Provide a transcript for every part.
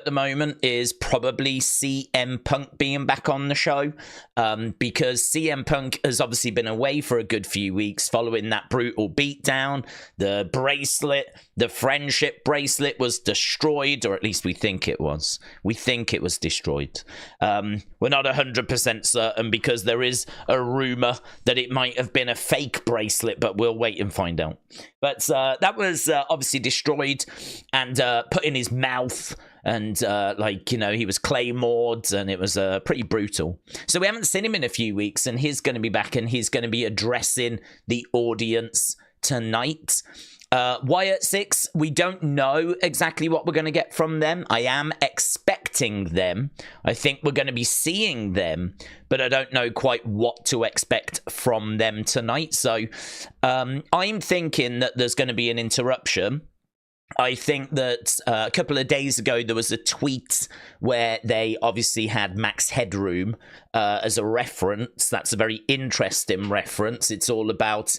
the moment is probably CM Punk being back on the show, because CM Punk has obviously been away for a good few weeks following that brutal beatdown. The bracelet, the friendship bracelet, was destroyed, or at least we think it was. We think it was destroyed. We're not 100% certain, because there is a rumor that it might have been a fake bracelet, but we'll wait and find out. But that was obviously destroyed and put in his mouth. And, like, you know, he was claymored, and it was pretty brutal. So we haven't seen him in a few weeks, and he's going to be back, and he's going to be addressing the audience tonight. Wyatt Sicks, we don't know exactly what we're going to get from them. I am expecting them. I think we're going to be seeing them, but I don't know quite what to expect from them tonight. So I'm thinking that there's going to be an interruption. I think that a couple of days ago, there was a tweet where they obviously had Max Headroom as a reference. That's a very interesting reference. It's all about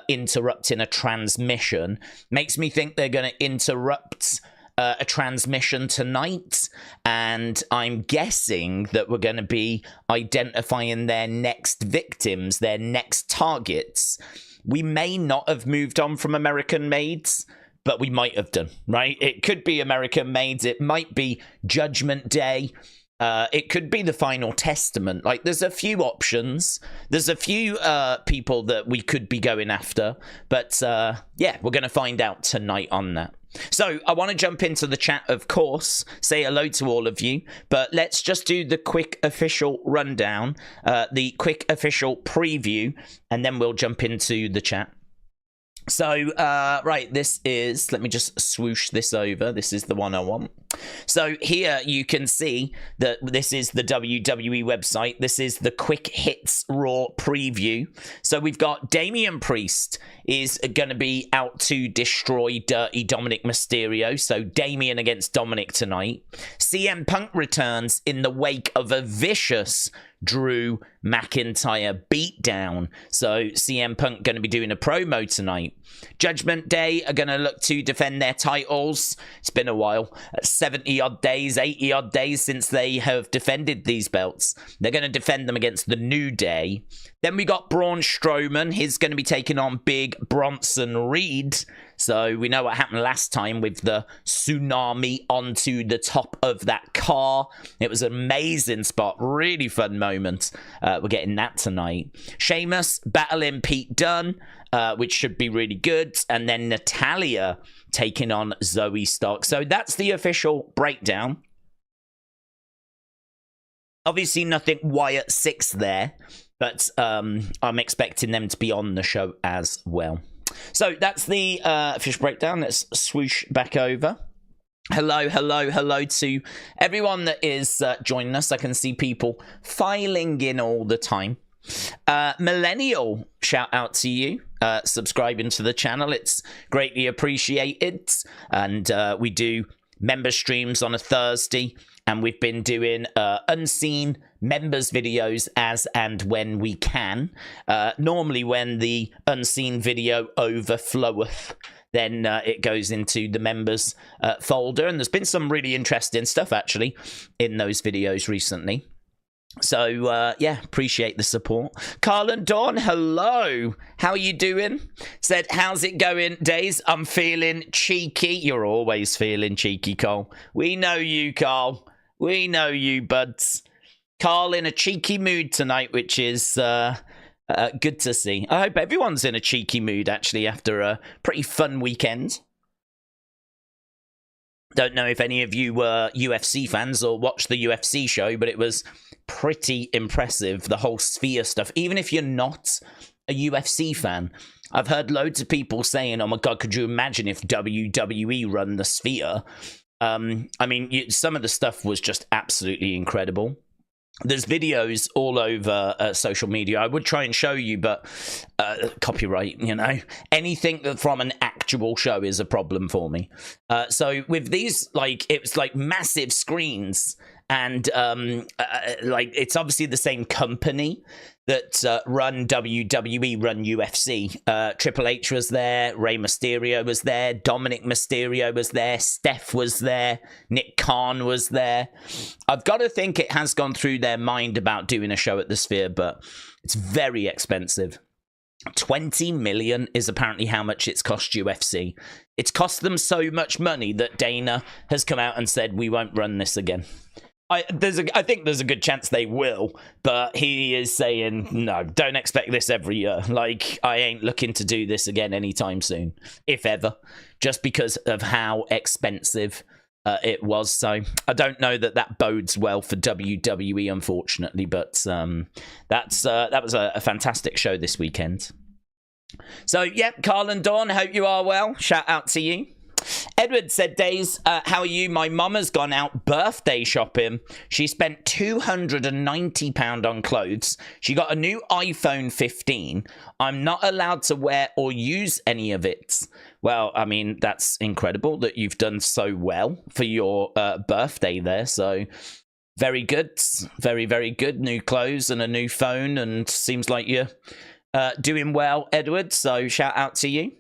interrupting a transmission. Makes me think they're going to interrupt a transmission tonight, and I'm guessing that we're going to be identifying their next victims, their next targets. We may not have moved on from American Maids, but we might have done, right? It could be American Maids. It might be Judgment Day. It could be the Final Testament. Like, there's a few options. There's a few people that we could be going after. But, yeah, we're going to find out tonight on that. So, I want to jump into the chat, of course. Say hello to all of you. But let's just do the quick official rundown. The quick official preview. And then we'll jump into the chat. So, right, this is, let me just swoosh this over. This is the one I want. So here you can see that this is the WWE website. This is the Quick Hits Raw preview. So we've got Damian Priest is going to be out to destroy Dirty Dominic Mysterio. So Damian against Dominic tonight. CM Punk returns in the wake of a vicious Drew McIntyre beatdown. So CM Punk going to be doing a promo tonight. Judgment Day are going to look to defend their titles. It's been a while. 70 odd days, 80 odd days since they have defended these belts. They're going to defend them against the New Day. Then we got Braun Strowman. He's going to be taking on Big Bronson Reed. So we know what happened last time with the tsunami onto the top of that car. It was an amazing spot. Really fun moment. We're getting that tonight. Sheamus battling Pete Dunne, which should be really good. And then Natalya taking on Zoe Stark. So that's the official breakdown. Obviously nothing Wyatt Sicks there, but I'm expecting them to be on the show as well. So that's the official breakdown. Let's swoosh back over. Hello to everyone that is joining us. I can see people filing in all the time. Millennial, shout out to you, subscribing to the channel. It's greatly appreciated. And we do member streams on a Thursday, and we've been doing unseen members videos as and when we can. Normally when the unseen video overfloweth, then it goes into the members folder, and there's been some really interesting stuff actually in those videos recently. So, yeah, appreciate the support. Carl and Dawn, hello. How are you doing? Said, how's it going, Daze? I'm feeling cheeky. You're always feeling cheeky, Carl. We know you, Carl. We know you, buds. Carl in a cheeky mood tonight, which is good to see. I hope everyone's in a cheeky mood, actually, after a pretty fun weekend. Don't know if any of you were UFC fans or watched the UFC show, but it was pretty impressive, the whole Sphere stuff. Even if you're not a UFC fan, I've heard loads of people saying, oh my God, could you imagine if WWE run the Sphere? I mean, some of the stuff was just absolutely incredible. There's videos all over social media. I would try and show you, but copyright, you know. Anything from an actual show is a problem for me. So with these, like, it was like massive screens, And like, it's obviously the same company that run WWE, run UFC. Triple H was there, Rey Mysterio was there, Dominic Mysterio was there, Steph was there, Nick Khan was there. I've got to think it has gone through their mind about doing a show at the Sphere, but it's very expensive. 20 million is apparently how much it's cost UFC. It's cost them so much money that Dana has come out and said, we won't run this again. I think there's a good chance they will, but he is saying, no, don't expect this every year. Like, I ain't looking to do this again anytime soon, if ever, just because of how expensive it was. So I don't know that bodes well for WWE, unfortunately, but that was a fantastic show this weekend. So, yeah, Carl and Dawn, hope you are well. Shout out to you. Edward said, Daze, how are you? My mum has gone out birthday shopping. She spent £290 on clothes. She got a new iPhone 15. I'm not allowed to wear or use any of it. Well, I mean, that's incredible that you've done so well for your birthday there. So very good. Very, very good. New clothes and a new phone. And seems like you're doing well, Edward. So shout out to you.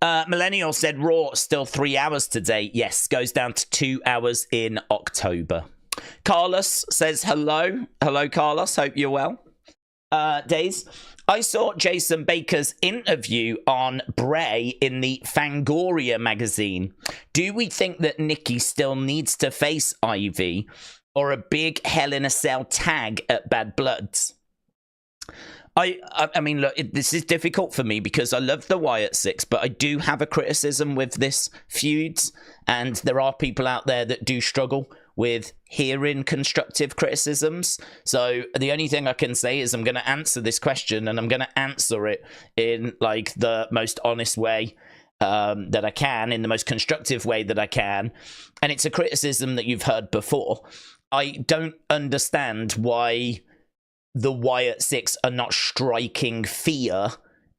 Millennial said Raw still 3 hours today. Yes, goes down to 2 hours in October. Carlos says hello. Hello, Carlos. Hope you're well. Daze, I saw Jason Baker's interview on Bray in the Fangoria magazine. Do we think that Nikki still needs to face Ivy or a big Hell in a Cell tag at Bad Bloods? I mean, look, this is difficult for me because I love the Wyatt Sicks, but I do have a criticism with this feud, and there are people out there that do struggle with hearing constructive criticisms. So the only thing I can say is I'm going to answer this question, and I'm going to answer it in like the most honest way that I can, in the most constructive way that I can. And it's a criticism that you've heard before. I don't understand why the Wyatt Sicks are not striking fear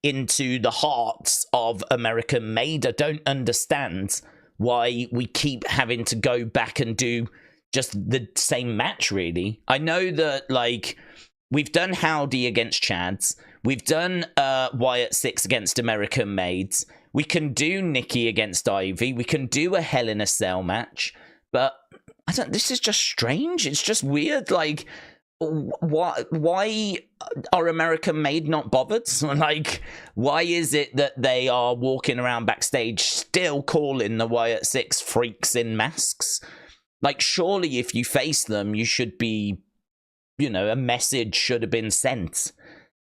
into the hearts of American Made. I don't understand why we keep having to go back and do just the same match, really. I know that, like, we've done Howdy against Chads. We've done Wyatt Sicks against American Maids. We can do Nikki against Ivy. We can do a Hell in a Cell match. But this is just strange. It's just weird. Like, why are American Made not bothered? Like, why is it that they are walking around backstage still calling the Wyatt Sicks freaks in masks? Like, surely if you face them, you should be, you know, a message should have been sent.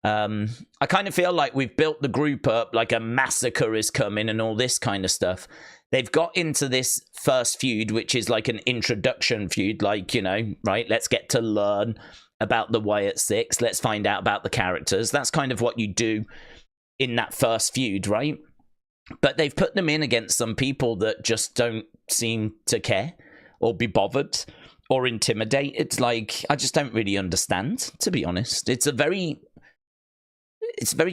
I kind of feel like we've built the group up like a massacre is coming and all this kind of stuff. They've got into this first feud, which is like an introduction feud, like, you know, right, let's get to learn about the Wyatt Sicks. Let's find out about the characters. That's kind of what you do in that first feud, right? But they've put them in against some people that just don't seem to care or be bothered or intimidate. It's like, I just don't really understand, to be honest. It's a very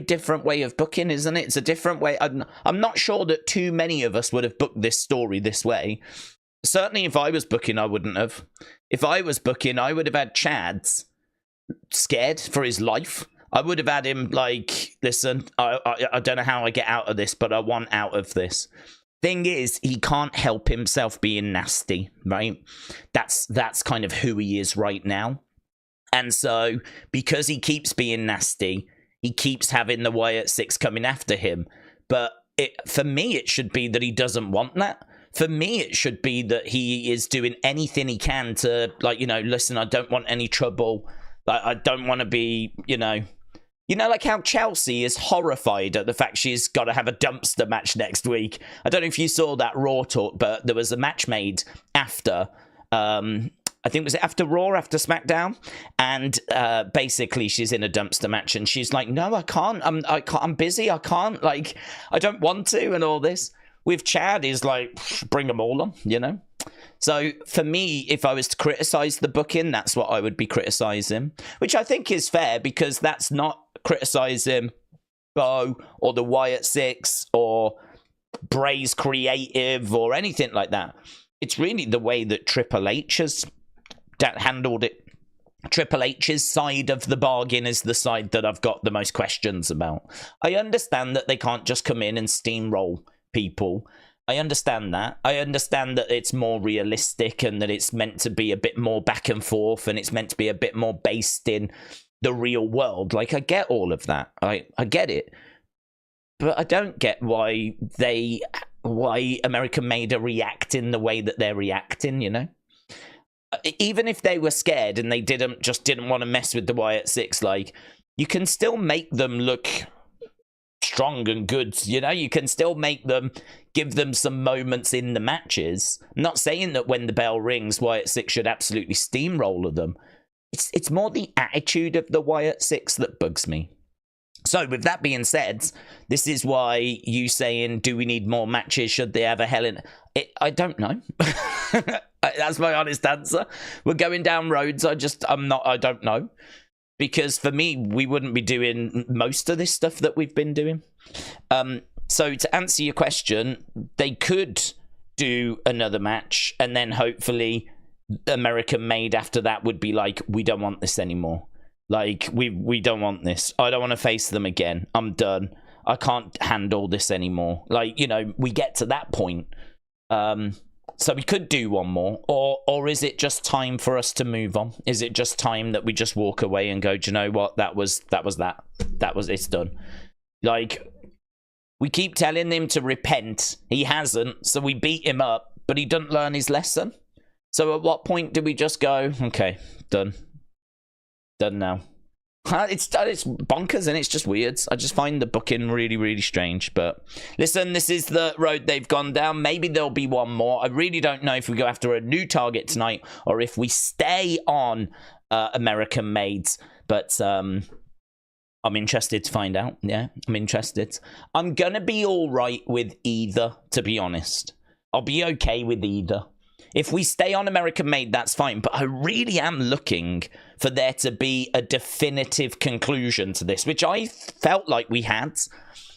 different way of booking, isn't it? It's a different way. I'm not sure that too many of us would have booked this story this way. Certainly if I was booking, I wouldn't have. If I was booking, I would have had Chads scared for his life. I would have had him like, listen, I don't know how I get out of this, but I want out of this. Thing is, he can't help himself being nasty, right? That's kind of who he is right now. And so, because he keeps being nasty, he keeps having the Wyatt Sicks coming after him. But for me, it should be that he doesn't want that. For me, it should be that he is doing anything he can to, like, you know, listen, I don't want any trouble. I don't want to be, you know, like how Chelsea is horrified at the fact she's got to have a dumpster match next week. I don't know if you saw that Raw talk, but there was a match made after, I think, was it after Raw, after SmackDown? And basically she's in a dumpster match and she's like, no, I can't. I'm busy. I can't. Like, I don't want to and all this. With Chad, is like, bring them all on, you know? So for me, if I was to criticize the booking, that's what I would be criticizing, which I think is fair because that's not criticizing Bo or the Wyatt Sicks or Bray's creative or anything like that. It's really the way that Triple H has handled it. Triple H's side of the bargain is the side that I've got the most questions about. I understand that they can't just come in and steamroll people. I understand that. I understand that it's more realistic and that it's meant to be a bit more back and forth and it's meant to be a bit more based in the real world. Like, I get all of that. I get it. But I don't get why American Made are reacting the way that they're reacting, you know? Even if they were scared and they didn't want to mess with the Wyatt Sicks, like, you can still make them look strong and good, you know? You can still give them some moments in the matches. I'm not saying that when the bell rings, Wyatt Sicks should absolutely steamroller them. It's more the attitude of the Wyatt Sicks that bugs me. So, with that being said, this is why you saying, do we need more matches? Should they have a Hell in... I don't know. That's my honest answer. We're going down roads. I don't know. Because for me, we wouldn't be doing most of this stuff that we've been doing. So to answer your question, they could do another match and then hopefully American Made after that would be like, we don't want this anymore. Like, we don't want this. I don't want to face them again. I'm done. I can't handle this anymore. Like, you know, we get to that point. So we could do one more, or is it just time for us to move on? Is it just time that we just walk away and go, do you know what? It's done. Like, we keep telling him to repent. He hasn't, so we beat him up, but he doesn't learn his lesson. So at what point do we just go, okay, done now? It's bonkers and it's just weird. I just find the booking really, really strange. But listen, this is the road they've gone down. Maybe there'll be one more. I really don't know if we go after a new target tonight or if we stay on American Maids. But I'm interested to find out. Yeah, I'm interested. I'm going to be all right with either, to be honest. I'll be okay with either. If we stay on American Made, that's fine. But I really am looking for there to be a definitive conclusion to this, which I felt like we had.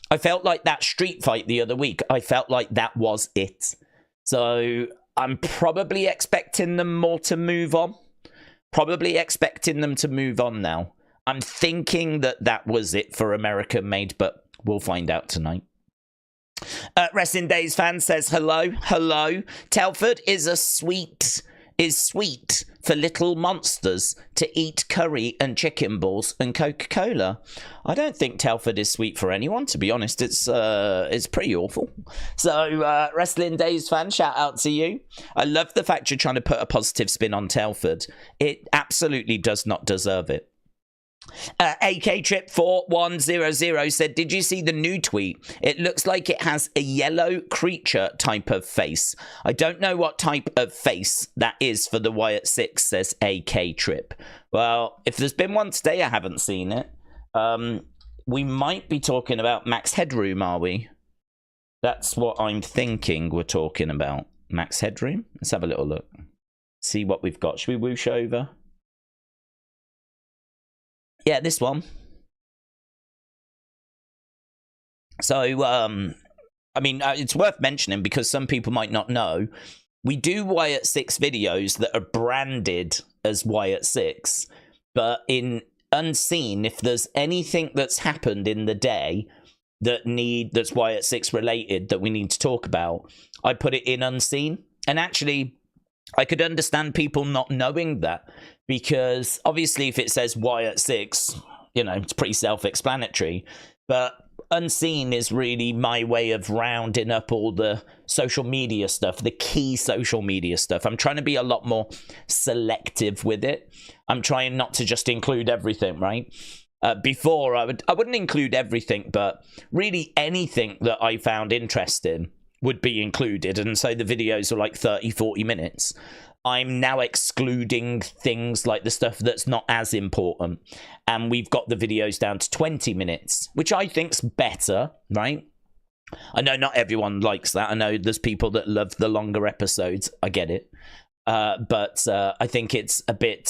I felt like that street fight the other week. I felt like that was it. So I'm probably expecting them more to move on. Probably expecting them to move on now. I'm thinking that was it for American Made, but we'll find out tonight. Wrestling Daze fan says, hello. Telford is sweet for little monsters to eat curry and chicken balls and Coca-Cola. I don't think Telford is sweet for anyone, to be honest. It's pretty awful. So, Wrestling Daze fan, shout out to you. I love the fact you're trying to put a positive spin on Telford. It absolutely does not deserve it. AK Trip 4100 said, did you see the new tweet? It looks like it has a yellow creature type of face. I don't know what type of face that is for the Wyatt Sicks, says AK Trip. Well, if there's been one today, I haven't seen it. We might be talking about Max Headroom, are we? That's what I'm thinking we're talking about. Max Headroom? Let's have a little look. See what we've got. Should we whoosh over? Yeah, this one. So, I mean, it's worth mentioning because some people might not know. We do Wyatt Sicks videos that are branded as Wyatt Sicks, but in unseen, if there's anything that's happened in the day that's Wyatt Sicks related that we need to talk about, I put it in unseen. And actually, I could understand people not knowing that, because obviously if it says Wyatt Sicks, you know, it's pretty self-explanatory. But unseen is really my way of rounding up all the social media stuff, the key social media stuff. I'm trying to be a lot more selective with it. I'm trying not to just include everything, right? Before, I wouldn't include everything, but really anything that I found interesting would be included. And so the videos are like 30, 40 minutes. I'm now excluding things like the stuff that's not as important. And we've got the videos down to 20 minutes, which I think's better, right? I know not everyone likes that. I know there's people that love the longer episodes. I get it. But I think it's a bit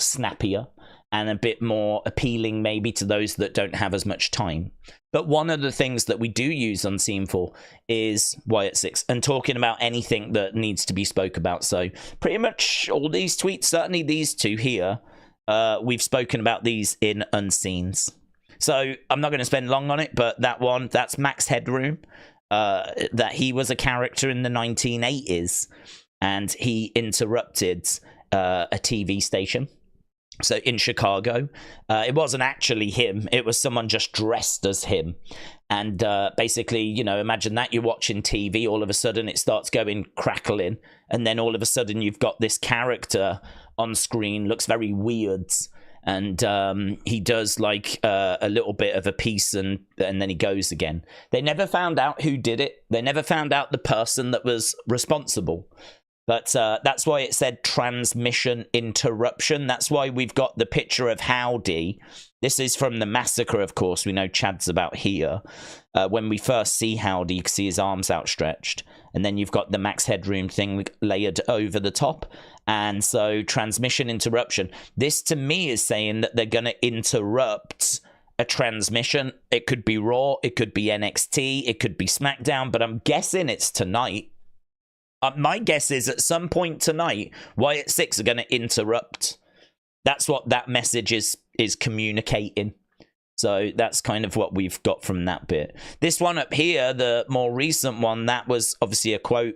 snappier. and a bit more appealing maybe to those that don't have as much time. But one of the things that we do use Unseen for is Wyatt Sicks and talking about anything that needs to be spoke about. So pretty much all these tweets, certainly these two here, we've spoken about these in Unseens. So I'm not going to spend long on it, but that one, that's Max Headroom, that he was a character in the 1980s and he interrupted a TV station. So in Chicago, it wasn't actually him. It was someone just dressed as him. And basically, you know, imagine that you're watching TV. All of a sudden it starts going crackling. And then all of a sudden you've got this character on screen, looks very weird. And he does like a little bit of a piece and then he goes again. They never found out who did it. They never found out the person that was responsible. But that's why it said transmission interruption. That's why we've got the picture of Howdy. This is from the massacre, of course. We know Chad's about here. When we first see Howdy, you can see his arms outstretched. And then you've got the Max Headroom thing layered over the top. And so transmission interruption. This, to me, is saying that they're going to interrupt a transmission. It could be Raw. It could be NXT. It could be SmackDown. But I'm guessing it's tonight. My guess is at some point tonight, Wyatt Sicks are going to interrupt. That's what that message is communicating. So that's kind of what we've got from that bit. This one up here, the more recent one, that was obviously a quote,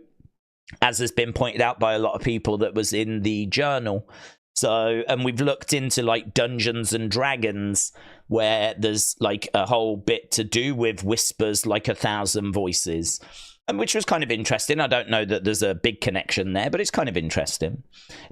as has been pointed out by a lot of people, that was in the journal. So, and we've looked into like Dungeons and Dragons, where there's like a whole bit to do with whispers like 1,000 voices. And which was kind of interesting. I don't know that there's a big connection there, but it's kind of interesting.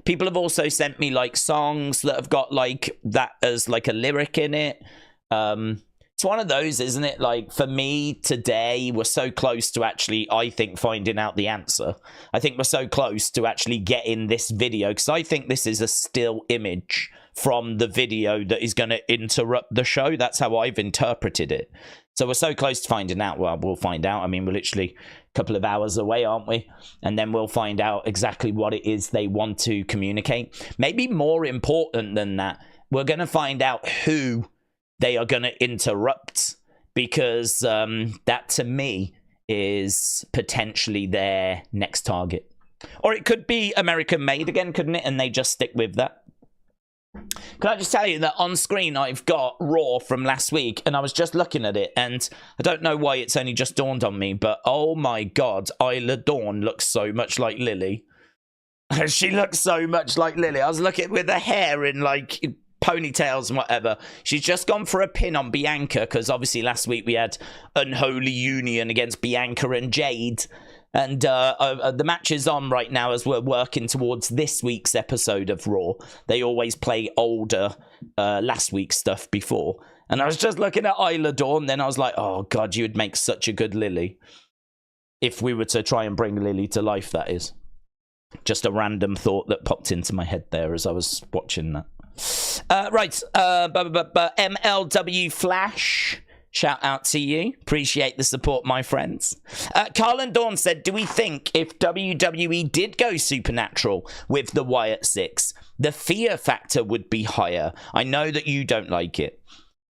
People have also sent me like songs that have got like that as like a lyric in it. It's one of those, isn't it? Like for me today, we're so close to actually, I think, finding out the answer. I think we're so close to actually getting this video, because I think this is a still image from the video that is going to interrupt the show. That's how I've interpreted it. So we're so close to finding out. Well, we'll find out. I mean, we're literally a couple of hours away, aren't we? And then we'll find out exactly what it is they want to communicate. Maybe more important than that, we're going to find out who they are going to interrupt, because that, to me, is potentially their next target. Or it could be American-made again, couldn't it? And they just stick with that. Can I just tell you that on screen I've got Raw from last week, and I was just looking at it, and I don't know why it's only just dawned on me, but oh my god, Isla Dawn looks so much like Lily. She looks so much like Lily. I was looking with her hair in like ponytails and whatever. She's just gone for a pin on Bianca, because obviously last week we had Unholy Union against Bianca and Jade. And the match is on right now as we're working towards this week's episode of Raw. They always play older last week's stuff before. And I was just looking at Isla Dawn, then I was like, oh god, you would make such a good Lily. If we were to try and bring Lily to life, that is. Just a random thought that popped into my head there as I was watching that. Right, MLW Flash. Shout out to you. Appreciate the support, my friends. Carl and Dawn said, do we think if WWE did go supernatural with the Wyatt Sicks, the fear factor would be higher? I know that you don't like it.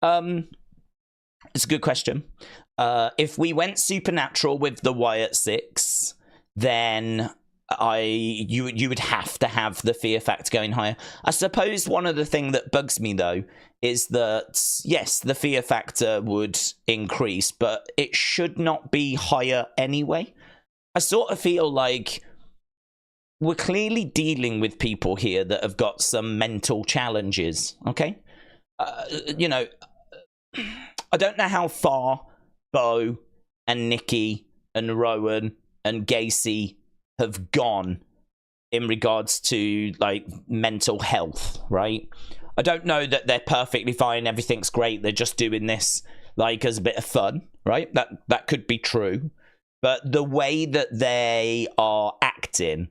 It's a good question. If we went supernatural with the Wyatt Sicks, then you would have to have the fear factor going higher. I suppose one of the things that bugs me though is that yes, the fear factor would increase, but it should not be higher anyway. I sort of feel like we're clearly dealing with people here that have got some mental challenges. Okay, you know, I don't know how far Bo and Nikki and Rowan and Gacy have gone in regards to like mental health, right? I don't know that they're perfectly fine, everything's great, they're just doing this like as a bit of fun, right? That could be true. But the way that they are acting,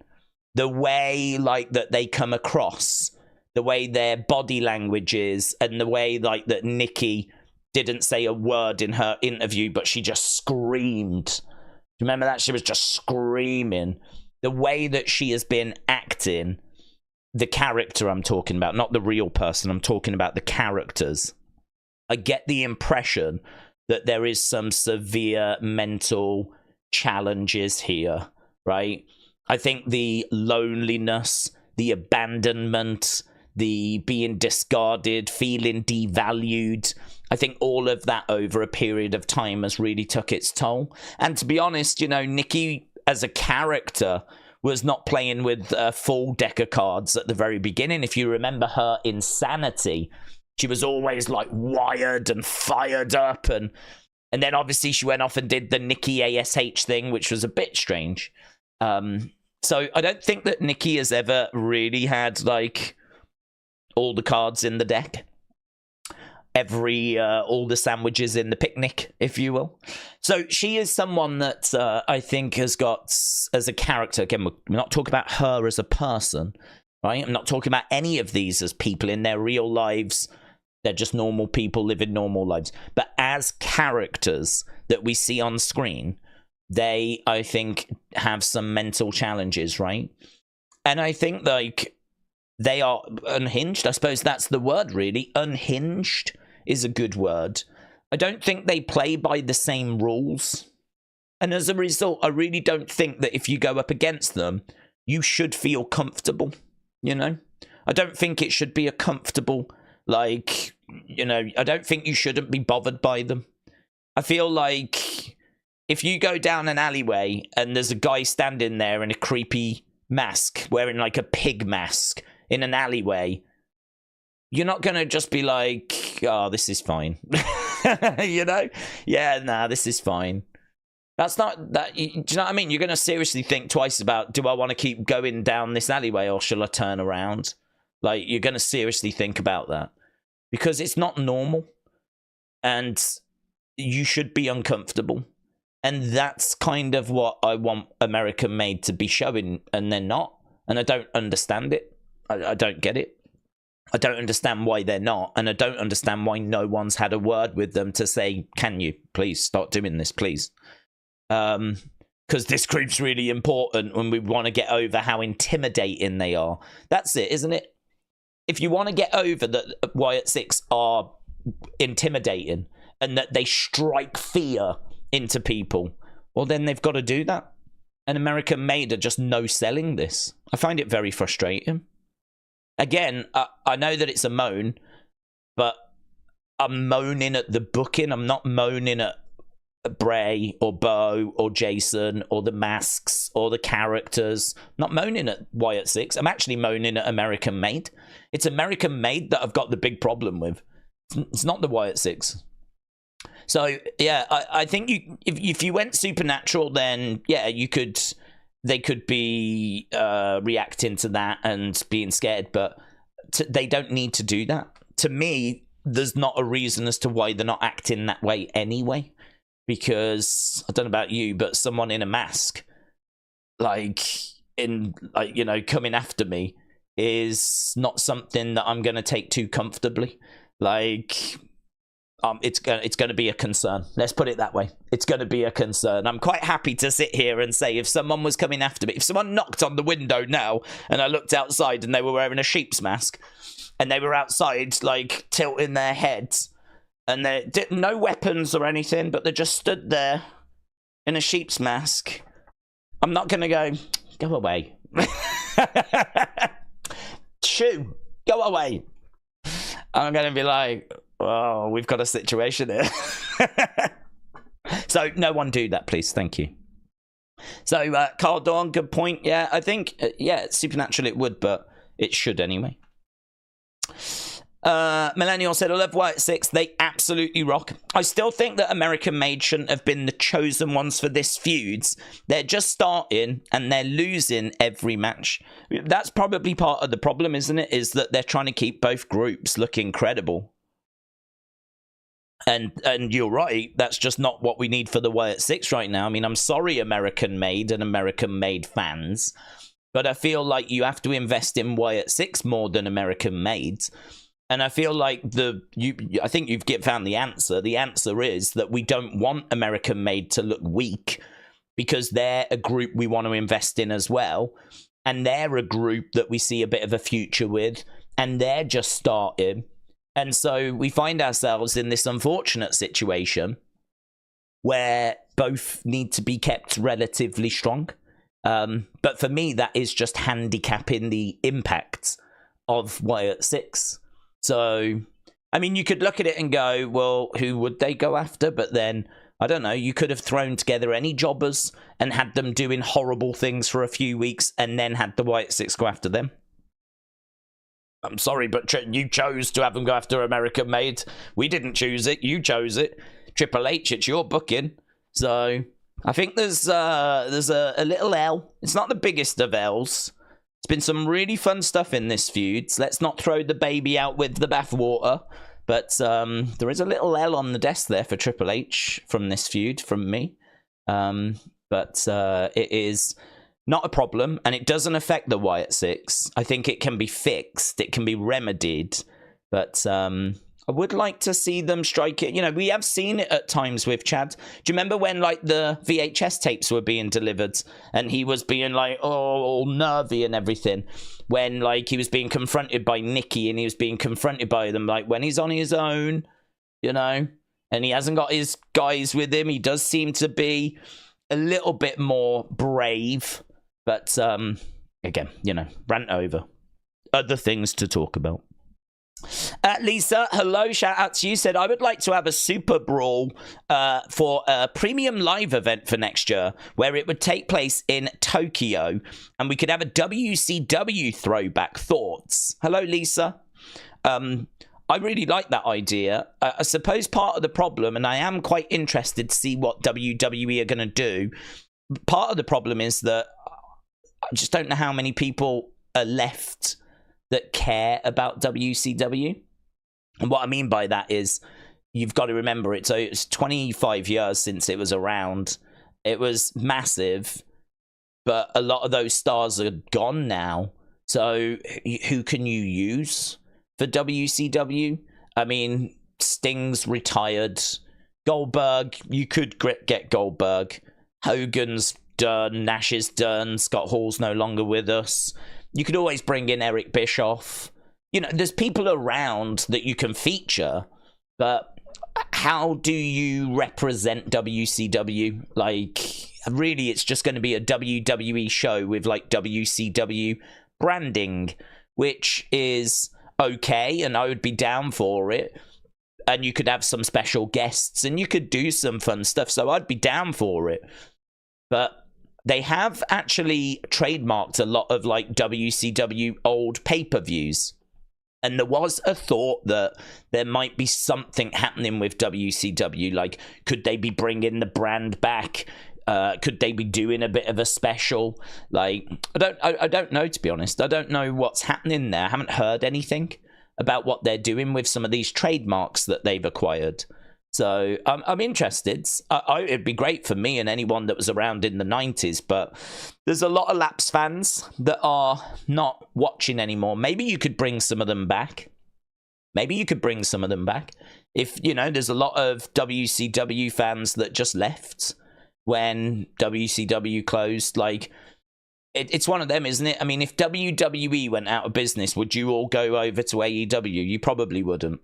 the way like that they come across, the way their body language is, and the way like that Nikki didn't say a word in her interview, but she just screamed. Remember that? She was just screaming. The way that she has been acting the character I'm talking about, not the real person. I'm talking about the characters. I get the impression that there is some severe mental challenges here, right? I think the loneliness, the abandonment, the being discarded, feeling devalued, I think all of that over a period of time has really took its toll. And to be honest, you know, Nikki as a character was not playing with a full deck of cards at the very beginning. If you remember her Insanity, she was always like wired and fired up, and then obviously she went off and did the Nikki ASH thing, which was a bit strange. So I don't think that Nikki has ever really had like all the cards in the deck, all the sandwiches in the picnic, if you will. So she is someone that I think has got, as a character, again, we're not talking about her as a person, right? I'm not talking about any of these as people in their real lives. They're just normal people living normal lives. But as characters that we see on screen, they, I think, have some mental challenges, right? And I think, like, they are unhinged. I suppose that's the word, really. Unhinged is a good word. I don't think they play by the same rules. And as a result, I really don't think that if you go up against them, you should feel comfortable, you know? I don't think it should be a comfortable, like, you know, I don't think you shouldn't be bothered by them. I feel like if you go down an alleyway and there's a guy standing there in a creepy mask, wearing like a pig mask in an alleyway, you're not going to just be like, oh, this is fine. You know? Yeah, nah, this is fine. That's not that. Do you know what I mean? You're going to seriously think twice about, do I want to keep going down this alleyway or shall I turn around? Like, you're going to seriously think about that because it's not normal and you should be uncomfortable. And that's kind of what I want American Made to be showing, and they're not. And I don't understand it. I don't get it. I don't understand why they're not, and I don't understand why no one's had a word with them to say, can you please start doing this, please? Because this group's really important when we want to get over how intimidating they are. That's it, isn't it? If you want to get over that Wyatt Sicks are intimidating and that they strike fear into people, well, then they've got to do that. And American Made are just no-selling this. I find it very frustrating. Again, I know that it's a moan, but I'm moaning at the booking. I'm not moaning at Bray or Bo or Jason or the masks or the characters. I'm not moaning at Wyatt Sicks. I'm actually moaning at American Made. It's American Made that I've got the big problem with. It's not the Wyatt Sicks. So, yeah, I think if you went supernatural, then, yeah, they could be reacting to that and being scared, but they don't need to do that. To me, there's not a reason as to why they're not acting that way anyway, because I don't know about you, but someone in a mask, coming after me is not something that I'm going to take too comfortably. It's going to be a concern. Let's put it that way. It's going to be a concern. I'm quite happy to sit here and say if someone was coming after me, if someone knocked on the window now and I looked outside and they were wearing a sheep's mask and they were outside, like, tilting their heads and they didn't no weapons or anything, but they just stood there in a sheep's mask, I'm not going to go away. Shoo, go away. I'm going to be like, oh, we've got a situation here. So no one do that, please. Thank you. So Carl Dawn, good point. Yeah, I think, supernatural it would, but it should anyway. Millennial said, I love Wyatt Sicks. They absolutely rock. I still think that American Made shouldn't have been the chosen ones for this feuds. They're just starting and they're losing every match. That's probably part of the problem, isn't it? Is that they're trying to keep both groups looking credible. And you're right, that's just not what we need for the Wyatt Sicks right now. I mean, I'm sorry, American Made and American Made fans, but I feel like you have to invest in Wyatt Sicks more than American Made. And I feel like I think you've found the answer. The answer is that we don't want American Made to look weak because they're a group we want to invest in as well. and they're a group that we see a bit of a future with, and they're just starting. And so we find ourselves in this unfortunate situation where both need to be kept relatively strong. But for me, that is just handicapping the impact of Wyatt Sicks. So, I mean, you could look at it and go, well, who would they go after? But then, I don't know, you could have thrown together any jobbers and had them doing horrible things for a few weeks and then had the Wyatt Sicks go after them. I'm sorry, but you chose to have them go after American Made. We didn't choose it. You chose it. Triple H, it's your booking. So I think there's a little L. It's not the biggest of L's. It's been some really fun stuff in this feud. So let's not throw the baby out with the bathwater. But there is a little L on the desk there for Triple H from this feud, from me. But it is not a problem, and it doesn't affect the Wyatt Sicks. I think it can be fixed. It can be remedied. But I would like to see them strike it. You know, we have seen it at times with Chad. Do you remember when, like, the VHS tapes were being delivered and he was being, like, all nervy and everything? When, like, he was being confronted by Nikki and he was being confronted by them, like, when he's on his own, you know, and he hasn't got his guys with him, he does seem to be a little bit more brave. But, again, you know, rant over. Other things to talk about. Lisa, hello, shout out to you, said, I would like to have a super brawl for a premium live event for next year where it would take place in Tokyo and we could have a WCW throwback. Thoughts? Hello, Lisa. I really like that idea. I suppose part of the problem, and I am quite interested to see what WWE are going to do, part of the problem is that I just don't know how many people are left that care about WCW. And what I mean by that is you've got to remember it's 25 years since it was around. It was massive, but a lot of those stars are gone now. So who can you use for WCW? I mean, Sting's retired. Goldberg, you could get Goldberg. Hogan's done. Nash is done. Scott Hall's no longer with us. You could always bring in Eric Bischoff. You know, there's people around that you can feature, but how do you represent WCW? Like, really, it's just going to be a WWE show with, like, WCW branding, which is okay, and I would be down for it. And you could have some special guests, and you could do some fun stuff, so I'd be down for it. But they have actually trademarked a lot of, like, WCW old pay-per-views. And there was a thought that there might be something happening with WCW. Like, could they be bringing the brand back? Could they be doing a bit of a special? Like, I don't know, to be honest. I don't know what's happening there. I haven't heard anything about what they're doing with some of these trademarks that they've acquired. So I'm interested. It'd be great for me and anyone that was around in the 90s, but there's a lot of Lapsed fans that are not watching anymore. Maybe you could bring some of them back. If, you know, there's a lot of WCW fans that just left when WCW closed. Like, it's one of them, isn't it? I mean, if WWE went out of business, would you all go over to AEW? You probably wouldn't.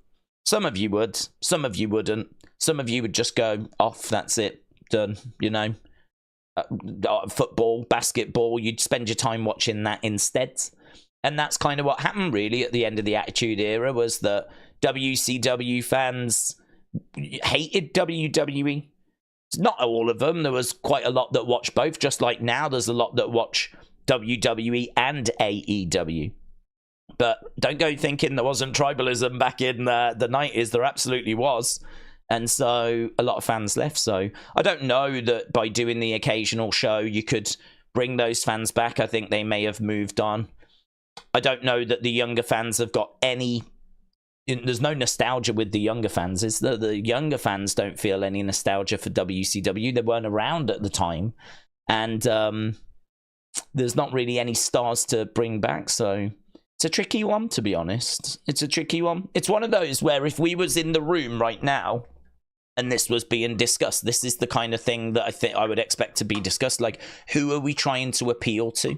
Some of you would, some of you wouldn't. Some of you would just go off, that's it, done, you know. Football, basketball, you'd spend your time watching that instead. And that's kind of what happened, really, at the end of the Attitude Era, was that WCW fans hated WWE. Not all of them. There was quite a lot that watched both, just like now there's a lot that watch WWE and AEW. But don't go thinking there wasn't tribalism back in the 90s. There absolutely was. And so a lot of fans left. So I don't know that by doing the occasional show, you could bring those fans back. I think they may have moved on. I don't know that the younger fans have got any... There's no nostalgia with the younger fans. Is the younger fans don't feel any nostalgia for WCW. They weren't around at the time. And there's not really any stars to bring back. So... it's a tricky one, to be honest. It's a tricky one. It's one of those where if we was in the room right now and this was being discussed, this is the kind of thing that I think I would expect to be discussed. Like, who are we trying to appeal to?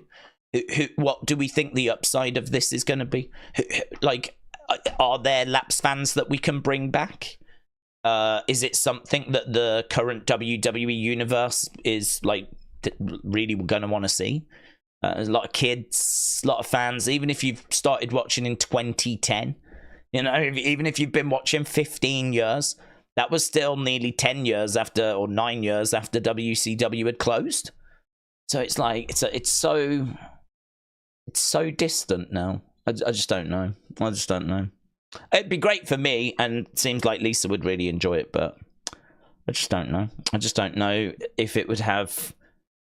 What do we think the upside of this is going to be? Like, are there lapsed fans that we can bring back? Is it something that the current WWE universe is like really going to want to see? There's a lot of kids, a lot of fans. Even if you've started watching in 2010, you know, even if you've been watching 15 years, that was still nearly 10 years after, or 9 years after WCW had closed. So it's like it's so distant now. I just don't know. I just don't know. It'd be great for me, and it seems like Lisa would really enjoy it, but I just don't know. I just don't know if it would have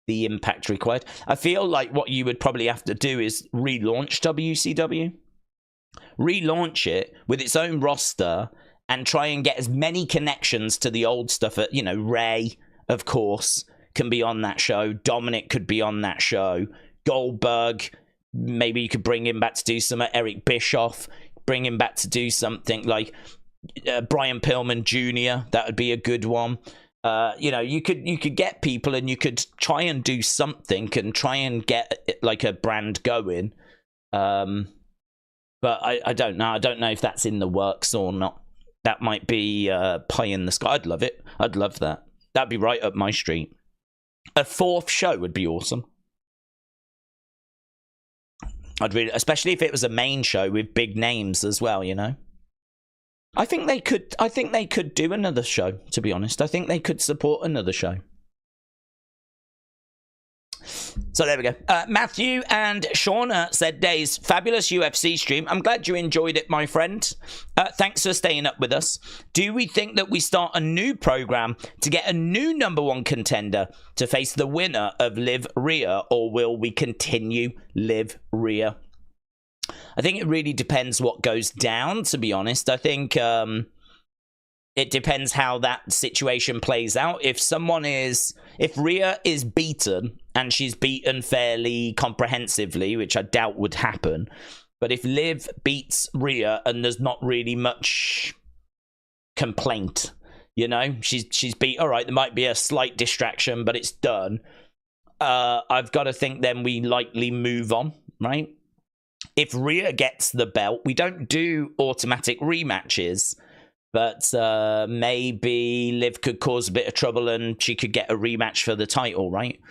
the impact required. I feel like what you would probably have to do is relaunch WCW. Relaunch it with its own roster and try and get as many connections to the old stuff. You know, Ray, of course, can be on that show. Dominic could be on that show. Goldberg, maybe you could bring him back to do some. Eric Bischoff, bring him back to do something like Brian Pillman Jr. That would be a good one. You know, you could get people and you could try and do something and try and get like a brand going. But I don't know. I don't know if that's in the works or not. That might be pie in the sky. I'd love it. I'd love that. That'd be right up my street. A fourth show would be awesome. I'd really, especially if it was a main show with big names as well, you know. I think they could do another show, to be honest. I think they could support another show. So there we go. Matthew and Shauna said, Daze, fabulous UFC stream. I'm glad you enjoyed it, my friend. Thanks for staying up with us. Do we think that we start a new program to get a new #1 contender to face the winner of Liv Rhea, or will we continue Liv Rhea? I think it really depends what goes down, to be honest. I think it depends how that situation plays out. If Rhea is beaten, and she's beaten fairly comprehensively, which I doubt would happen, but if Liv beats Rhea and there's not really much complaint, you know, she's beat, all right, there might be a slight distraction, but it's done. I've got to think then we likely move on, right? If Rhea gets the belt, we don't do automatic rematches, but maybe Liv could cause a bit of trouble and she could get a rematch for the title, right?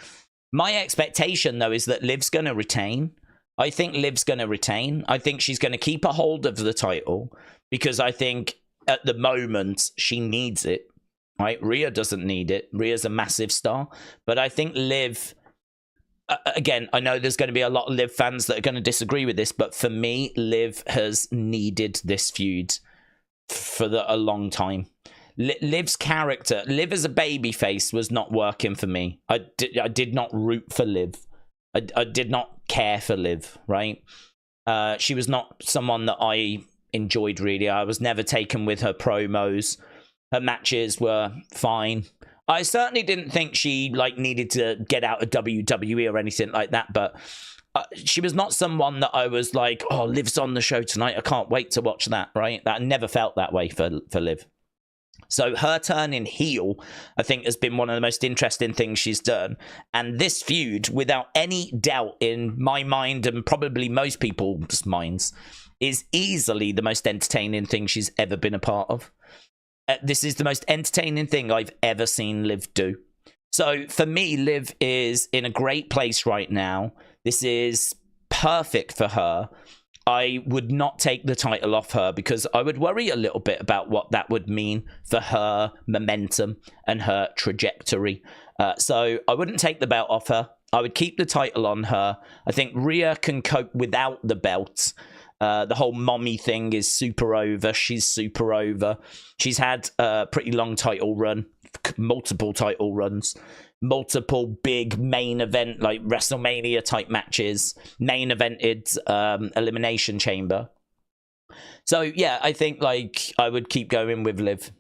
My expectation, though, is that Liv's going to retain. I think Liv's going to retain. I think she's going to keep a hold of the title because I think at the moment she needs it, right? Rhea doesn't need it. Rhea's a massive star. But I think Liv, again, I know there's going to be a lot of Liv fans that are going to disagree with this, but for me, Liv has needed this feud for a long time. Liv's character, Liv as a babyface, was not working for me. I did not root for Liv. I did not care for Liv, right? She was not someone that I enjoyed, really. I was never taken with her promos. Her matches were fine. I certainly didn't think she needed to get out of WWE or anything like that, but she was not someone that I was like, oh, Liv's on the show tonight, I can't wait to watch that, right? That never felt that way for Liv. So her turning heel, I think, has been one of the most interesting things she's done. And this feud, without any doubt in my mind and probably most people's minds, is easily the most entertaining thing she's ever been a part of. This is the most entertaining thing I've ever seen Liv do. So for me, Liv is in a great place right now. This is perfect for her. I would not take the title off her because I would worry a little bit about what that would mean for her momentum and her trajectory. So I wouldn't take the belt off her. I would keep the title on her. I think Rhea can cope without the belt. The whole mommy thing is super over. She's super over. She's had a pretty long title run, multiple title runs, multiple big main event, like WrestleMania type matches, main evented Elimination Chamber. So yeah, I think I would keep going with Liv.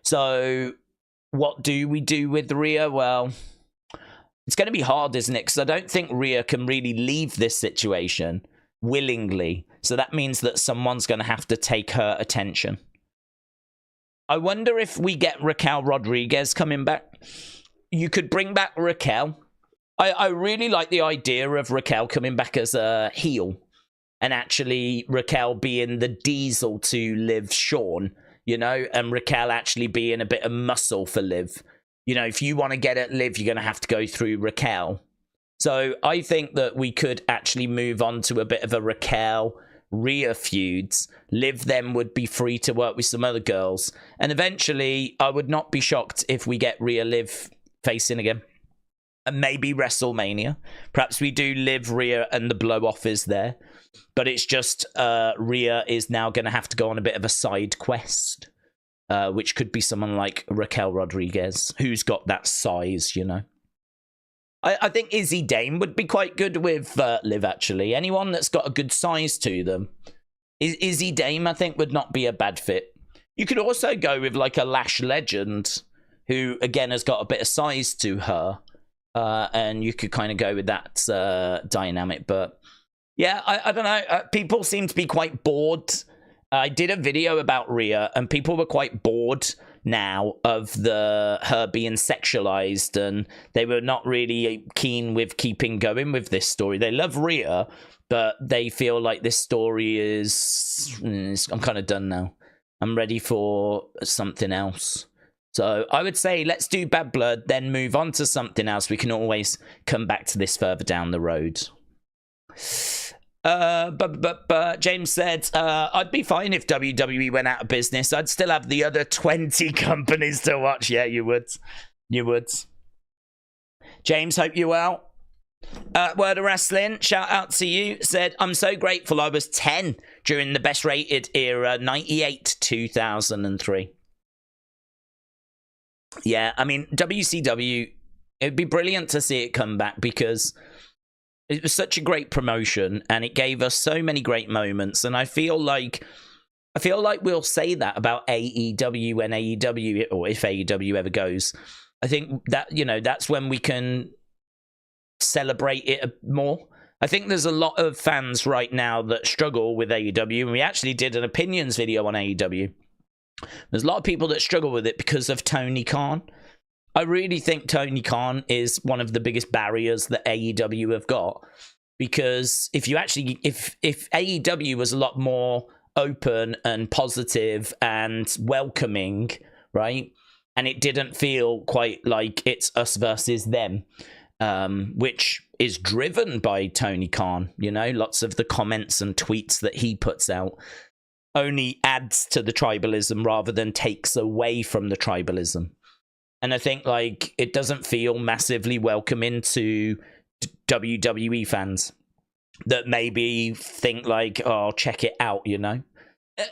So what do we do with Rhea? Well, it's going to be hard, isn't it? Because I don't think Rhea can really leave this situation willingly. So that means that someone's going to have to take her attention. I wonder if we get Raquel Rodriguez coming back. You could bring back Raquel I really like the idea of Raquel coming back as a heel and actually Raquel being the diesel to Liv Shawn, you know, and Raquel actually being a bit of muscle for Liv. You know, if you want to get at Liv, you're going to have to go through Raquel. So I think that we could actually move on to a bit of a Raquel Rhea feuds. Liv then would be free to work with some other girls. And eventually, I would not be shocked if we get Rhea Liv facing again. And maybe WrestleMania. Perhaps we do Liv, Rhea, and the blow-off is there. But it's just Rhea is now going to have to go on a bit of a side quest, which could be someone like Raquel Rodriguez, who's got that size, you know. I think Izzy Dame would be quite good with Liv, actually. Anyone that's got a good size to them. Izzy Dame, I think, would not be a bad fit. You could also go with, like, a Lash Legend, who, again, has got a bit of size to her. And you could kind of go with that dynamic, but... Yeah, I don't know. People seem to be quite bored. I did a video about Rhea, and people were quite bored now of her being sexualized, and they were not really keen with keeping going with this story. They love Rhea, but they feel like this story is... I'm kind of done now. I'm ready for something else. So I would say let's do Bad Blood, then move on to something else. We can always come back to this further down the road. But James said, I'd be fine if WWE went out of business. I'd still have the other 20 companies to watch. Yeah, you would. You would. James, hope you're well. Word of Wrestling, shout out to you, said, I'm so grateful I was 10 during the best rated era, 98 2003. Yeah, I mean, WCW, it'd be brilliant to see it come back because... it was such a great promotion, and it gave us so many great moments. And I feel like we'll say that about AEW and AEW, or if AEW ever goes. I think that, you know, that's when we can celebrate it more. I think there's a lot of fans right now that struggle with AEW, and we actually did an opinions video on AEW. There's a lot of people that struggle with it because of Tony Khan. I really think Tony Khan is one of the biggest barriers that AEW have got, because if AEW was a lot more open and positive and welcoming, right, and it didn't feel quite like it's us versus them, which is driven by Tony Khan, you know, lots of the comments and tweets that he puts out only adds to the tribalism rather than takes away from the tribalism. And I think, like, it doesn't feel massively welcoming to WWE fans that maybe think, like, oh, check it out, you know?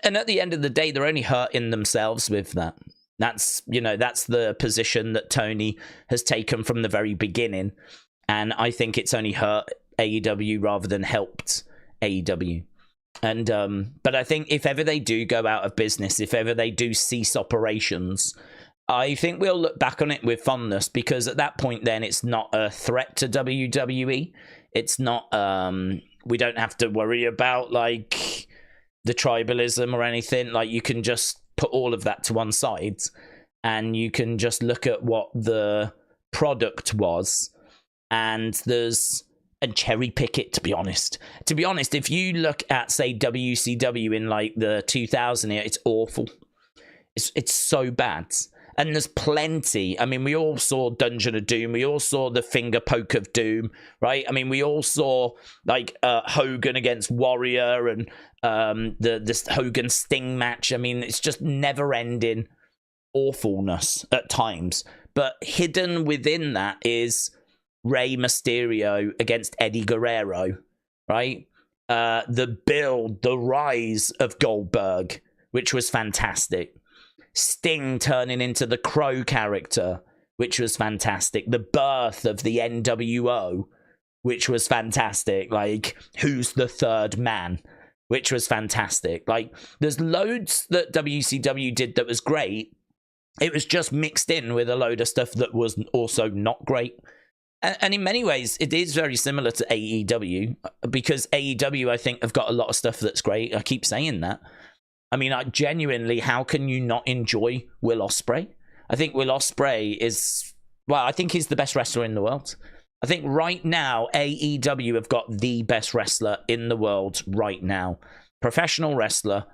And at the end of the day, they're only hurting themselves with that. That's, you know, that's the position that Tony has taken from the very beginning. And I think it's only hurt AEW rather than helped AEW. And, but I think if ever they do go out of business, if ever they do cease operations... I think we'll look back on it with fondness, because at that point then it's not a threat to WWE. It's not, we don't have to worry about, like, the tribalism or anything. Like, you can just put all of that to one side and you can just look at what the product was and cherry pick it, to be honest. To be honest, if you look at, say, WCW in, like, the 2000 era, it's awful. It's so bad. And there's plenty. I mean, we all saw Dungeon of Doom. We all saw the finger poke of Doom, right? I mean, we all saw, like, Hogan against Warrior and this Hogan Sting match. I mean, it's just never-ending awfulness at times. But hidden within that is Rey Mysterio against Eddie Guerrero, right? The build, the rise of Goldberg, which was fantastic. Sting turning into the Crow character, which was fantastic. The birth of the NWO, which was fantastic. Like, who's the third man, which was fantastic. Like, there's loads that WCW did that was great. It was just mixed in with a load of stuff that was also not great. And in many ways, it is very similar to AEW, because AEW, I think, have got a lot of stuff that's great. I keep saying that. I mean, genuinely, how can you not enjoy Will Ospreay? I think Will Ospreay is, well, I think he's the best wrestler in the world. I think right now, AEW have got the best wrestler in the world right now. Professional wrestler,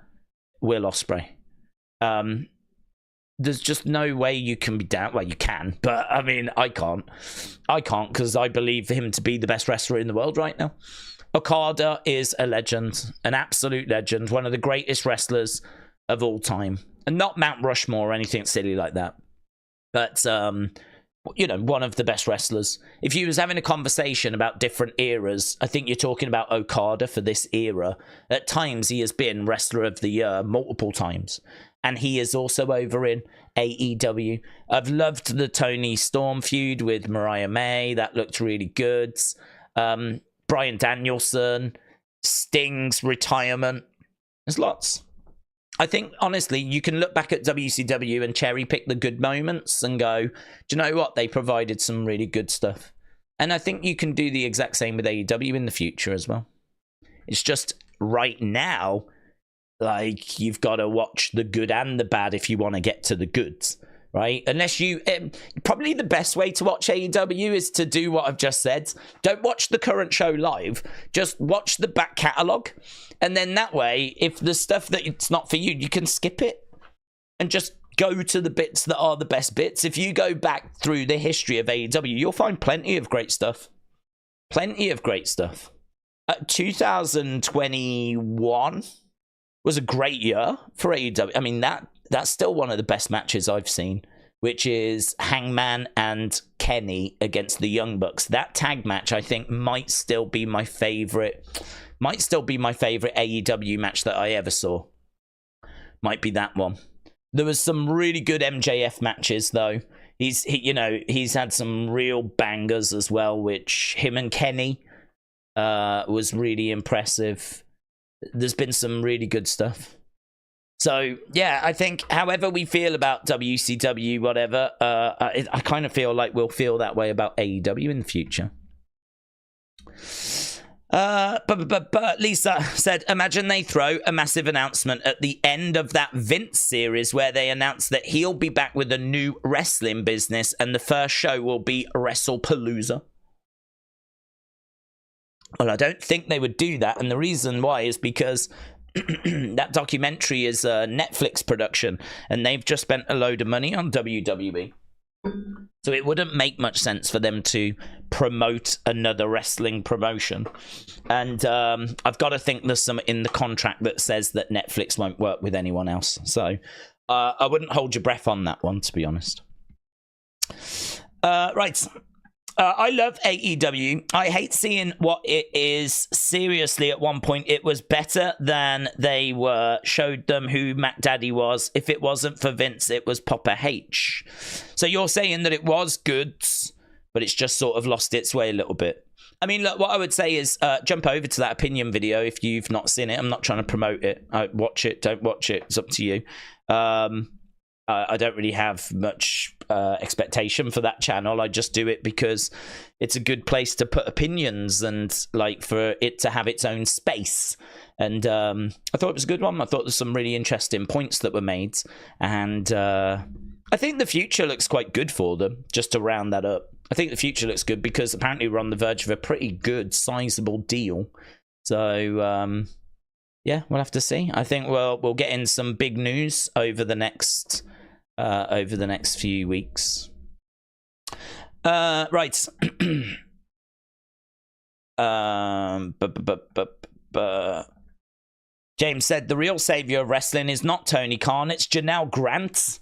Will Ospreay. There's just no way you can be down. Well, you can, but I mean, I can't. I can't because I believe him to be the best wrestler in the world right now. Okada is a legend, an absolute legend, one of the greatest wrestlers of all time. And not Mount Rushmore or anything silly like that. But, you know, one of the best wrestlers. If you was having a conversation about different eras, I think you're talking about Okada for this era. At times, he has been Wrestler of the Year multiple times. And he is also over in AEW. I've loved the Toni Storm feud with Mariah May. That looked really good. Bryan Danielson, Sting's retirement. There's lots. I think, honestly, you can look back at WCW and cherry pick the good moments and go, do you know what? They provided some really good stuff. And I think you can do the exact same with AEW in the future as well. It's just right now, like, you've got to watch the good and the bad if you want to get to the goods, right? Unless you... probably the best way to watch AEW is to do what I've just said. Don't watch the current show live. Just watch the back catalogue. And then that way, if the stuff that it's not for you, you can skip it. And just go to the bits that are the best bits. If you go back through the history of AEW, you'll find plenty of great stuff. Plenty of great stuff. 2021... was a great year for AEW. I mean, that's still one of the best matches I've seen, which is Hangman and Kenny against the Young Bucks. That tag match, I think, might still be my favorite AEW match that I ever saw. Might be that one. There was some really good MJF matches, though. He's had some real bangers as well, which him and Kenny was really impressive. There's been some really good stuff. So, yeah, I think however we feel about WCW, whatever, I kind of feel like we'll feel that way about AEW in the future. But Lisa said, imagine they throw a massive announcement at the end of that Vince series where they announce that he'll be back with a new wrestling business and the first show will be WrestlePalooza. Well, I don't think they would do that, and the reason why is because that documentary is a Netflix production, and they've just spent a load of money on WWE. So it wouldn't make much sense for them to promote another wrestling promotion. And I've got to think there's something in the contract that says that Netflix won't work with anyone else. So I wouldn't hold your breath on that one, to be honest. Right. I love AEW. I hate seeing what it is. Seriously, at one point, it was better than they showed them who Matt Daddy was. If it wasn't for Vince, it was Papa H. So you're saying that it was good, but it's just sort of lost its way a little bit. I mean, look, what I would say is jump over to that opinion video if you've not seen it. I'm not trying to promote it. Watch it, don't watch it. It's up to you. I don't really have much expectation for that channel. I just do it because it's a good place to put opinions and like for it to have its own space. And I thought it was a good one. I thought there's some really interesting points that were made. And I think the future looks quite good for them, just to round that up. I think the future looks good because apparently we're on the verge of a pretty good, sizable deal. So, yeah, we'll have to see. I think we'll get in some big news over the next few weeks. Right. James said the real savior of wrestling is not Tony Khan, it's Janelle Grant.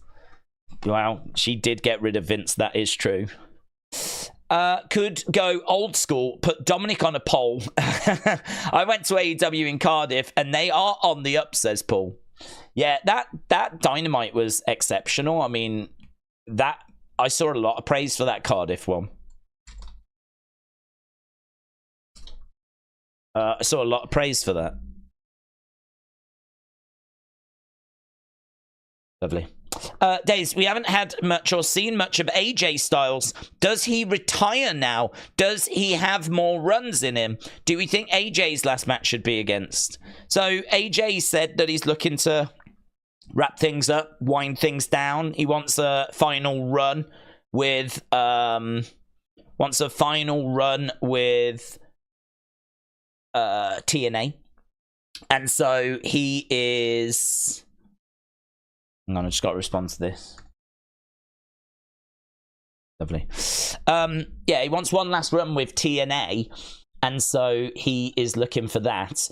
Well, she did get rid of Vince, that is true. Could go old school, put Dominic on a poll. I went to AEW in Cardiff and they are on the up, says Paul. Yeah, that Dynamite was exceptional. I mean, I saw a lot of praise for that Cardiff one. I saw a lot of praise for that. Lovely. Daze, we haven't had much or seen much of AJ Styles. Does he retire now? Does he have more runs in him? Do we think AJ's last match should be against? So AJ said that he's looking to wrap things up, wind things down. He wants a final run with wants a final run with TNA. And so he is... Hang on, I just got to respond to this. Lovely. Yeah, he wants one last run with TNA, and so he is looking for that.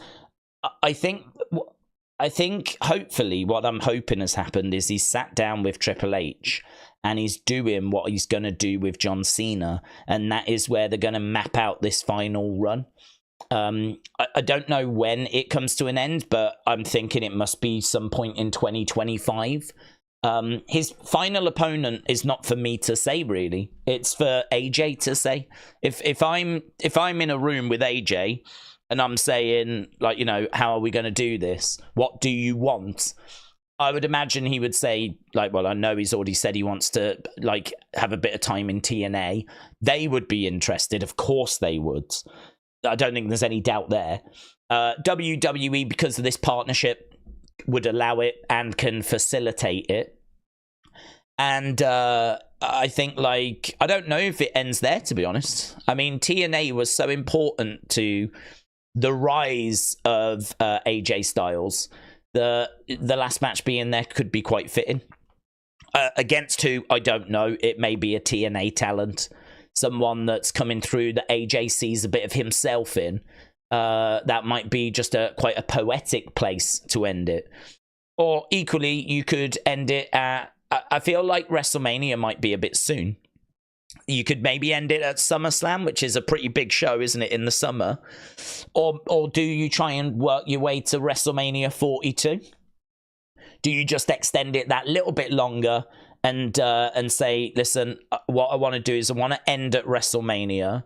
I think hopefully what I'm hoping has happened is he's sat down with Triple H and he's doing what he's going to do with John Cena, and that is where they're going to map out this final run. I don't know when it comes to an end, but I'm thinking it must be some point in 2025. His final opponent is not for me to say, really. It's for AJ to say. If I'm in a room with AJ and I'm saying, like, you know, how are we going to do this? What do you want? I would imagine he would say, like, well, I know he's already said he wants to, like, have a bit of time in TNA. They would be interested. Of course they would. I don't think there's any doubt there. WWE, because of this partnership, would allow it and can facilitate it. And I think, like, I don't know if it ends there, to be honest. I mean, TNA was so important to the rise of AJ Styles. The last match being there could be quite fitting. Against who, I don't know. It may be a TNA talent. Someone that's coming through that AJ sees a bit of himself in. That might be just quite a poetic place to end it. Or equally, you could end it at... I feel like WrestleMania might be a bit soon. You could maybe end it at SummerSlam, which is a pretty big show, isn't it, in the summer? Or do you try and work your way to WrestleMania 42? Do you just extend it that little bit longer and say, listen, what I want to do is I want to end at WrestleMania.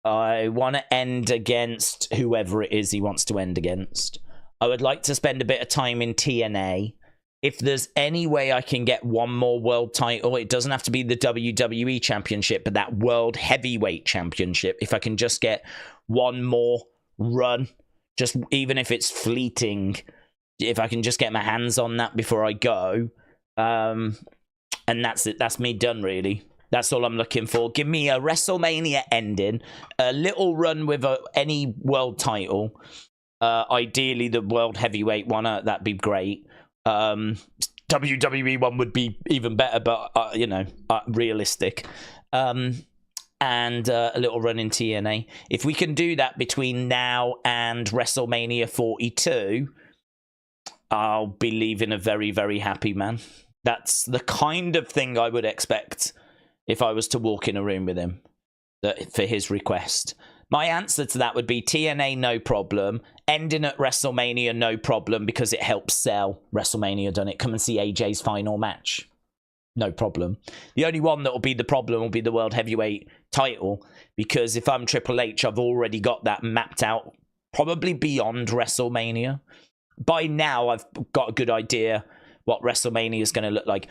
I want to end against whoever it is he wants to end against. I would like to spend a bit of time in TNA. If there's any way I can get one more world title, it doesn't have to be the WWE Championship, but that World Heavyweight Championship. If I can just get one more run, just even if it's fleeting, if I can just get my hands on that before I go, and that's it. That's me done, really. That's all I'm looking for. Give me a WrestleMania ending, a little run with any world title. Ideally, the World Heavyweight one. That'd be great. WWE one would be even better, but realistic. And a little run in TNA. If we can do that between now and WrestleMania 42, I'll be leaving a very, very happy man. That's the kind of thing I would expect if I was to walk in a room with him for his request. My answer to that would be TNA, no problem. Ending at WrestleMania, no problem, because it helps sell WrestleMania, doesn't it? Come and see AJ's final match. No problem. The only one that will be the problem will be the World Heavyweight title, because if I'm Triple H, I've already got that mapped out, probably beyond WrestleMania. By now, I've got a good idea what WrestleMania is going to look like.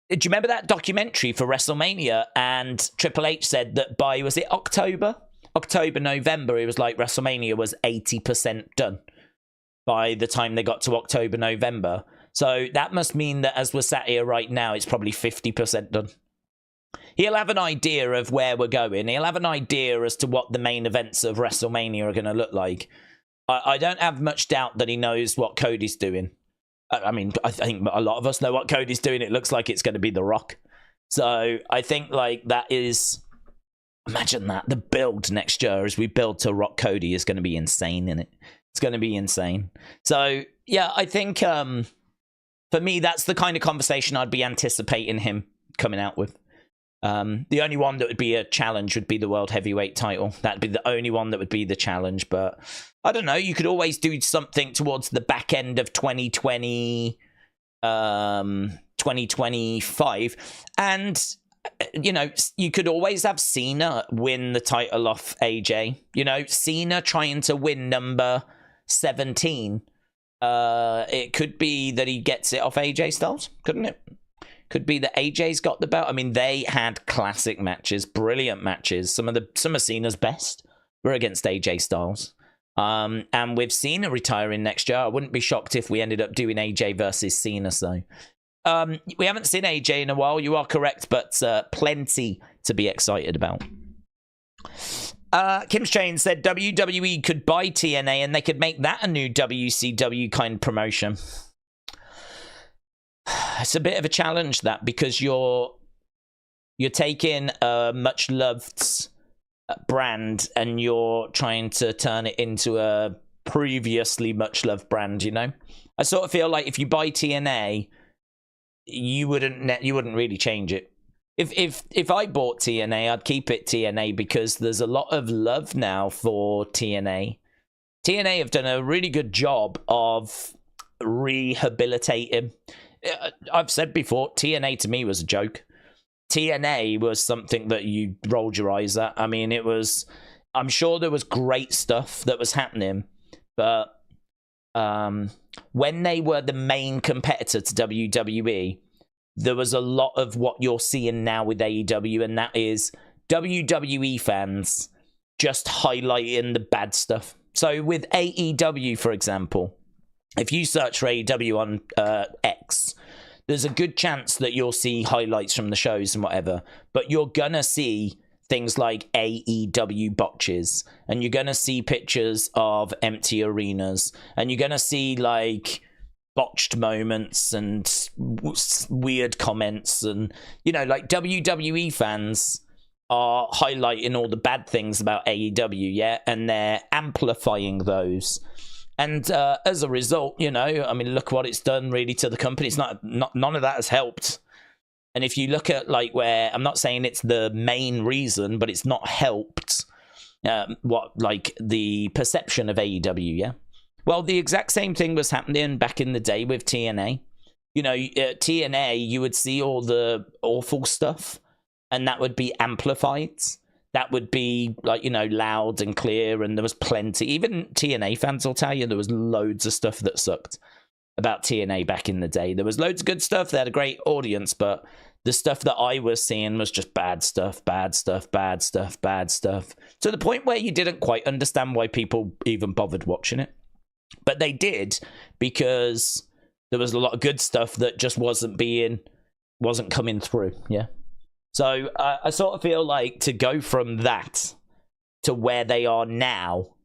Do you remember that documentary for WrestleMania? And Triple H said that by, was it October, November, it was like WrestleMania was 80% done by the time they got to October, November. So that must mean that as we're sat here right now, it's probably 50% done. He'll have an idea of where we're going. He'll have an idea as to what the main events of WrestleMania are going to look like. I don't have much doubt that he knows what Cody's doing. I mean, I think a lot of us know what Cody's doing. It looks like it's going to be The Rock. So I think, like, that is... Imagine that. The build next year as we build to Rock Cody is going to be insane, isn't it? It's going to be insane. So, yeah, I think for me, that's the kind of conversation I'd be anticipating him coming out with. The only one that would be a challenge would be the World Heavyweight title. That'd be the only one that would be the challenge. But I don't know. You could always do something towards the back end of 2025. And... you know, you could always have Cena win the title off AJ. You know, Cena trying to win number 17. It could be that he gets it off AJ Styles, couldn't it? Could be that AJ's got the belt. I mean, they had classic matches, brilliant matches. Some of Cena's best were against AJ Styles. And with Cena retiring next year, I wouldn't be shocked if we ended up doing AJ versus Cena. So we haven't seen AJ in a while. You are correct, but plenty to be excited about. Kim's Chain said WWE could buy TNA and they could make that a new WCW kind of promotion. It's a bit of a challenge, that, because you're taking a much loved brand and you're trying to turn it into a previously much loved brand. You know, I sort of feel like if you buy TNA, you wouldn't really change it. If I bought TNA, I'd keep it TNA because there's a lot of love now for TNA. TNA have done a really good job of rehabilitating. I've said before, TNA to me was a joke. TNA was something that you rolled your eyes at. I mean, I'm sure there was great stuff that was happening, but when they were the main competitor to WWE, there was a lot of what you're seeing now with AEW, and that is WWE fans just highlighting the bad stuff. So with AEW, for example, if you search for AEW on X, there's a good chance that you'll see highlights from the shows and whatever, but you're gonna see things like AEW botches, and you're gonna see pictures of empty arenas, and you're gonna see like botched moments and weird comments, and you know, like WWE fans are highlighting all the bad things about AEW, yeah, and they're amplifying those. And as a result, you know, I mean, look what it's done really to the company. It's not none of that has helped. And if you look at like where, I'm not saying it's the main reason, but it's not helped like the perception of AEW, yeah. Well, the exact same thing was happening back in the day with TNA. You know, TNA, you would see all the awful stuff, and that would be amplified. That would be, like, you know, loud and clear, and there was plenty. Even TNA fans will tell you there was loads of stuff that sucked about TNA back in the day. There was loads of good stuff. They had a great audience, but the stuff that I was seeing was just bad stuff, bad stuff, bad stuff, bad stuff. To the point where you didn't quite understand why people even bothered watching it. But they did, because there was a lot of good stuff that just wasn't coming through, yeah. So I sort of feel like to go from that to where they are now,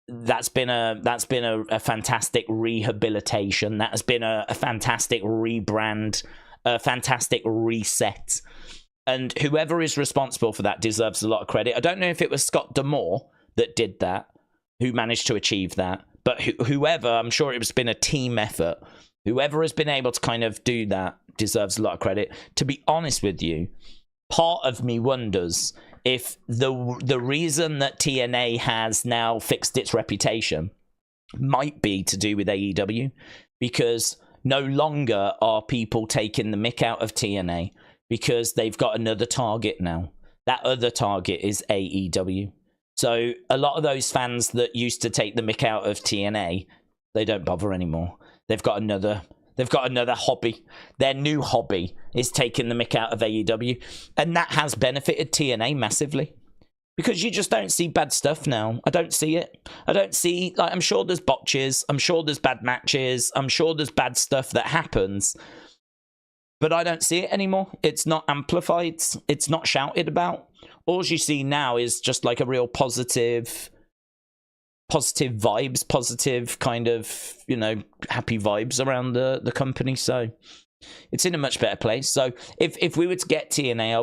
that's been a fantastic rehabilitation. That has been a fantastic rebrand, a fantastic reset. And whoever is responsible for that deserves a lot of credit. I don't know if it was Scott D'Amore that did that, who managed to achieve that. But whoever, I'm sure it's been a team effort. Whoever has been able to kind of do that deserves a lot of credit. To be honest with you, part of me wonders if the reason that TNA has now fixed its reputation might be to do with AEW, because no longer are people taking the mick out of TNA because they've got another target now. That other target is AEW. So a lot of those fans that used to take the mick out of TNA, they don't bother anymore. They've got another hobby. Their new hobby is taking the mick out of AEW. And that has benefited TNA massively. Because you just don't see bad stuff now. I don't see it. I don't see, like, I'm sure there's botches. I'm sure there's bad matches. I'm sure there's bad stuff that happens. But I don't see it anymore. It's not amplified. It's not shouted about. All you see now is just like a real positive vibes, positive kind of, you know, happy vibes around the company. So it's in a much better place. So if we were to get TNA,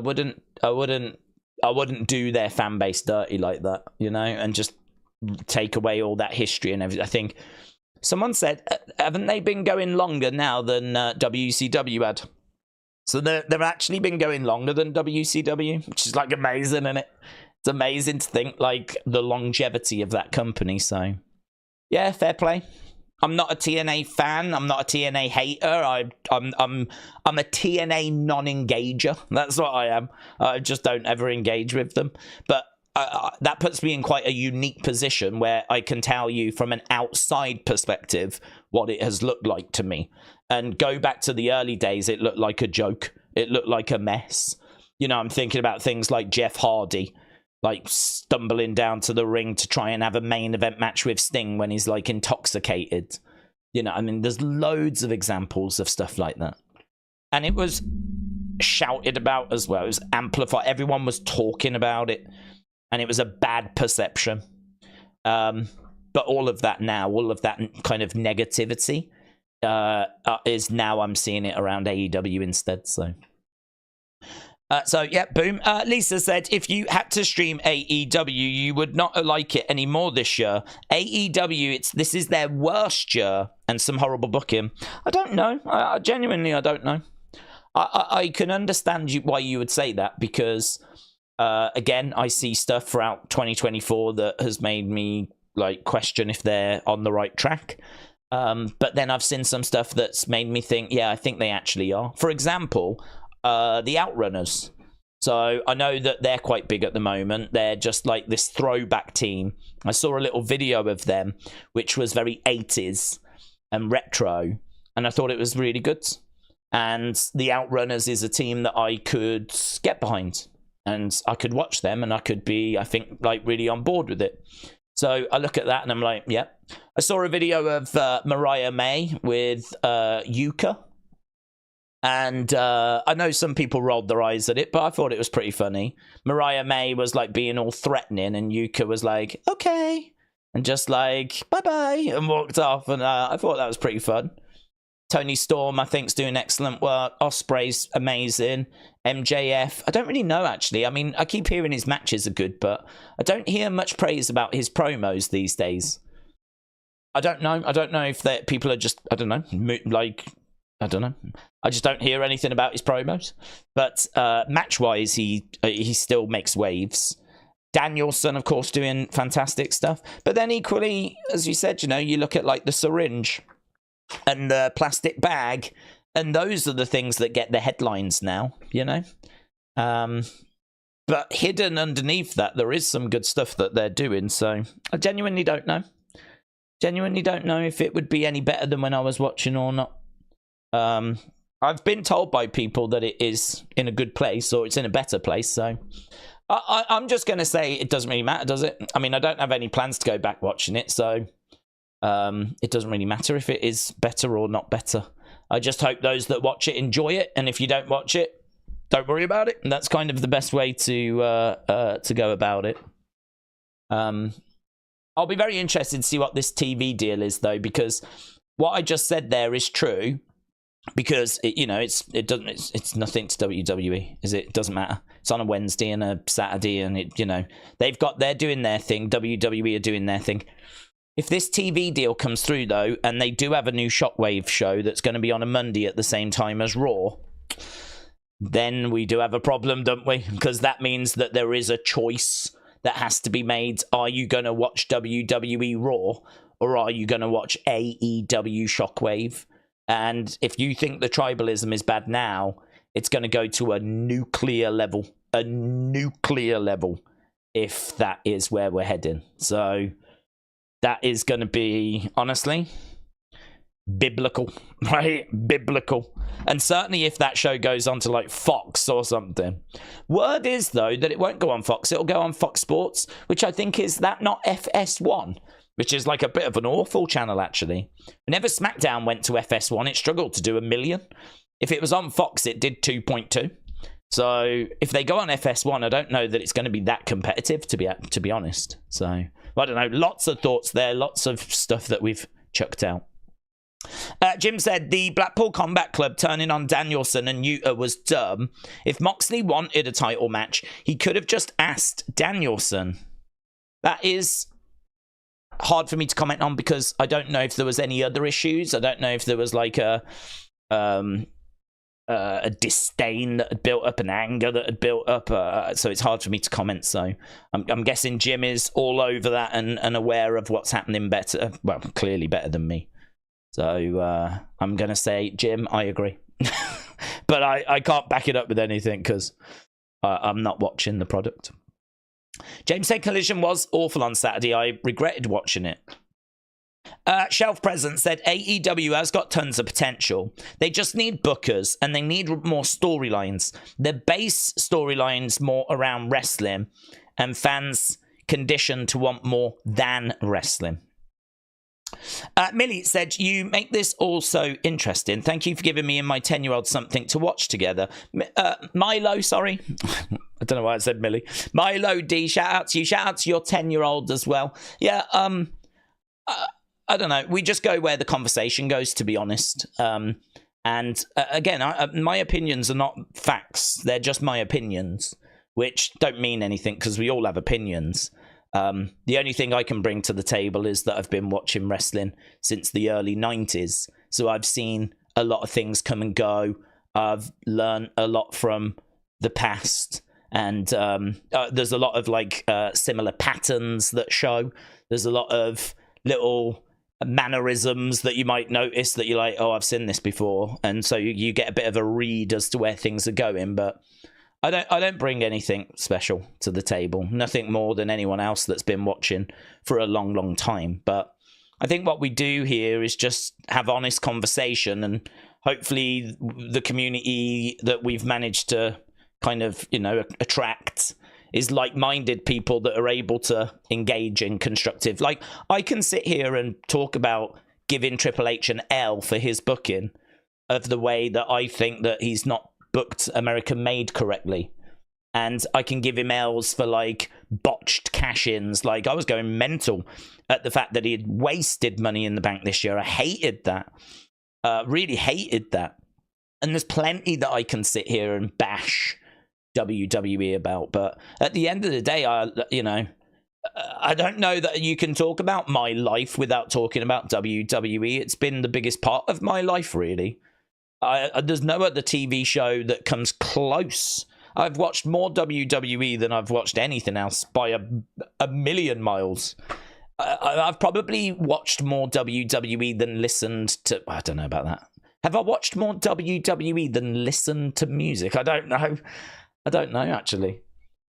I wouldn't do their fan base dirty like that, you know, and just take away all that history and everything. I think someone said, haven't they been going longer now than WCW had? So they've actually been going longer than WCW, which is like amazing, isn't it? It's amazing to think like the longevity of that company. So yeah, fair play. I'm not a TNA fan. I'm not a TNA hater. I'm a TNA non-engager. That's what I am. I just don't ever engage with them. But that puts me in quite a unique position where I can tell you from an outside perspective what it has looked like to me. And go back to the early days, it looked like a joke. It looked like a mess. You know, I'm thinking about things like Jeff Hardy, like stumbling down to the ring to try and have a main event match with Sting when he's like intoxicated. You know, I mean, there's loads of examples of stuff like that. And it was shouted about as well. It was amplified. Everyone was talking about it. and it was a bad perception. But all of that kind of negativity is now I'm seeing it around AEW instead. So yeah, boom. Lisa said, if you had to stream AEW, you would not like it anymore this year. AEW, this is their worst year and some horrible booking. I don't know. I genuinely don't know. I can understand why you would say that, because again, I see stuff throughout 2024 that has made me like question if they're on the right track. But then I've seen some stuff that's made me think, yeah, I think they actually are. For example, the Outrunners. So I know that they're quite big at the moment. They're just like this throwback team. I saw a little video of them, which was very 80s and retro, and I thought it was really good. And the Outrunners is a team that I could get behind, and I could watch them, and I could be, I think, like really on board with it. So I look at that and I'm like, yeah. I saw a video of Mariah May with Yuka. And I know some people rolled their eyes at it, but I thought it was pretty funny. Mariah May was like being all threatening, and Yuka was like, okay. And just like, bye-bye, and walked off. And I thought that was pretty fun. Tony Storm, I think, is doing excellent work. Osprey's amazing. MJF, I don't really know, actually. I mean, I keep hearing his matches are good, but I don't hear much praise about his promos these days. I don't know. I don't know if people are just, I don't know, like, I don't know. I just don't hear anything about his promos. But match-wise, he still makes waves. Danielson, of course, doing fantastic stuff. But then equally, as you said, you know, you look at like the syringe and the plastic bag, and those are the things that get the headlines now, you know. But hidden underneath that, there is some good stuff that they're doing. So I genuinely don't know. Genuinely don't know if it would be any better than when I was watching or not. I've been told by people that it is in a good place, or it's in a better place. So I'm just going to say it doesn't really matter, does it? I mean, I don't have any plans to go back watching it, so it doesn't really matter if it is better or not better. I just hope those that watch it enjoy it, and if you don't watch it, don't worry about it. And that's kind of the best way to go about it. I'll be very interested to see what this TV deal is, though, because what I just said there is true. Because it's nothing to WWE, is it? It doesn't matter. It's on a Wednesday and a Saturday, and they're doing their thing. WWE are doing their thing. If this TV deal comes through, though, and they do have a new Shockwave show that's going to be on a Monday at the same time as Raw, then we do have a problem, don't we? Because that means that there is a choice that has to be made. Are you going to watch WWE Raw, or are you going to watch AEW Shockwave? And if you think the tribalism is bad now, it's going to go to a nuclear level. A nuclear level, if that is where we're heading. So that is going to be, honestly, biblical, right? Biblical. And certainly if that show goes on to like Fox or something. Word is, though, that it won't go on Fox. It'll go on Fox Sports, which I think is that not FS1. Which is like a bit of an awful channel, actually. Whenever SmackDown went to FS1, it struggled to do 1 million. If it was on Fox, it did 2.2. So if they go on FS1, I don't know that it's going to be that competitive, to be honest. So I don't know. Lots of thoughts there. Lots of stuff that we've chucked out. Jim said, the Blackpool Combat Club turning on Danielson and Yuta was dumb. If Moxley wanted a title match, he could have just asked Danielson. That is hard for me to comment on, because I don't know if there was any other issues. I don't know if there was like a disdain that had built up, an anger that had built up, so it's hard for me to comment. So I'm guessing Jim is all over that and aware of what's happening better, well, clearly better than me. So I'm gonna say, Jim, I agree. But I can't back it up with anything because I'm not watching the product. James said Collision was awful on Saturday. I regretted watching it. Shelf Present said AEW has got tons of potential. They just need bookers and they need more storylines. The base storylines more around wrestling and fans conditioned to want more than wrestling. Millie said, you make this all so interesting. Thank you for giving me and my 10-year-old something to watch together. Milo, sorry. I don't know why I said Millie. Milo D, shout out to you. Shout out to your 10-year-old as well. Yeah, I don't know. We just go where the conversation goes, to be honest. And again, my opinions are not facts. They're just my opinions, which don't mean anything because we all have opinions. The only thing I can bring to the table is that I've been watching wrestling since the early 90s. So I've seen a lot of things come and go. I've learned a lot from the past. And there's a lot of like similar patterns that show. There's a lot of little mannerisms that you might notice that you're like, oh, I've seen this before. And so you get a bit of a read as to where things are going. But I don't bring anything special to the table. Nothing more than anyone else that's been watching for a long, long time. But I think what we do here is just have honest conversation, and hopefully the community that we've managed to kind of, attract is like-minded people that are able to engage in constructive. Like, I can sit here and talk about giving Triple H an L for his booking of the way that I think that he's not booked American Made correctly. And I can give him L's for, like, botched cash-ins. Like, I was going mental at the fact that he had wasted money in the bank this year. I hated that. Really hated that. And there's plenty that I can sit here and bash WWE about. But at the end of the day, I don't know that you can talk about my life without talking about WWE. It's been the biggest part of my life, really. There's no other TV show that comes close. I've watched more WWE than I've watched anything else by a million miles. I've probably watched more WWE than listened to... I don't know about that. Have I watched more WWE than listened to music? I don't know. I don't know, actually.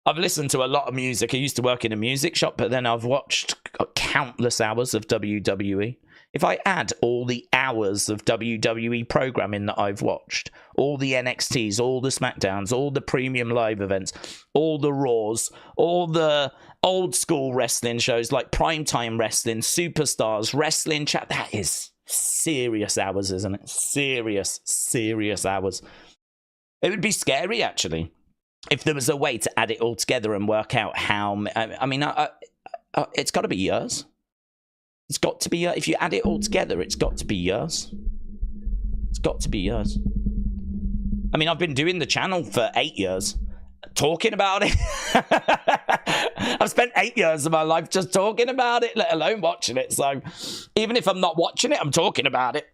I've listened to a lot of music. I used to work in a music shop, but then I've watched countless hours of WWE. If I add all the hours of WWE programming that I've watched, all the NXTs, all the SmackDowns, all the premium live events, all the Raws, all the old school wrestling shows like Primetime Wrestling, Superstars, Wrestling Chat, that is serious hours, isn't it? Serious hours. It would be scary, actually, if there was a way to add it all together and work out how... it's got to be years. It's got to be... if you add it all together, it's got to be years. It's got to be years. I mean, I've been doing the channel for 8 years. Talking about it. I've spent 8 years of my life just talking about it, let alone watching it. So even if I'm not watching it, I'm talking about it.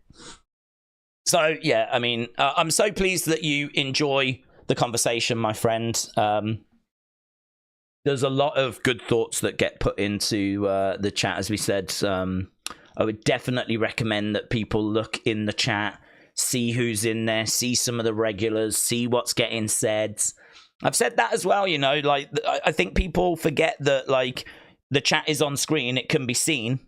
So, yeah, I mean, I'm so pleased that you enjoy the conversation, my friend. There's a lot of good thoughts that get put into the chat, as we said. I would definitely recommend that people look in the chat, see who's in there, see some of the regulars, see what's getting said. I've said that as well, like, I think people forget that, like, the chat is on screen, it can be seen.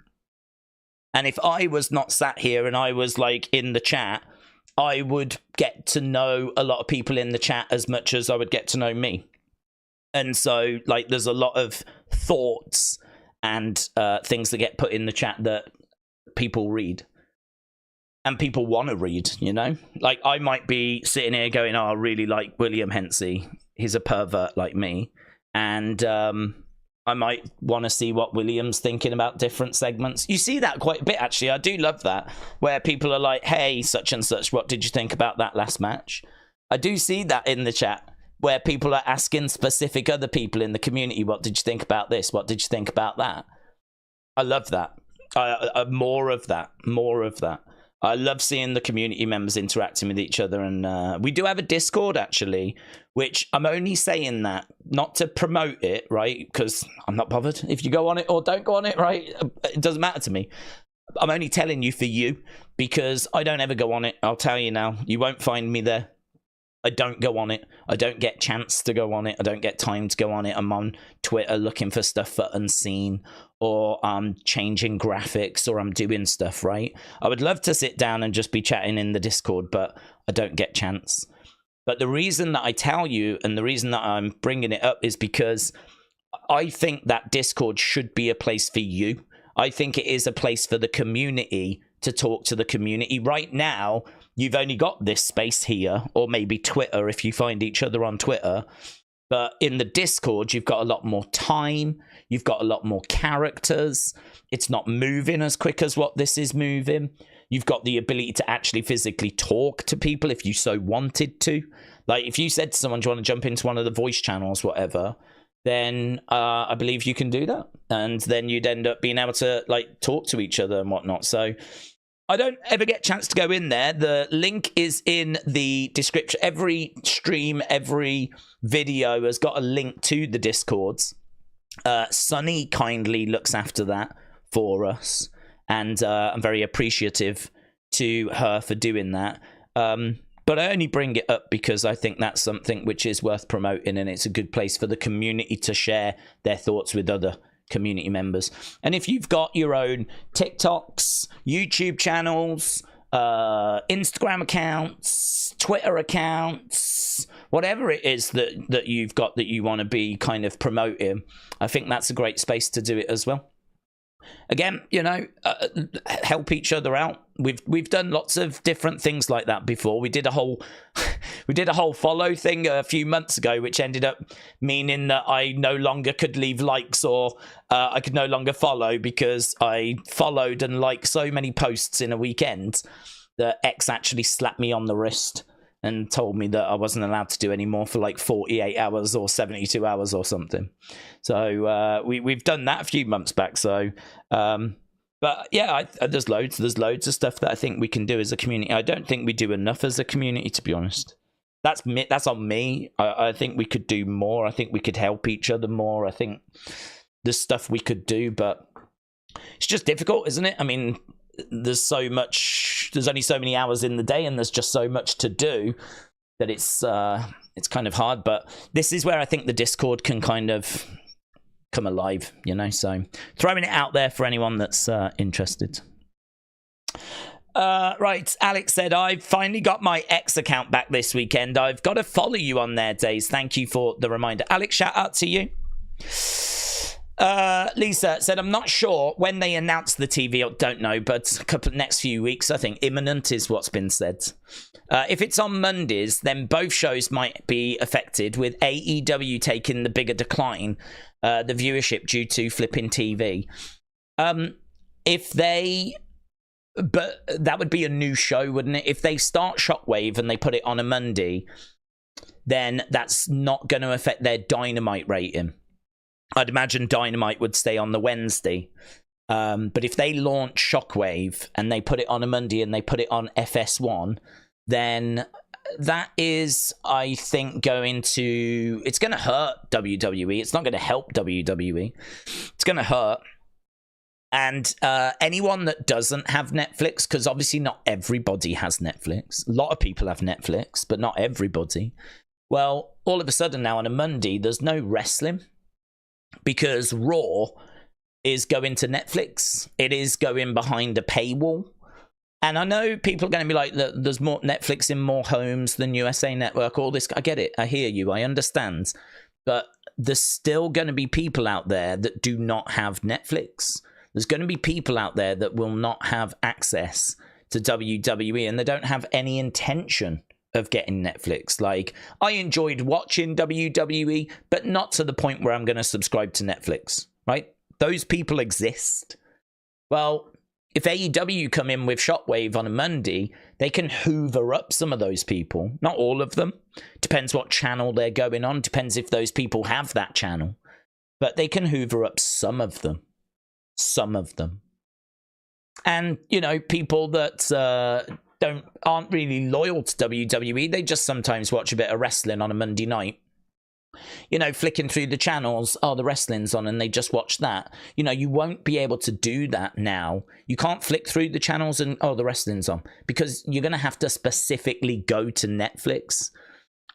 And if I was not sat here and I was, like, in the chat, I would get to know a lot of people in the chat as much as I would get to know me. And so, like, there's a lot of thoughts and things that get put in the chat that people read. And people want to read, Like, I might be sitting here going, oh, I really like William Hensey. He's a pervert like me. And I might want to see what William's thinking about different segments. You see that quite a bit, actually. I do love that, where people are like, hey, such and such, what did you think about that last match? I do see that in the chat, where people are asking specific other people in the community, what did you think about this? What did you think about that? I love that. More of that. I love seeing the community members interacting with each other. And we do have a Discord, actually, which I'm only saying that not to promote it, right? Because I'm not bothered if you go on it or don't go on it, right? It doesn't matter to me. I'm only telling you for you, because I don't ever go on it. I'll tell you now, you won't find me there. I don't go on it. I don't get chance to go on it. I don't get time to go on it. I'm on Twitter looking for stuff for Unseen, or I'm changing graphics, or I'm doing stuff, right? I would love to sit down and just be chatting in the Discord, but I don't get chance. But the reason that I tell you, and the reason that I'm bringing it up, is because I think that Discord should be a place for you. I think it is a place for the community to talk to the community. Right now, you've only got this space here, or maybe Twitter if you find each other on Twitter. But in the Discord, you've got a lot more time. You've got a lot more characters. It's not moving as quick as what this is moving. You've got the ability to actually physically talk to people if you so wanted to. Like, if you said to someone, do you want to jump into one of the voice channels, whatever, then I believe you can do that. And then you'd end up being able to, like, talk to each other and whatnot. So I don't ever get a chance to go in there. The link is in the description. Every stream, every video has got a link to the Discords. Sunny kindly looks after that for us, and I'm very appreciative to her for doing that. But I only bring it up because I think that's something which is worth promoting, and it's a good place for the community to share their thoughts with other community members. And if you've got your own TikToks, YouTube channels, Instagram accounts, Twitter accounts, whatever it is that you've got that you want to be kind of promoting, I think that's a great space to do it as well. Again, you know, help each other out. We've done lots of different things like that before. We did a whole follow thing a few months ago, which ended up meaning that I no longer could leave likes, or I could no longer follow, because I followed and liked so many posts in a weekend that X actually slapped me on the wrist and told me that I wasn't allowed to do any more for like 48 hours or 72 hours or something. So we've done that a few months back. So, but yeah, there's loads of stuff that I think we can do as a community. I don't think we do enough as a community, to be honest. That's on me. I think we could do more. I think we could help each other more. I think there's stuff we could do, but it's just difficult, isn't it? I mean, there's only so many hours in the day, and there's just so much to do that it's kind of hard. But this is where I think the Discord can kind of come alive, you know. So throwing it out there for anyone that's interested. Right, Alex said, I've finally got my X account back this weekend. I've got to follow you on there, Daze. Thank you for the reminder. Alex, shout out to you. Lisa said, I'm not sure when they announced the TV, or don't know, but next few weeks, I think imminent is what's been said. If it's on Mondays, then both shows might be affected, with AEW taking the bigger decline, the viewership due to flipping TV. But that would be a new show, wouldn't it? If they start Shockwave and they put it on a Monday, then that's not going to affect their Dynamite rating. I'd imagine Dynamite would stay on the Wednesday. But if they launch Shockwave and they put it on a Monday and they put it on FS1, then that is, I think, it's going to hurt WWE. It's not going to help WWE. It's going to hurt. And anyone that doesn't have Netflix, because obviously not everybody has Netflix. A lot of people have Netflix, but not everybody. Well, all of a sudden now on a Monday, there's no wrestling, because Raw is going to Netflix. It is going behind a paywall. And I know people are going to be like, there's more Netflix in more homes than USA Network, all this. I get it. I hear you. I understand. But there's still going to be people out there that do not have Netflix. There's going to be people out there that will not have access to WWE, and they don't have any intention of getting Netflix. Like, I enjoyed watching WWE, but not to the point where I'm going to subscribe to Netflix, right? Those people exist. Well, if AEW come in with Shockwave on a Monday, they can hoover up some of those people. Not all of them. Depends what channel they're going on. Depends if those people have that channel. But they can hoover up some of them. Some of them. And, you know, people that aren't really loyal to WWE, they just sometimes watch a bit of wrestling on a Monday night. You know, flicking through the channels, the wrestling's on, and they just watch that. You know, you won't be able to do that now. You can't flick through the channels and, the wrestling's on, because you're going to have to specifically go to Netflix.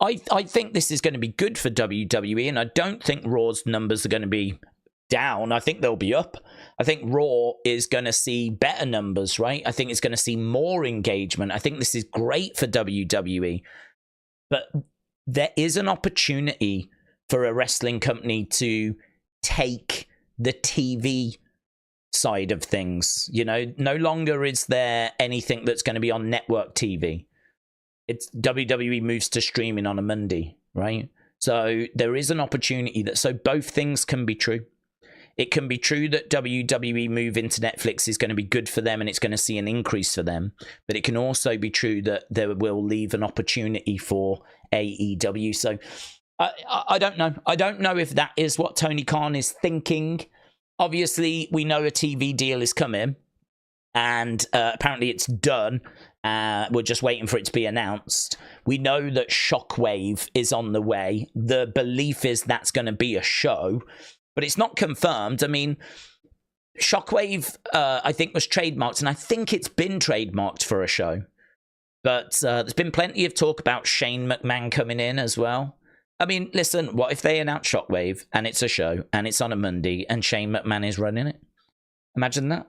I think this is going to be good for WWE, and I don't think Raw's numbers are going to be down. I think they'll be up. I think Raw is going to see better numbers, right? I think it's going to see more engagement. I think this is great for WWE. But there is an opportunity for a wrestling company to take the TV side of things. You know, no longer is there anything that's going to be on network TV. It's WWE moves to streaming on a Monday, right? So there is an opportunity that, so both things can be true. It can be true that WWE move into Netflix is going to be good for them and it's going to see an increase for them. But it can also be true that there will leave an opportunity for AEW. So I don't know. I don't know if that is what Tony Khan is thinking. Obviously, we know a TV deal is coming. And apparently it's done. We're just waiting for it to be announced. We know that Shockwave is on the way. The belief is that's going to be a show. But it's not confirmed. I mean, Shockwave, I think, was trademarked, and I think it's been trademarked for a show. But there's been plenty of talk about Shane McMahon coming in as well. I mean, listen, what if they announce Shockwave, and it's a show, and it's on a Monday, and Shane McMahon is running it? Imagine that.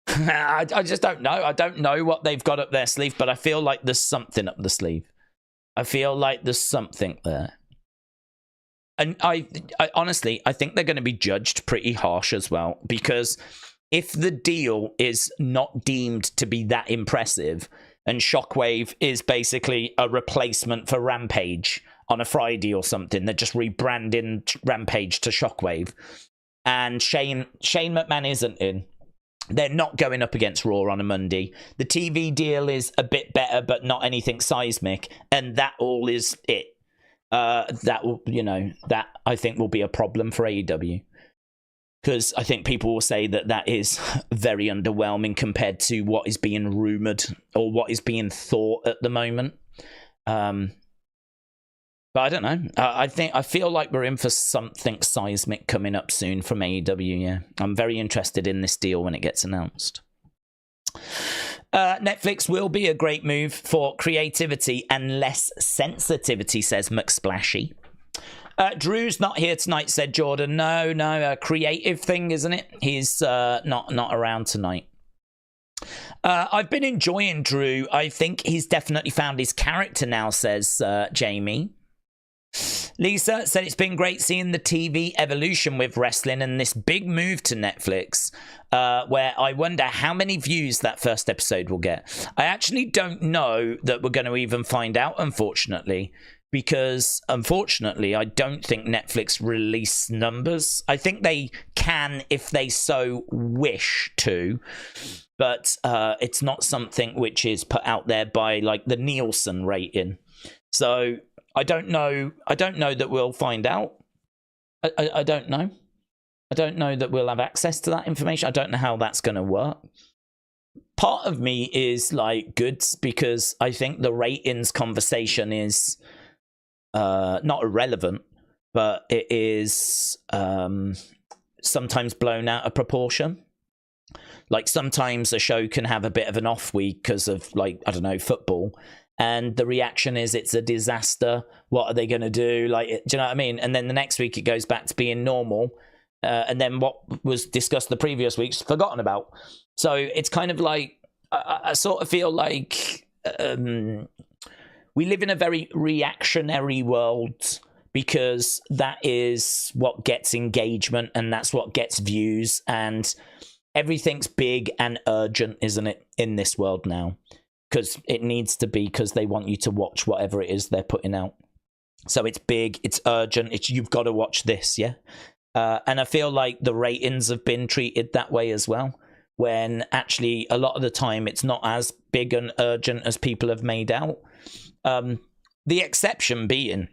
I just don't know. I don't know what they've got up their sleeve, but I feel like there's something up the sleeve. I feel like there's something there. And I honestly, I think they're going to be judged pretty harsh as well, because if the deal is not deemed to be that impressive and Shockwave is basically a replacement for Rampage on a Friday or something, they're just rebranding Rampage to Shockwave, and Shane McMahon isn't in, they're not going up against Raw on a Monday. The TV deal is a bit better, but not anything seismic, and that all is it. That will, that I think will be a problem for AEW, because I think people will say that is very underwhelming compared to what is being rumored or what is being thought at the moment. But I don't know. I feel like we're in for something seismic coming up soon from AEW. Yeah, I'm very interested in this deal when it gets announced. Netflix will be a great move for creativity and less sensitivity, says McSplashy. Drew's not here tonight, said Jordan. No, a creative thing, isn't it? He's not around tonight. I've been enjoying Drew. I think he's definitely found his character now, says Jamie. Lisa said it's been great seeing the TV evolution with wrestling and this big move to Netflix, where I wonder how many views that first episode will get. I actually don't know that we're going to even find out, unfortunately, because unfortunately I don't think Netflix release numbers. I think they can if they so wish to, but it's not something which is put out there by like the Nielsen rating. So I don't know that we'll find out. I don't know. I don't know that we'll have access to that information. I don't know how that's going to work. Part of me is like good, because I think the ratings conversation is not irrelevant, but it is sometimes blown out of proportion. Like sometimes a show can have a bit of an off week because of, like, I don't know, football. And the reaction is it's a disaster. What are they going to do? Like, do you know what I mean? And then the next week it goes back to being normal. And then what was discussed the previous week's forgotten about. So it's kind of like, I sort of feel like we live in a very reactionary world, because that is what gets engagement and that's what gets views. And everything's big and urgent, isn't it, in this world now? Because it needs to be, because they want you to watch whatever it is they're putting out. So it's big, it's urgent, you've got to watch this, yeah? And I feel like the ratings have been treated that way as well, when actually a lot of the time it's not as big and urgent as people have made out. The exception being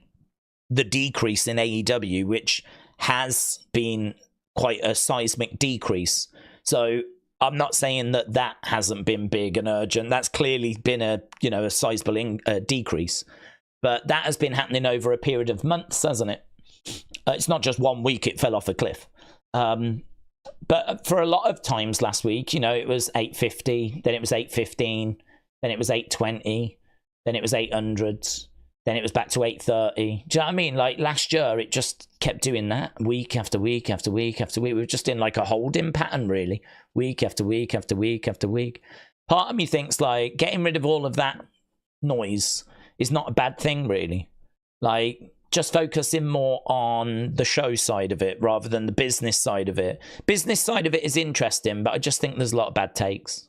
the decrease in AEW, which has been quite a seismic decrease. So I'm not saying that hasn't been big and urgent. That's clearly been a sizable decrease. But that has been happening over a period of months, hasn't it? It's not just 1 week it fell off a cliff. But for a lot of times last week, it was 850, then it was 815, then it was 820, then it was 800, then it was back to 830. Do you know what I mean? Like last year, it just kept doing that week after week after week after week. We were just in like a holding pattern, really. Week after week after week after week. Part of me thinks like getting rid of all of that noise is not a bad thing, really. Like just focusing more on the show side of it rather than the business side of it. Business side of it is interesting, but I just think there's a lot of bad takes.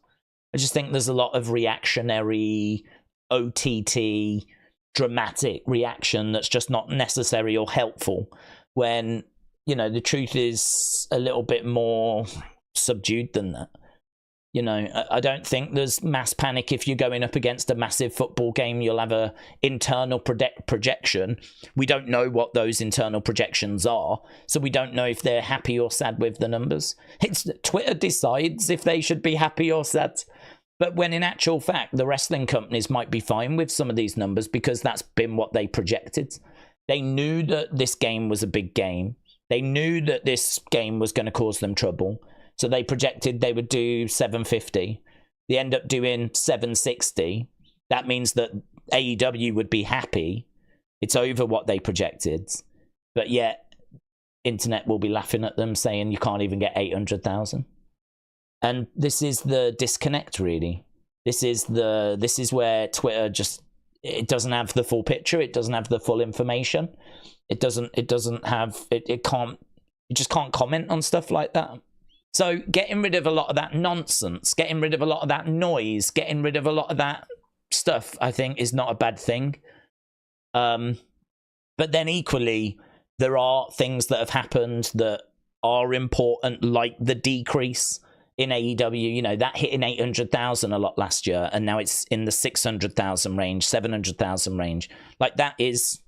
I just think there's a lot of reactionary OTT dramatic reaction that's just not necessary or helpful, when, you know, the truth is a little bit more subdued than that. You know, I don't think there's mass panic if you're going up against a massive football game. You'll have a internal projection. We don't know what those internal projections are, so we don't know if they're happy or sad with the numbers. It's Twitter decides if they should be happy or sad. But when in actual fact, the wrestling companies might be fine with some of these numbers because that's been what they projected. They knew that this game was a big game. They knew that this game was going to cause them trouble. So they projected they would do 750. They end up doing 760. That means that AEW would be happy. It's over what they projected. But yet, internet will be laughing at them, saying you can't even get 800,000. And this is the disconnect, really. This is where Twitter just, it doesn't have the full picture. It doesn't have the full information. It just can't comment on stuff like that. So getting rid of a lot of that nonsense, getting rid of a lot of that noise, getting rid of a lot of that stuff, I think, is not a bad thing. But then equally, there are things that have happened that are important, like the decrease in AEW. You know, that hit in 800,000 a lot last year, and now it's in the 600,000 range, 700,000 range. Like, that is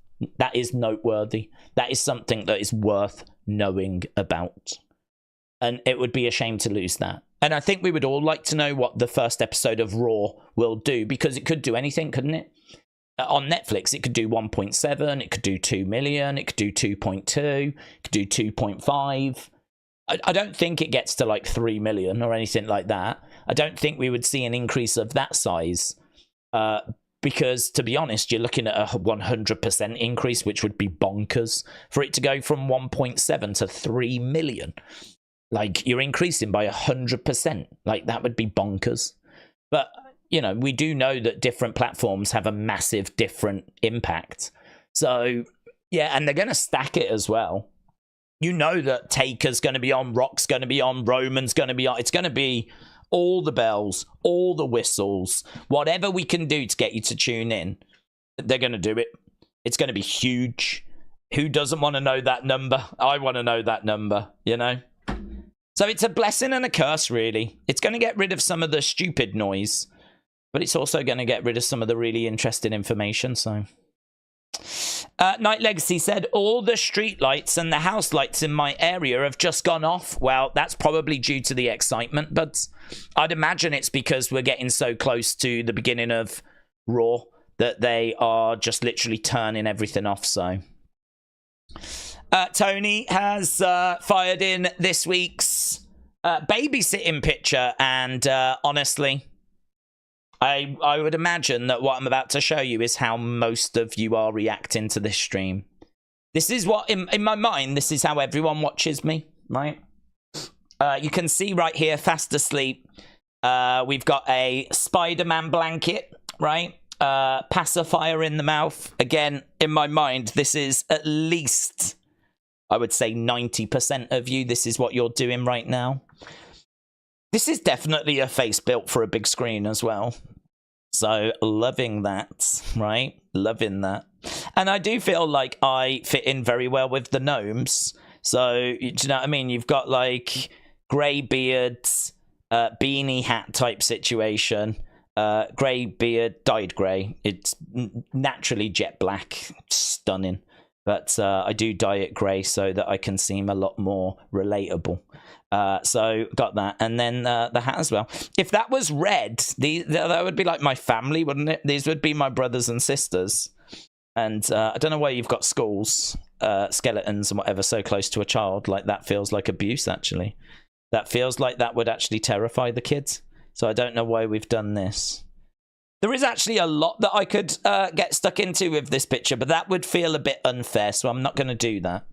noteworthy. That is something that is worth knowing about. And it would be a shame to lose that. And I think we would all like to know what the first episode of Raw will do, because it could do anything, couldn't it? On Netflix, it could do 1.7, it could do 2 million, it could do 2.2, it could do 2.5. I don't think it gets to like 3 million or anything like that. I don't think we would see an increase of that size. Because, to be honest, you're looking at a 100% increase, which would be bonkers. For it to go from 1.7 to 3 million. Like, you're increasing by 100%. Like, that would be bonkers. But, you know, we do know that different platforms have a massive different impact. So, yeah, and they're going to stack it as well. You know that Taker's going to be on, Rock's going to be on, Roman's going to be on. It's going to be all the bells, all the whistles, whatever we can do to get you to tune in. They're going to do it. It's going to be huge. Who doesn't want to know that number? I want to know that number, you know? So it's a blessing and a curse, really. It's going to get rid of some of the stupid noise, but it's also going to get rid of some of the really interesting information, so... Night Legacy said, all the street lights and the house lights in my area have just gone off. Well, that's probably due to the excitement, but I'd imagine it's because we're getting so close to the beginning of Raw that they are just literally turning everything off, so... Tony has fired in this week's babysitting picture, and honestly, I would imagine that what I'm about to show you is how most of you are reacting to this stream. This is what, in my mind, this is how everyone watches me, right? You can see right here, fast asleep, we've got a Spider-Man blanket, right? Pacifier in the mouth. Again, in my mind, this is at least... I would say 90% of you, this is what you're doing right now. This is definitely a face built for a big screen as well. So, loving that, right? Loving that. And I do feel like I fit in very well with the gnomes. So, do you know what I mean? You've got, like, grey beards, beanie hat type situation. Grey beard, dyed grey. It's naturally jet black. Stunning. But I do dye it grey so that I can seem a lot more relatable. So got that. And then the hat as well. If that was red, that would be like my family, wouldn't it? These would be my brothers and sisters. And I don't know why you've got skulls, skeletons and whatever so close to a child. Like, that feels like abuse, actually. That feels like that would actually terrify the kids. So I don't know why we've done this. There is actually a lot that I could get stuck into with this picture, but that would feel a bit unfair, so I'm not going to do that.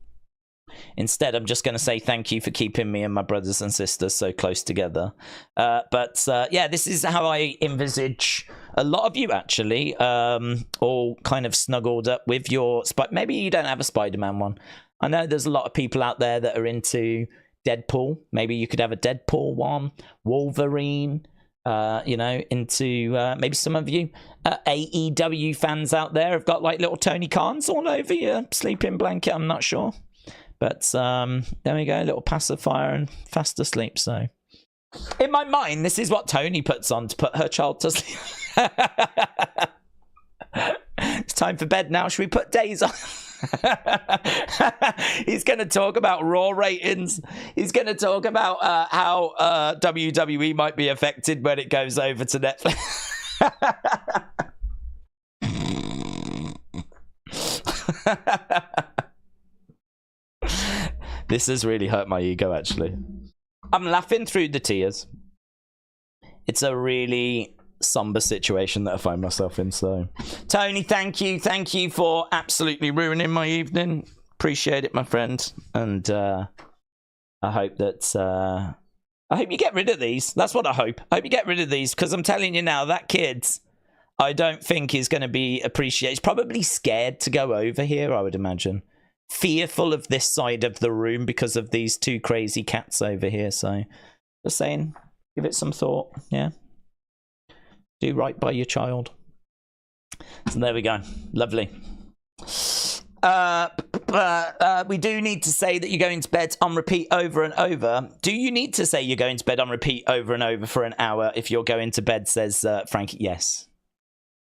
Instead, I'm just going to say thank you for keeping me and my brothers and sisters so close together. Yeah, this is how I envisage a lot of you, actually, all kind of snuggled up with your... Maybe you don't have a Spider-Man one. I know there's a lot of people out there that are into Deadpool. Maybe you could have a Deadpool one, Wolverine... you know, into maybe some of you AEW fans out there have got like little Tony Khans all over your sleeping blanket. I'm not sure. But there we go, a little pacifier and fast asleep. So in my mind, this is what Tony puts on to put her child to sleep. It's time for bed now. Should we put Daze on? He's going to talk about Raw ratings. He's going to talk about how WWE might be affected when it goes over to Netflix. This has really hurt my ego, actually. I'm laughing through the tears. It's a really somber situation that I find myself in. So, Tony, thank you. Thank you for absolutely ruining my evening. Appreciate it, my friend. And I hope that... I hope you get rid of these. That's what I hope. I hope you get rid of these, because I'm telling you now, that kid, I don't think is going to be appreciated. He's probably scared to go over here, I would imagine. Fearful of this side of the room because of these two crazy cats over here. So, just saying, give it some thought. Yeah. Do right by your child. So there we go. Lovely. We do need to say that you're going to bed on repeat over and over. Do you need to say you're going to bed on repeat over and over for an hour if you're going to bed, says Frankie? Yes.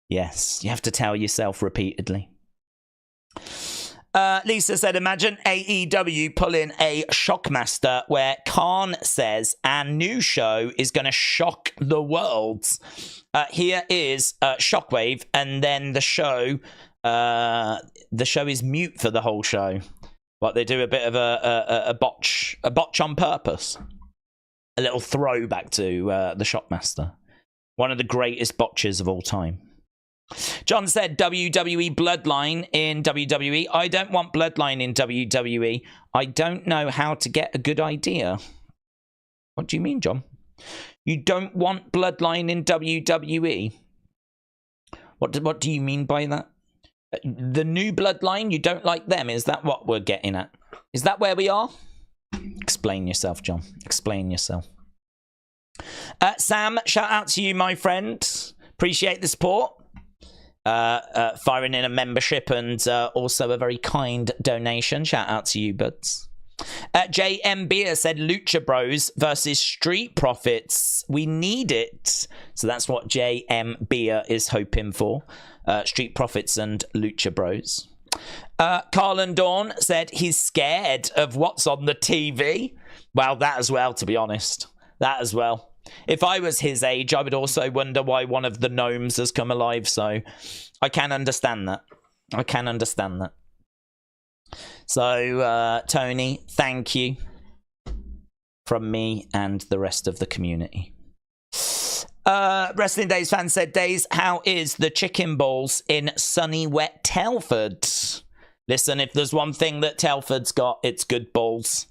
Yes. You have to tell yourself repeatedly. Lisa said, imagine AEW pulling a Shockmaster where Khan says our new show is going to shock the world. Here is Shockwave, and then the show is mute for the whole show. Like they do a bit of a botch on purpose. A little throwback to the Shockmaster. One of the greatest botches of all time. John said WWE Bloodline in WWE. I don't want Bloodline in WWE. I don't know how to get a good idea. What do you mean, John? You don't want Bloodline in WWE? What do you mean by that? The new Bloodline, you don't like them? Is that what we're getting at? Is that where we are? Explain yourself, John. Explain yourself. Sam, shout out to you, my friend. Appreciate the support. Firing in a membership and also a very kind donation. Shout out to you, buds. JM Beer said Lucha Bros versus Street Profits. We need it. So that's what JM Beer is hoping for. Street Profits and Lucha Bros. Carl and Dawn said he's scared of what's on the TV. Well, that as well, to be honest. That as well. If I was his age, I would also wonder why one of the gnomes has come alive. So I can understand that. I can understand that. So, Tony, thank you from me and the rest of the community. Wrestling Daze fan said, Daze, how is the chicken balls in sunny, wet Telford? Listen, if there's one thing that Telford's got, it's good balls.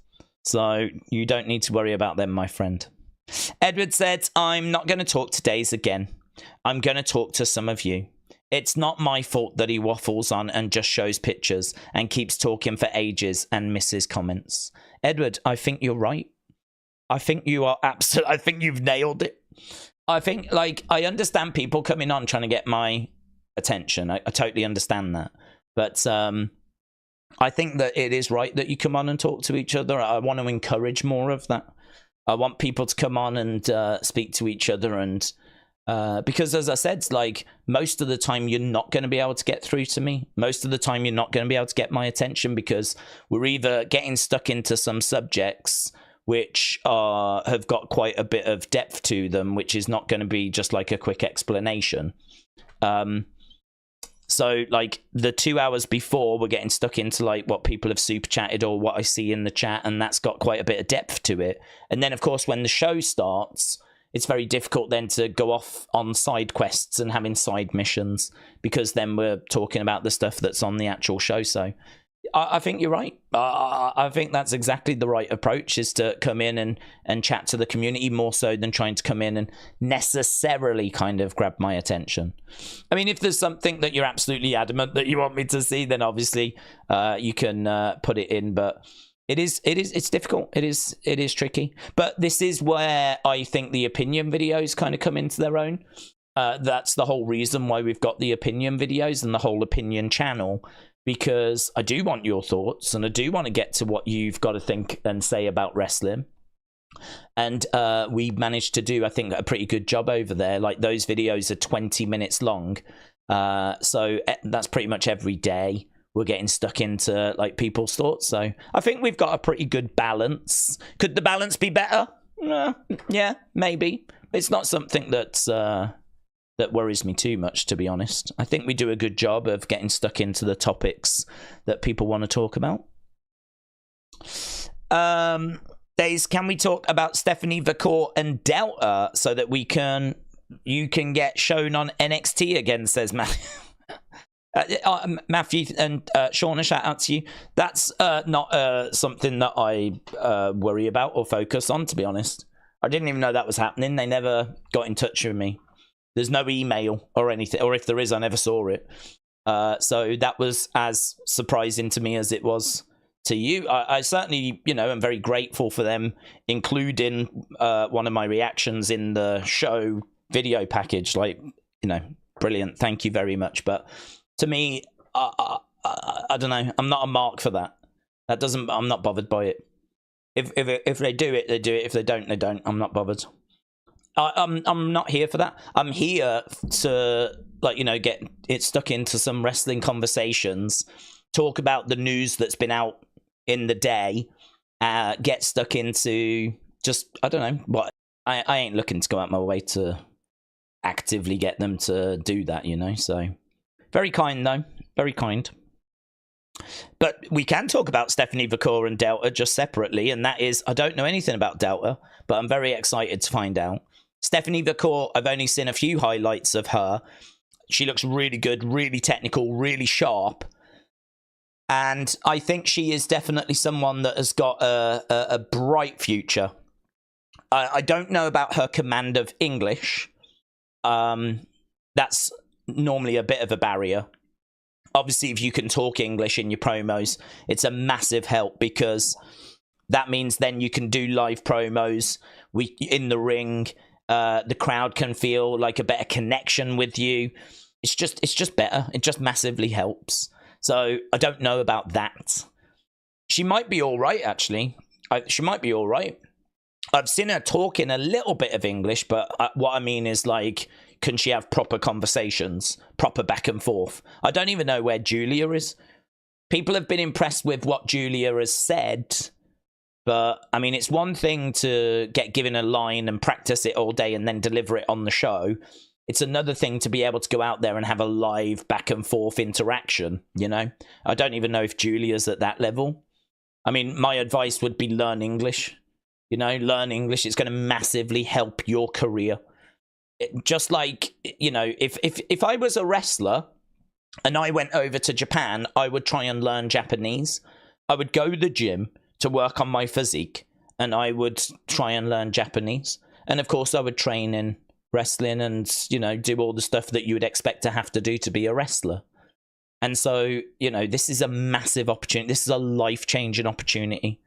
So you don't need to worry about them, my friend. Edward said, I'm not going to talk to Daze again. I'm going to talk to some of you. It's not my fault that he waffles on and just shows pictures and keeps talking for ages and misses comments. Edward, I think you're right. I think you are absolutely... I think you've nailed it. I think, like, I understand people coming on trying to get my attention. I totally understand that. But I think that it is right that you come on and talk to each other. I want to encourage more of that. I want people to come on and speak to each other, and because, as I said, like, most of the time you're not going to be able to get through to me. Most of the time you're not going to be able to get my attention because we're either getting stuck into some subjects which have got quite a bit of depth to them, which is not going to be just like a quick explanation. So, like, the 2 hours before, we're getting stuck into, like, what people have super chatted or what I see in the chat, and that's got quite a bit of depth to it. And then, of course, when the show starts, it's very difficult then to go off on side quests and having side missions, because then we're talking about the stuff that's on the actual show. So I think you're right. I think that's exactly the right approach, is to come in and chat to the community more so than trying to come in and necessarily kind of grab my attention. I mean, if there's something that you're absolutely adamant that you want me to see, then obviously you can put it in. But It's difficult. It is tricky. But this is where I think the opinion videos kind of come into their own. That's the whole reason why we've got the opinion videos and the whole opinion channel, because I do want your thoughts and I do want to get to what you've got to think and say about wrestling. And we managed to do, I think, a pretty good job over there. Like, those videos are 20 minutes long. So that's pretty much every day we're getting stuck into like people's thoughts. So I think we've got a pretty good balance. Could the balance be better? Yeah, maybe. It's not something that's that worries me too much, to be honest. I think we do a good job of getting stuck into the topics that people want to talk about. Daze, can we talk about Stephanie McCourt and Delta so that you can get shown on NXT again, says Matthew. Matthew and Sean, a shout out to you. That's not something that I worry about or focus on, to be honest. I didn't even know that was happening. They never got in touch with me. There's no email or anything, or if there is, I never saw it. So that was as surprising to me as it was to you. I certainly, am very grateful for them including one of my reactions in the show video package. Like, brilliant. Thank you very much. But to me, I don't know. I'm not a mark for that. I'm not bothered by it. If they do it, they do it. If they don't, they don't. I'm not bothered. I'm not here for that. I'm here to, get it stuck into some wrestling conversations, talk about the news that's been out in the day, get stuck into just, I don't know, what. I ain't looking to go out my way to actively get them to do that, so very kind, though. Very kind. But we can talk about Stephanie McCourt and Delta just separately, and that is, I don't know anything about Delta, but I'm very excited to find out. Stephanie McCourt, I've only seen a few highlights of her. She looks really good, really technical, really sharp. And I think she is definitely someone that has got a bright future. I don't know about her command of English. That's normally a bit of a barrier. Obviously, if you can talk English in your promos, it's a massive help, because that means then you can do live promos in the ring. The crowd can feel like a better connection with you. It's just better. It just massively helps. So I don't know about that. She might be all right, actually. She might be all right. I've seen her talking a little bit of English, but what I mean is, like, can she have proper conversations, proper back and forth? I don't even know where Julia is. People have been impressed with what Julia has said, but, I mean, it's one thing to get given a line and practice it all day and then deliver it on the show. It's another thing to be able to go out there and have a live back and forth interaction, I don't even know if Julia's at that level. I mean, my advice would be learn English. Learn English. It's going to massively help your career. Just like, if I was a wrestler and I went over to Japan, I would try and learn Japanese. I would go to the gym to work on my physique, and I would try and learn Japanese. And of course, I would train in wrestling and, do all the stuff that you would expect to have to do to be a wrestler. And so, this is a massive opportunity. This is a life-changing opportunity.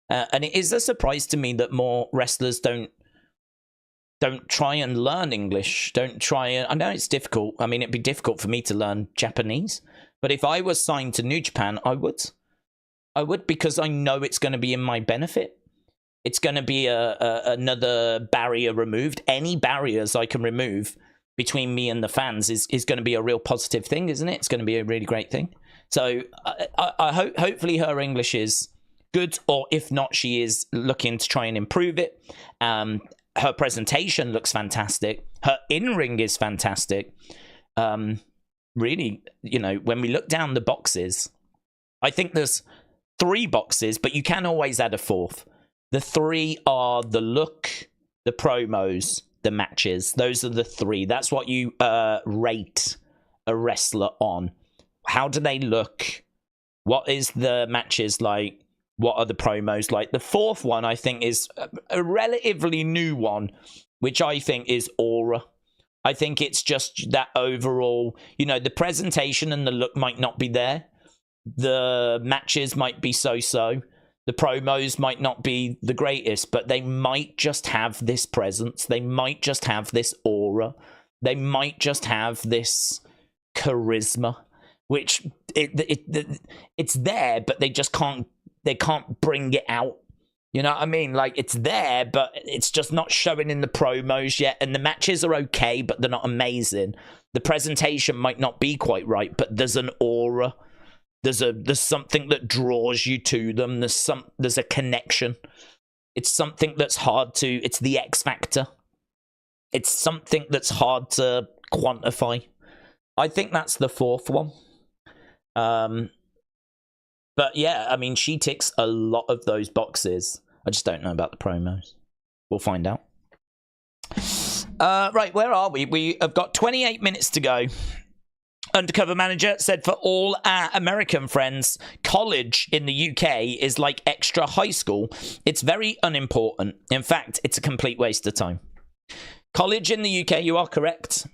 And it is a surprise to me that more wrestlers don't try and learn English. I know it's difficult. I mean, it'd be difficult for me to learn Japanese. But if I was signed to New Japan, I would. Because I know it's going to be in my benefit. It's going to be another barrier removed. Any barriers I can remove between me and the fans is going to be a real positive thing, isn't it? It's going to be a really great thing. So I hope, hopefully her English is good, or if not, she is looking to try and improve it. Her presentation looks fantastic. Her in-ring is fantastic. Really, when we look down the boxes, I think there's 3 boxes, but you can always add a 4th. The 3 are the look, the promos, the matches. Those are the 3. That's what you rate a wrestler on. How do they look? What is the matches like? What are the promos like? The 4th one, I think, is a relatively new one, which I think is aura. I think it's just that overall, the presentation and the look might not be there. The matches might be so-so. The promos might not be the greatest, but they might just have this presence. They might just have this aura. They might just have this charisma, which it's there, but they just can't bring it out. You know what I mean? Like, it's there, but it's just not showing in the promos yet. And the matches are okay, but they're not amazing. The presentation might not be quite right, but there's an aura. There's something that draws you to them. There's a connection. It's something that's it's the X factor. It's something that's hard to quantify. I think that's the fourth one. But yeah, I mean, she ticks a lot of those boxes. I just don't know about the promos. We'll find out. Right, where are we? We have got 28 minutes to go. Undercover Manager said, for all our American friends, college in the UK is like extra high school. It's very unimportant. In fact, it's a complete waste of time. College in the UK, you are correct.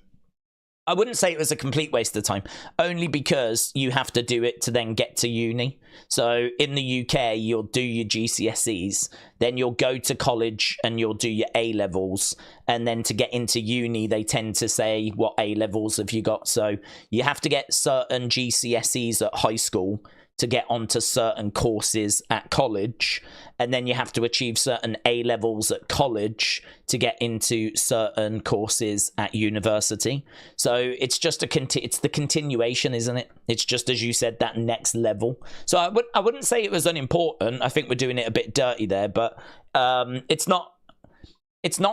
I wouldn't say it was a complete waste of time, only because you have to do it to then get to uni. So in the UK, you'll do your GCSEs, then you'll go to college and you'll do your A-levels. And then to get into uni, they tend to say, what A-levels have you got? So you have to get certain GCSEs at high school to get onto certain courses at college, and then you have to achieve certain A-levels at college to get into certain courses at university. So it's just it's the continuation, isn't it? It's just, as you said, that next level. So I wouldn't say it was unimportant. I think we're doing it a bit dirty there, but it's not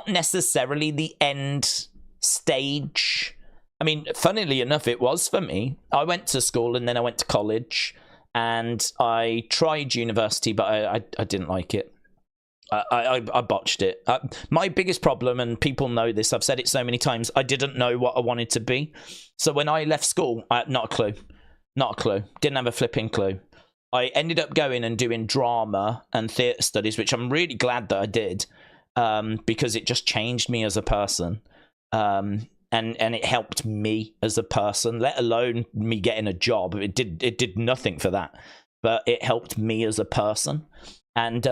necessarily the end stage. I mean, funnily enough, it was for me. I went to school and then I went to college. And I tried university, but I didn't like it. I botched it. My biggest problem, and people know this, I've said it so many times, I didn't know what I wanted to be. So when I left school, not a clue. Not a clue. Didn't have a flipping clue. I ended up going and doing drama and theatre studies, which I'm really glad that I did, because it just changed me as a person. And it helped me as a person, let alone me getting a job. It did nothing for that, but it helped me as a person. And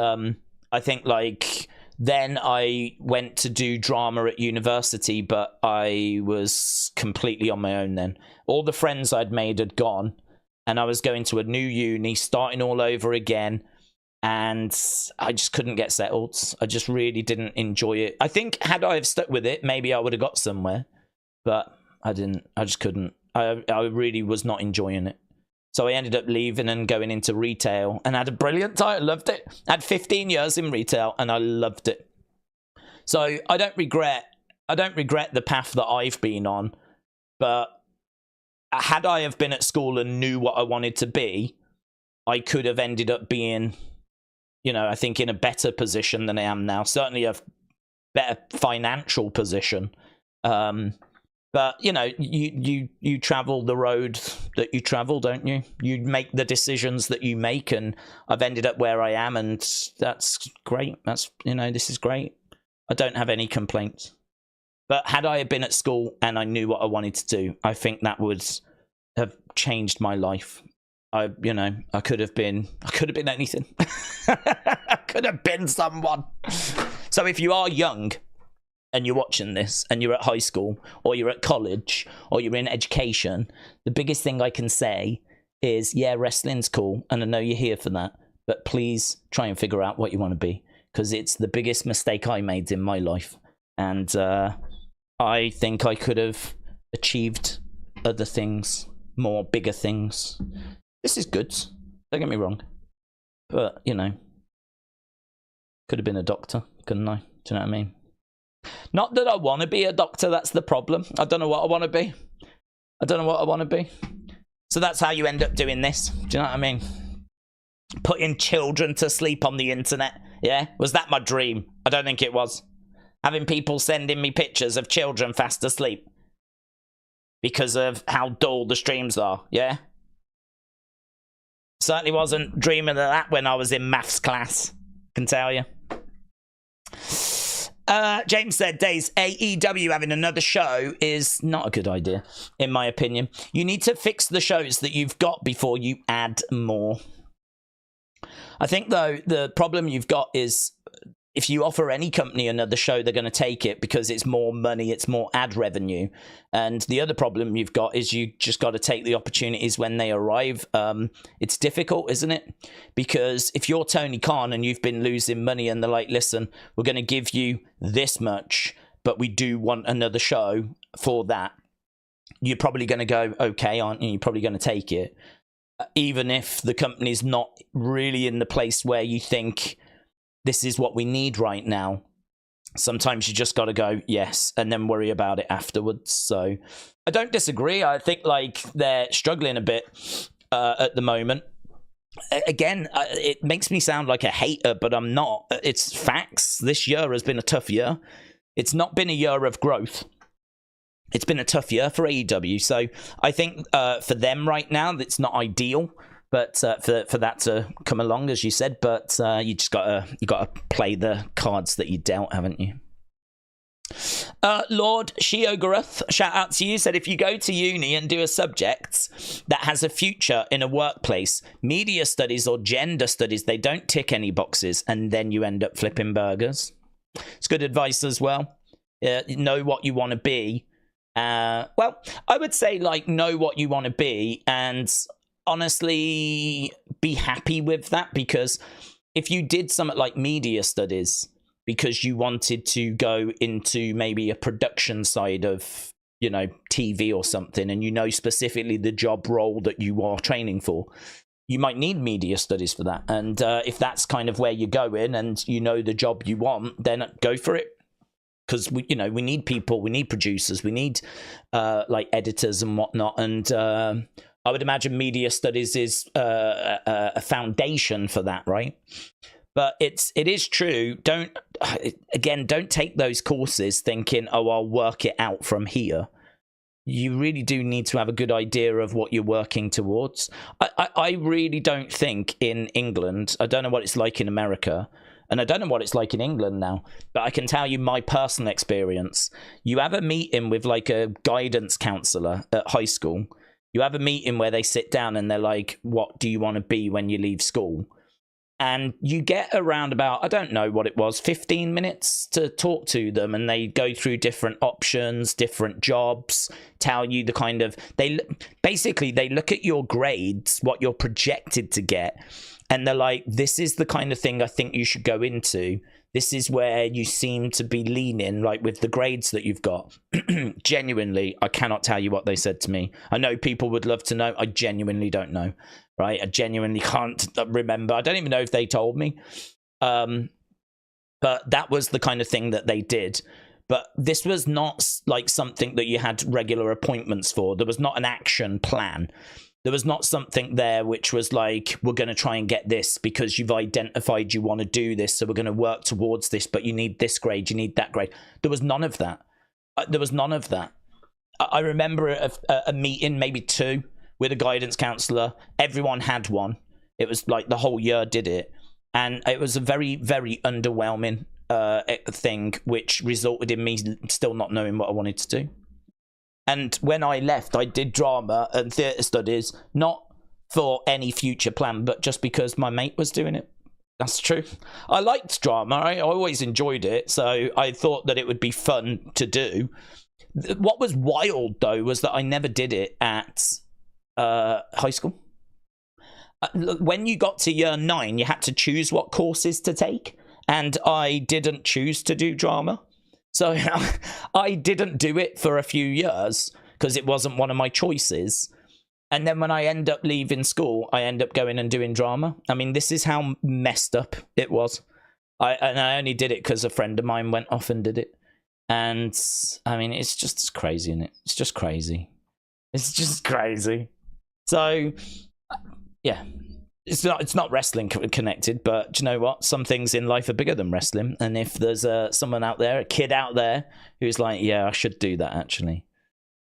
I think, like, then I went to do drama at university, but I was completely on my own then. All the friends I'd made had gone, and I was going to a new uni, starting all over again. And I just couldn't get settled. I just really didn't enjoy it. I think had I have stuck with it, maybe I would have got somewhere. But I didn't. I just couldn't. I really was not enjoying it. So I ended up leaving and going into retail and had a brilliant time. I loved it. I had 15 years in retail and I loved it. So I don't regret the path that I've been on. But had I have been at school and knew what I wanted to be, I could have ended up being, I think in a better position than I am now. Certainly a better financial position. But, you travel the road that you travel, don't you? You make the decisions that you make, and I've ended up where I am, and that's great. That's, this is great. I don't have any complaints. But had I been at school and I knew what I wanted to do, I think that would have changed my life. I could have been anything. I could have been someone. So if you are young, and you're watching this, and you're at high school, or you're at college, or you're in education, the biggest thing I can say is, yeah, wrestling's cool, and I know you're here for that, but please try and figure out what you want to be, because it's the biggest mistake I made in my life, and I think I could have achieved other things, bigger things. This is good, don't get me wrong, but, could have been a doctor, couldn't I? Do you know what I mean? Not that I want to be a doctor, that's the problem. I don't know what I want to be. So that's how you end up doing this. Do you know what I mean? Putting children to sleep on the internet. Yeah? Was that my dream? I don't think it was. Having people sending me pictures of children fast asleep. Because of how dull the streams are. Yeah? Certainly wasn't dreaming of that when I was in maths class. Can tell you. James said, Daze, AEW having another show is not a good idea, in my opinion. You need to fix the shows that you've got before you add more. I think, though, the problem you've got is if you offer any company another show, they're going to take it because it's more money, it's more ad revenue. And the other problem you've got is you just got to take the opportunities when they arrive. It's difficult, isn't it? Because if you're Tony Khan and you've been losing money and they're like, listen, we're going to give you this much, but we do want another show for that, you're probably going to go, okay, aren't you? You're probably going to take it. Even if the company's not really in the place where you think this is what we need right now. Sometimes you just got to go, yes, and then worry about it afterwards. So I don't disagree. I think like they're struggling a bit at the moment. Again, it makes me sound like a hater, but I'm not. It's facts. This year has been a tough year. It's not been a year of growth. It's been a tough year for AEW. So I think for them right now, it's not ideal. But for that to come along, as you said, but you just gotta play the cards that you dealt, haven't you? Lord Shiogarath, shout out to you, said if you go to uni and do a subject that has a future in a workplace, media studies or gender studies, they don't tick any boxes, and then you end up flipping burgers. It's good advice as well. Know what you want to be. Well, I would say like know what you want to be and honestly be happy with that, because if you did something like media studies because you wanted to go into maybe a production side of, you know, TV or something, and you know specifically the job role that you are training for, you might need media studies for that. And if that's kind of where you go in and you know the job you want, then go for it. Because we need people, we need producers, we need like editors and whatnot. And I would imagine media studies is a foundation for that, right? But it is true. Don't take those courses thinking, oh, I'll work it out from here. You really do need to have a good idea of what you're working towards. I really don't think in England, I don't know what it's like in America, and I don't know what it's like in England now, but I can tell you my personal experience. You have a meeting with like a guidance counselor at high school. You have a meeting where they sit down and they're like, what do you want to be when you leave school? And you get around about, I don't know what it was, 15 minutes to talk to them. And they go through different options, different jobs, tell you the kind of, they look at your grades, what you're projected to get. And they're like, this is the kind of thing I think you should go into. This is where you seem to be leaning, like with the grades that you've got. Genuinely, I cannot tell you what they said to me. I know people would love to know. I genuinely don't know, right? I genuinely can't remember. I don't even know if they told me. But that was the kind of thing that they did. But this was not like something that you had regular appointments for. There was not an action plan. There was not something there which was like, we're going to try and get this because you've identified you want to do this, so we're going to work towards this, but you need this grade, you need that grade. There was none of that. I remember a meeting, maybe two, with a guidance counselor. Everyone had one. It was like the whole year did it. And it was a very, very underwhelming thing, which resulted in me still not knowing what I wanted to do. And when I left, I did drama and theatre studies, not for any future plan, but just because my mate was doing it. That's true. I liked drama. I always enjoyed it. So I thought that it would be fun to do. What was wild, though, was that I never did it at high school. When you got to year 9, you had to choose what courses to take. And I didn't choose to do drama. So I didn't do it for a few years because it wasn't one of my choices. And then when I end up leaving school, I end up going and doing drama. I mean, this is how messed up it was. I only did it because a friend of mine went off and did it. And I mean, it's just crazy, isn't it? It's just crazy. It's just crazy. So, yeah. It's not wrestling connected, but do you know what? Some things in life are bigger than wrestling. And if there's someone out there, a kid out there, who's like, yeah, I should do that actually,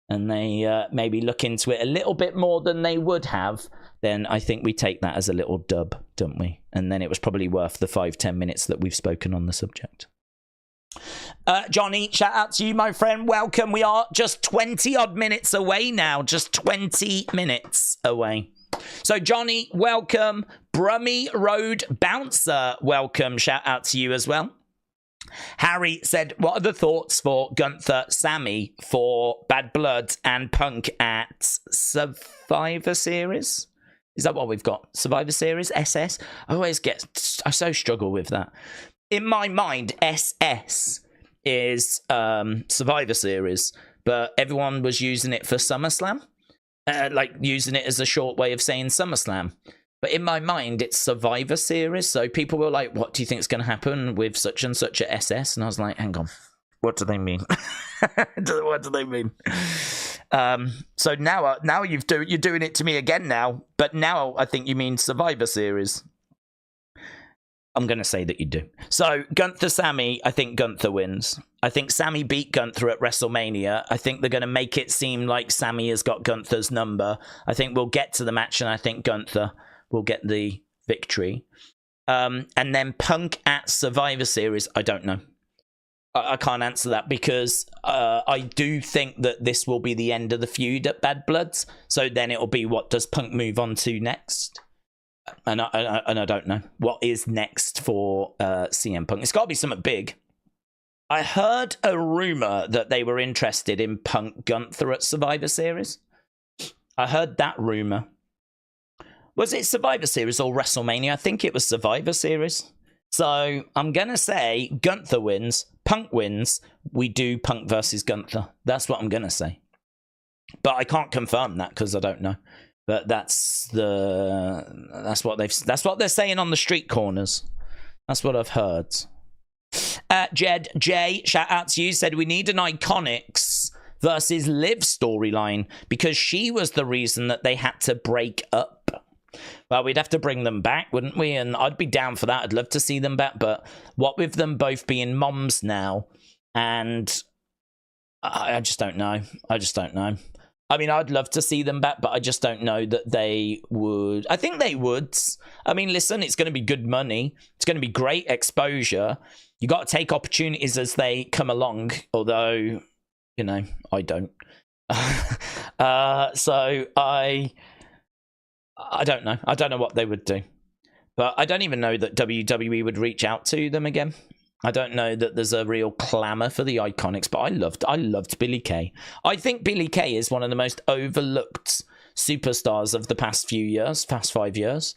and they maybe look into it a little bit more than they would have, then I think we take that as a little dub, don't we? And then it was probably worth the 5-10 minutes that we've spoken on the subject. Johnny, shout out to you, my friend. Welcome. We are just 20 odd minutes away now. Just 20 minutes away. So Johnny, welcome. Brummy Road Bouncer, welcome. Shout out to you as well. Harry said, what are the thoughts for Gunther, Sammy for Bad Blood and Punk at Survivor Series? Is that what we've got? Survivor Series, SS? I so struggle with that. In my mind, SS is Survivor Series, but everyone was using it for SummerSlam. Using it as a short way of saying SummerSlam. But in my mind, it's Survivor Series. So people were like, what do you think is going to happen with such and such at SS? And I was like, hang on. What do they mean? What do they mean? So now you're doing it to me again now. But now I think you mean Survivor Series. I'm going to say that you do. So Gunther, Sammy, I think Gunther wins. I think Sammy beat Gunther at WrestleMania. I think they're going to make it seem like Sammy has got Gunther's number. I think we'll get to the match and I think Gunther will get the victory. And then Punk at Survivor Series, I don't know. I can't answer that because I do think that this will be the end of the feud at Bad Bloods. So then it'll be, what does Punk move on to next? And I don't know what is next for CM Punk. It's got to be something big. I heard a rumor that they were interested in Punk Gunther at Survivor Series. I heard that rumor. Was it Survivor Series or WrestleMania? I think it was Survivor Series. So I'm going to say Gunther wins, Punk wins, we do Punk versus Gunther. That's what I'm going to say. But I can't confirm that because I don't know. But that's what they're saying on the street corners. That's what I've heard. Jed J, shout out to you, said we need an Iconics versus Liv storyline because she was the reason that they had to break up. Well, we'd have to bring them back, wouldn't we? And I'd be down for that. I'd love to see them back. But what with them both being moms now, and I just don't know. I mean, I'd love to see them back, but I just don't know that they would. I think they would. I mean, listen, it's going to be good money. It's going to be great exposure. You got to take opportunities as they come along, although, you know, I don't. So I don't know. I don't know what they would do. But I don't even know that WWE would reach out to them again. I don't know that there's a real clamour for the Iconics, but I loved Billie Kay. I think Billie Kay is one of the most overlooked superstars of the past 5 years.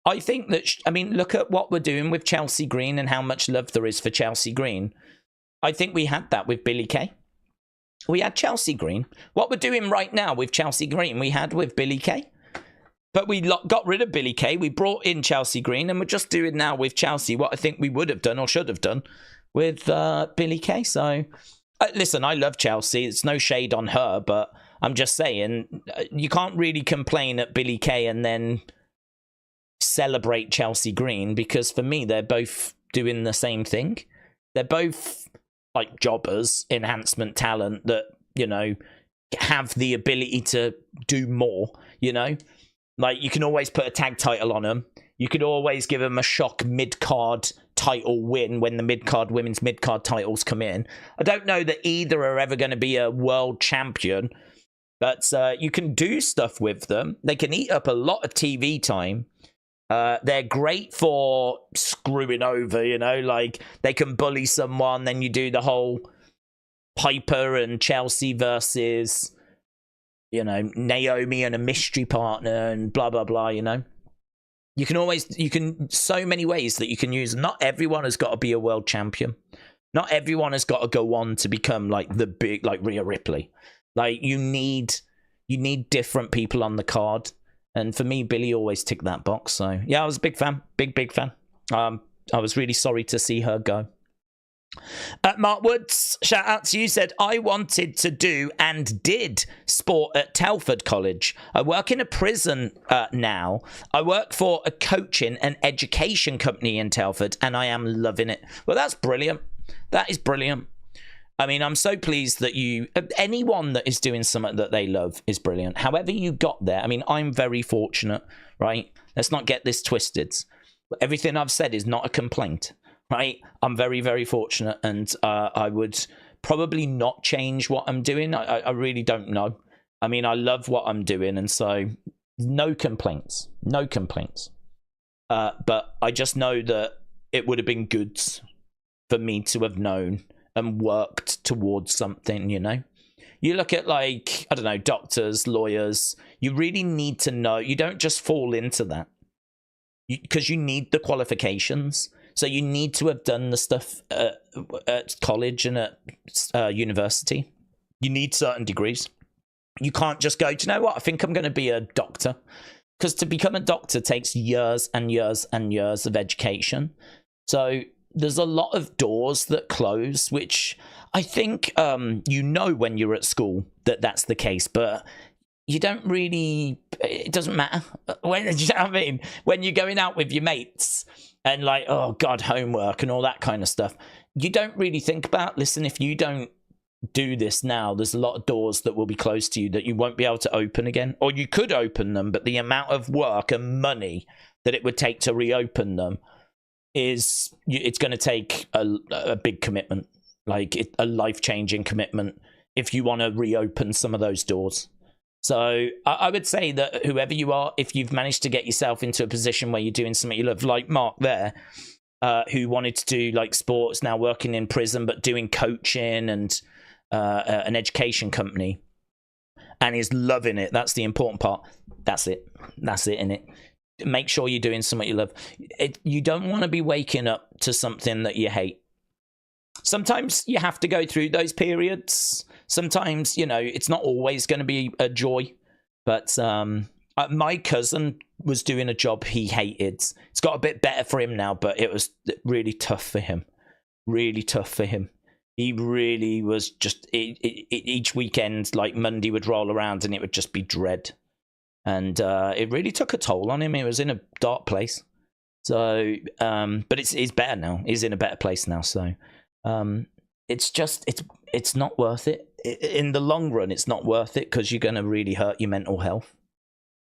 I think that, look at what we're doing with Chelsea Green and how much love there is for Chelsea Green. I think we had that with Billie Kay. We had Chelsea Green. What we're doing right now with Chelsea Green, we had with Billie Kay. But we got rid of Billie Kay. We brought in Chelsea Green, and we're just doing now with Chelsea what I think we would have done or should have done with Billie Kay. So, listen, I love Chelsea. It's no shade on her, but I'm just saying you can't really complain at Billie Kay and then celebrate Chelsea Green because for me, they're both doing the same thing. They're both like jobbers, enhancement talent that, you know, have the ability to do more, you know. Like, you can always put a tag title on them. You could always give them a shock mid-card title win when the women's mid-card titles come in. I don't know that either are ever going to be a world champion, but you can do stuff with them. They can eat up a lot of TV time. They're great for screwing over, you know, like they can bully someone, then you do the whole Piper and Chelsea versus, you know, Naomi and a mystery partner and blah, blah, blah, you know. So many ways that you can use. Not everyone has got to be a world champion. Not everyone has got to go on to become like the big, like Rhea Ripley. Like you need different people on the card. And for me, Billie always ticked that box. So yeah, I was a big fan, big fan. I was really sorry to see her go. Mark Woods, shout out to you, said, I wanted to do and did sport at Telford College. I work in a prison now. I work for a coaching and education company in Telford, and I am loving it. Well, that's brilliant. That is brilliant. I mean, I'm so pleased that anyone that is doing something that they love is brilliant. However you got there, I mean, I'm very fortunate, right? Let's not get this twisted. Everything I've said is not a complaint. Right, I'm very, very fortunate, and I would probably not change what I'm doing. I really don't know. I mean, I love what I'm doing, and so No complaints. No complaints. But I just know that it would have been good for me to have known and worked towards something, you know? You look at, like, I don't know, doctors, lawyers, you really need to know. You don't just fall into that because you need the qualifications. So you need to have done the stuff at college and at university. You need certain degrees. You can't just go, do you know what? I think I'm going to be a doctor. Because to become a doctor takes years and years and years of education. So there's a lot of doors that close, which I think you know when you're at school that that's the case, but you don't really, it doesn't matter. When, you know what I mean? When you're going out with your mates and like, oh God, homework and all that kind of stuff, you don't really think about, listen, if you don't do this now, there's a lot of doors that will be closed to you that you won't be able to open again. Or you could open them, but the amount of work and money that it would take to reopen them is, it's going to take a big commitment, like a life-changing commitment if you want to reopen some of those doors. So I would say that whoever you are, if you've managed to get yourself into a position where you're doing something you love, like Mark there, who wanted to do like sports, now working in prison, but doing coaching and an education company, and is loving it. That's the important part. That's it, innit? Make sure you're doing something you love. You don't want to be waking up to something that you hate. Sometimes you have to go through those periods. Sometimes, you know, it's not always going to be a joy. But my cousin was doing a job he hated. It's got a bit better for him now, but it was really tough for him. Really tough for him. He really was just, each weekend, like Monday would roll around and it would just be dread. And it really took a toll on him. He was in a dark place. So, but it's better now. He's in a better place now. So it's just, it's not worth it. In the long run, it's not worth it because you're going to really hurt your mental health.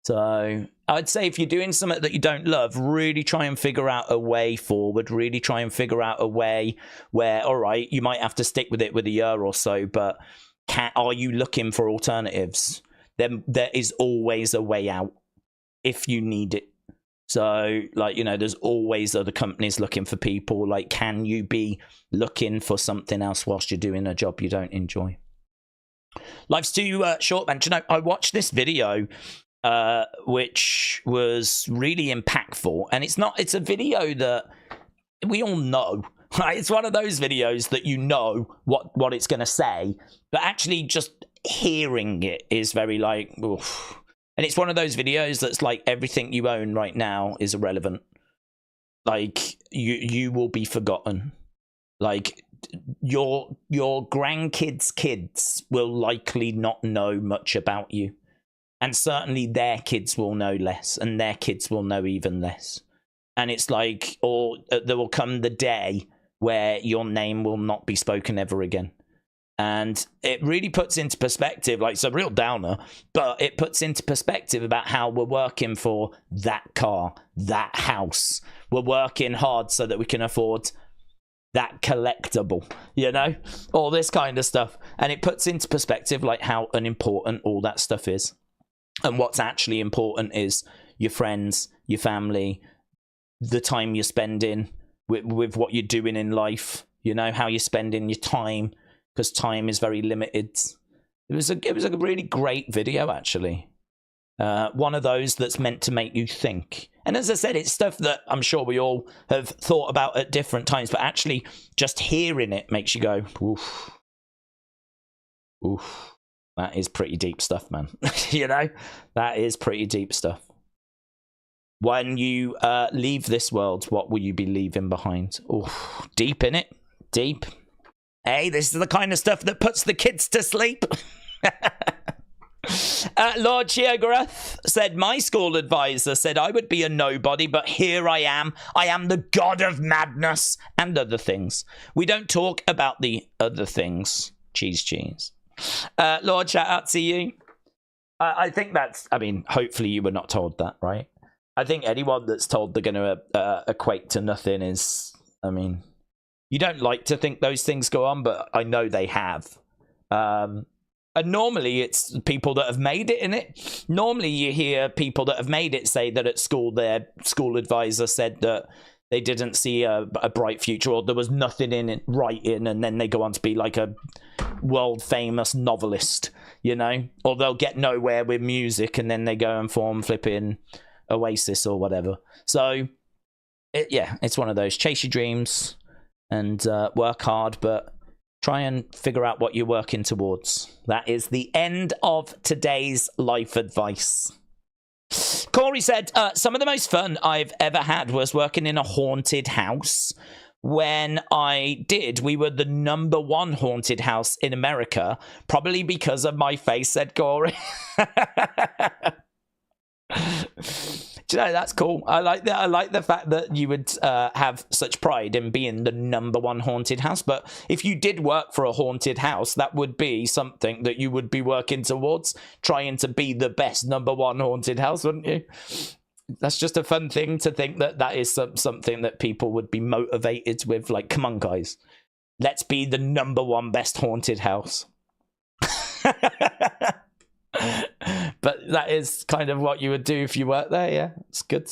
So I'd say if you're doing something that you don't love, really try and figure out a way forward. Really try and figure out a way where, all right, you might have to stick with it with a year or so, but are you looking for alternatives? Then there is always a way out if you need it. So, like, you know, there's always other companies looking for people. Like, can you be looking for something else whilst you're doing a job you don't enjoy? Life's too short, man. Do you know, I watched this video which was really impactful, and it's a video that we all know, right? It's one of those videos that you know what it's going to say, but actually just hearing it is very like, oof. And it's one of those videos that's like everything you own right now is irrelevant. Like you will be forgotten. Like your grandkids' kids will likely not know much about you. And certainly their kids will know less, and their kids will know even less. And it's like, or there will come the day where your name will not be spoken ever again. And it really puts into perspective, like, it's a real downer, but it puts into perspective about how we're working for that car, that house. We're working hard so that we can afford that collectible, you know, all this kind of stuff. And it puts into perspective, like, how unimportant all that stuff is. And what's actually important is your friends, your family, the time you're spending with what you're doing in life, you know, how you're spending your time, because time is very limited. It was a really great video, actually. One of those that's meant to make you think. And as I said, it's stuff that I'm sure we all have thought about at different times, but actually just hearing it makes you go, oof. Oof. That is pretty deep stuff, man. You know, that is pretty deep stuff. When you leave this world, what will you be leaving behind? Oh, deep in it. Deep. Hey, this is the kind of stuff that puts the kids to sleep. Lord Sheargrath said, my school advisor said I would be a nobody, but here I am. I am the god of madness and other things. We don't talk about the other things. Cheese. Lord, shout out to you. I think that's, I mean, hopefully you were not told that, right? I think anyone that's told they're going to equate to nothing is, I mean, you don't like to think those things go on, but I know they have. And normally it's people that have made it in it. Normally you hear people that have made it say that at school their school advisor said that they didn't see a bright future, or there was nothing in it writing, and then they go on to be like a world famous novelist, you know, or they'll get nowhere with music and then they go and form flipping Oasis or whatever. So it's one of those. Chase your dreams and work hard, but try and figure out what you're working towards. That is the end of today's life advice. Corey said, some of the most fun I've ever had was working in a haunted house. When I did, we were the #1 haunted house in America, probably because of my face, said Corey. Do you know, that's cool. I like that. I like the fact that you would have such pride in being the #1 haunted house. But if you did work for a haunted house, that would be something that you would be working towards, trying to be the best #1 haunted house, wouldn't you? That's just a fun thing to think that is something that people would be motivated with. Like, come on, guys, let's be the #1 best haunted house. But that is kind of what you would do if you worked there. Yeah, it's good.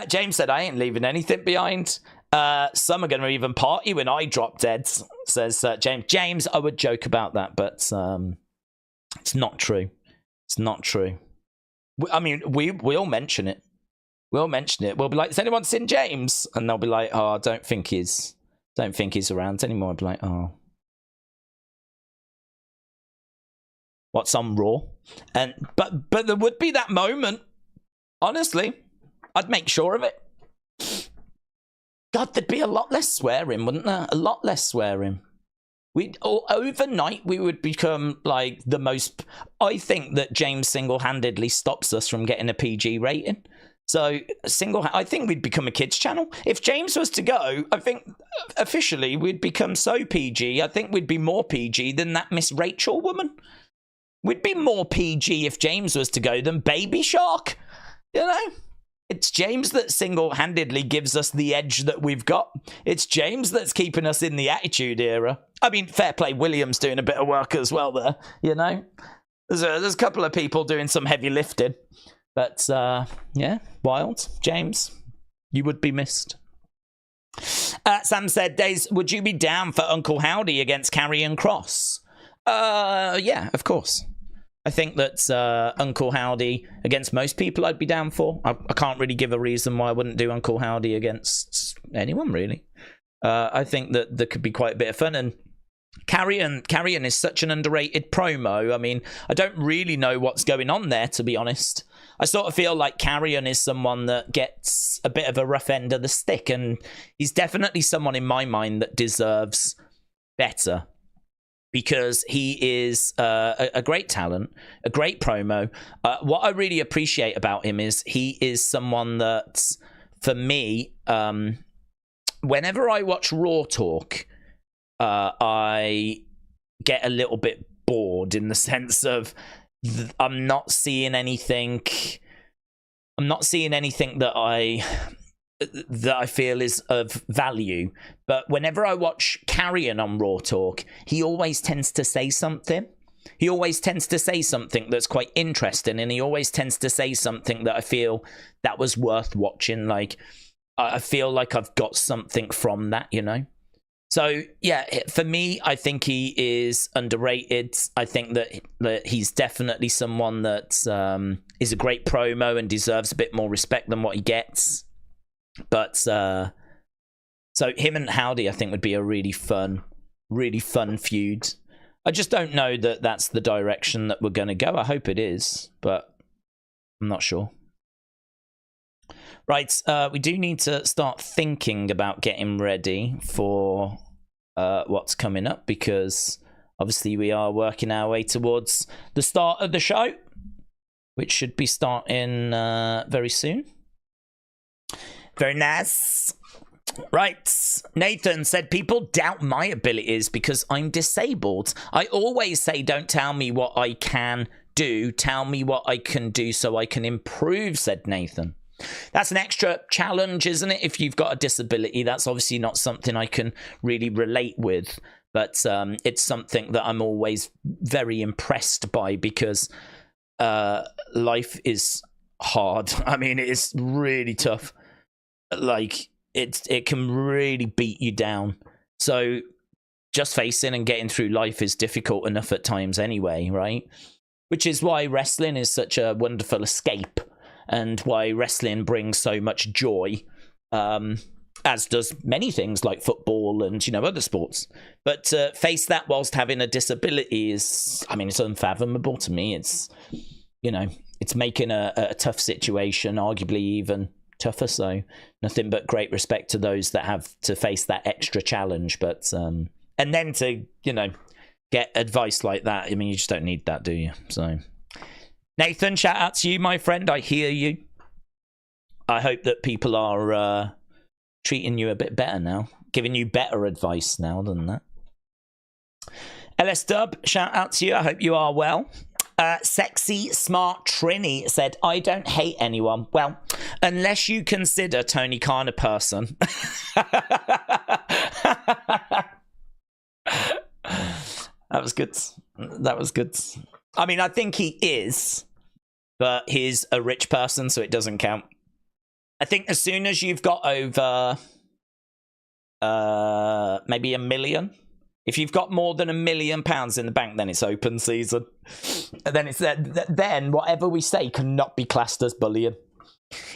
James said, I ain't leaving anything behind. Some are going to even party when I drop dead, says James. James, I would joke about that, but it's not true. It's not true. I mean, we'll mention it. We'll mention it. We'll be like, has anyone seen James? And they'll be like, oh, I don't think he's around anymore. I'll be like, oh. What's on Raw? And but there would be that moment. Honestly, I'd make sure of it. God, there'd be a lot less swearing, wouldn't there? A lot less swearing. Overnight we would become like the most. I think that James single-handedly stops us from getting a PG rating. So I think we'd become a kids channel. If James was to go, I think officially we'd become so PG. I think we'd be more PG than that Miss Rachel woman. We'd be more PG if James was to go than Baby Shark. You know? It's James that single-handedly gives us the edge that we've got. It's James that's keeping us in the Attitude Era. I mean, fair play, William's doing a bit of work as well there, you know? There's a couple of people doing some heavy lifting. But, yeah, wild. James, you would be missed. Sam said, Daze, would you be down for Uncle Howdy against Karrion Kross? Yeah, of course. I think that Uncle Howdy against most people I'd be down for. I can't really give a reason why I wouldn't do Uncle Howdy against anyone, really. I think that there could be quite a bit of fun. And Karrion is such an underrated promo. I mean, I don't really know what's going on there, to be honest. I sort of feel like Karrion is someone that gets a bit of a rough end of the stick. And he's definitely someone in my mind that deserves better. Because he is a great talent, a great promo. What I really appreciate about him is he is someone that, for me, whenever I watch Raw talk, I get a little bit bored in the sense of I'm not seeing anything that I feel is of value. But whenever I watch Karrion on Raw Talk, he always tends to say something. He always tends to say something that's quite interesting, and he always tends to say something that I feel that was worth watching. Like, I feel like I've got something from that, you know? So, yeah, for me, I think he is underrated. I think that he's definitely someone that is a great promo and deserves a bit more respect than what he gets. But so him and Howdy, I think, would be a really fun feud. I just don't know that that's the direction that we're going to go. I hope it is, but I'm not sure. Right, we do need to start thinking about getting ready for what's coming up, because obviously we are working our way towards the start of the show, which should be starting very soon. Very nice. Right. Nathan said, people doubt my abilities because I'm disabled. I always say, don't tell me what I can do. Tell me what I can do so I can improve, said Nathan. That's an extra challenge, isn't it? If you've got a disability, that's obviously not something I can really relate with. But it's something that I'm always very impressed by because life is hard. I mean, it is really tough. Like, it can really beat you down. So just facing and getting through life is difficult enough at times anyway, right? Which is why wrestling is such a wonderful escape and why wrestling brings so much joy, as does many things like football and, you know, other sports. But to face that whilst having a disability is, I mean, it's unfathomable to me. It's, you know, it's making a tough situation arguably even tougher. So nothing but great respect to those that have to face that extra challenge. But, and then to, you know, get advice like that, I mean, you just don't need that, do you? So, Nathan, shout out to you, my friend. I hear you. I hope that people are treating you a bit better now, giving you better advice now than that. LS Dub, shout out to you. I hope you are well. Sexy Smart Trini said, I don't hate anyone. Well, unless you consider Tony Khan a person. That was good. That was good. I mean, I think he is, but he's a rich person, so it doesn't count. I think as soon as you've got over maybe $1 million, if you've got more than £1 million in the bank, then it's open season. And then it's then whatever we say cannot be classed as bullying.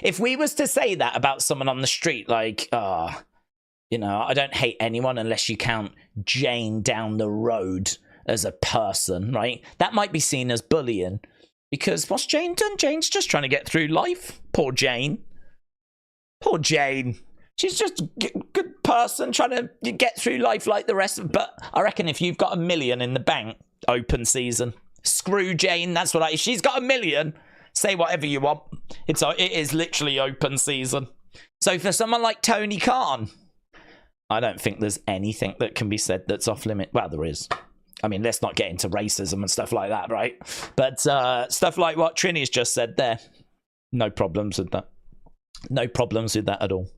If we was to say that about someone on the street, like, you know, I don't hate anyone unless you count Jane down the road as a person, right? That might be seen as bullying. Because what's Jane done? Jane's just trying to get through life. Poor Jane. Poor Jane. She's just a good person trying to get through life like the rest of. But I reckon if you've got $1 million in the bank, open season. Screw Jane. That's what if she's got $1 million, say whatever you want. It is literally open season. So for someone like Tony Khan, I don't think there's anything that can be said that's off limit. Well, there is. I mean, let's not get into racism and stuff like that, right? But stuff like what Trini's just said there, no problems with that. No problems with that at all.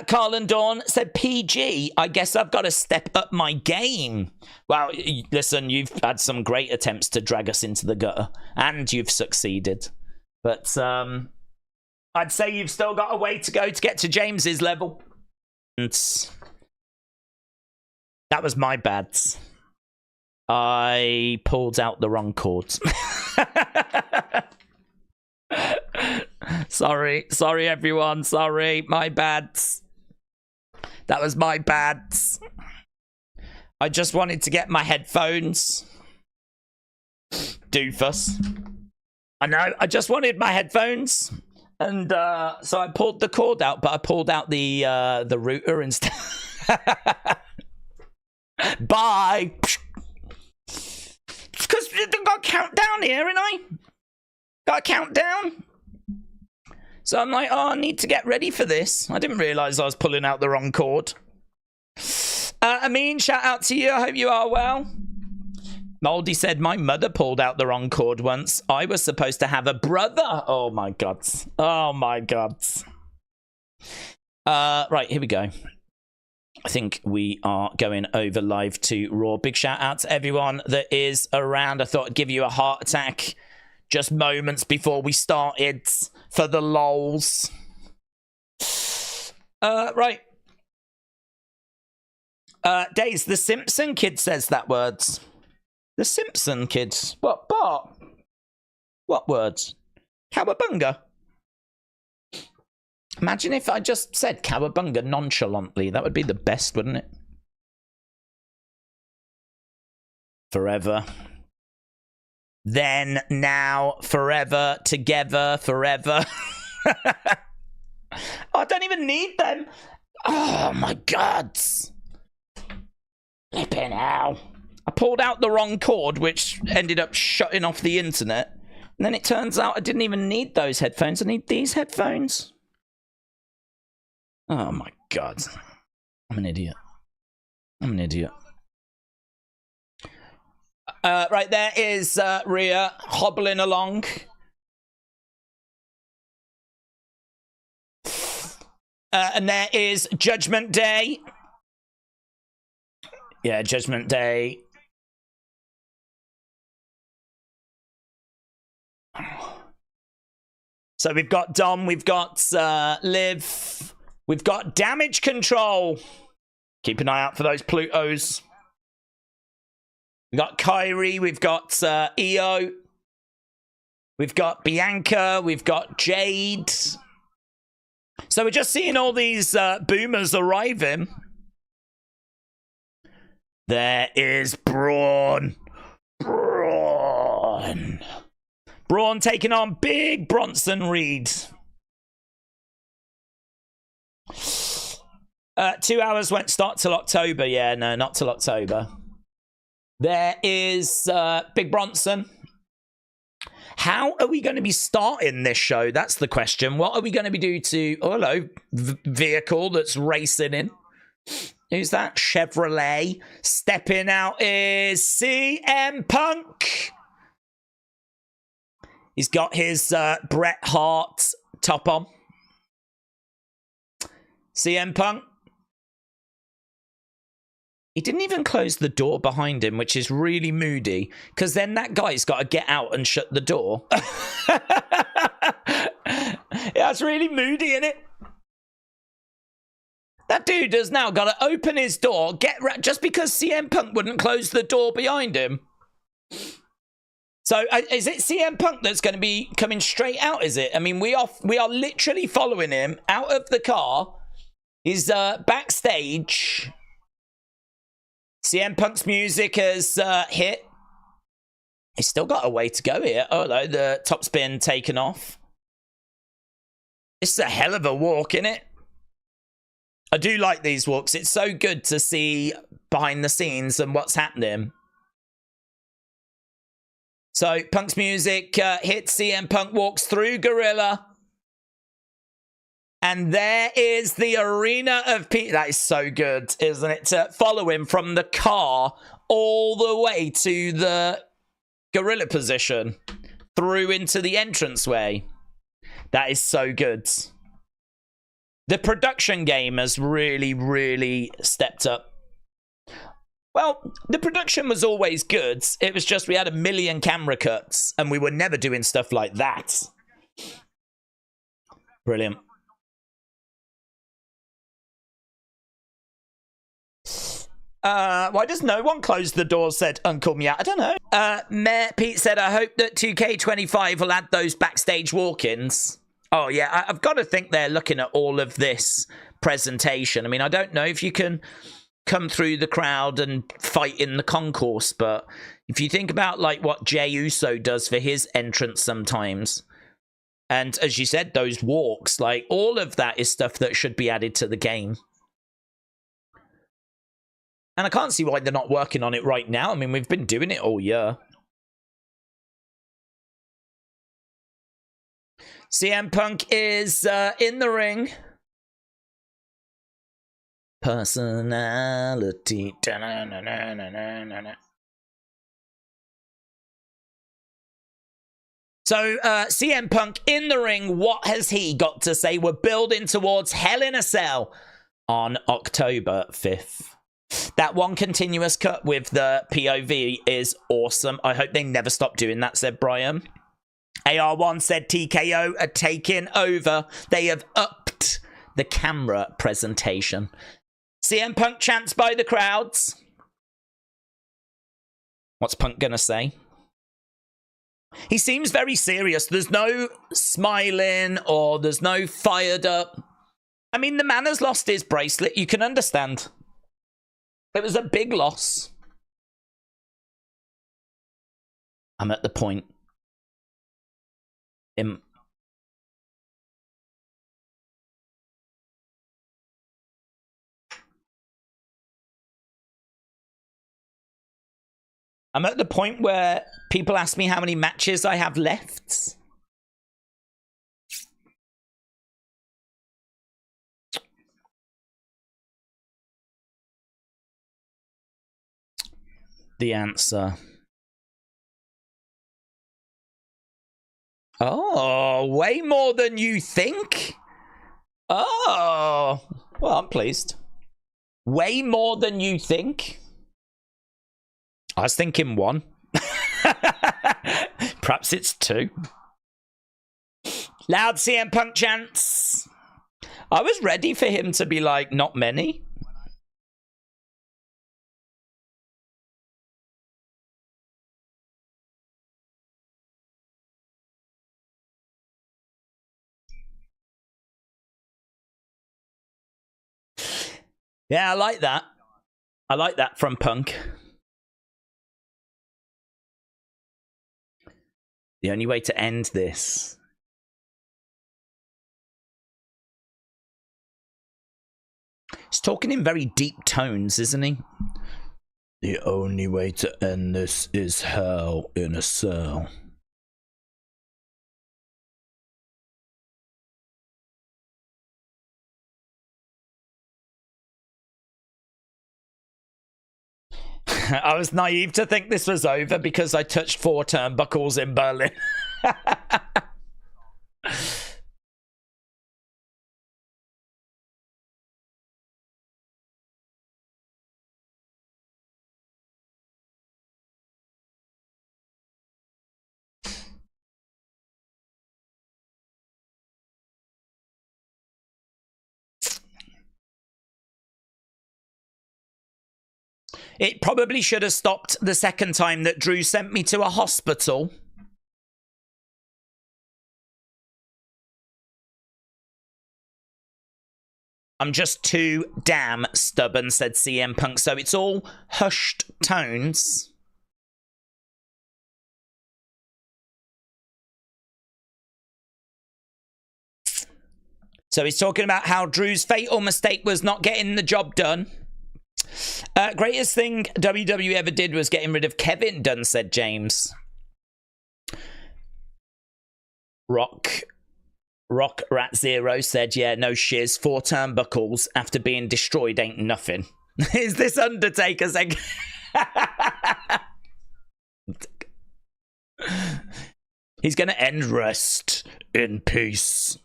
Carl and Dawn said, PG, I guess I've got to step up my game. Well, listen, you've had some great attempts to drag us into the gutter, and you've succeeded. But I'd say you've still got a way to go to get to James's level. And that was my bad. I pulled out the wrong chords. Sorry everyone, sorry, my bad. That was my bad. I just wanted to get my headphones. Doofus. I know, I just wanted my headphones. And so I pulled the cord out, but I pulled out the router instead. Bye. Because I've got a countdown here, ain't I? Got a countdown. So I'm like, oh, I need to get ready for this. I didn't realise I was pulling out the wrong cord. Amin, shout out to you. I hope you are well. Moldy said, my mother pulled out the wrong cord once. I was supposed to have a brother. Oh, my God. Oh, my God. Right, here we go. I think we are going over live to Raw. Big shout out to everyone that is around. I thought I'd give you a heart attack just moments before we started for the lols. Right. Daze, the Simpson kid says that words. The Simpson kids. What, Bart? What words? Cowabunga. Imagine if I just said cowabunga nonchalantly. That would be the best, wouldn't it? Forever. Then, now, forever, together, forever. Oh, I don't even need them. Oh, my God. Flipping hell. I pulled out the wrong cord, which ended up shutting off the internet. And then it turns out I didn't even need those headphones. I need these headphones. Oh, my God. I'm an idiot. I'm an idiot. Right, there is Rhea hobbling along. And there is Judgment Day. Yeah, Judgment Day. So we've got Dom, we've got Liv, we've got Damage Control. Keep an eye out for those Plutos. We've got Kyrie, we've got Iyo. We've got Bianca, we've got Jade. So we're just seeing all these boomers arriving. There is Braun. Braun taking on big Bronson Reed. 2 hours won't start till October. Yeah, no, not till October. There is Big Bronson. How are we going to be starting this show? That's the question. What are we going to be doing to... Oh, hello. Vehicle that's racing in. Who's that? Chevrolet. Stepping out is CM Punk. He's got his Bret Hart top on. CM Punk. He didn't even close the door behind him, which is really moody, because then that guy's got to get out and shut the door. Yeah, it's really moody, isn't it? That dude has now got to open his door, just because CM Punk wouldn't close the door behind him. So is it CM Punk that's going to be coming straight out, is it? I mean, we are literally following him out of the car. He's backstage. CM Punk's music has hit. He's still got a way to go here. Oh, no, the top's been taken off. This is a hell of a walk, isn't it? I do like these walks. It's so good to see behind the scenes and what's happening. So, Punk's music hits. CM Punk walks through Gorilla. And there is the arena of people. That is so good, isn't it? To follow him from the car all the way to the gorilla position. Through into the entranceway. That is so good. The production game has really, really stepped up. Well, the production was always good. It was just we had a million camera cuts. And we were never doing stuff like that. Brilliant. Why does no one close the door, said Uncle Meow. I don't know. Mayor Pete said, I hope that 2K25 will add those backstage walk-ins. Oh, yeah, I've got to think they're looking at all of this presentation. I mean, I don't know if you can come through the crowd and fight in the concourse, but if you think about, like, what Jey Uso does for his entrance sometimes, and as you said, those walks, like, all of that is stuff that should be added to the game. And I can't see why they're not working on it right now. I mean, we've been doing it all year. CM Punk is in the ring. Personality. So, CM Punk in the ring. What has he got to say? We're building towards Hell in a Cell on October 5th. That one continuous cut with the POV is awesome. I hope they never stop doing that, said Brian. AR1 said TKO are taking over. They have upped the camera presentation. CM Punk chants by the crowds. What's Punk gonna say? He seems very serious. There's no smiling or there's no fired up. I mean, the man has lost his bracelet. You can understand. It was a big loss. I'm at the point. I'm at the point where people ask me how many matches I have left. The answer. Oh, way more than you think. Oh, well, I'm pleased. Way more than you think. I was thinking 1. Perhaps it's 2. Loud CM Punk chants. I was ready for him to be like, not many. Yeah, I like that. I like that from Punk. The only way to end this. He's talking in very deep tones, isn't he? The only way to end this is hell in a cell. I was naive to think this was over because I touched 4 turnbuckles in Berlin. It probably should have stopped the second time that Drew sent me to a hospital. I'm just too damn stubborn, said CM Punk. So it's all hushed tones. So he's talking about how Drew's fatal mistake was not getting the job done. Greatest thing WWE ever did was getting rid of Kevin Dunne, said James. Rock Rat Zero said, yeah, no shiz. 4 turnbuckles after being destroyed ain't nothing. Is this Undertaker saying? He's going to end rest in peace.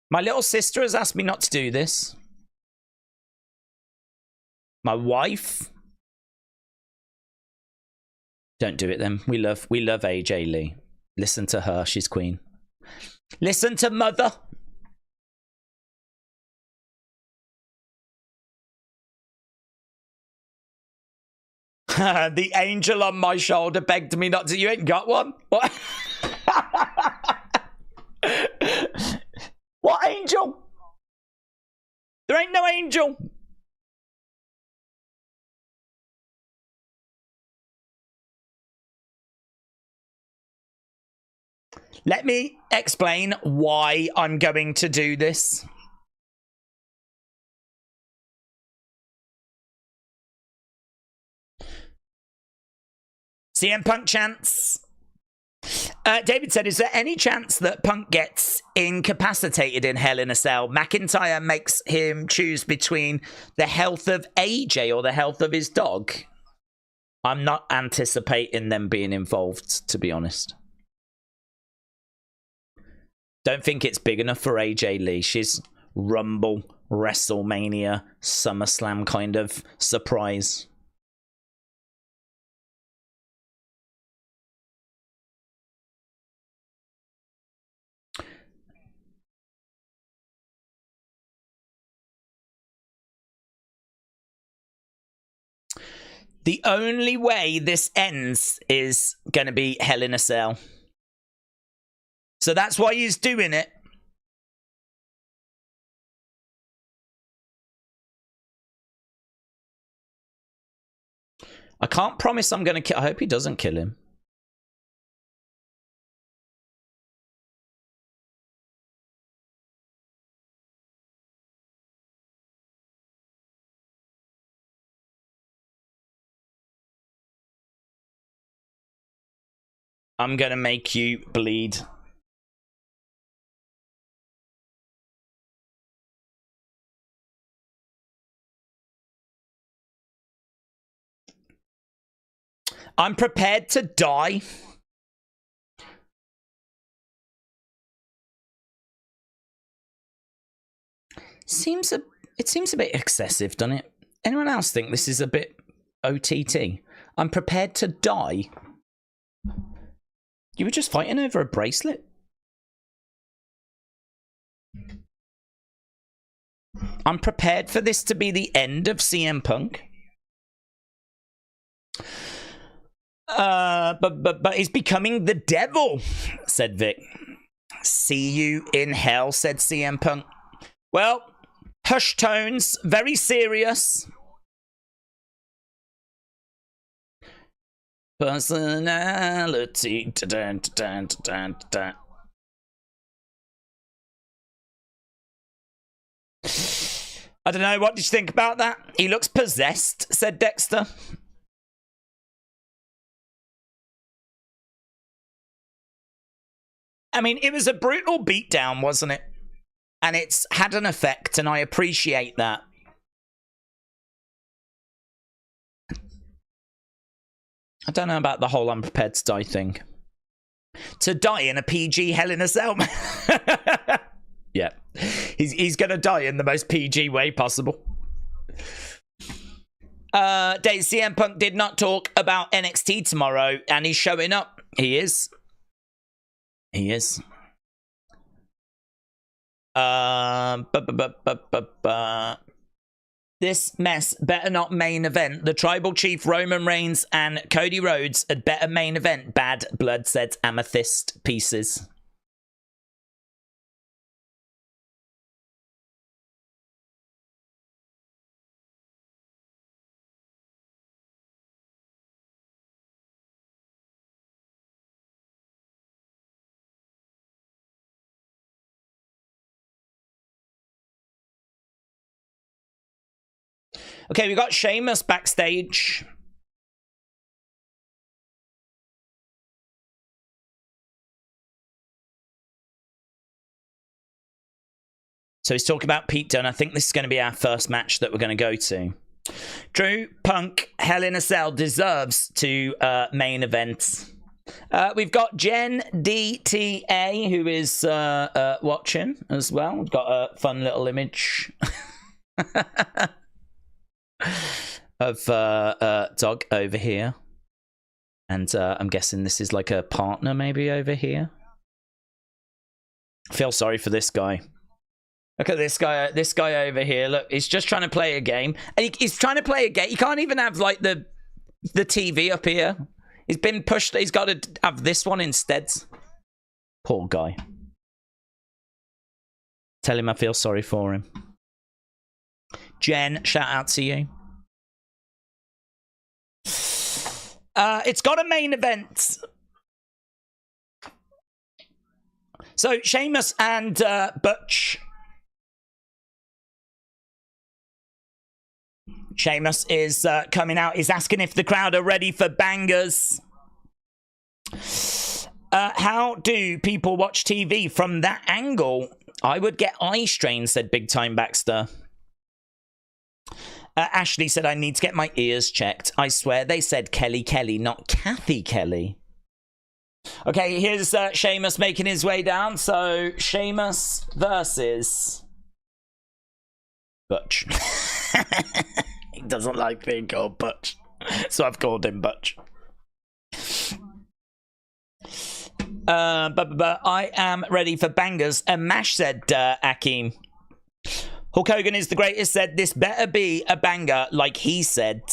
My little sister has asked me not to do this. My wife. Don't do it then. We love AJ Lee. Listen to her. She's queen. Listen to mother. The angel on my shoulder begged me not to. You ain't got one? What? What angel? There ain't no angel. Let me explain why I'm going to do this. CM Punk chants. David said, is there any chance that Punk gets incapacitated in Hell in a Cell? McIntyre makes him choose between the health of AJ or the health of his dog. I'm not anticipating them being involved, to be honest. Don't think it's big enough for AJ Lee. She's Rumble, WrestleMania, SummerSlam kind of surprise. The only way this ends is going to be Hell in a Cell. So that's why he's doing it. I can't promise I'm going to kill... I hope he doesn't kill him. I'm going to make you bleed. I'm prepared to die. It seems a bit excessive, doesn't it? Anyone else think this is a bit OTT? I'm prepared to die. You were just fighting over a bracelet? I'm prepared for this to be the end of CM Punk. But he's becoming the devil, said Vic. See you in hell, said CM Punk. Well, hush tones, very serious. Personality. I don't know, what did you think about that? He looks possessed, said Dexter. I mean, it was a brutal beatdown, wasn't it? And it's had an effect, and I appreciate that. I don't know about the whole unprepared to die thing. To die in a PG Hell in a Cell. Yeah. He's going to die in the most PG way possible. Daze, CM Punk did not talk about NXT tomorrow, and he's showing up. He is. He is. This mess better not main event. The Tribal Chief Roman Reigns and Cody Rhodes had better main event. Bad Blood, said Amethyst Pieces. Okay, we got Sheamus backstage. So he's talking about Pete Dunne. I think this is going to be our first match that we're going to go to. Drew Punk, Hell in a Cell, deserves to main event. We've got Jen DTA, who is watching as well. We've got a fun little image. Of dog over here, and I'm guessing this is like a partner maybe over here. I feel sorry for this guy. Look at this guy over here. Look, he's just trying to play a game, and he's trying to play a game. He can't even have like the TV up here. He's been pushed. He's got to have this one instead. Poor guy. Tell him I feel sorry for him. Jen, shout out to you. It's got a main event. So, Sheamus and Butch. Sheamus is coming out. He's asking if the crowd are ready for bangers. How do people watch TV from that angle? I would get eye strain, said Big Time Baxter. Ashley said, I need to get my ears checked. I swear they said Kelly Kelly, not Kathy Kelly. Okay, here's Sheamus making his way down. So, Sheamus versus Butch. He doesn't like being called Butch, so I've called him Butch. But I am ready for bangers. And Mash said, Akeem. Hulk Hogan is the greatest, said this better be a banger, like he said.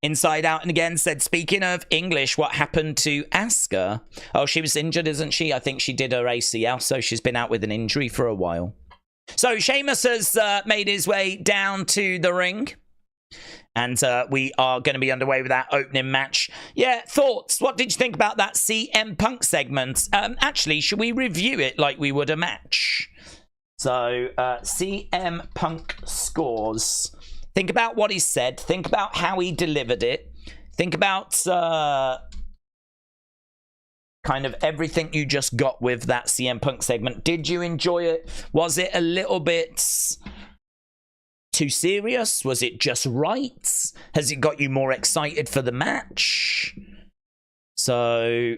Inside Out and Again said, speaking of English, what happened to Asuka? Oh, she was injured, isn't she? I think she did her ACL, so she's been out with an injury for a while. So Sheamus has made his way down to the ring. And we are going to be underway with that opening match. Yeah, thoughts? What did you think about that CM Punk segment? Actually, should we review it like we would a match? So, CM Punk scores. Think about what he said. Think about how he delivered it. Think about kind of everything you just got with that CM Punk segment. Did you enjoy it? Was it a little bit too serious? Was it just right? Has it got you more excited for the match? So,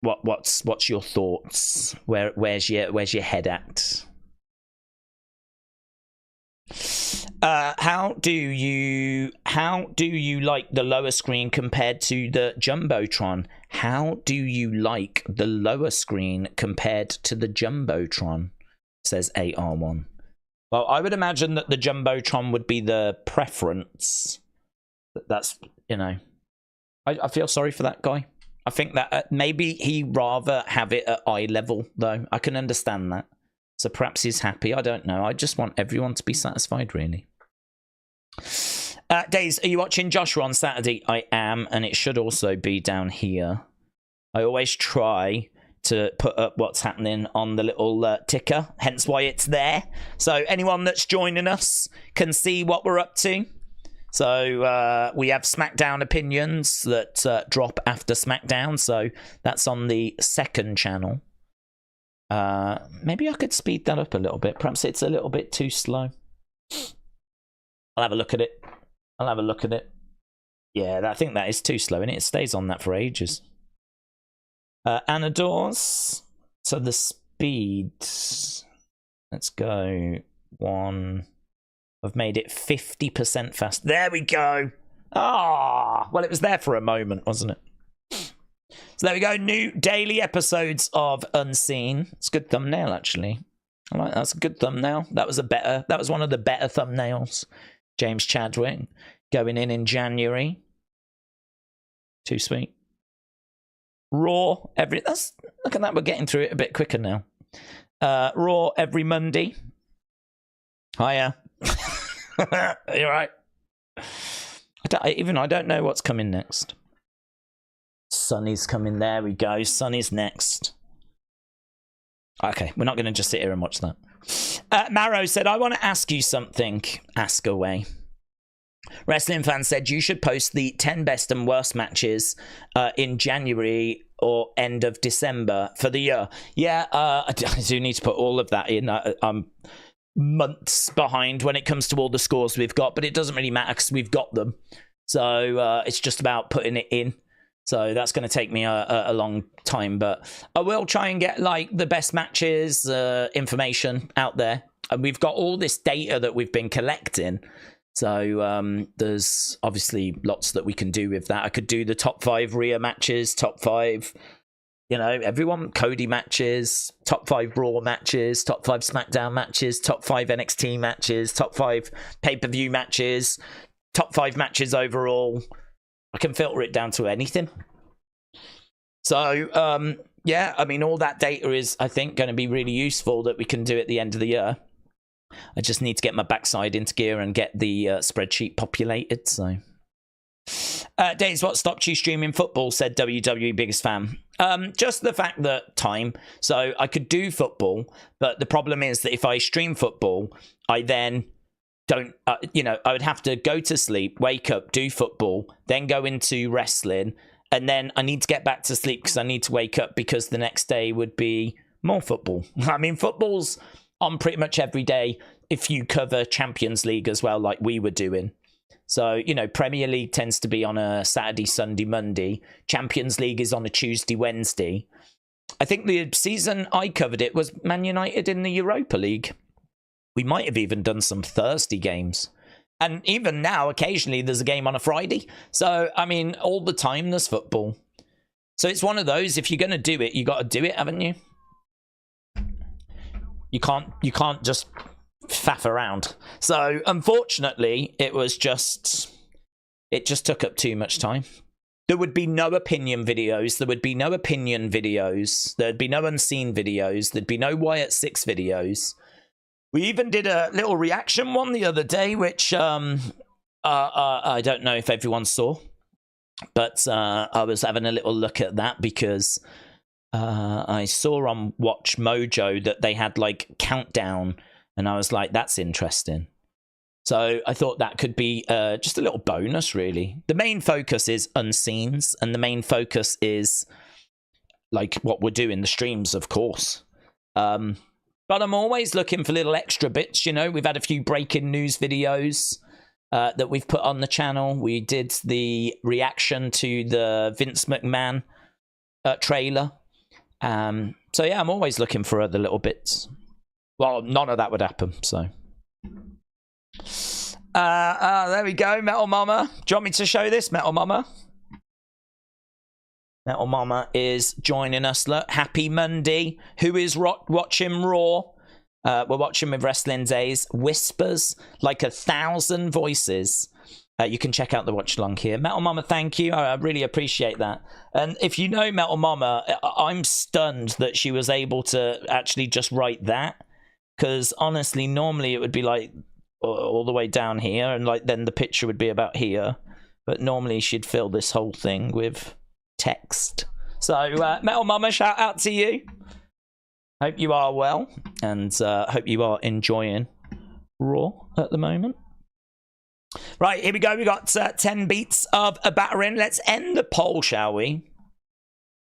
what's your thoughts? Where's your head at? How do you like the lower screen compared to the Jumbotron? How do you like the lower screen compared to the Jumbotron? Says AR1. Well, I would imagine that the Jumbotron would be the preference. That's, you know, I feel sorry for that guy. I think that maybe he'd rather have it at eye level, though. I can understand that. So perhaps he's happy. I don't know. I just want everyone to be satisfied, really. Daze, are you watching Joshua on Saturday? I am, and it should also be down here. I always try to put up what's happening on the little ticker, hence why it's there. So anyone that's joining us can see what we're up to. So we have SmackDown opinions that drop after SmackDown. So that's on the second channel. Maybe I could speed that up a little bit. Perhaps it's a little bit too slow. I'll have a look at it. Yeah, I think that is too slow, and it stays on that for ages. Anadors. So the speed. Let's go 1. I've made it 50% fast. There we go. Ah, well, it was there for a moment, wasn't it? So there we go. New daily episodes of Unseen. It's a good thumbnail, actually. I like that's a good thumbnail. That was one of the better thumbnails. James Chadwick going in January. Too sweet. Raw every. Look at that. We're getting through it a bit quicker now. Raw every Monday. Hiya. You're right. I don't know what's coming next. Sonny's coming. There we go. Sonny's next. Okay, we're not going to just sit here and watch that. Marrow said, I want to ask you something. Ask away. Wrestling fan said you should post the 10 best and worst matches in January or end of December for the year. Yeah, I do need to put all of that in. I'm months behind when it comes to all the scores we've got, but it doesn't really matter because we've got them. So it's just about putting it in. So that's going to take me a long time, but I will try and get like the best matches information out there. And we've got all this data that we've been collecting. So there's obviously lots that we can do with that. I could do the top 5 Rhea matches, top 5, you know, everyone, Cody matches, top 5 Raw matches, top 5 SmackDown matches, top 5 NXT matches, top 5 pay-per-view matches, top 5 matches overall. I can filter it down to anything. So, yeah, I mean, all that data is, I think, going to be really useful that we can do at the end of the year. I just need to get my backside into gear and get the spreadsheet populated, so... Daze, what stopped you streaming football, said WWE biggest fan. Just the fact that time. So I could do football, but the problem is that if I stream football, I then don't, you know, I would have to go to sleep, wake up, do football, then go into wrestling, and then I need to get back to sleep because I need to wake up because the next day would be more football. I mean, football's on pretty much every day if you cover Champions League as well, like we were doing. So, you know, Premier League tends to be on a Saturday, Sunday, Monday. Champions League is on a Tuesday, Wednesday. I think the season I covered it was Man United in the Europa League. We might have even done some Thursday games. And even now, occasionally, there's a game on a Friday. So, I mean, all the time there's football. So it's one of those, if you're going to do it, you got to do it, haven't you? You can't just faff around. So, unfortunately, it just took up too much time. There would be no opinion videos. There would be no opinion videos. There'd be no unseen videos. There'd be no Wyatt Sicks videos. We even did a little reaction one the other day, which I don't know if everyone saw. But I was having a little look at that because I saw on Watch Mojo that they had like countdown. And I was like, that's interesting. So I thought that could be just a little bonus, really. The main focus is unseens, and the main focus is like what we're doing, the streams, of course. But I'm always looking for little extra bits, you know. We've had a few breaking news videos that we've put on the channel. We did the reaction to the Vince McMahon trailer. So yeah, I'm always looking for other little bits. Well, none of that would happen, so... There we go, Metal Mama. Do you want me to show this, Metal Mama? Metal Mama is joining us. Look, happy Monday. Who is watching Raw? We're watching with Wrestling Daze. Whispers like 1,000 voices. You can check out the watch along here. Metal Mama, thank you. I really appreciate that. And if you know Metal Mama, I'm stunned that she was able to actually just write that. Because honestly, normally it would be like all the way down here, and like then the picture would be about here. But normally she'd fill this whole thing with text. So Metal Mama, shout out to you. Hope you are well, and hope you are enjoying Raw at the moment. Right, here we go. We got 10 beats of a battering. Let's end the poll, shall we?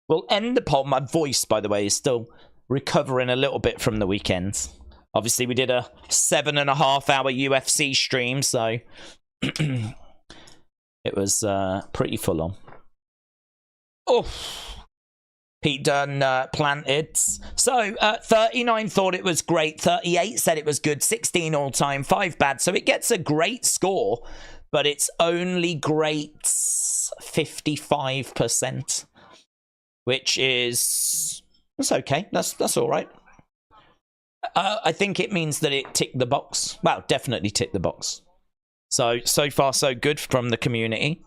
We'll end the poll. My voice, by the way, is still recovering a little bit from the weekend. Obviously, we did a 7.5-hour UFC stream, so it was pretty full on. Oh, Pete Dunne planted. So 39 thought it was great. 38 said it was good. 16 all time. 5 bad. So it gets a great score, but it's only great 55%, which is that's okay. That's all right. I think it means that it ticked the box. Well, definitely ticked the box. So far, so good from the community.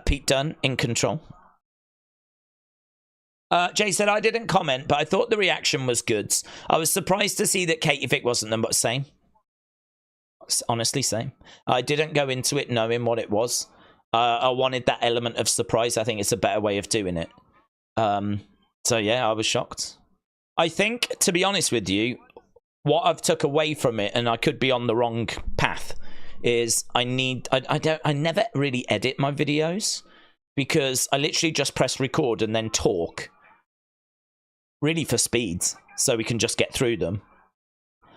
Pete Dunne in control. Jay said, I didn't comment, but I thought the reaction was good. I was surprised to see that Katie Vick wasn't them, but same. Honestly, same. I didn't go into it knowing what it was. I wanted that element of surprise. I think it's a better way of doing it. So, yeah, I was shocked. I think, to be honest with you, what I've took away from it, and I could be on the wrong path, is I never really edit my videos because I literally just press record and then talk. Really for speeds, so we can just get through them.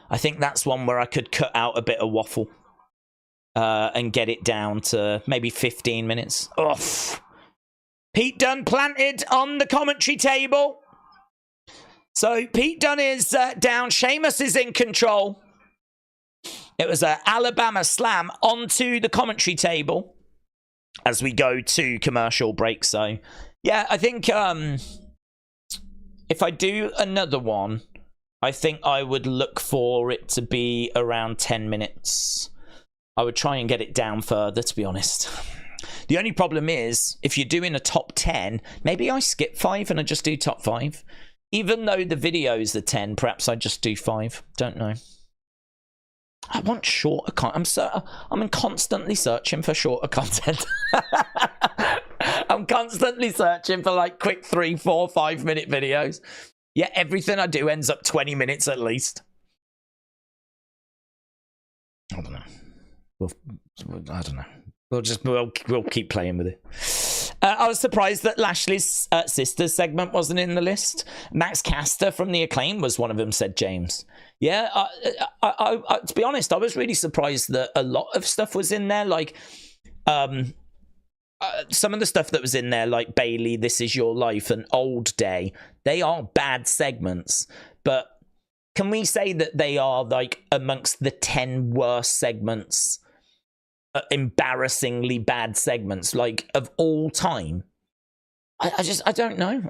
I think that's one where I could cut out a bit of waffle and get it down to maybe 15 minutes. Oof. Pete Dunne planted on the commentary table. So Pete Dunne is down. Sheamus is in control. It was an Alabama slam onto the commentary table as we go to commercial break. So, yeah, I think if I do another one, I think I would look for it to be around 10 minutes. I would try and get it down further, to be honest. The only problem is, if you're doing a top 10, maybe I skip 5 and I just do top 5. Even though the videos are 10, perhaps I just do 5. Don't know. I want shorter content. I'm constantly searching for shorter content. I'm constantly searching for like quick 3, 4, 5 minute videos. Yeah, everything I do ends up 20 minutes at least. I don't know. I don't know. We'll keep playing with it. I was surprised that Lashley's sister's segment wasn't in the list. Max Caster from the Acclaim was one of them, said James. Yeah, to be honest, I was really surprised that a lot of stuff was in there. Like, some of the stuff that was in there, like Bailey, This Is Your Life, and Old Day, they are bad segments. But can we say that they are like amongst the 10 worst segments? Embarrassingly bad segments, like, of all time. I don't know.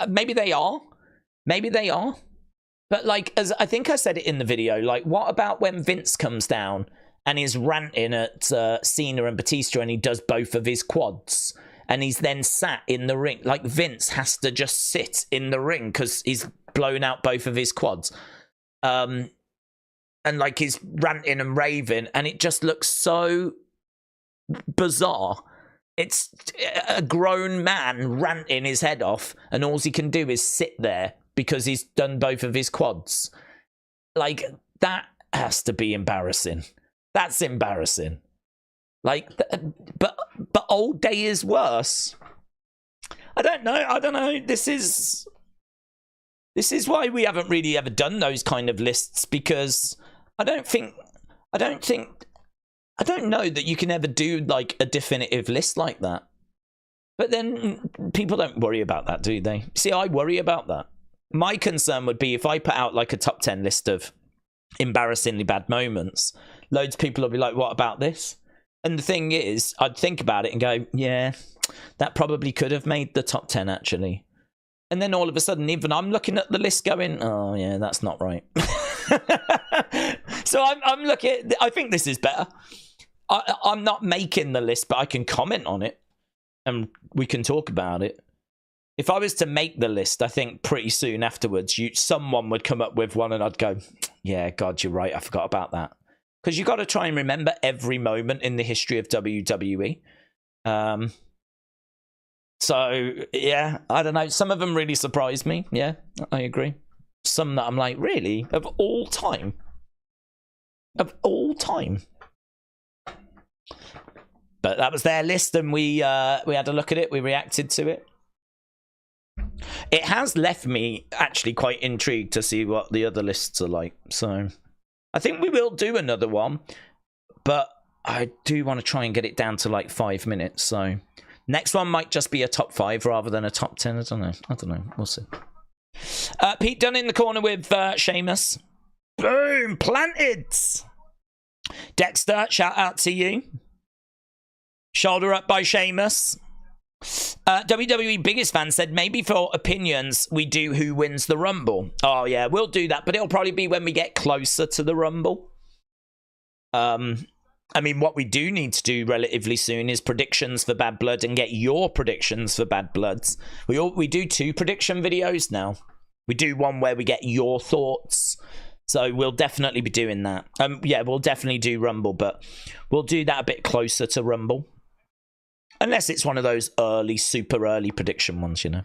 Maybe they are. But like, as I think I said it in the video, like, what about when Vince comes down and he's ranting at Cena and Batista and he does both of his quads and he's then sat in the ring? Like, Vince has to just sit in the ring because he's blown out both of his quads. And like he's ranting and raving, and it just looks so bizarre. It's a grown man ranting his head off, and all he can do is sit there because he's done both of his quads. Like, that has to be embarrassing. That's embarrassing. Like, but Old Day is worse. I don't know. This is why we haven't really ever done those kind of lists, because I don't know that you can ever do like a definitive list like that. But then people don't worry about that, do they? See, I worry about that. My concern would be if I put out like a top 10 list of embarrassingly bad moments, loads of people will be like, what about this? And the thing is, I'd think about it and go, yeah, that probably could have made the top 10 actually. And then all of a sudden, even I'm looking at the list going, oh yeah, that's not right. So I'm looking, I think this is better. I'm not making the list, but I can comment on it and we can talk about it. If I was to make the list, I think pretty soon afterwards, someone would come up with one and I'd go, yeah, God, you're right. I forgot about that. Because you've got to try and remember every moment in the history of WWE. So, yeah, I don't know. Some of them really surprised me. Yeah, I agree. Some that I'm like, really? Of all time? Of all time? But that was their list and we had a look at it. We reacted to it. It has left me actually quite intrigued to see what the other lists are like. So I think we will do another one, but I do want to try and get it down to like 5 minutes. So next one might just be a top 5 rather than a top 10. I don't know. We'll see. Pete Dunne in the corner with Sheamus. Boom! Planted! Dexter, shout out to you. Shoulder up by Sheamus. WWE biggest fan said maybe for opinions we do who wins the Rumble. Oh yeah, we'll do that, but it'll probably be when we get closer to the Rumble. I mean, what we do need to do relatively soon is predictions for Bad Blood and get your predictions for Bad Bloods. We do 2 prediction videos now. We do one where we get your thoughts. So we'll definitely be doing that. Yeah, we'll definitely do Rumble, but we'll do that a bit closer to Rumble. Unless it's one of those early, super early prediction ones, you know.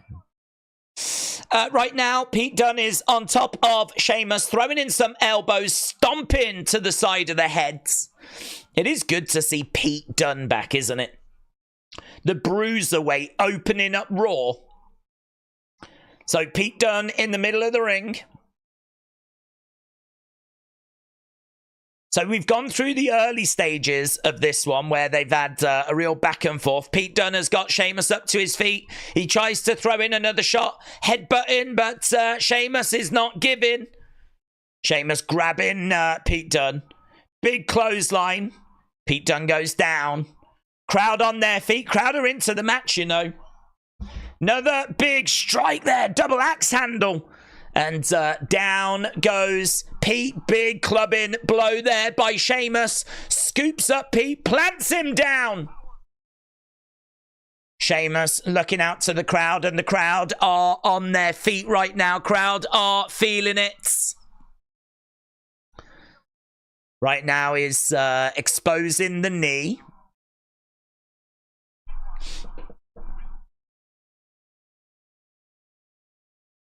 Right now, Pete Dunne is on top of Sheamus, throwing in some elbows, stomping to the side of the heads. It is good to see Pete Dunne back, isn't it? The Bruiserweight opening up Raw. So Pete Dunne in the middle of the ring. So we've gone through the early stages of this one where they've had a real back and forth. Pete Dunne has got Sheamus up to his feet. He tries to throw in another shot, headbutting, but Sheamus is not giving. Sheamus grabbing Pete Dunne. Big clothesline. Pete Dunne goes down. Crowd on their feet. Crowd are into the match, you know. Another big strike there. Double axe handle. And down goes Pete. Big clubbing blow there by Sheamus. Scoops up Pete. Plants him down. Sheamus looking out to the crowd. And the crowd are on their feet right now. Crowd are feeling it. Right now is exposing the knee.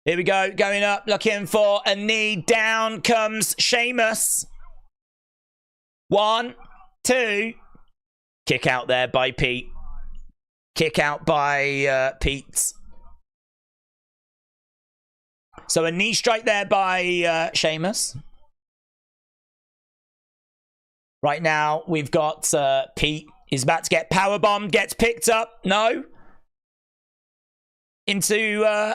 Here we go, going up, looking for a knee. Down comes Sheamus. 1, 2. Kick out there by Pete. Kick out by Pete. So a knee strike there by Sheamus. Right now, we've got Pete. He's about to get powerbombed, gets picked up. No. Into...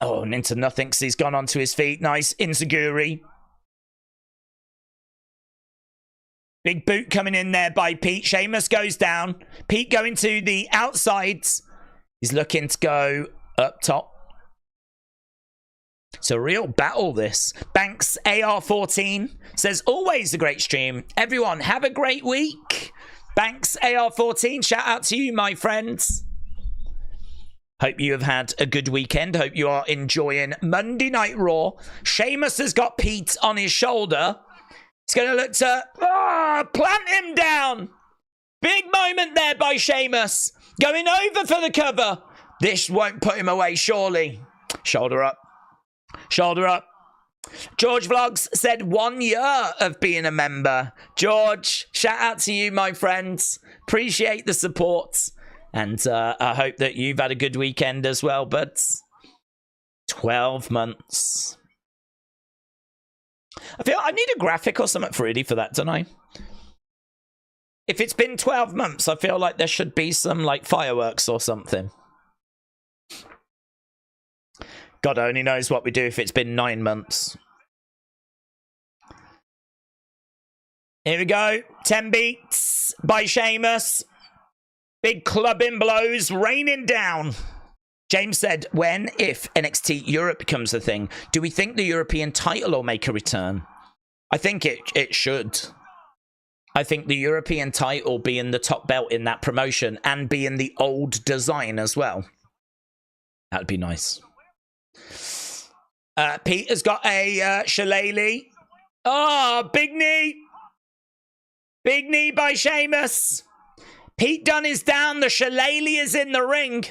and into nothing because he's gone onto his feet. Nice enziguri. Big boot coming in there by Pete. Sheamus goes down. Pete going to the outsides. He's looking to go up top. It's a real battle, this. Banks AR14 says, always a great stream. Everyone, have a great week. Banks AR14, shout out to you, my friends. Hope you have had a good weekend. Hope you are enjoying Monday Night Raw. Sheamus has got Pete on his shoulder. He's going to look to plant him down. Big moment there by Sheamus. Going over for the cover. This won't put him away, surely. Shoulder up. Shoulder up. George Vlogs said 1 year of being a member. George, shout out to you, my friends. Appreciate the support. And I hope that you've had a good weekend as well, but 12 months. I feel I need a graphic or something ready for that, don't I? If it's been 12 months, I feel like there should be some like fireworks or something. God only knows what we do if it's been 9 months. Here we go. 10 beats by Sheamus. Big clubbing blows raining down. James said, when, if NXT Europe becomes a thing, do we think the European title will make a return? I think it should. I think the European title being the top belt in that promotion and being the old design as well. That'd be nice. Pete has got a shillelagh. Oh, big knee. Big knee by Sheamus. Pete Dunne is down. The shillelagh is in the ring.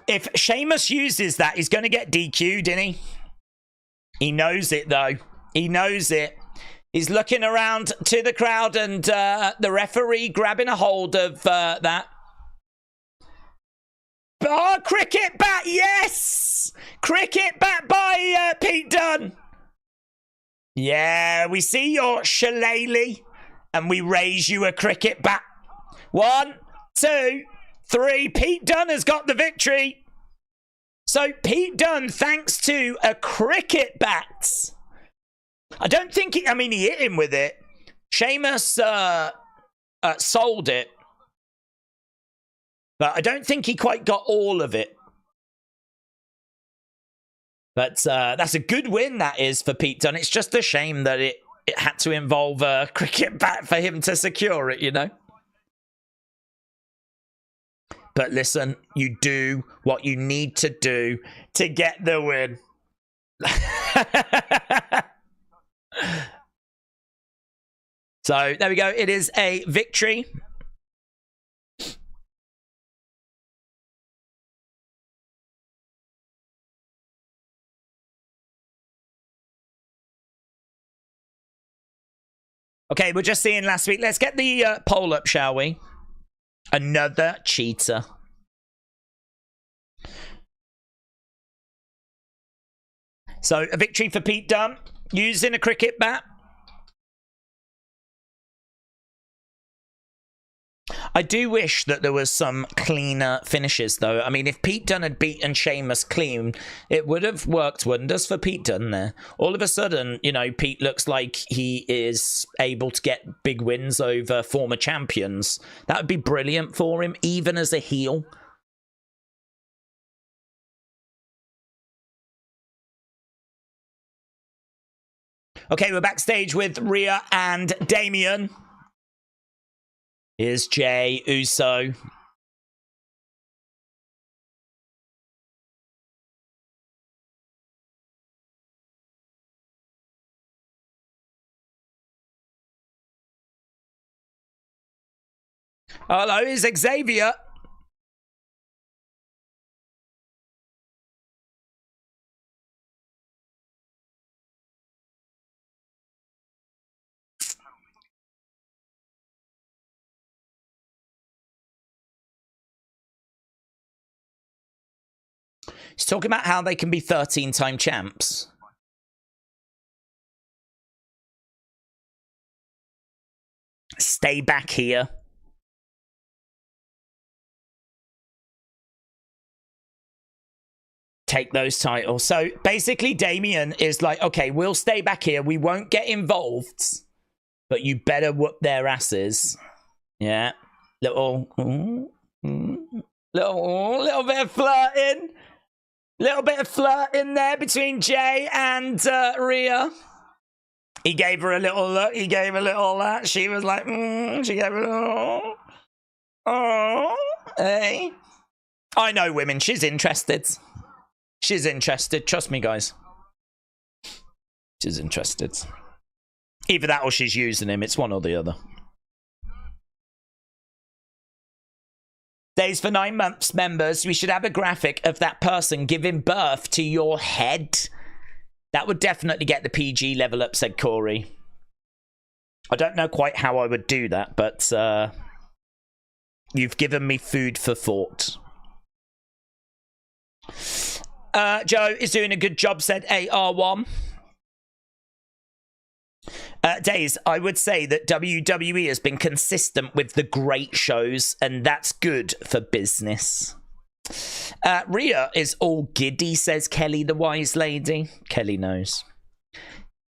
If Sheamus uses that, he's going to get DQ'd, isn't he? He knows it, though. He knows it. He's looking around to the crowd and the referee grabbing a hold of that. Oh, cricket bat, yes! Cricket bat by Pete Dunne. Yeah, we see your shillelagh and we raise you a cricket bat. 1, 2, 3. Pete Dunne has got the victory. So Pete Dunne, thanks to a cricket bat. I don't think he hit him with it. Sheamus sold it. But I don't think he quite got all of it. But that's a good win, that is, for Pete Dunne. It's just a shame that it had to involve a cricket bat for him to secure it, you know? But listen, you do what you need to do to get the win. So, there we go. It is a victory. Okay, we're just seeing last week. Let's get the poll up, shall we? Another cheater. So, a victory for Pete Dunne. Using a cricket bat. I do wish that there was some cleaner finishes, though. I mean, if Pete Dunne had beaten Sheamus clean, it would have worked wonders for Pete Dunne there. All of a sudden, you know, Pete looks like he is able to get big wins over former champions. That would be brilliant for him, even as a heel. Okay, we're backstage with Rhea and Damian. Here's Jay Uso. Hello, is Xavier. He's talking about how they can be 13-time champs. Stay back here. Take those titles. So basically Damian is like, okay, we'll stay back here. We won't get involved, but you better whoop their asses. Yeah. Little bit of flirting. Little bit of flirting there between Jay and Rhea. He gave her a little look. He gave a little that. She was like, she gave a little, oh, hey. I know women. She's interested. She's interested. Trust me, guys. She's interested. Either that or she's using him. It's one or the other. Days for 9 months members, we should have a graphic of that person giving birth to your head. That would definitely get the PG level up, said Corey. I don't know quite how I would do that, but you've given me food for thought. Joe is doing a good job, said AR1. Days, I would say that WWE has been consistent with the great shows, and that's good for business. Rhea is all giddy, says Kelly, the wise lady. Kelly knows.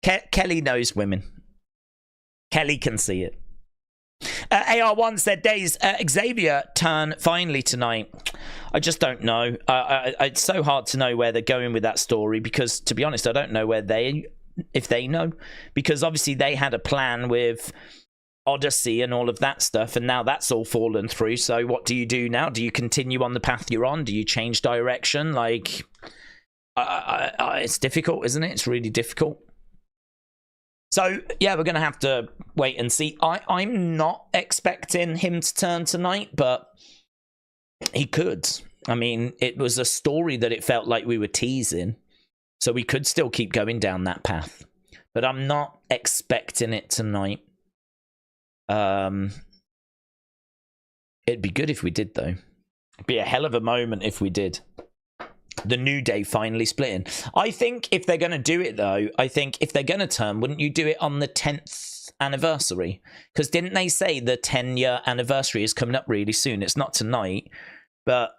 Kelly knows women. Kelly can see it. AR1 said, Daze, Xavier turn finally tonight. I just don't know. It's so hard to know where they're going with that story because, to be honest, I don't know if they know. Because obviously they had a plan with Odyssey and all of that stuff, and now that's all fallen through. So what do you do now? Do you continue on the path you're on? Do you change direction? Like, it's difficult, isn't it? It's really difficult. So, yeah, we're going to have to wait and see. I'm not expecting him to turn tonight, but he could. I mean, it was a story that it felt like we were teasing, so we could still keep going down that path. But I'm not expecting it tonight. It'd be good if we did, though. It'd be a hell of a moment if we did. The New Day finally splitting. I think if they're going to do it, though, I think if they're going to turn, wouldn't you do it on the 10th anniversary? Because didn't they say the 10-year anniversary is coming up really soon? It's not tonight, but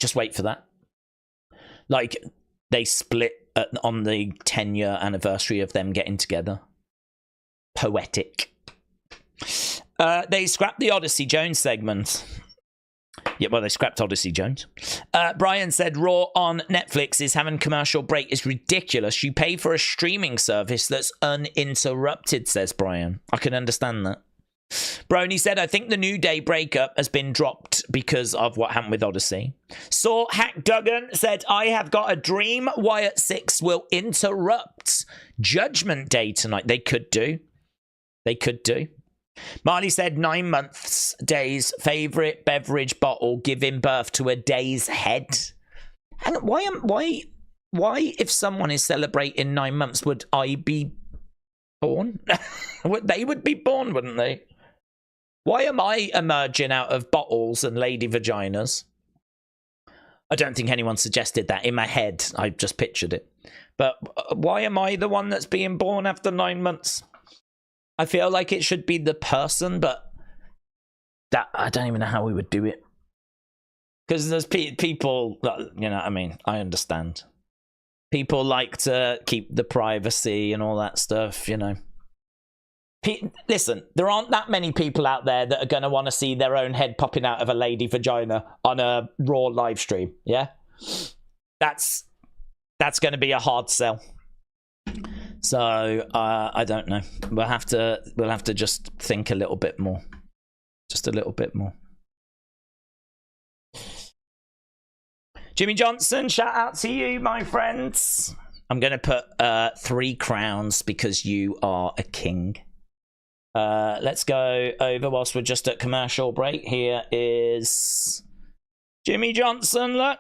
just wait for that. Like, they split on the 10-year anniversary of them getting together. Poetic. They scrapped the Odyssey Jones segment. Yeah, well, they scrapped Odyssey Jones. Brian said, Raw on Netflix is having commercial break. It's ridiculous. You pay for a streaming service that's uninterrupted, says Brian. I can understand that. Brony said, I think the New Day breakup has been dropped because of what happened with Odyssey. Saw Hack Duggan said, I have got a dream Wyatt Sicks will interrupt Judgment Day tonight. They could do. They could do. Marley said 9 months, Days favourite beverage bottle giving birth to a day's head. And why if someone is celebrating 9 months, would I be born? They would be born, wouldn't they? Why am I emerging out of bottles and lady vaginas? I don't think anyone suggested that. In my head, I just pictured it. But why am I the one that's being born after 9 months? I feel like it should be the person, but that I don't even know how we would do it. Because there's people, you know what I mean? I understand. People like to keep the privacy and all that stuff, you know. Listen, there aren't that many people out there that are going to want to see their own head popping out of a lady vagina on a Raw live stream, yeah? That's going to be a hard sell. So I don't know. We'll have to just think a little bit more, just a little bit more. Jimmy Johnson, shout out to you, my friends. I'm gonna put 3 crowns because you are a king. Let's go over whilst we're just at commercial break. Here is Jimmy Johnson. Look.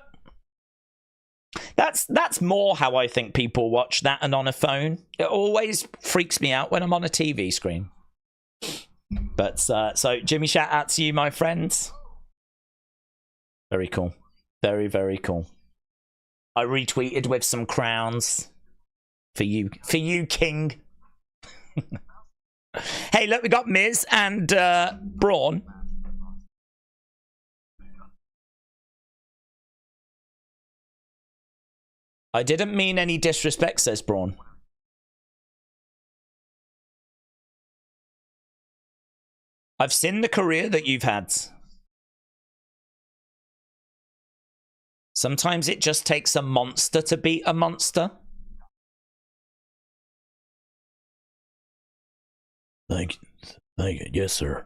That's more how I think people watch that and on a phone. It always freaks me out when I'm on a TV screen. But so Jimmy, shout out to you, my friends. Very cool. Very, very cool. I retweeted with some crowns for you, King. Hey, look, we got Miz and Braun. I didn't mean any disrespect, says Braun. I've seen the career that you've had. Sometimes it just takes a monster to beat a monster. Thank you. Yes, sir.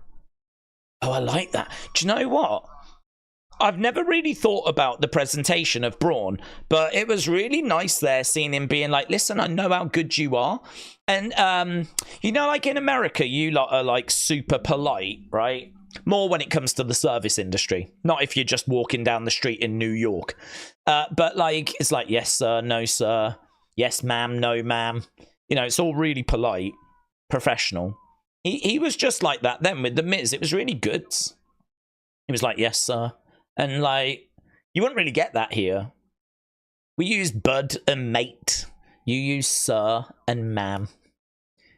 Oh, I like that. Do you know what? I've never really thought about the presentation of Braun, but it was really nice there seeing him being like, listen, I know how good you are. And, you know, like in America, you lot are like super polite, right? More when it comes to the service industry. Not if you're just walking down the street in New York. But like, it's like, yes, sir, no, sir. Yes, ma'am, no, ma'am. You know, it's all really polite, professional. He was just like that then with The Miz. It was really good. He was like, yes, sir. And, like, you wouldn't really get that here. We use bud and mate. You use sir and ma'am.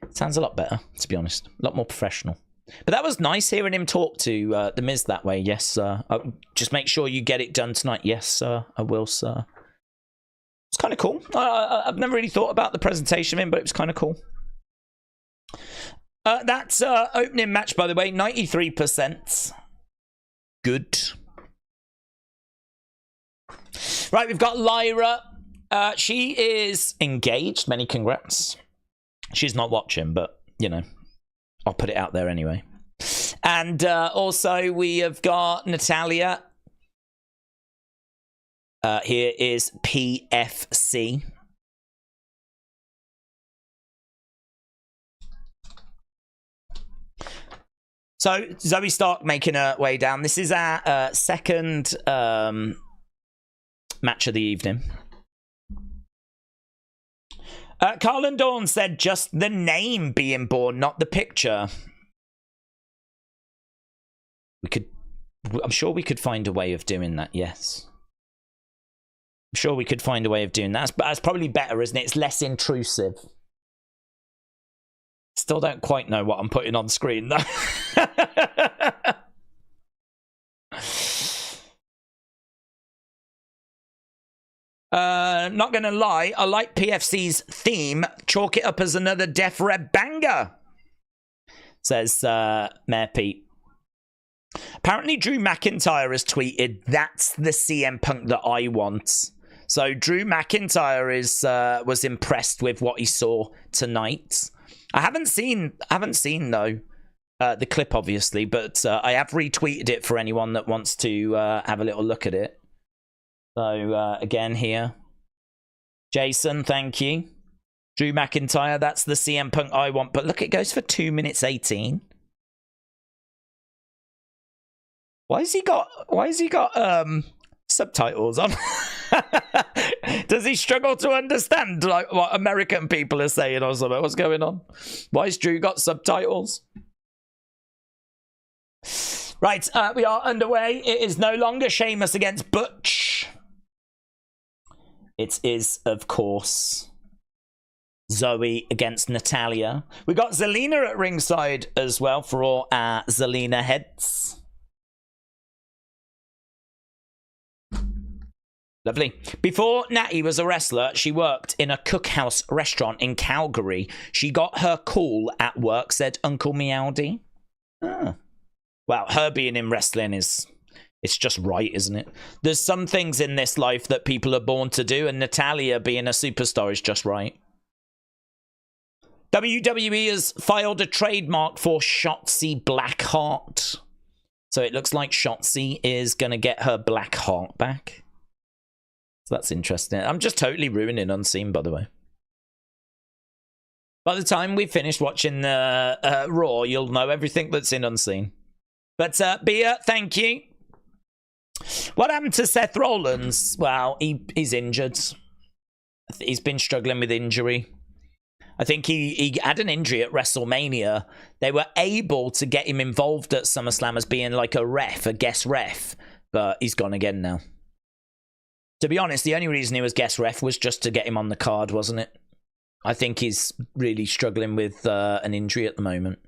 Sounds a lot better, to be honest. A lot more professional. But that was nice hearing him talk to The Miz that way. Yes, sir. Just make sure you get it done tonight. Yes, sir. I will, sir. It's kind of cool. I've never really thought about the presentation of him, but it was kind of cool. That's opening match, by the way, 93%. Good. Right, we've got Lyra. She is engaged. Many congrats. She's not watching, but, you know, I'll put it out there anyway. And also, we have got Natalia. Here is PFC. So, Zoe Stark making her way down. This is our second match of the evening. Carl and Dawn said just the name being born, not the picture. I'm sure we could find a way of doing that, yes. I'm sure we could find a way of doing that. But that's probably better, isn't it? It's less intrusive. Still don't quite know what I'm putting on screen, though. Not gonna lie, I like PFC's theme. Chalk it up as another Def Rep banger, says Mayor Pete. Apparently, Drew McIntyre has tweeted, "That's the CM Punk that I want." So Drew McIntyre is was impressed with what he saw tonight. I haven't seen though the clip, obviously, but I have retweeted it for anyone that wants to have a little look at it. So again here, Jason, thank you. Drew McIntyre, that's the CM Punk I want. But look, it goes for 2 minutes 18. Why has he got subtitles on? Does he struggle to understand like what American people are saying or something? What's going on? Why has Drew got subtitles? Right, we are underway. It is no longer Sheamus against Butch. It is, of course, Zoe against Natalia. We got Zelina at ringside as well for all our Zelina heads. Lovely. Before Natty was a wrestler, she worked in a cookhouse restaurant in Calgary. She got her call at work, said Uncle Meowdy. Ah. Well, her being in wrestling it's just right, isn't it? There's some things in this life that people are born to do, and Natalia being a superstar is just right. WWE has filed a trademark for Shotzi Blackheart. So it looks like Shotzi is going to get her black heart back. So that's interesting. I'm just totally ruining Unseen, by the way. By the time we've finished watching the Raw, you'll know everything that's in Unseen. But Bea, thank you. What happened to Seth Rollins? Well, he's injured. He's been struggling with injury. I think he had an injury at WrestleMania. They were able to get him involved at SummerSlam as being like a ref, a guest ref. But he's gone again now. To be honest, the only reason he was guest ref was just to get him on the card, wasn't it? I think he's really struggling with an injury at the moment.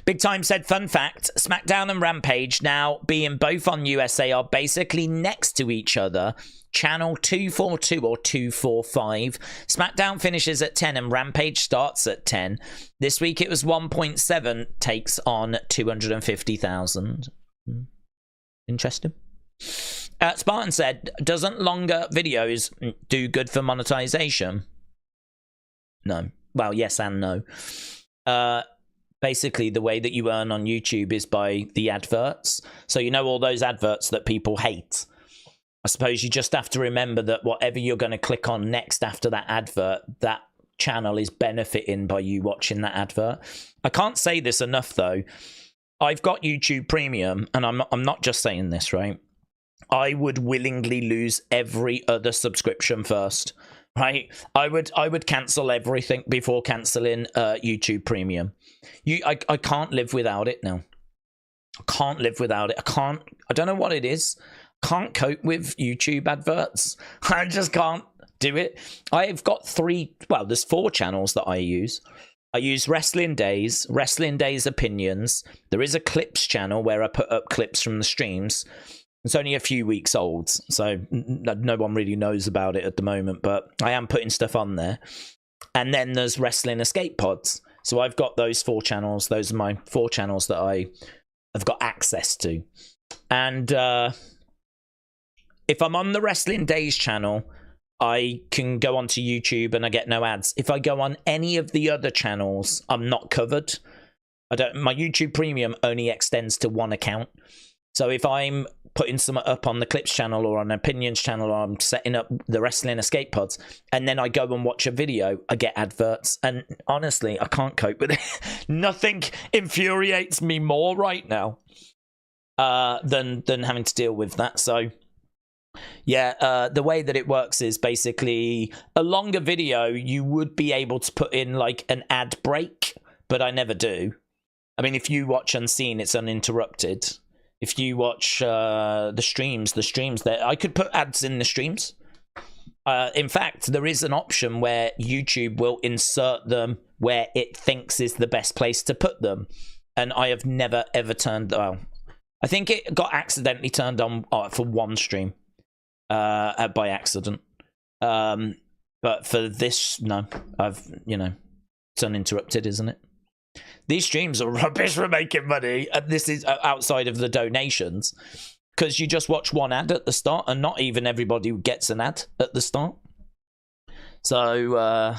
Big Time said, fun fact, SmackDown and Rampage, now being both on USA, are basically next to each other. Channel 242 or 245. SmackDown finishes at 10 and Rampage starts at 10. This week it was 1.7, takes on 250,000. Interesting. Spartan said, doesn't longer videos do good for monetization? No. Well, yes and no. Basically, the way that you earn on YouTube is by the adverts. So you know all those adverts that people hate. I suppose you just have to remember that whatever you're going to click on next after that advert, that channel is benefiting by you watching that advert. I can't say this enough, though. I've got YouTube Premium, and I'm not just saying this, right? I would willingly lose every other subscription first, right? I would cancel everything before cancelling YouTube Premium. I can't live without it now. I can't live without it. I don't know what it is. Can't cope with YouTube adverts. I just can't do it. I've got there's 4 channels that I use. I use Wrestling Daze, Wrestling Daze Opinions. There is a clips channel where I put up clips from the streams. It's only a few weeks old, so no one really knows about it at the moment, but I am putting stuff on there. And then there's Wrestling Escape Pods. So I've got those 4 channels. Those are my 4 channels that I have got access to. And if I'm on the Wrestling Daze channel, I can go onto YouTube and I get no ads. If I go on any of the other channels, I'm not covered. My YouTube Premium only extends to 1 account. So if I'm putting some up on the Clips channel or on Opinions channel, or I'm setting up the Wrestling Escape Pods, and then I go and watch a video, I get adverts. And honestly, I can't cope with it. Nothing infuriates me more right now than having to deal with that. So yeah, the way that it works is basically a longer video, you would be able to put in like an ad break, but I never do. I mean, if you watch Unseen, it's uninterrupted. If you watch the streams there, I could put ads in the streams. In fact, there is an option where YouTube will insert them where it thinks is the best place to put them. And I have never, ever turned... Well, I think it got accidentally turned on for 1 stream by accident. But for this, no. It's uninterrupted, isn't it? These streams are rubbish for making money, and this is outside of the donations, because you just watch 1 ad at the start, and not even everybody gets an ad at the start. So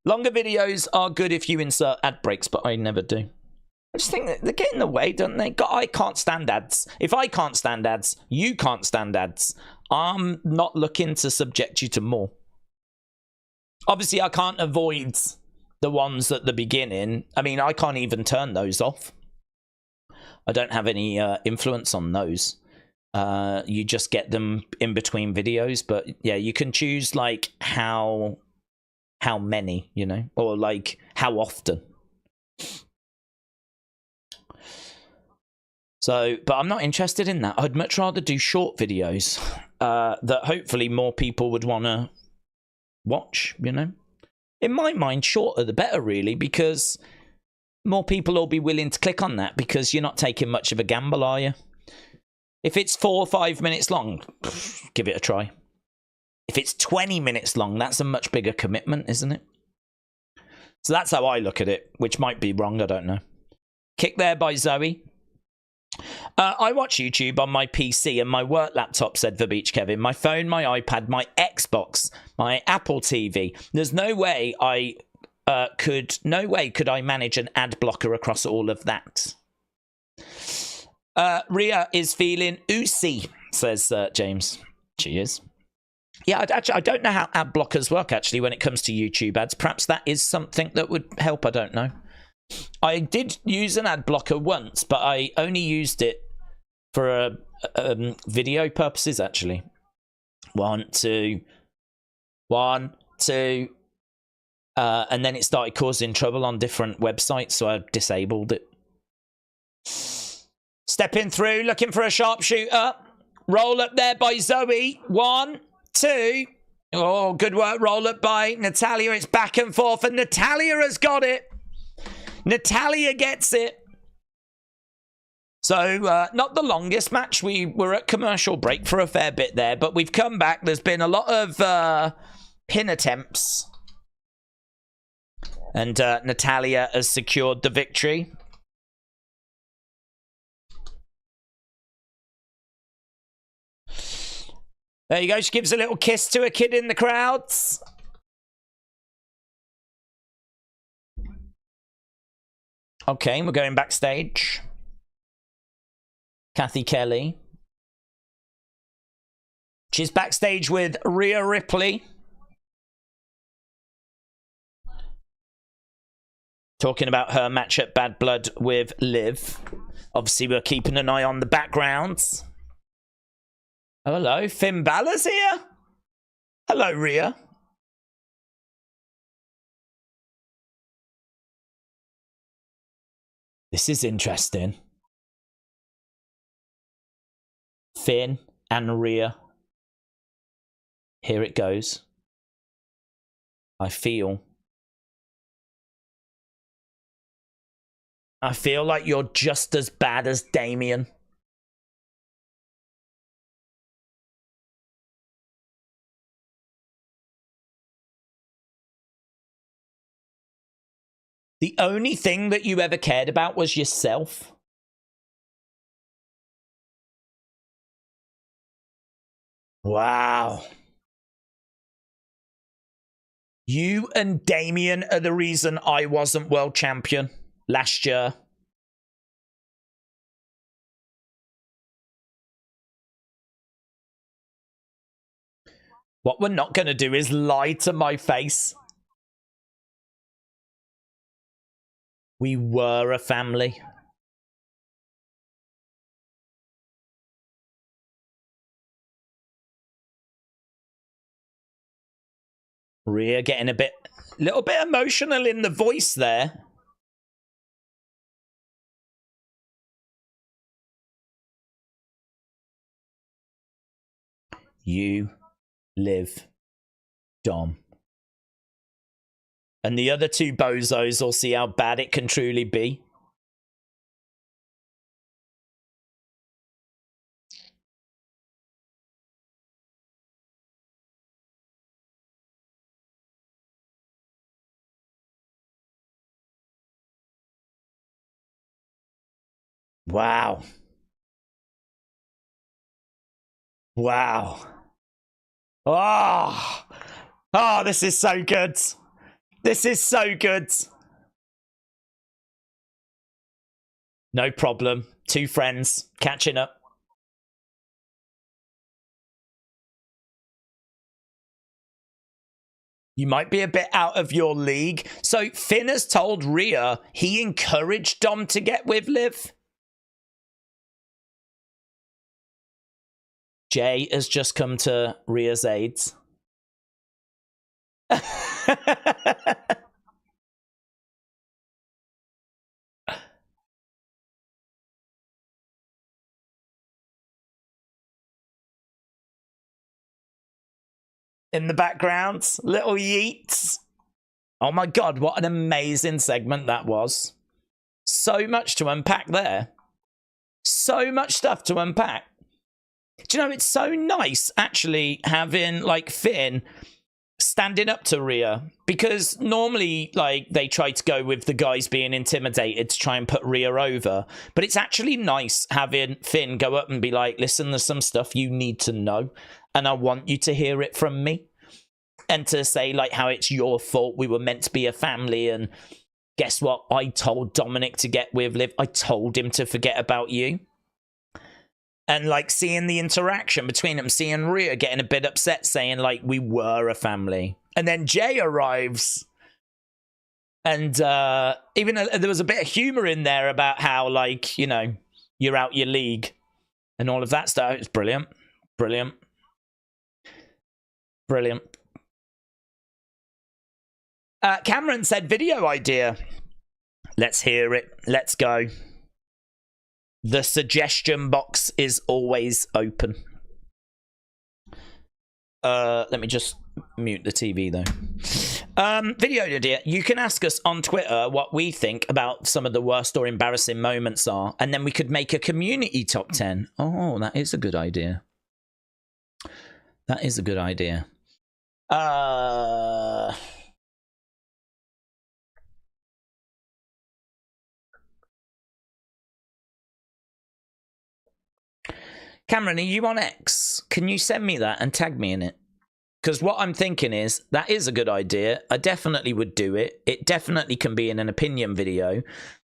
longer videos are good if you insert ad breaks, but I never do. I just think that they get in the way, don't they? I can't stand ads. If I can't stand ads, you can't stand ads. I'm not looking to subject you to more. Obviously, I can't avoid the ones at the beginning. I mean, I can't even turn those off. I don't have any influence on those. You just get them in between videos. But yeah, you can choose like how many, or like how often. So, but I'm not interested in that. I'd much rather do short videos that hopefully more people would want to watch, In my mind, shorter the better, really, because more people will be willing to click on that, because you're not taking much of a gamble, are you? If it's 4 or 5 minutes long, give it a try. If it's 20 minutes long, that's a much bigger commitment, isn't it? So that's how I look at it, which might be wrong, I don't know. Kick There by Zoe. I watch YouTube on my PC and my work laptop, said The Beach Kevin. My phone, my iPad, my Xbox, my Apple TV. There's no way could I manage an ad blocker across all of that. Rhea is feeling oozy, says James. She is. Yeah, I don't know how ad blockers work, actually, when it comes to YouTube ads. Perhaps that is something that would help, I don't know. I did use an ad blocker once, but I only used it for video purposes, actually. 1, 2, 1, 2. And then it started causing trouble on different websites, so I disabled it. Stepping through, looking for a sharpshooter. Roll up there by Zoe. 1, 2. Oh, good work. Roll up by Natalia. It's back and forth, and Natalia has got it. Natalia gets it. So, not the longest match. We were at commercial break for a fair bit there, but we've come back. There's been a lot of pin attempts. And Natalia has secured the victory. There you go. She gives a little kiss to a kid in the crowds. Okay, we're going backstage. Kathy Kelly. She's backstage with Rhea Ripley. Talking about her match at Bad Blood with Liv. Obviously, we're keeping an eye on the backgrounds. Oh, hello, Finn Balor's here. Hello, Rhea. This is interesting. Finn and Rhea. Here it goes. I feel like you're just as bad as Damien. The only thing that you ever cared about was yourself. Wow. You and Damien are the reason I wasn't world champion last year. What we're not going to do is lie to my face. We were a family. Rhea getting a little bit emotional in the voice there. You live, Dom. And the other two bozos will see how bad it can truly be. Wow. Wow. Oh, this is so good. This is so good. No problem. Two friends catching up. You might be a bit out of your league. So Finn has told Rhea he encouraged Dom to get with Liv. Jay has just come to Rhea's aid. In the background, little yeets. Oh my god, what an amazing segment that was. So much to unpack there. So much stuff to unpack. Do you know, it's so nice actually having like Finn standing up to Rhea, because normally like they try to go with the guys being intimidated to try and put Rhea over, but it's actually nice having Finn go up and be like, listen, there's some stuff you need to know and I want you to hear it from me, and to say like how it's your fault, we were meant to be a family, and guess what, I told Dominic to get with Liv, I told him to forget about you. And like seeing the interaction between them, seeing Rhea getting a bit upset, saying like, we were a family. And then Jay arrives. And even there was a bit of humor in there about how like, you know, you're out your league and all of that stuff. It's brilliant. Brilliant. Brilliant. Cameron said video idea. Let's hear it. Let's go. The suggestion box is always open. Let me just mute the TV though. Video idea. You can ask us on Twitter what we think about some of the worst or embarrassing moments are, and then we could make a community top 10. Oh, that is a good idea. That is a good idea. Cameron, are you on X? Can you send me that and tag me in it? Because what I'm thinking is, that is a good idea. I definitely would do it. It definitely can be in an opinion video.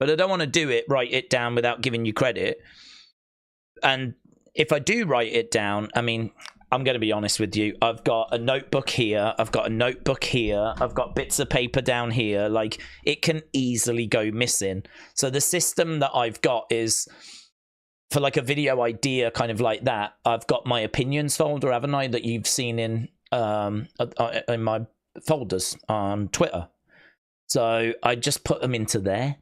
But I don't want to do it, write it down without giving you credit. And if I do write it down, I mean, I'm going to be honest with you. I've got a notebook here. I've got a notebook here. I've got bits of paper down here. Like, it can easily go missing. So the system that I've got is, for like a video idea kind of like that, I've got my opinions folder, haven't I, that you've seen in my folders on Twitter. So I just put them into there.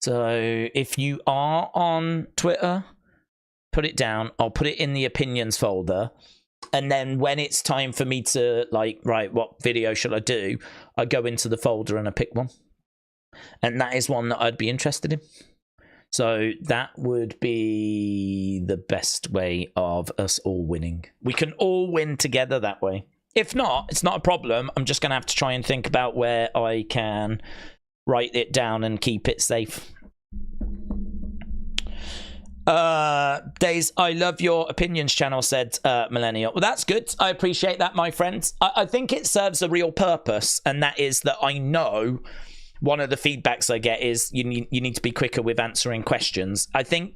So if you are on Twitter, put it down. I'll put it in the opinions folder. And then when it's time for me to like, right, what video should I do? I go into the folder and I pick one. And that is one that I'd be interested in. So that would be the best way of us all winning. We can all win together that way. If not, it's not a problem. I'm just going to have to try and think about where I can write it down and keep it safe. Daze, I love your opinions channel, said Millennial. Well, that's good. I appreciate that, my friends. I think it serves a real purpose, and that is that I know one of the feedbacks I get is you need to be quicker with answering questions. I think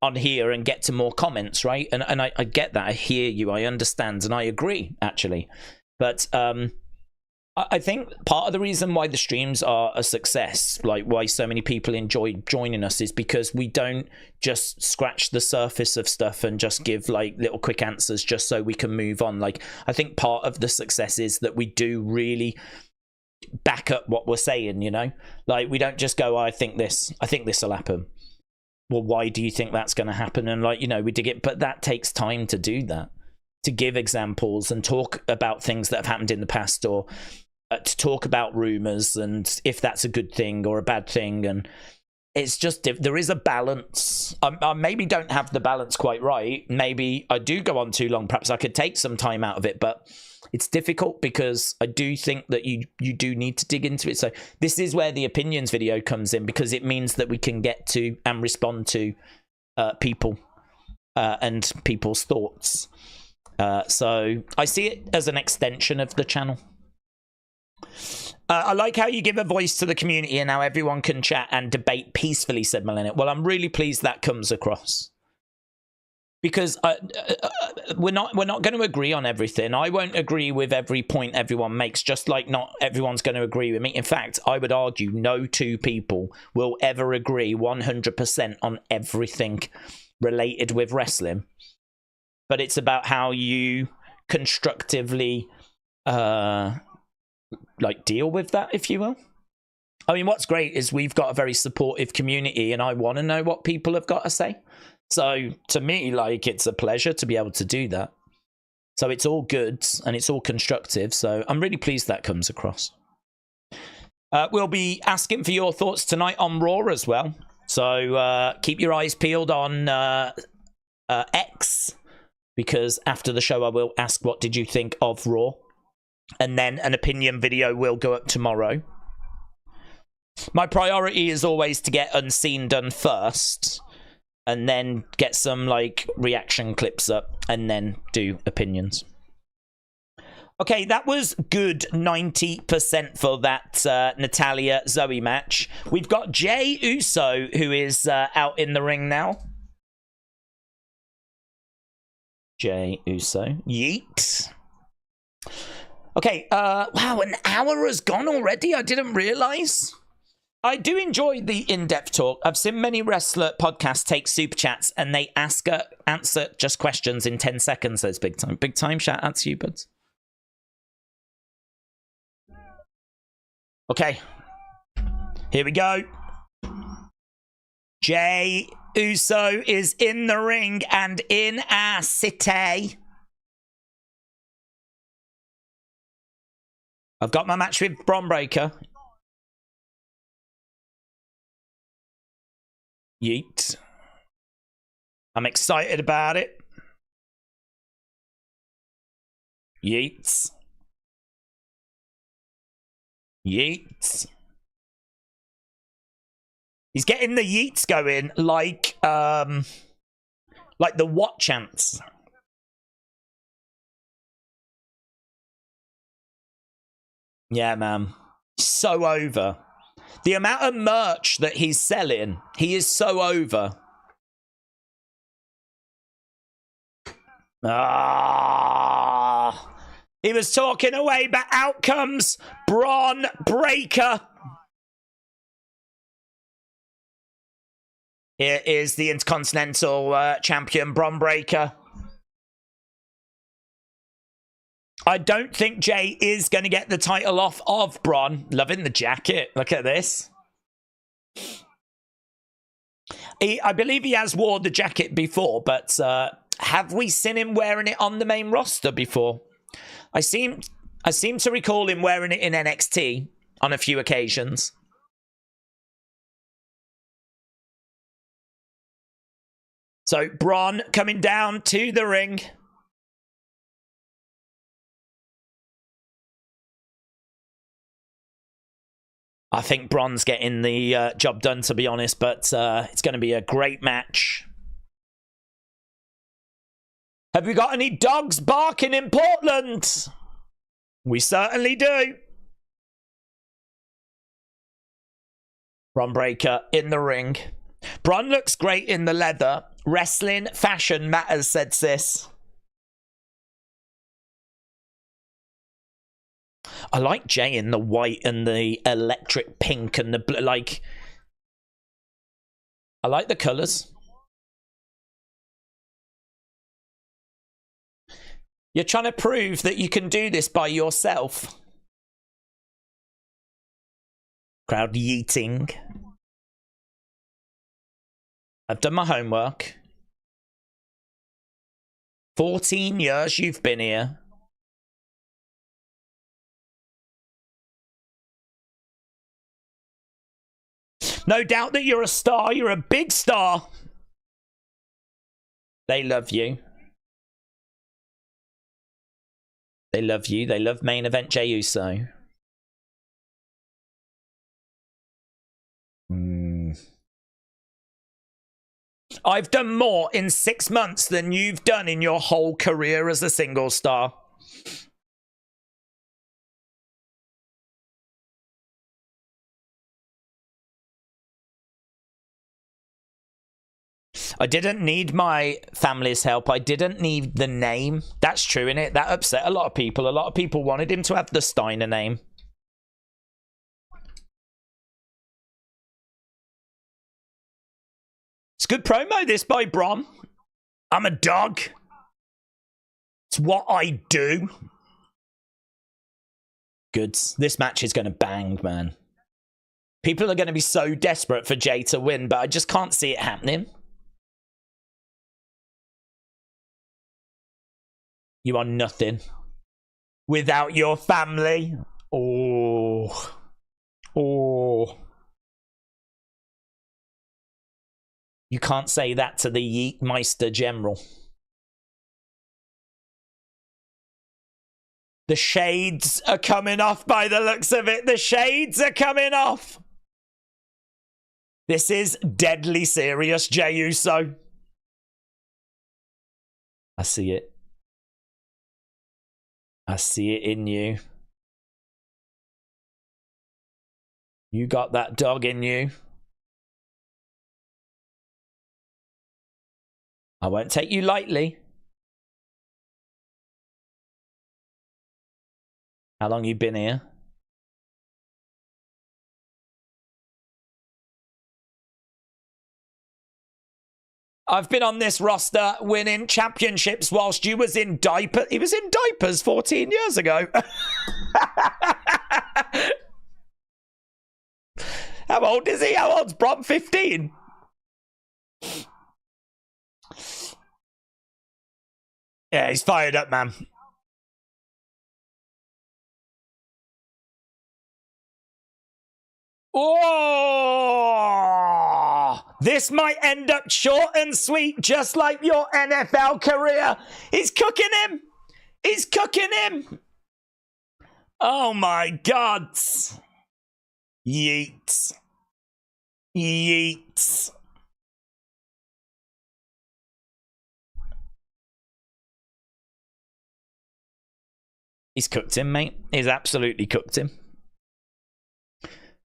on here and get to more comments, right? And I get that. I hear you. I understand, and I agree, actually. But I think part of the reason why the streams are a success, like why so many people enjoy joining us, is because we don't just scratch the surface of stuff and just give like little quick answers just so we can move on. Like, I think part of the success is that we do really back up what we're saying, you know? Like, we don't just go, I think this will happen. Well, why do you think that's going to happen? And like, you know, we dig it, but that takes time to do that, to give examples and talk about things that have happened in the past, or to talk about rumors and if that's a good thing or a bad thing. And it's just, there is a balance. I maybe don't have the balance quite right. Maybe I do go on too long. Perhaps I could take some time out of it, but it's difficult because I do think that you do need to dig into it. So this is where the opinions video comes in, because it means that we can get to and respond to people and people's thoughts. So I see it as an extension of the channel. I like how you give a voice to the community and how everyone can chat and debate peacefully, said Millennium. Well, I'm really pleased that comes across, because we're not going to agree on everything. I won't agree with every point everyone makes, just like not everyone's going to agree with me. In fact, I would argue no two people will ever agree 100% on everything related with wrestling. But it's about how you constructively like deal with that, if you will. I mean, what's great is we've got a very supportive community, and I want to know what people have got to say. So to me, like, it's a pleasure to be able to do that. So it's all good and it's all constructive. So I'm really pleased that comes across. We'll be asking for your thoughts tonight on Raw as well. So keep your eyes peeled on X, because after the show I will ask what did you think of Raw. And then an opinion video will go up tomorrow. My priority is always to get Unseen done first, and then get some like reaction clips up, and then do opinions. Okay, that was good 90% for that Natalya Zoe match. We've got Jey Uso, who is out in the ring now. Jey Uso. Yeet. Okay, wow, an hour has gone already. I didn't realize. I do enjoy the in-depth talk. I've seen many wrestler podcasts take super chats and they answer just questions in 10 seconds. There's big time. Big time, shout out to you, buds. Okay, here we go. Jey Uso is in the ring and in our city. I've got my match with Braun Breaker. Yeet. I'm excited about it. Yeets. Yeets. He's getting the yeets going like the what chants. Yeah, man. So over. The amount of merch that he's selling, he is so over. He was talking away, but out comes Braun Breaker. Here is the Intercontinental champion, Braun Breaker. I don't think Jey is going to get the title off of Braun. Loving the jacket. Look at this. I believe he has worn the jacket before, but have we seen him wearing it on the main roster before? I seem to recall him wearing it in NXT on a few occasions. So Braun coming down to the ring. I think Braun's getting the job done, to be honest, but it's going to be a great match. Have we got any dogs barking in Portland? We certainly do. Braun Breaker in the ring. Braun looks great in the leather. Wrestling fashion matters, said Sis. I like Jay in the white and the electric pink and the blue. Like, I like the colours. You're trying to prove that you can do this by yourself. Crowd yeeting. I've done my homework. 14 years you've been here. No doubt that you're a star. You're a big star. They love you. They love you. They love main event Jey Uso. I've done more in 6 months than you've done in your whole career as a single star. I didn't need my family's help. I didn't need the name. That's true, innit? That upset a lot of people. A lot of people wanted him to have the Steiner name. It's good promo, this, by Braun. I'm a dog. It's what I do. Good. This match is going to bang, man. People are going to be so desperate for Jay to win, but I just can't see it happening. You are nothing without your family. Oh. Oh. You can't say that to the Yeetmeister General. The shades are coming off by the looks of it. The shades are coming off. This is deadly serious, Jey Uso. I see it. I see it in you. You got that dog in you. I won't take you lightly. How long you been here? I've been on this roster winning championships whilst you was in diapers. He was in diapers 14 years ago. How old is he? How old's Braun? 15? Yeah, he's fired up, man. Oh! This might end up short and sweet, just like your NFL career. He's cooking him. He's cooking him. Oh, my God. Yeet. Yeet. He's cooked him, mate. He's absolutely cooked him.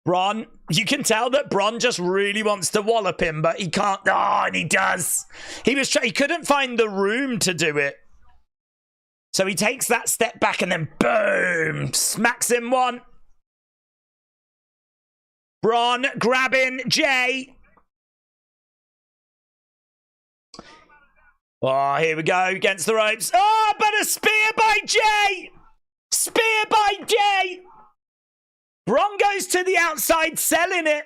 Braun, you can tell that Braun just really wants to wallop him, but he can't. Oh, and he does. He couldn't find the room to do it. So he takes that step back and then boom, smacks him one. Braun grabbing Jay. Oh, here we go against the ropes. Oh, but a spear by Jay. Spear by Jay. Braun goes to the outside, selling it.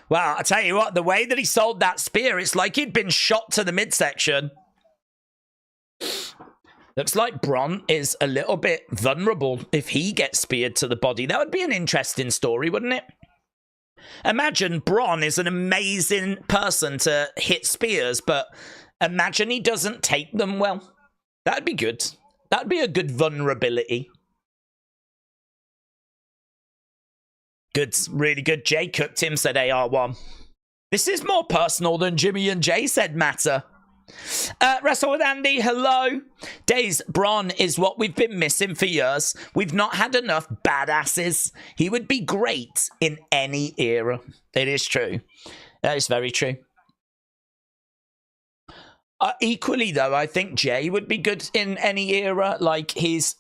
Well, I tell you what, the way that he sold that spear, it's like he'd been shot to the midsection. Looks like Braun is a little bit vulnerable if he gets speared to the body. That would be an interesting story, wouldn't it? Imagine Braun is an amazing person to hit spears, but imagine he doesn't take them well. That'd be good. That'd be a good vulnerability. Good, really good. Jay cooked him, said AR1. This is more personal than Jimmy and Jay, said Matter. Wrestle with Andy, hello. Daze, Braun is what we've been missing for years. We've not had enough badasses. He would be great in any era. It is true. That is very true. Equally, though, I think Jay would be good in any era. Like, he's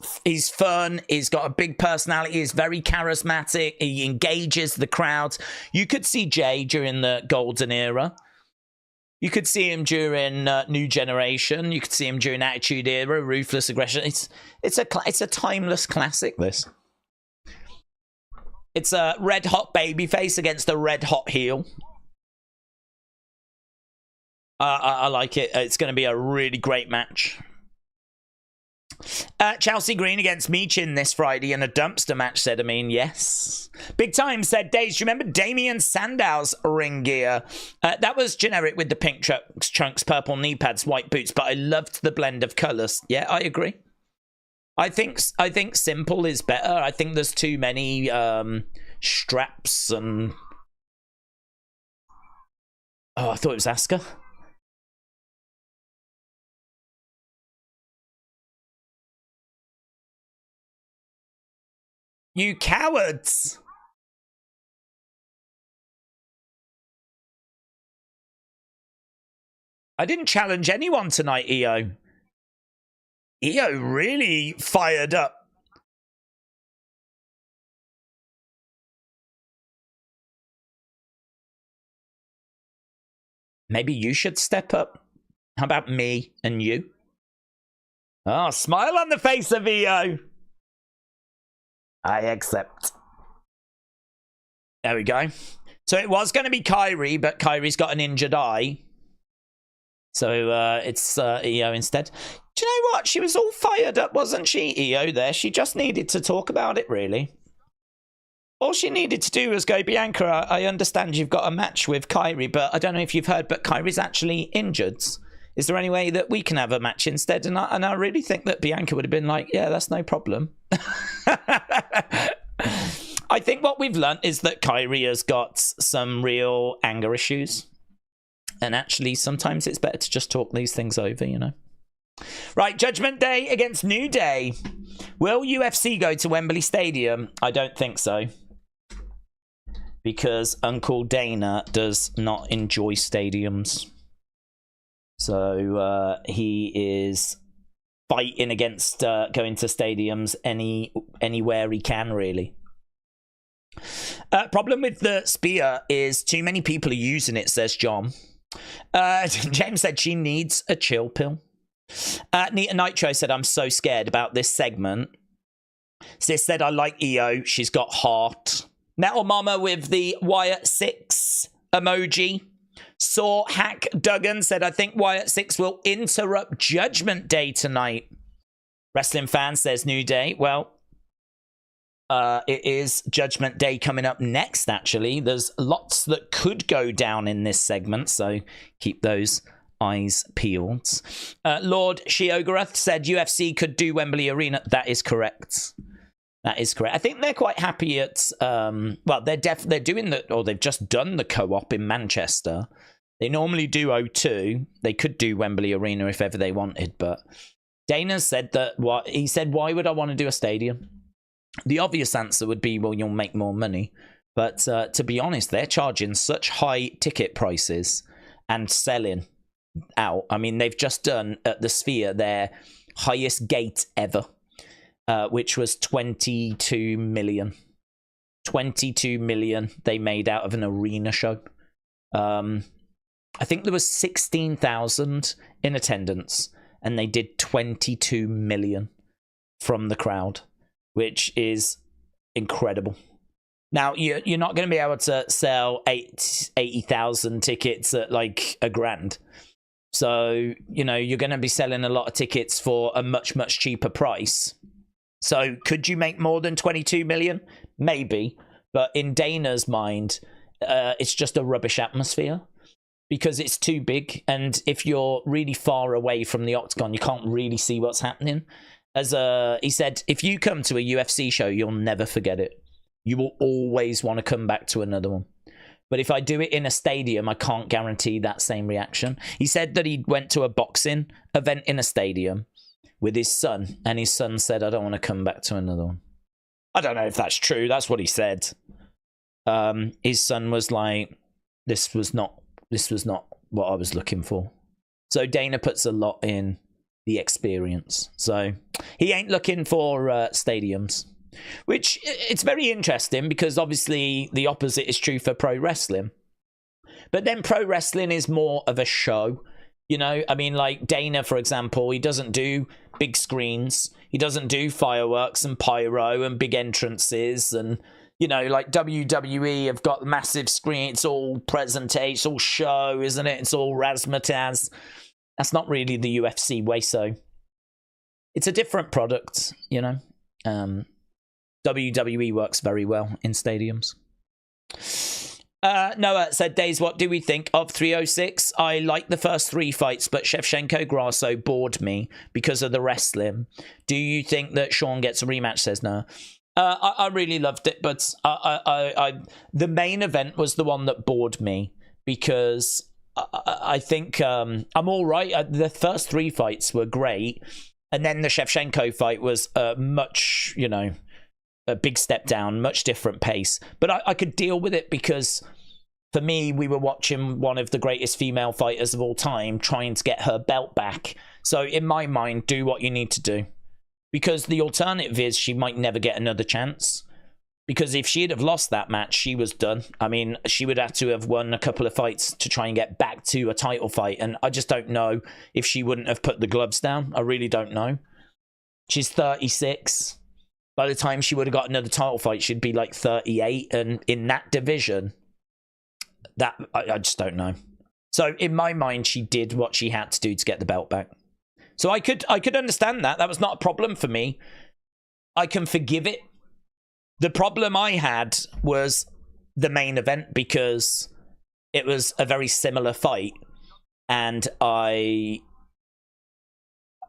fun, he's got a big personality, he's very charismatic, he engages the crowd. You could see Jay during the Golden Era. You could see him during New Generation. You could see him during Attitude Era, Ruthless Aggression. It's a timeless classic, this. It's a red-hot babyface against a red-hot heel. I like it. It's going to be a really great match. Chelsea Green against Meechin this Friday in a dumpster match, said Amin. Yes. Big Time said, Daze, do you remember Damien Sandow's ring gear? That was generic with the pink trunks, purple knee pads, white boots, but I loved the blend of colours. Yeah, I agree. I think simple is better. I think there's too many straps and... Oh, I thought it was Asuka. You cowards! I didn't challenge anyone tonight, Iyo. Iyo really fired up. Maybe you should step up. How about me and you? Oh, smile on the face of Iyo. I accept. There we go. So it was going to be Kyrie, but Kyrie's got an injured eye. So it's Iyo instead. Do you know what? She was all fired up, wasn't she, Iyo, there? She just needed to talk about it, really. All she needed to do was go, Bianca, I understand you've got a match with Kyrie, but I don't know if you've heard, but Kyrie's actually injured. Is there any way that we can have a match instead? And I really think that Bianca would have been like, yeah, that's no problem. I think what we've learnt is that Kyrie has got some real anger issues. And actually, sometimes it's better to just talk these things over, you know. Right, Judgment Day against New Day. Will UFC go to Wembley Stadium? I don't think so. Because Uncle Dana does not enjoy stadiums. So he is fighting against going to stadiums anywhere he can, really. Problem with the spear is too many people are using it, says John. James said she needs a chill pill. Nita Nitro said, I'm so scared about this segment. Sis said, I like Iyo. She's got heart. Metal Mama with the Wyatt Sicks emoji. Saw Hack Duggan said, I think Wyatt Sicks will interrupt Judgment Day tonight. Wrestling Fan says New Day. Well, it is Judgment Day coming up next, actually. There's lots that could go down in this segment, so keep those eyes peeled. Lord Shiogarath said UFC could do Wembley Arena. That is correct. That is correct. I think they're quite happy at... well, they're doing the... Or they've just done the co-op in Manchester. They normally do O2. They could do Wembley Arena if ever they wanted, but Dana said that... He said, why would I want to do a stadium? The obvious answer would be, well, you'll make more money. But to be honest, they're charging such high ticket prices and selling out. I mean, they've just done at the Sphere their highest gate ever, which was 22 million. 22 million they made out of an arena show. I think there was 16,000 in attendance, and they did 22 million from the crowd, which is incredible. Now, you're not going to be able to sell 80,000 tickets at like $1,000. So, you know, you're going to be selling a lot of tickets for a much, much cheaper price. So could you make more than 22 million? Maybe. But in Dana's mind, it's just a rubbish atmosphere. because it's too big, and if you're really far away from the octagon, you can't really see what's happening. He said, if you come to a UFC show, you'll never forget it. You will always want to come back to another one. But if I do it in a stadium, I can't guarantee that same reaction. He said that he went to a boxing event in a stadium with his son, and his son said, I don't want to come back to another one. I don't know if that's true. That's what he said. His son was like, this was not what I was looking for. So Dana puts a lot in the experience. So he ain't looking for stadiums, which it's very interesting, because obviously the opposite is true for pro wrestling. But then pro wrestling is more of a show. You know, I mean, like Dana, for example, he doesn't do big screens. He doesn't do fireworks and pyro and big entrances. And, you know, like WWE have got massive screen. It's all presentation, it's all show, isn't it? It's all razzmatazz. That's not really the UFC way. So it's a different product, you know. WWE works very well in stadiums. Noah said, Daze, what do we think of 306? I like the first 3 fights, but Shevchenko Grasso bored me because of the wrestling. Do you think that Sean gets a rematch? Says no. I really loved it, but the main event was the one that bored me, because I think I'm all right. The first 3 fights were great, and then the Shevchenko fight was much, you know, a big step down, much different pace. But I could deal with it, because for me, we were watching one of the greatest female fighters of all time trying to get her belt back. So in my mind, do what you need to do, because the alternative is she might never get another chance. Because if she'd have lost that match, she was done. I mean, she would have to have won a couple of fights to try and get back to a title fight. And I just don't know if she wouldn't have put the gloves down. I really don't know. She's 36. By the time she would have got another title fight, she'd be like 38. And in that division, that I just don't know. So in my mind, she did what she had to do to get the belt back. So I could understand that. That was not a problem for me. I can forgive it. The problem I had was the main event, because it was a very similar fight. And I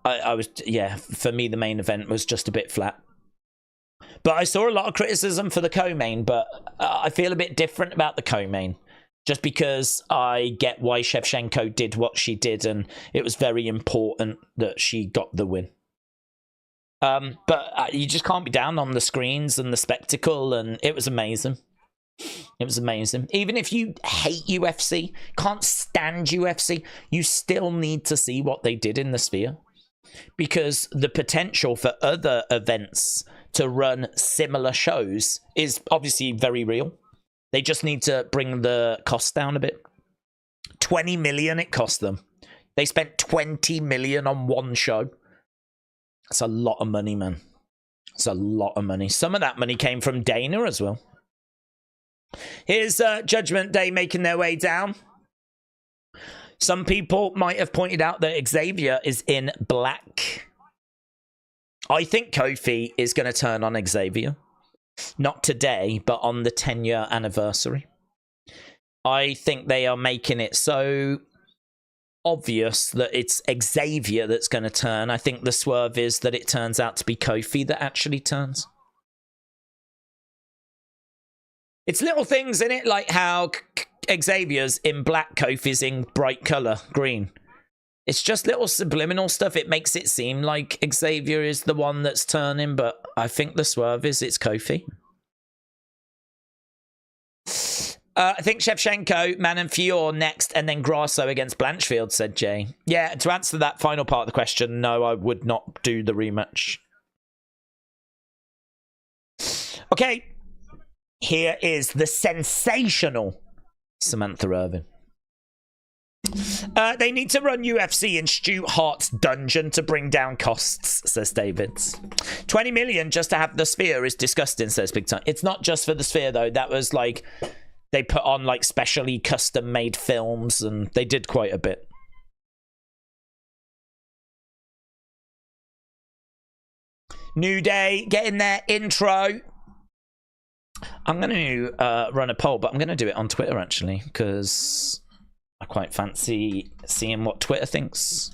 was, yeah, for me, the main event was just a bit flat. But I saw a lot of criticism for the co-main, but I feel a bit different about the co-main. Just because I get why Shevchenko did what she did, and it was very important that she got the win. But you just can't be down on the screens and the spectacle, and it was amazing. It was amazing. Even if you hate UFC, can't stand UFC, you still need to see what they did in the Sphere. Because the potential for other events to run similar shows is obviously very real. They just need to bring the cost down a bit. 20 million it cost them. They spent 20 million on one show. That's a lot of money, man. It's a lot of money. Some of that money came from Dana as well. Here's Judgment Day making their way down. Some people might have pointed out that Xavier is in black. I think Kofi is going to turn on Xavier. Not today, but on the 10-year anniversary. I think they are making it so obvious that it's Xavier that's going to turn. I think the swerve is that it turns out to be Kofi that actually turns. It's little things in it, like how Xavier's in black, Kofi's in bright color, green. It's just little subliminal stuff. It makes it seem like Xavier is the one that's turning, but I think the swerve is it's Kofi. I think Shevchenko, Manonfiore next, and then Grasso against Blanchfield, said Jay. Yeah, to answer that final part of the question, no, I would not do the rematch. Okay, here is the sensational Samantha Irvin. They need to run UFC in Stu Hart's dungeon to bring down costs, says David. 20 million just to have the Sphere is disgusting, says Big Time. It's not just for the Sphere, though. That was like, they put on like specially custom made films, and they did quite a bit. New Day, getting their intro. I'm going to run a poll, but I'm going to do it on Twitter, actually, because I quite fancy seeing what Twitter thinks.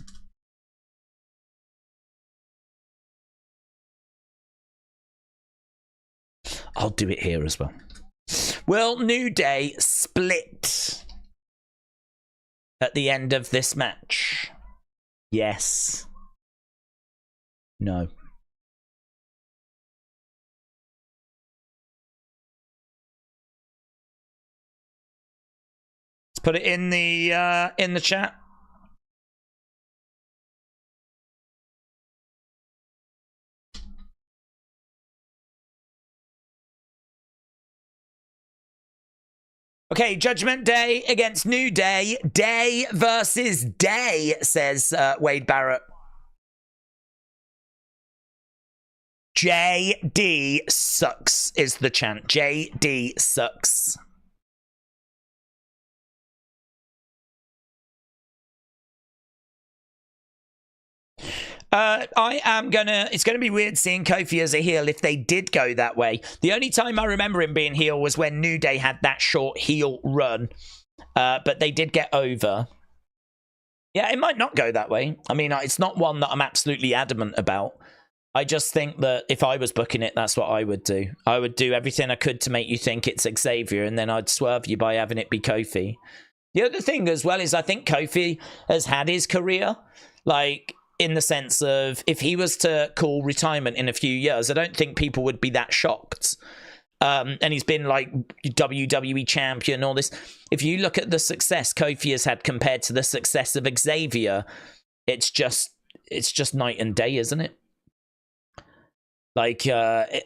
I'll do it here as well. Will New Day split at the end of this match? Yes. No. Let's put it in the chat. Okay, Judgment Day against New Day. Day versus Day, says Wade Barrett. JD sucks is the chant. JD sucks. It's gonna be weird seeing Kofi as a heel if they did go that way. The only time I remember him being heel was when New Day had that short heel run. But they did get over. Yeah, it might not go that way. I mean, it's not one that I'm absolutely adamant about. I just think that if I was booking it, that's what I would do. I would do everything I could to make you think it's Xavier, and then I'd swerve you by having it be Kofi. The other thing as well is I think Kofi has had his career, like, in the sense of if he was to call retirement in a few years, I don't think people would be that shocked. And he's been like WWE champion, all this. If you look at the success Kofi has had compared to the success of Xavier, it's just night and day, isn't it? Like, Kofi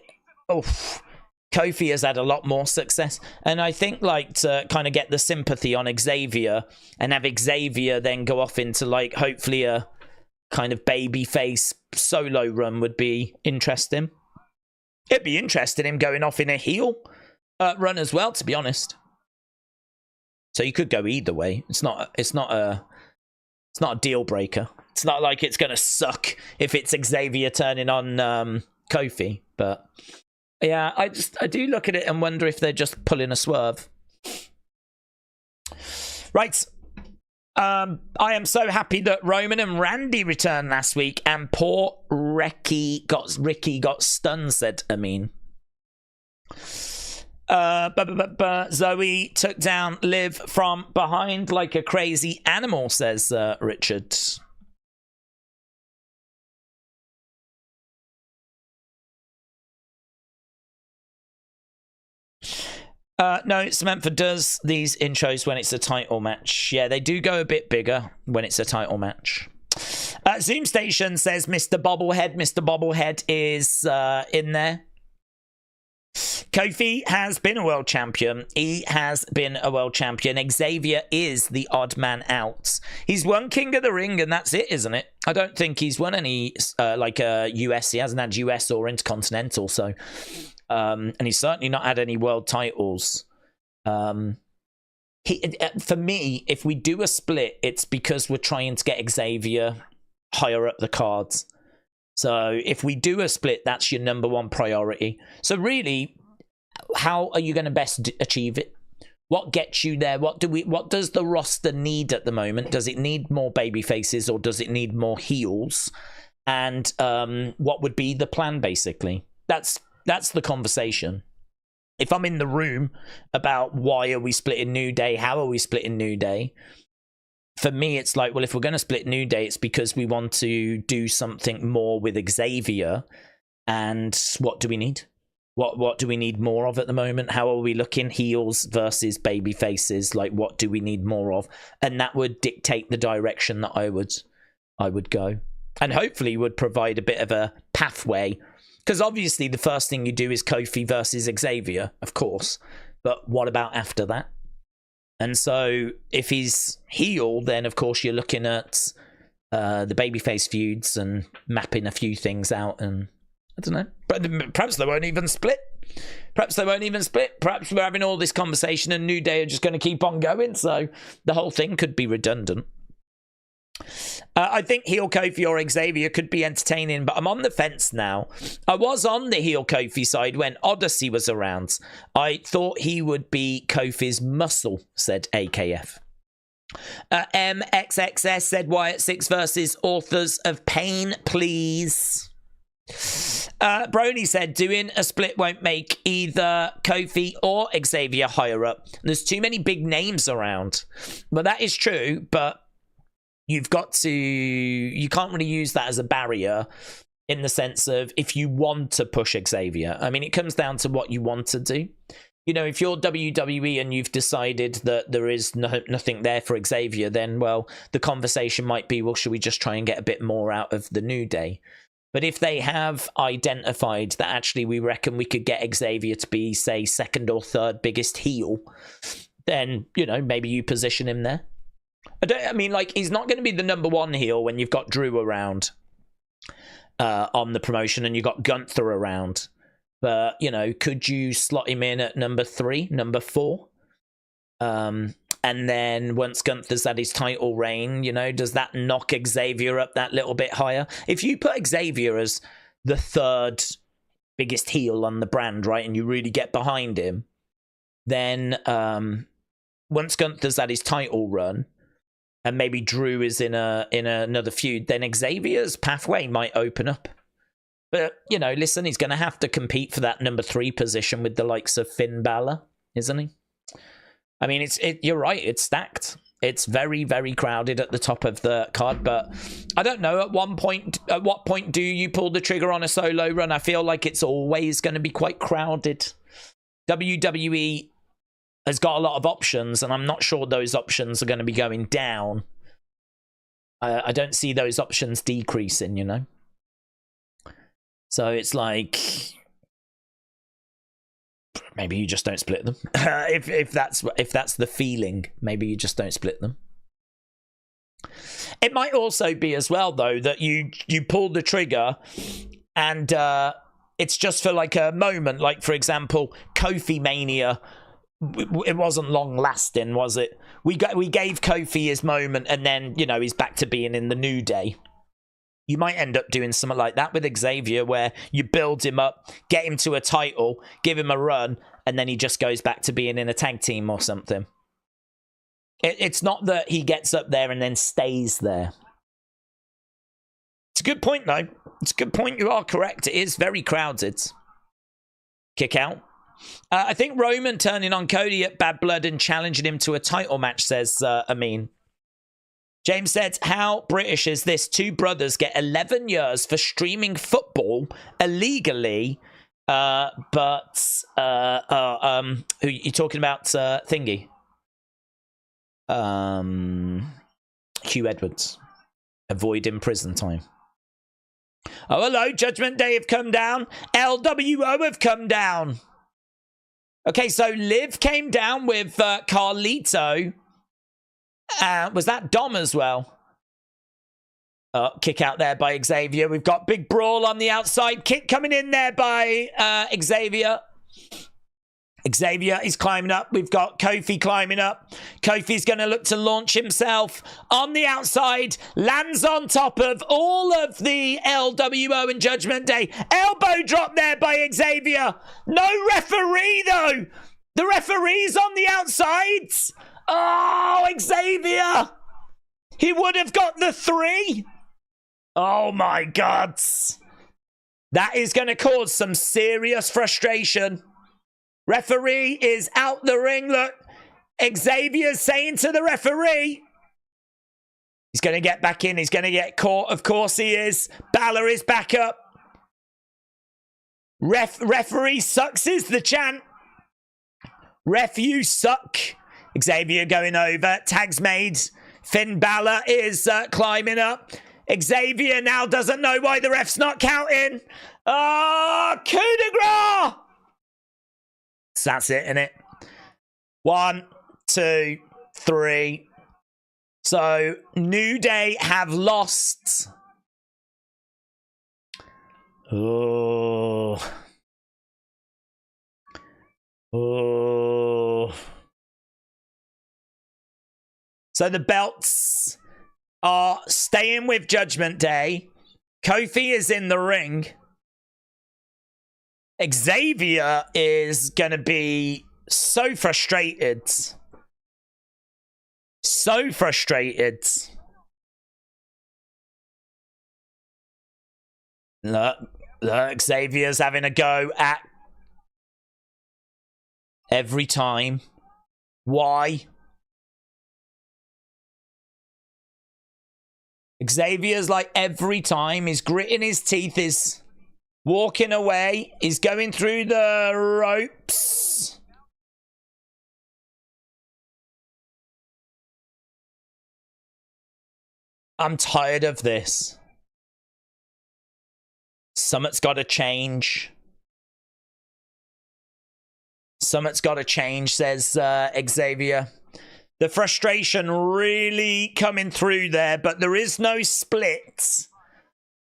has had a lot more success. And I think, like, to kind of get the sympathy on Xavier and have Xavier then go off into, like, hopefully a kind of babyface solo run would be interesting. It'd be interesting him going off in a heel run as well, to be honest. So you could go either way. It's not a deal breaker. It's not like it's gonna suck if it's Xavier turning on Kofi. But yeah, I do look at it and wonder if they're just pulling a swerve. Right. I am so happy that Roman and Randy returned last week, and poor Ricky got stunned, said Amin. Zoe took down Liv from behind like a crazy animal, says Richard. No, Samantha does these intros when it's a title match. Yeah, they do go a bit bigger when it's a title match. Zoom Station says Mr. Bobblehead. Mr. Bobblehead is in there. Kofi has been a world champion. He has been a world champion. Xavier is the odd man out. He's won King of the Ring, and that's it, isn't it? I don't think he's won any, US. He hasn't had US or Intercontinental, so... and he's certainly not had any world titles. For me, if we do a split, it's because we're trying to get Xavier higher up the cards. So if we do a split, that's your number one priority. So really, how are you going to best achieve it? What gets you there? What does the roster need at the moment? Does it need more baby faces or does it need more heels? And what would be the plan, basically? That's the conversation. If I'm in the room about why are we splitting New Day, how are we splitting New Day, for me it's like, well, if we're going to split New Day, it's because we want to do something more with Xavier. And what do we need? What do we need more of at the moment? How are we looking? Heels versus baby faces. Like, what do we need more of? And that would dictate the direction that I would go, and hopefully would provide a bit of a pathway. Because obviously the first thing you do is Kofi versus Xavier, of course. But what about after that? And so if he's heel, then of course you're looking at the babyface feuds and mapping a few things out. And I don't know. But perhaps they won't even split. Perhaps we're having all this conversation and New Day are just going to keep on going. So the whole thing could be redundant. I think heel Kofi or Xavier could be entertaining, but I'm on the fence now. I was on the heel Kofi side when Odyssey was around. I thought he would be Kofi's muscle, said AKF. MXXS said Wyatt Sicks versus Authors of Pain, please. Brony said doing a split won't make either Kofi or Xavier higher up. There's too many big names around. But that is true, but you can't really use that as a barrier in the sense of if you want to push Xavier. I mean, it comes down to what you want to do. You know, if you're WWE and you've decided that there is nothing there for Xavier, then, well, the conversation might be, well, should we just try and get a bit more out of the New Day? But if they have identified that actually we reckon we could get Xavier to be, say, second or third biggest heel, then, you know, maybe you position him there. I mean, like, he's not going to be the number one heel when you've got Drew around on the promotion and you've got Gunther around. But, you know, could you slot him in at number 3, number 4? And then once Gunther's had his title reign, you know, does that knock Xavier up that little bit higher? If you put Xavier as the third biggest heel on the brand, right, and you really get behind him, then once Gunther's had his title run, and maybe Drew is in another feud, then Xavier's pathway might open up. But, you know, listen, he's going to have to compete for that number 3 position with the likes of Finn Balor, isn't he? I mean, you're right, it's stacked. It's very, very crowded at the top of the card, but I don't know, at what point do you pull the trigger on a solo run? I feel like it's always going to be quite crowded. WWE has got a lot of options, and I'm not sure those options are going to be going down. I don't see those options decreasing, you know? So it's like, maybe you just don't split them. if that's the feeling, maybe you just don't split them. It might also be as well, though, that you pull the trigger and it's just for like a moment. Like, for example, Kofi Mania, it wasn't long lasting, was it? We gave Kofi his moment, and then, you know, he's back to being in the New Day. You might end up doing something like that with Xavier, where you build him up, get him to a title, give him a run, and then he just goes back to being in a tag team or something. It's not that he gets up there and then stays there. It's a good point, though. It's a good point. You are correct. It is very crowded. Kick out. I think Roman turning on Cody at Bad Blood and challenging him to a title match, says Amin. James said, how British is this? 2 brothers get 11 years for streaming football illegally, but who you talking about? Thingy? Hugh Edwards. Avoiding prison time. Oh, hello, Judgment Day have come down. LWO have come down. Okay, so Liv came down with Carlito. Was that Dom as well? Kick out there by Xavier. We've got big brawl on the outside. Kick coming in there by Xavier. Xavier is climbing up. We've got Kofi climbing up. Kofi's going to look to launch himself on the outside. Lands on top of all of the LWO and Judgment Day. Elbow drop there by Xavier. No referee, though. The referee's on the outside. Oh, Xavier. He would have got the 3. Oh, my God. That is going to cause some serious frustration. Referee is out the ring. Look, Xavier's saying to the referee, he's going to get back in. He's going to get caught. Of course he is. Balor is back up. Referee sucks is the chant. Ref, you suck. Xavier going over. Tags made. Finn Balor is climbing up. Xavier now doesn't know why the ref's not counting. Oh, coup de grace. So that's it, innit? 1, 2, 3. So, New Day have lost. Oh. Oh. So the belts are staying with Judgment Day. Kofi is in the ring. Xavier is going to be so frustrated. So frustrated. Look, Xavier's having a go at every time. Why? Xavier's like every time, he's gritting his teeth, he's walking away, he's going through the ropes. I'm tired of this. Something's got to change. Something's got to change, says Xavier. The frustration really coming through there, but there is no split.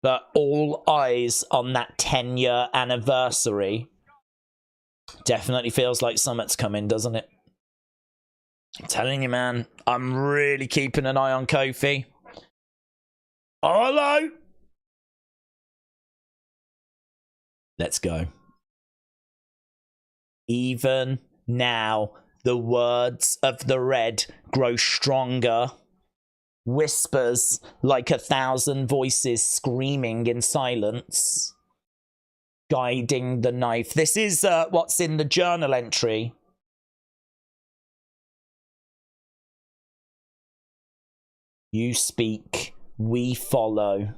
But all eyes on that 10-year anniversary. Definitely feels like something's coming, doesn't it? I'm telling you, man. I'm really keeping an eye on Kofi. Oh, hello. Let's go. Even now, the words of the Red grow stronger. Whispers like 1,000 voices screaming in silence. Guiding the knife. This is what's in the journal entry. You speak, we follow.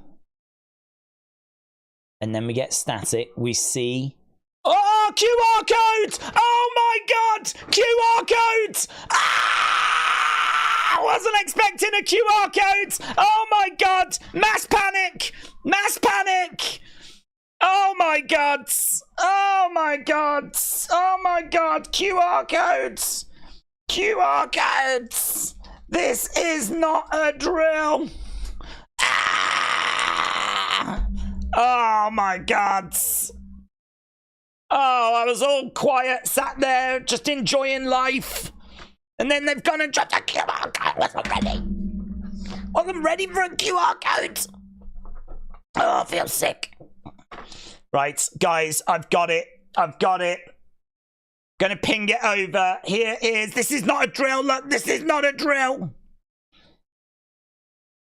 And then we get static. We see... Oh, QR code! Oh my God! QR code! Ah! I wasn't expecting a QR code! Oh my God! Mass panic! Mass panic! Oh my God! Oh my God! Oh my God! QR codes! QR codes! This is not a drill! Ah! Oh my God! Oh, I was all quiet, sat there, just enjoying life. And then they've gone and dropped a QR code. Wasn't ready. Wasn't ready for a QR code. Oh, I feel sick. Right, guys, I've got it. I've got it. Gonna ping it over. Here it is. This is not a drill. Look, this is not a drill.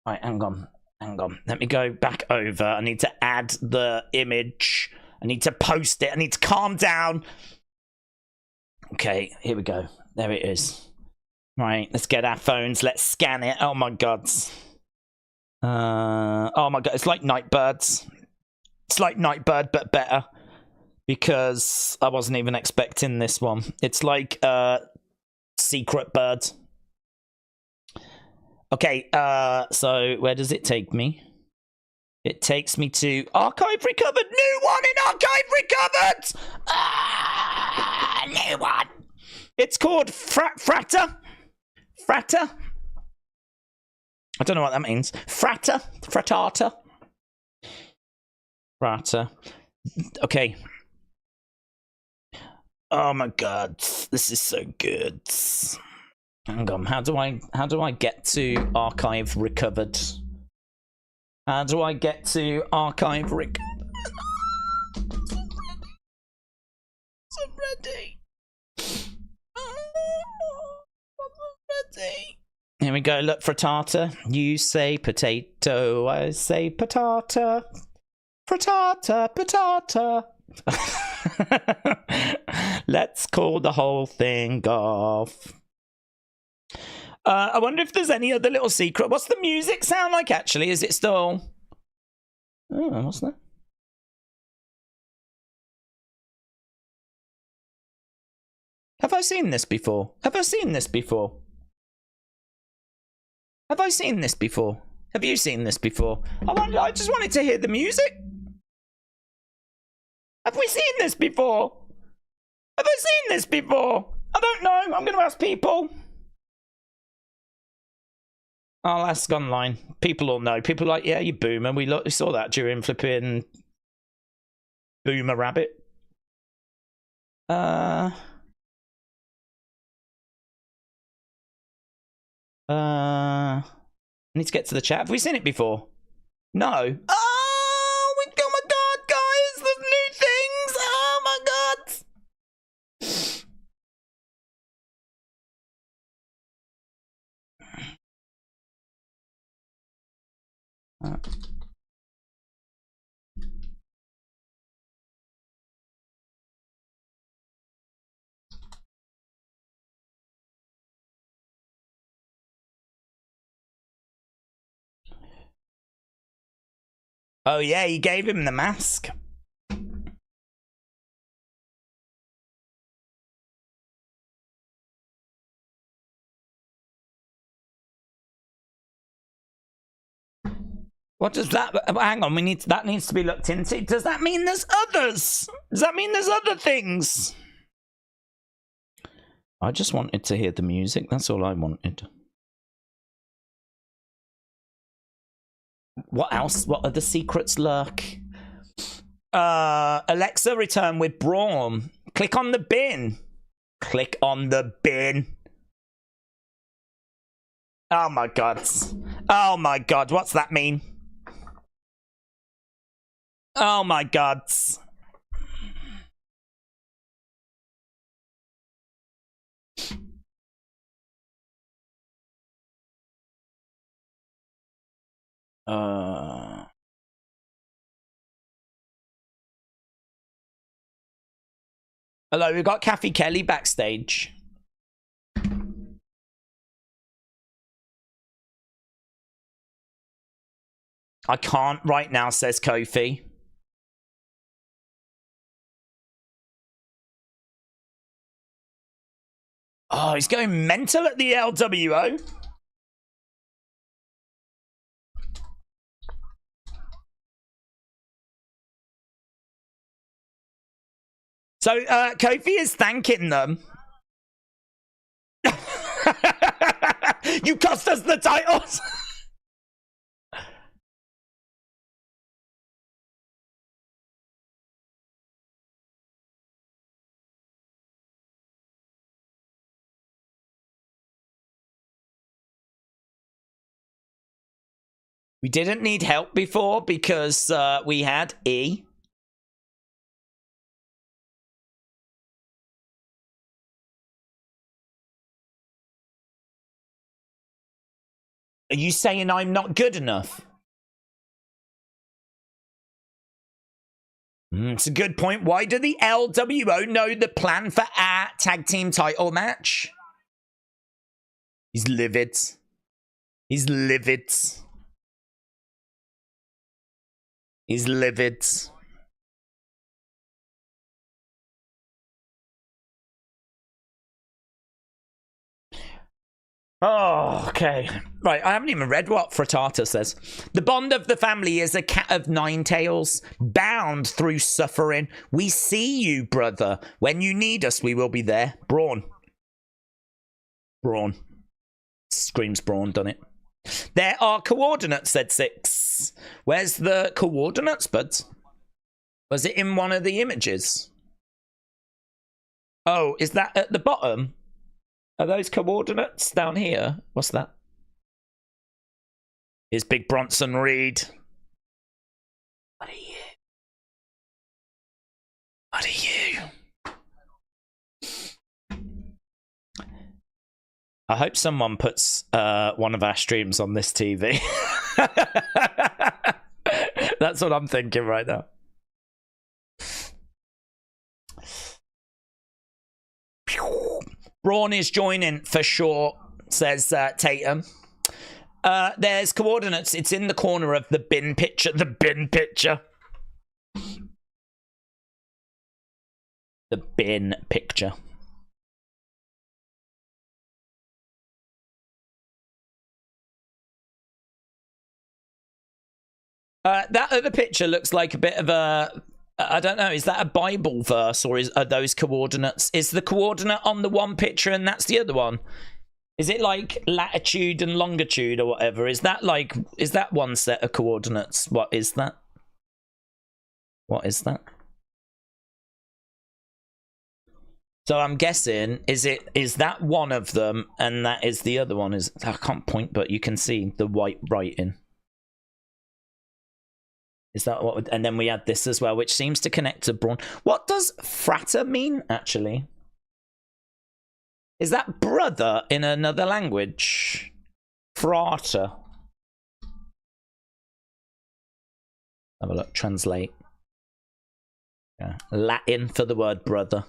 Right, hang on. Hang on. Let me go back over. I need to add the image. I need to post it. I need to calm down. Okay, here we go. There it is. Right, let's get our phones. Let's scan it. Oh my God. Oh my God. It's like Nightbirds. It's like Nightbird, but better. Because I wasn't even expecting this one. It's like Secret Bird. Okay, so where does it take me? It takes me to Archive Recovered. New one in Archive Recovered! Ah, new one. It's called Fratter. Fratter? I don't know what that means. Fratter? Frattata? Fratter. Okay. Oh my God. This is so good. Hang on. How do I get to Archive Recovered? How do I get to Archive Recovered? I'm ready. I'm ready. Here we go. Look, frittata. You say potato. I say patata. Frittata, patata. Let's call the whole thing off. I wonder if there's any other little secret. What's the music sound like, actually? Is it still... Oh, what's that? Have I seen this before? Have I seen this before? Have I seen this before? Have you seen this before? I just wanted to hear the music. Have we seen this before? Have I seen this before? I don't know. I'm going to ask people. I'll ask online. People all know. People are like, yeah, you boomer. We saw that during flipping Boomer Rabbit. I need to get to the chat. Have we seen it before? No. Oh my God, guys! There's new things! Oh my God! Oh yeah, he gave him the mask. What does that? Hang on, that needs to be looked into. Does that mean there's others? Does that mean there's other things? I just wanted to hear the music. That's all I wanted. What else? What other secrets lurk? Alexa, return with Braun. Click on the bin. Click on the bin. Oh my god. Oh my god. What's that mean? Oh my god. Hello, we've got Kathy Kelly backstage. I can't right now, says Kofi. Oh, he's going mental at the LWO. So, Kofi is thanking them. You cost us the titles! We didn't need help before because we had E. Are you saying I'm not good enough? It's a good point. Why do the LWO know the plan for our tag team title match? He's livid. He's livid. He's livid. Oh, okay. Right, I haven't even read what Frittata says. The bond of the family is a cat of nine tails, bound through suffering. We see you, brother. When you need us, we will be there. Braun. Braun. Screams Braun, done it. There are coordinates, said Six. Where's the coordinates, buds? Was it in one of the images? Oh, is that at the bottom? Are those coordinates down here? What's that? Here's Big Bronson Reed. What are you? What are you? I hope someone puts one of our streams on this TV. That's what I'm thinking right now. Braun is joining for sure, says Tatum. There's coordinates. It's in the corner of the bin picture. The bin picture. The bin picture. That other picture looks like a bit of a... I don't know, is that a Bible verse or are those coordinates? Is the coordinate on the one picture and that's the other one? Is it like latitude and longitude or whatever? Is that one set of coordinates? What is that? What is that? So I'm guessing, is that one of them and that is the other one? I can't point, but you can see the white writing. Is that what? And then we had this as well, which seems to connect to Braun. What does frater mean, actually? Is that brother in another language? Frater. Have a look. Translate. Yeah. Latin for the word brother.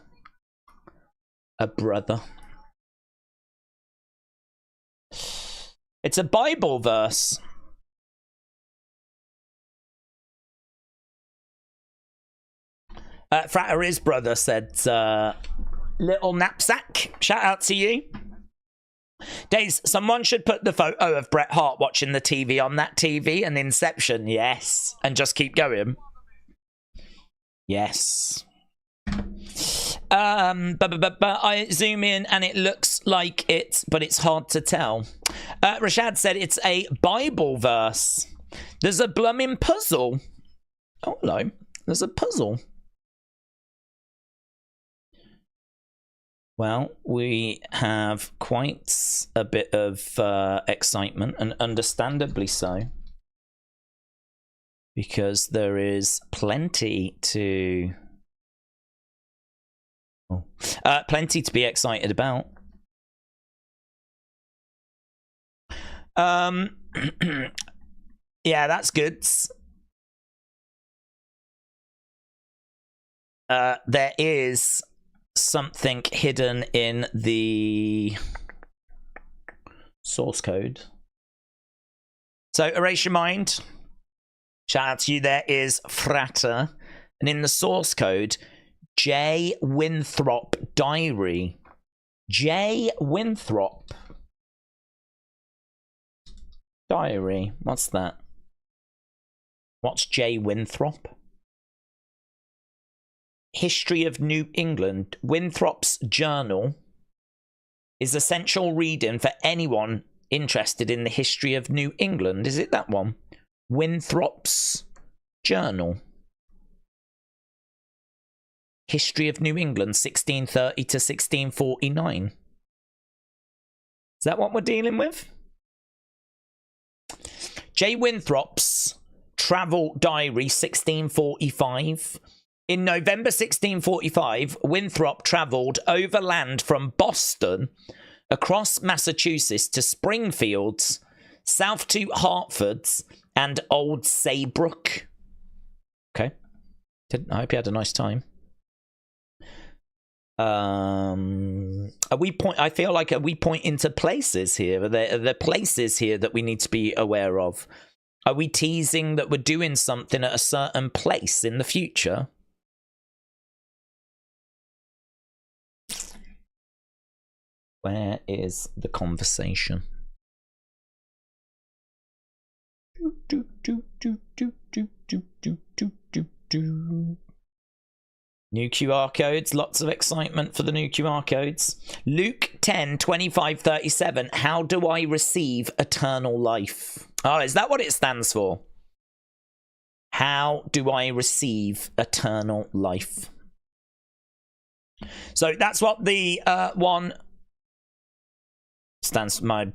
A brother. It's a Bible verse. Frater is brother said, little knapsack. Shout out to you. Daze, someone should put the photo of Bret Hart watching the TV on that TV and Inception. Yes. And just keep going. Yes. But I zoom in and it looks like it, but it's hard to tell. Rashad said it's a Bible verse. There's a blooming puzzle. Oh, hello. There's a puzzle. Well, we have quite a bit of excitement, and understandably so, because there is plenty to plenty to be excited about. Yeah, that's good. There is something hidden in the source code. So erase your mind. Shout out to you. There is Frater. And in the source code, J. Winthrop Diary. J. Winthrop Diary. What's that? What's J. Winthrop? History of New England. Winthrop's journal is essential reading for anyone interested in the history of New England. Is it that one? Winthrop's journal. History of New England, 1630 to 1649. Is that what we're dealing with? J. Winthrop's travel diary, 1645. In November 1645, Winthrop travelled overland from Boston, across Massachusetts to Springfield, south to Hartford, and Old Saybrook. Okay. I hope you had a nice time. I feel like are we pointing to places here? Are there places here that we need to be aware of? Are we teasing that we're doing something at a certain place in the future? Where is the conversation? New QR codes, lots of excitement for the new QR codes. Luke 10, 25, 37. How do I receive eternal life? Oh, is that what it stands for? How do I receive eternal life? So that's what the one stands for. I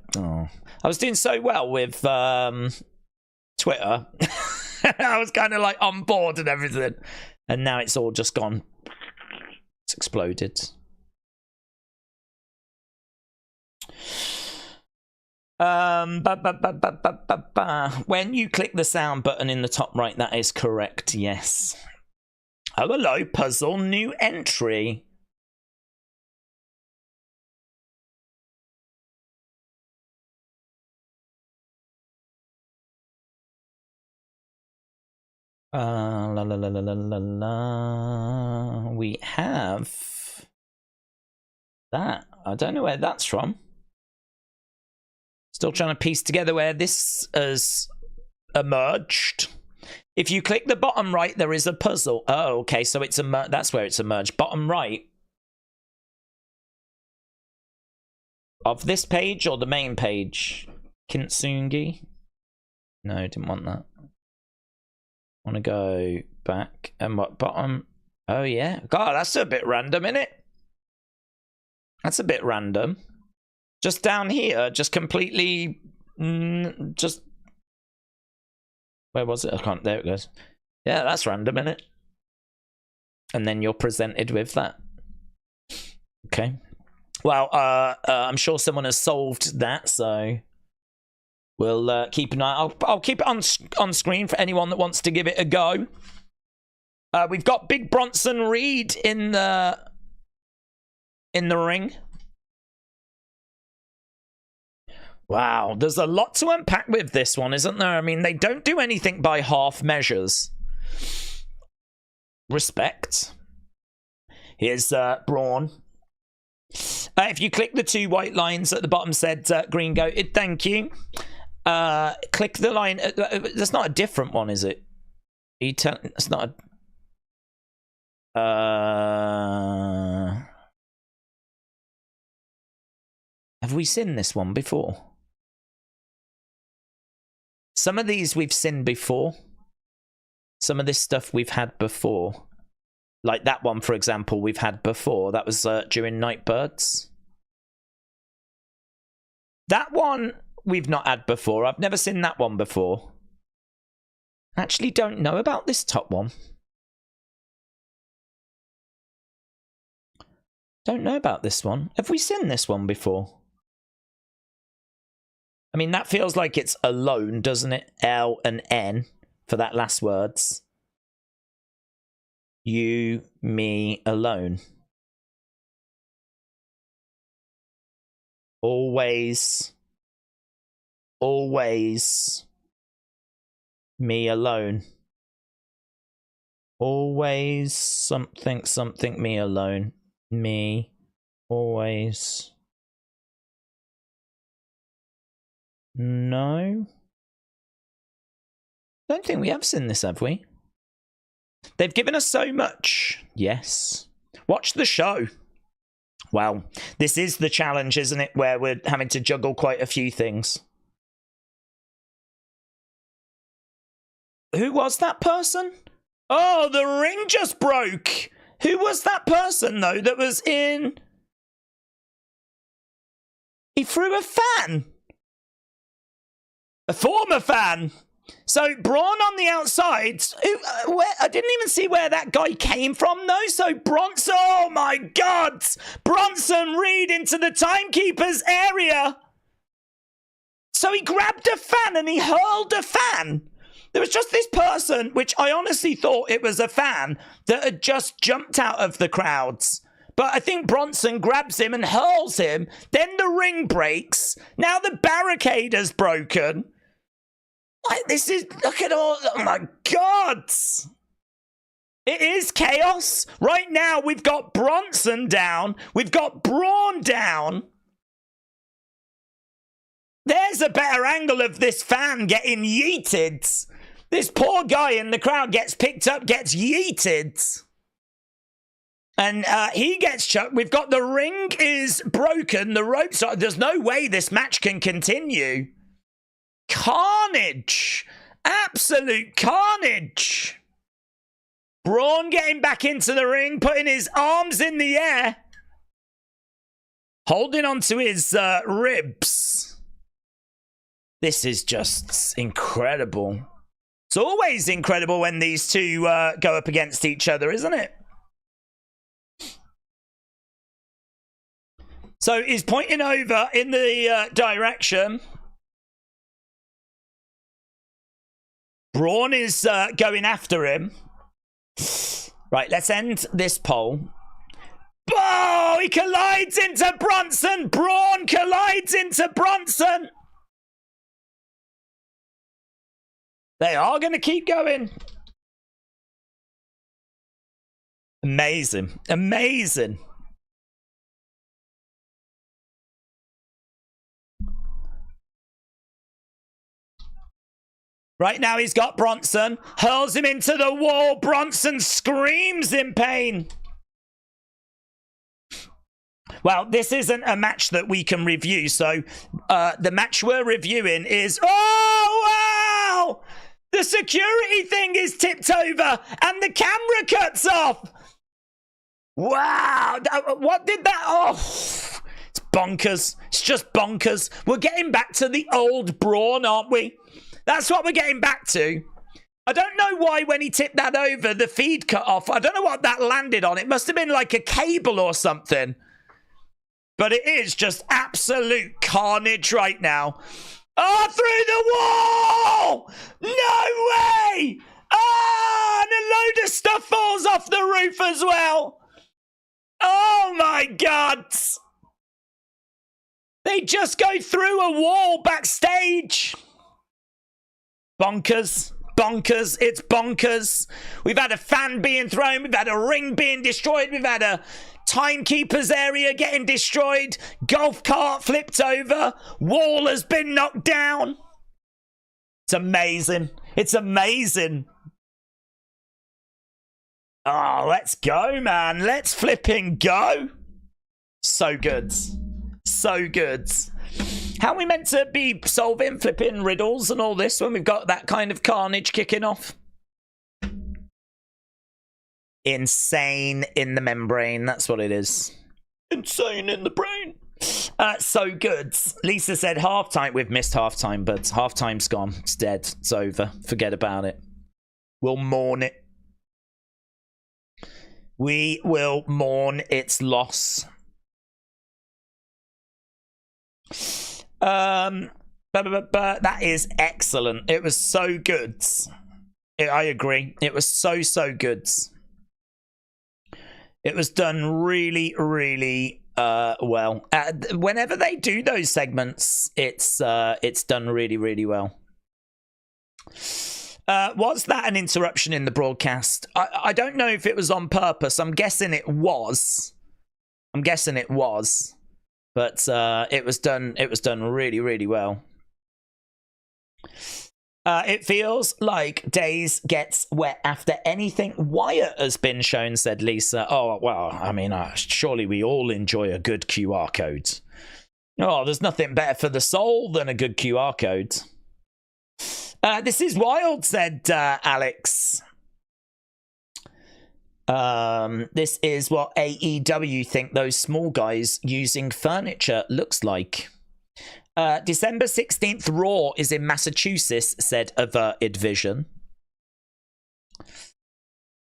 was doing so well with Twitter. I was kind of like on board and everything. And now it's all just gone. It's exploded. When you click the sound button in the top right, that is correct, yes. Oh, hello, puzzle, new entry. We have that. I don't know where that's from. Still trying to piece together where this has emerged. If you click the bottom right, there is a puzzle. Oh, okay, so it's that's where it's emerged. Bottom right of this page or the main page? Kintsugi? No, didn't want that. Want to go back and what bottom? Oh yeah, God, that's a bit random, isn't it? That's a bit random. Just down here, just completely, just where was it? I can't. There it goes. Yeah, that's random, isn't it? And then you're presented with that. Okay. Well, I'm sure someone has solved that, so We'll keep an eye. I'll keep it on screen for anyone that wants to give it a go. We've got Big Bronson Reed in the ring. Wow, there's a lot to unpack with this one, isn't there? I mean, they don't do anything by half measures. Respect. Here's Braun. If you click the 2 white lines at the bottom, said green goated, thank you. Click the line. That's not a different one, is it? It's not a... Have we seen this one before? Some of these we've seen before. Some of this stuff we've had before. Like that one, for example, we've had before. That was during Nightbirds. That one we've not had before. I've never seen that one before. Actually don't know about this top one. Don't know about this one. Have we seen this one before? I mean, that feels like it's alone, doesn't it? L and N for that last words. You, me, alone. Always. Always. Me alone. Always something, something, me alone. Me. Always. No. Don't think we have seen this, have we? They've given us so much. Yes. Watch the show. Well, this is the challenge, isn't it? Where we're having to juggle quite a few things. Who was that person? Oh, the ring just broke. Who was that person, though, that was in... He threw a fan. A former fan. So Braun on the outside. I didn't even see where that guy came from, though. So Bronson, oh my God. Bronson Reed into the timekeeper's area. So he grabbed a fan and he hurled a fan. There was just this person, which I honestly thought it was a fan, that had just jumped out of the crowds. But I think Bronson grabs him and hurls him. Then the ring breaks. Now the barricade is broken. Like, this is, look at all, oh my God. It is chaos. Right now, we've got Bronson down. We've got Braun down. There's a better angle of this fan getting yeeted. This poor guy in the crowd gets picked up, gets yeeted. And he gets chucked. We've got the ring is broken. The ropes are, there's no way this match can continue. Carnage. Absolute carnage. Braun getting back into the ring, putting his arms in the air. Holding onto his ribs. This is just incredible. It's always incredible when these two go up against each other, isn't it? So he's pointing over in the direction. Braun is going after him. Right, let's end this poll. Oh, he collides into Bronson. Braun collides into Bronson. They are going to keep going. Amazing. Amazing. Right now he's got Bronson. Hurls him into the wall. Bronson screams in pain. Well, this isn't a match that we can review. So the match we're reviewing is... Oh, wow! The security thing is tipped over and the camera cuts off. Wow. What did that... Oh, it's bonkers. It's just bonkers. We're getting back to the old Braun, aren't we? That's what we're getting back to. I don't know why when he tipped that over, the feed cut off. I don't know what that landed on. It must have been like a cable or something. But it is just absolute carnage right now. Oh, through the wall! No way! Ah, and a load of stuff falls off the roof as well. Oh my God! They just go through a wall backstage. Bonkers. Bonkers. It's bonkers. We've had a fan being thrown. We've had a ring being destroyed. We've had a timekeeper's area getting destroyed. Golf cart flipped over. Wall has been knocked down. It's amazing. It's amazing. Oh, let's go, man. Let's flipping go. So good. So good. How are we meant to be solving flipping riddles and all this when we've got that kind of carnage kicking off? Insane in the membrane. That's what it is. Insane in the brain. So good. Lisa said halftime. We've missed halftime, but halftime's gone. It's dead. It's over. Forget about it. We'll mourn it. We will mourn its loss. That is excellent. It was so good. I agree. It was so good. It was done really, really well. Whenever they do those segments, it's done really, really well. Was that an interruption in the broadcast? I don't know if it was on purpose. I'm guessing it was. But it was done really, really well. It feels like Daze gets wet after anything Wyatt has been shown, said Lisa. Oh, well, I mean, surely we all enjoy a good QR code. Oh, there's nothing better for the soul than a good QR code. This is wild, said Alex. This is what AEW think those small guys using furniture looks like. December 16th, Raw is in Massachusetts, said Averted Vision.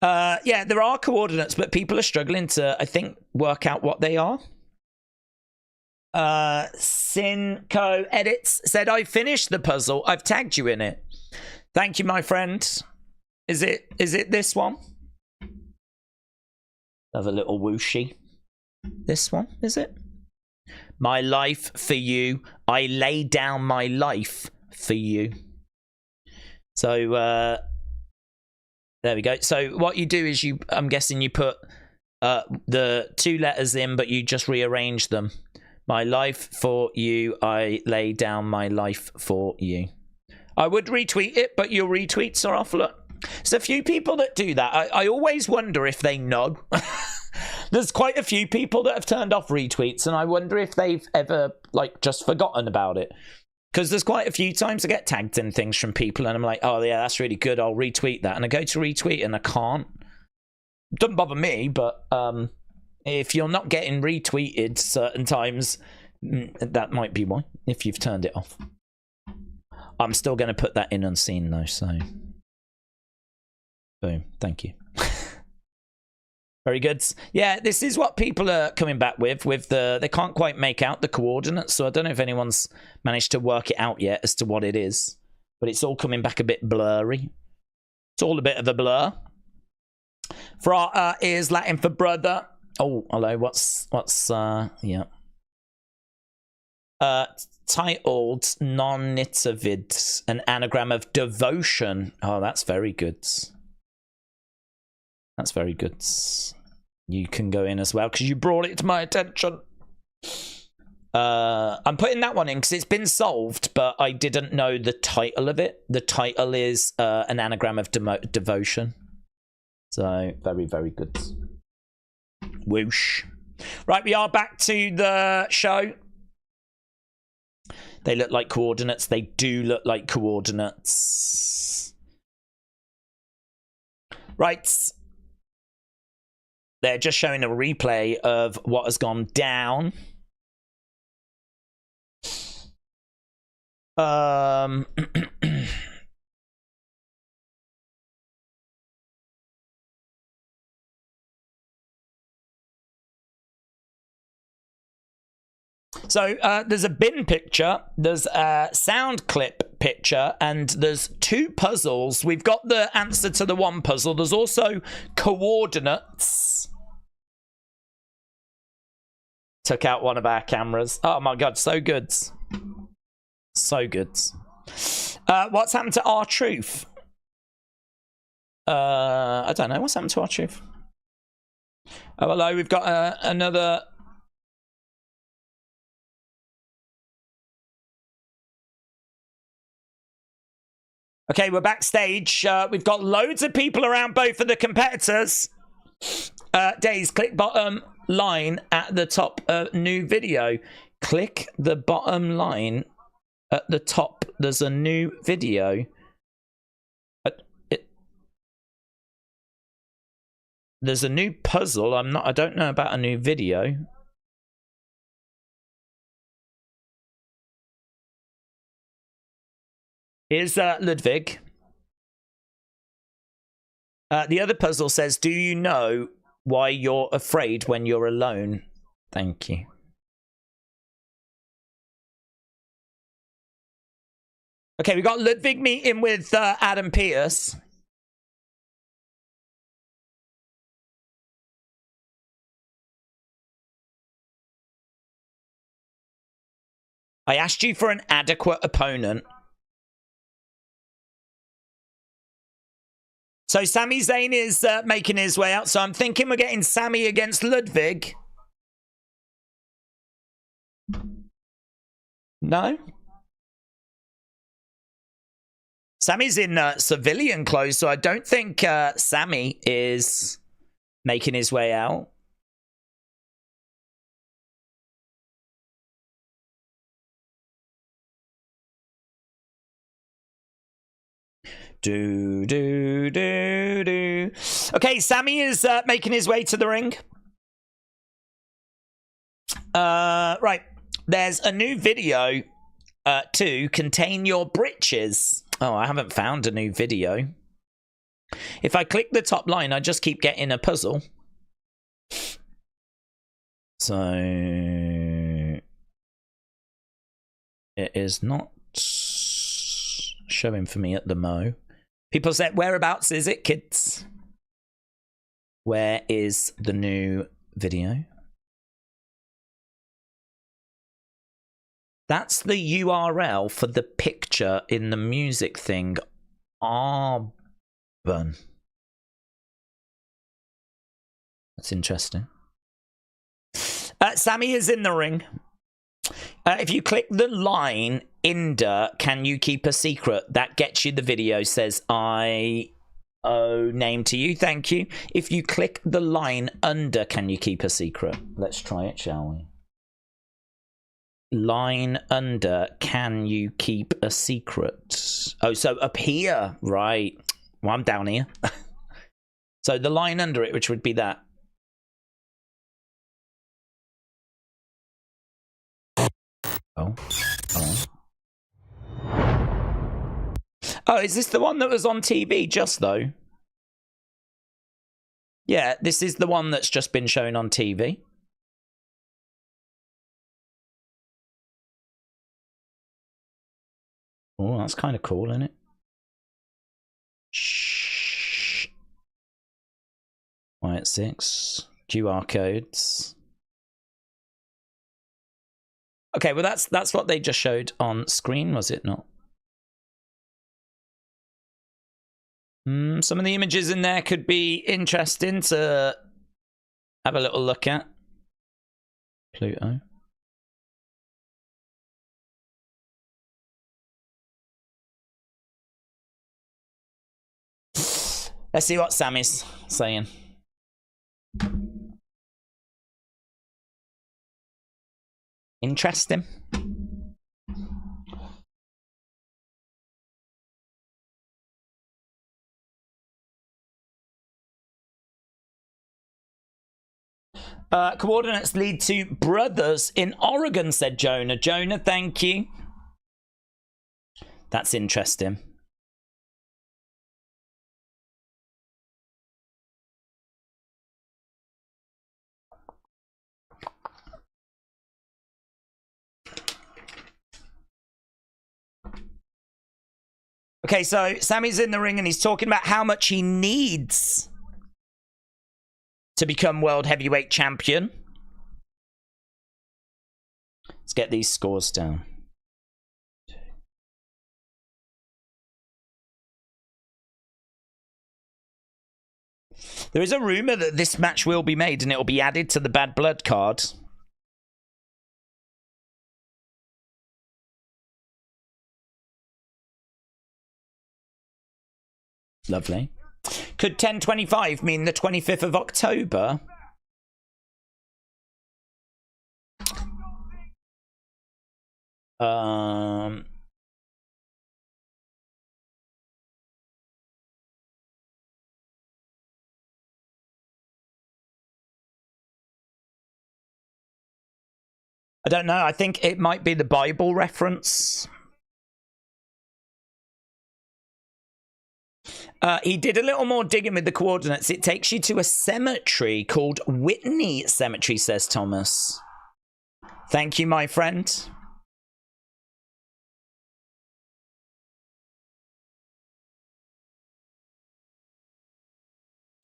Yeah, there are coordinates, but people are struggling to, I think, work out what they are. Sinco Edits said, I finished the puzzle. I've tagged you in it. Thank you, my friend. Is it this one? Have a little whooshy. This one, is it? My life for you. I lay down my life for you. So, there we go. So what you do is I'm guessing you put the two letters in, but you just rearrange them. My life for you. I lay down my life for you. I would retweet it, but your retweets are off. Look. There's a few people that do that. I always wonder if they know. There's quite a few people that have turned off retweets, and I wonder if they've ever, just forgotten about it. Because there's quite a few times I get tagged in things from people, and I'm like, oh, yeah, that's really good. I'll retweet that. And I go to retweet, and I can't. It doesn't bother me, but if you're not getting retweeted certain times, that might be why, if you've turned it off. I'm still going to put that in unseen, though, so... Boom. Thank you. Very good. Yeah, this is what people are coming back with they can't quite make out the coordinates, so I don't know if anyone's managed to work it out yet as to what it is. But it's all coming back a bit blurry. It's all a bit of a blur. Fra is Latin for brother. Oh, hello. What's yeah. Titled Non-Nitavid, an anagram of devotion. Oh, that's very good. That's very good. You can go in as well because you brought it to my attention. I'm putting that one in because it's been solved, but I didn't know the title of it. The title is an anagram of devotion. So, very, very good. Whoosh. Right, we are back to the show. They look like coordinates. They do look like coordinates. Right. They're just showing a replay of what has gone down. So there's a bin picture, there's a sound clip picture, and there's 2 puzzles. We've got the answer to the one puzzle. There's also coordinates. Took out one of our cameras. Oh my god, so good. So good. What's happened to R-Truth? I don't know. What's happened to R-Truth? Oh, hello. We've got another... Okay, we're backstage. We've got loads of people around both of the competitors. Daze, click bottom line at the top. New video. Click the bottom line at the top. There's a new video. There's a new puzzle. I don't know about a new video. Here's Ludwig. The other puzzle says, do you know why you're afraid when you're alone? Thank you. Okay, we got Ludwig meeting with Adam Pearce. I asked you for an adequate opponent. So Sami Zayn is making his way out. So I'm thinking we're getting Sami against Ludwig. No? Sami's in civilian clothes, so I don't think Sami is making his way out. Okay, Sami is making his way to the ring. Right. There's a new video to contain your britches. Oh, I haven't found a new video. If I click the top line, I just keep getting a puzzle. So it is not showing for me at the mo. People said, whereabouts is it, kids? Where is the new video? That's the URL for the picture in the music thing. Arbon. That's interesting. Sami is in the ring. If you click the line, Inda, can you keep a secret? That gets you the video, says I owe name to you. Thank you. If you click the line under, can you keep a secret? Let's try it, shall we? Line under, can you keep a secret? Oh, so up here, right. Well, I'm down here. So the line under it, which would be that. Oh. Oh, is this the one that was on TV just though? Yeah, this is the one that's just been shown on TV. Oh, that's kind of cool, isn't it? Shh. Wyatt Sicks. QR codes. Okay, well that's what they just showed on screen, was it not? Some of the images in there could be interesting to have a little look at. Pluto. Let's see what Sami's saying. Interesting. Coordinates lead to brothers in Oregon, said Jonah. Jonah, thank you. That's interesting. Okay, so Sammy's in the ring and he's talking about how much he needs to become World Heavyweight Champion. Let's get these scores down. There is a rumor that this match will be made and it will be added to the Bad Blood card. Lovely. Could 1025 mean the 25th of October? I don't know. I think it might be the Bible reference. He did a little more digging with the coordinates. It takes you to a cemetery called Whitney Cemetery, says Thomas. Thank you, my friend.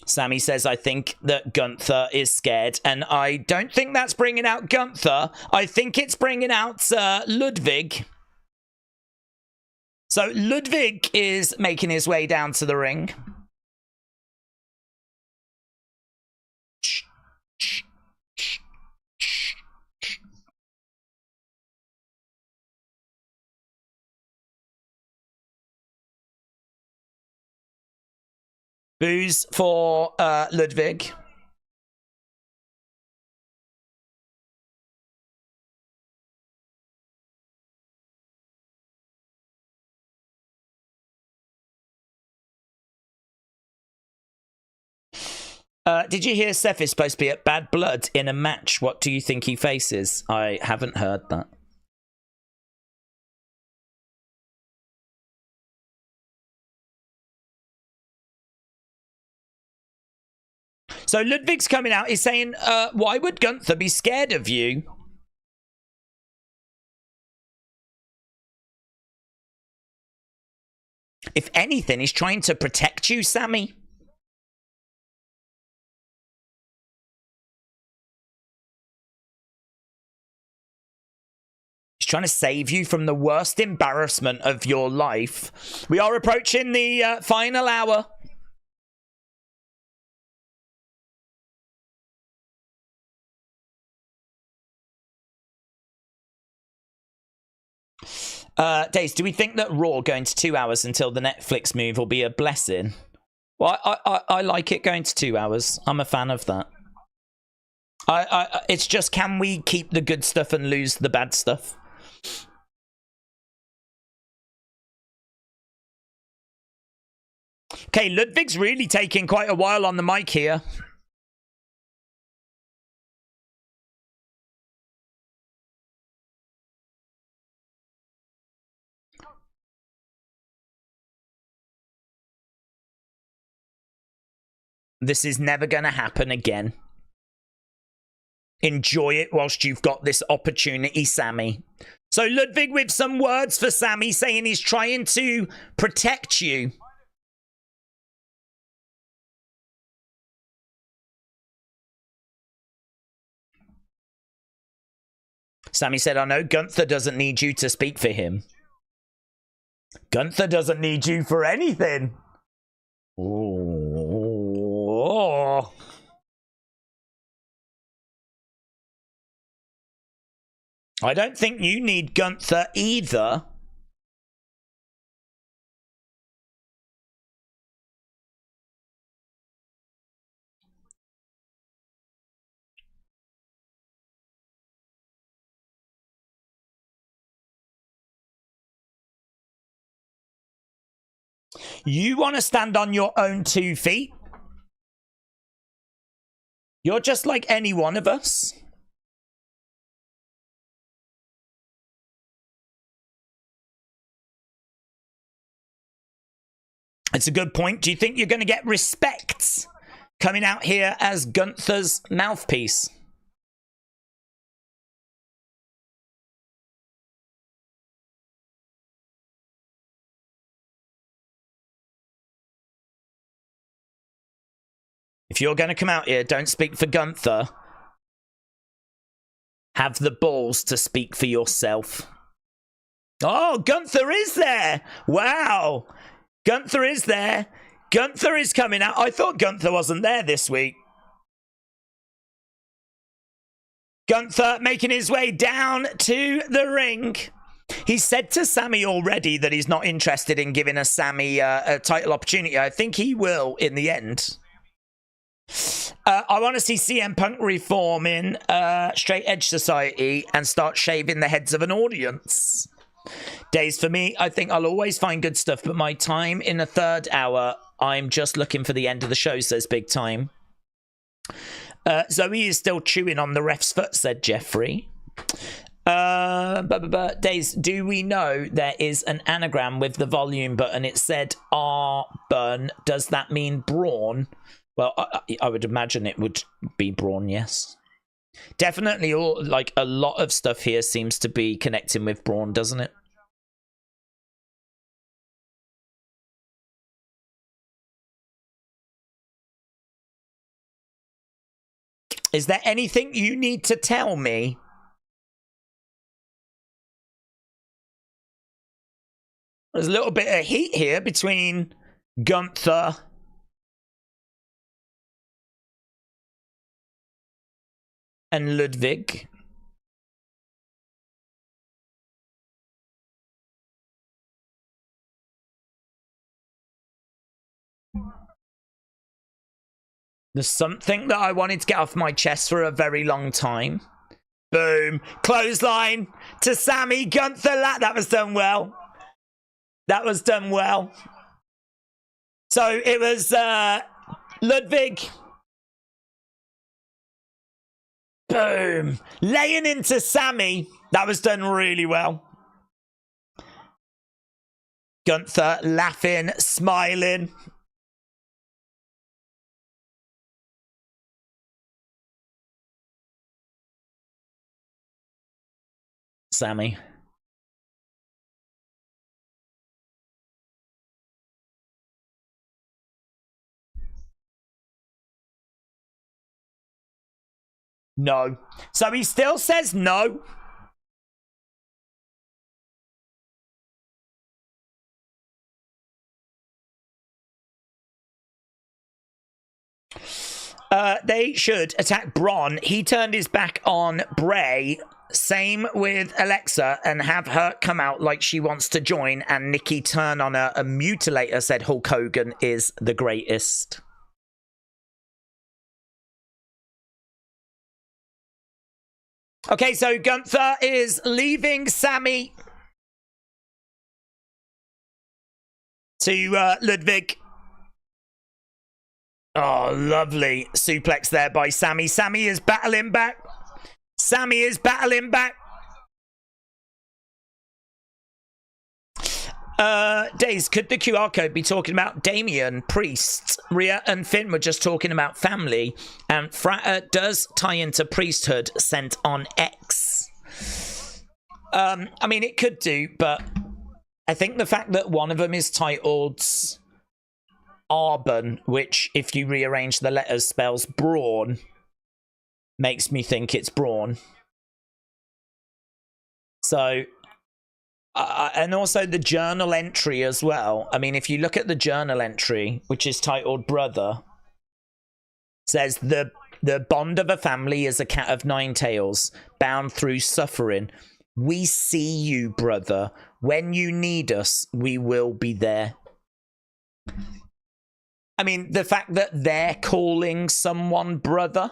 Sammy says, I think that Gunther is scared, and I don't think that's bringing out Gunther. I think it's bringing out Ludwig. So Ludwig is making his way down to the ring. Boos for Ludwig. Did you hear Seth is supposed to be at Bad Blood in a match? What do you think he faces? I haven't heard that. So Ludwig's coming out. He's saying, why would Gunther be scared of you? If anything, he's trying to protect you, Sammy. He's trying to save you from the worst embarrassment of your life. We are approaching the final hour. Daze, do we think that Raw going to 2 hours until the Netflix move will be a blessing? Well, I like it going to 2 hours. I'm a fan of that. It's just, can we keep the good stuff and lose the bad stuff? Okay, Ludwig's really taking quite a while on the mic here. This is never going to happen again. Enjoy it whilst you've got this opportunity, Sammy. So Ludwig with some words for Sammy, saying he's trying to protect you. Sammy said, I know Gunther doesn't need you to speak for him. Gunther doesn't need you for anything. Oh. I don't think you need Gunther either. You want to stand on your own 2 feet? You're just like any one of us. It's a good point. Do you think you're going to get respect coming out here as Gunther's mouthpiece? If you're going to come out here, don't speak for Gunther. Have the balls to speak for yourself. Oh, Gunther is there. Wow. Gunther is there. Gunther is coming out. I thought Gunther wasn't there this week. Gunther making his way down to the ring. He said to Sammy already that he's not interested in giving a Sammy a title opportunity. I think he will in the end. I want to see CM Punk reform in Straight Edge Society and start shaving the heads of an audience. Days for me, I think I'll always find good stuff, but my time in the third hour, I'm just looking for the end of the show, says Big Time. Zoe is still chewing on the ref's foot, said Jeffrey. Days, do we know there is an anagram with the volume button? It said R-Bun. Does that mean Braun? Well, I would imagine it would be Braun, yes. Definitely, like a lot of stuff here seems to be connecting with Braun, doesn't it? Is there anything you need to tell me? There's a little bit of heat here between Gunther and Ludwig. There's something that I wanted to get off my chest for a very long time. Boom. Clothesline to Sammy. Gunther. That was done well. That was done well. So it was Ludwig. Boom. Laying into Sammy. That was done really well. Gunther laughing, smiling. Sammy. No. So he still says no. They should attack Braun. He turned his back on Bray. Same with Alexa, and have her come out like she wants to join, and Nikki turn on her and mutilate her, said Hulk Hogan is the greatest. Okay, so Gunther is leaving Sammy to Ludwig. Oh, lovely suplex there by Sammy. Sammy is battling back. Sammy is battling back. Days, could the QR code be talking about Damian, Priest? Rhea and Finn were just talking about family, and Frater does tie into priesthood, sent on X. I mean, it could do, but I think the fact that one of them is titled Arbon, which, if you rearrange the letters, spells Braun, makes me think it's Braun. So, and also the journal entry as well. I mean, if you look at the journal entry, which is titled Brother, says the bond of a family is a cat of nine tails, bound through suffering. We see you, brother. When you need us, we will be there. I mean, the fact that they're calling someone brother,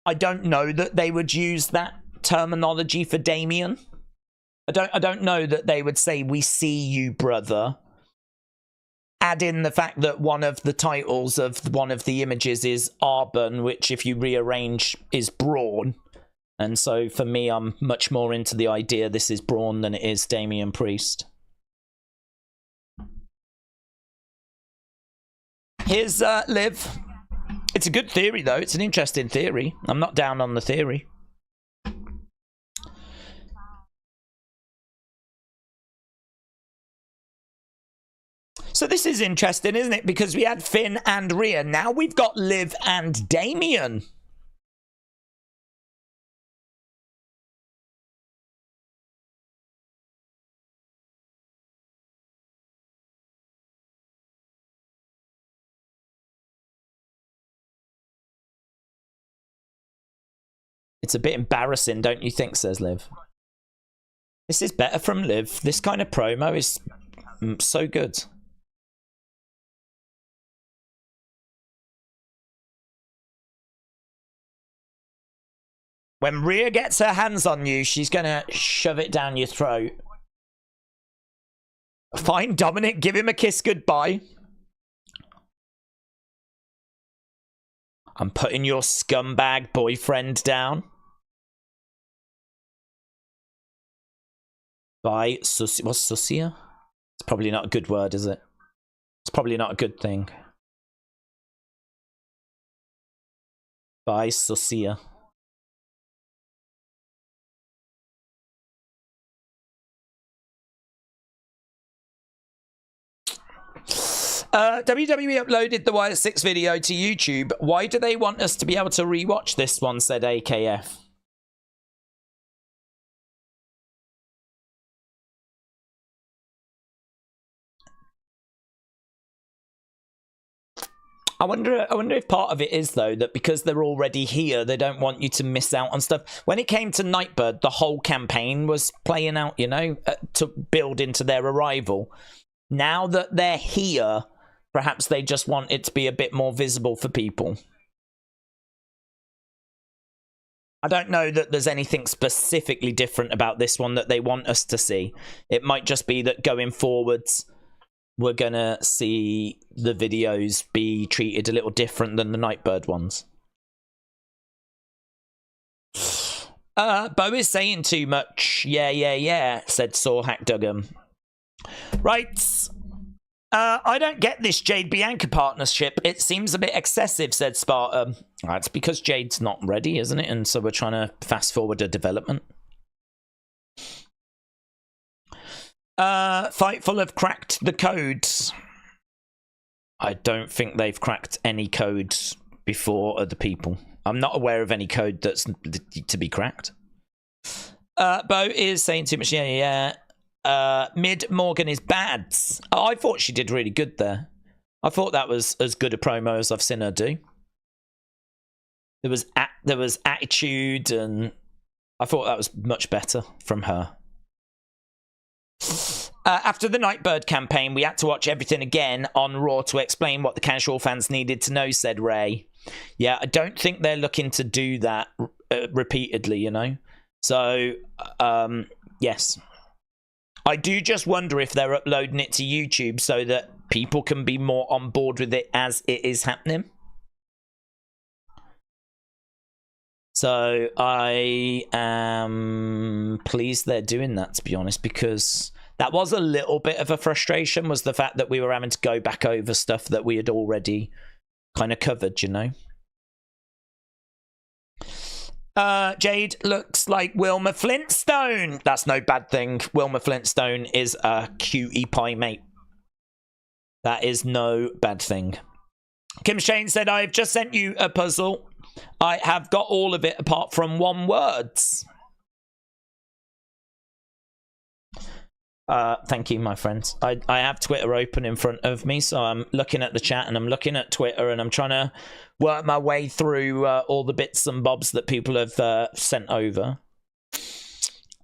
I don't know that they would use that terminology for Damian. I don't know that they would say, we see you, brother. Add in the fact that one of the titles of one of the images is Arbon, which, if you rearrange, is Braun. And so, for me, I'm much more into the idea this is Braun than it is Damian Priest. Here's Liv. It's a good theory, though. It's an interesting theory. I'm not down on the theory. So this is interesting, isn't it? Because we had Finn and Rhea. Now we've got Liv and Damian. It's a bit embarrassing, don't you think, says Liv. This is better from Liv. This kind of promo is so good. When Rhea gets her hands on you, she's going to shove it down your throat. Fine, Dominic, give him a kiss goodbye. I'm putting your scumbag boyfriend down. By Susia. What's Susia? It's probably not a good word, is it? It's probably not a good thing. By Susia. WWE uploaded the Wyatt Sicks video to YouTube. Why do they want us to be able to rewatch this one, said AKF. I wonder if part of it is, though, that because they're already here, they don't want you to miss out on stuff. When it came to Nightbird, the whole campaign was playing out, you know, to build into their arrival. Now that they're here, perhaps they just want it to be a bit more visible for people. I don't know that there's anything specifically different about this one that they want us to see. It might just be that going forwards, we're going to see the videos be treated a little different than the Nightbird ones. Bo is saying too much. Yeah, said Sawhack Duggan. Right. I don't get this Jade Bianca partnership. It seems a bit excessive, said Sparta. It's because Jade's not ready, isn't it? And so we're trying to fast forward a development. Fightful have cracked the codes. I don't think they've cracked any codes before other people. I'm not aware of any code that's to be cracked. Bo is saying too much. Yeah. Mid Morgan is bad. Oh, I thought she did really good there. I thought that was as good a promo as I've seen her do. There was attitude, and I thought that was much better from her. After the Nightbird campaign, we had to watch everything again on Raw to explain what the casual fans needed to know, said Ray. Yeah, I don't think they're looking to do that repeatedly, you know. So, yes. I do just wonder if they're uploading it to YouTube so that people can be more on board with it as it is happening. So I am pleased they're doing that, to be honest, because that was a little bit of a frustration, was the fact that we were having to go back over stuff that we had already kind of covered, you know. Jade looks like Wilma Flintstone. That's no bad thing. Wilma Flintstone is a cutie pie, mate. That is no bad thing. Kim Shane said, I've just sent you a puzzle. I have got all of it apart from one word. Thank you, my friends. I have Twitter open in front of me, so I'm looking at the chat and I'm looking at Twitter and I'm trying to work my way through all the bits and bobs that people have sent over.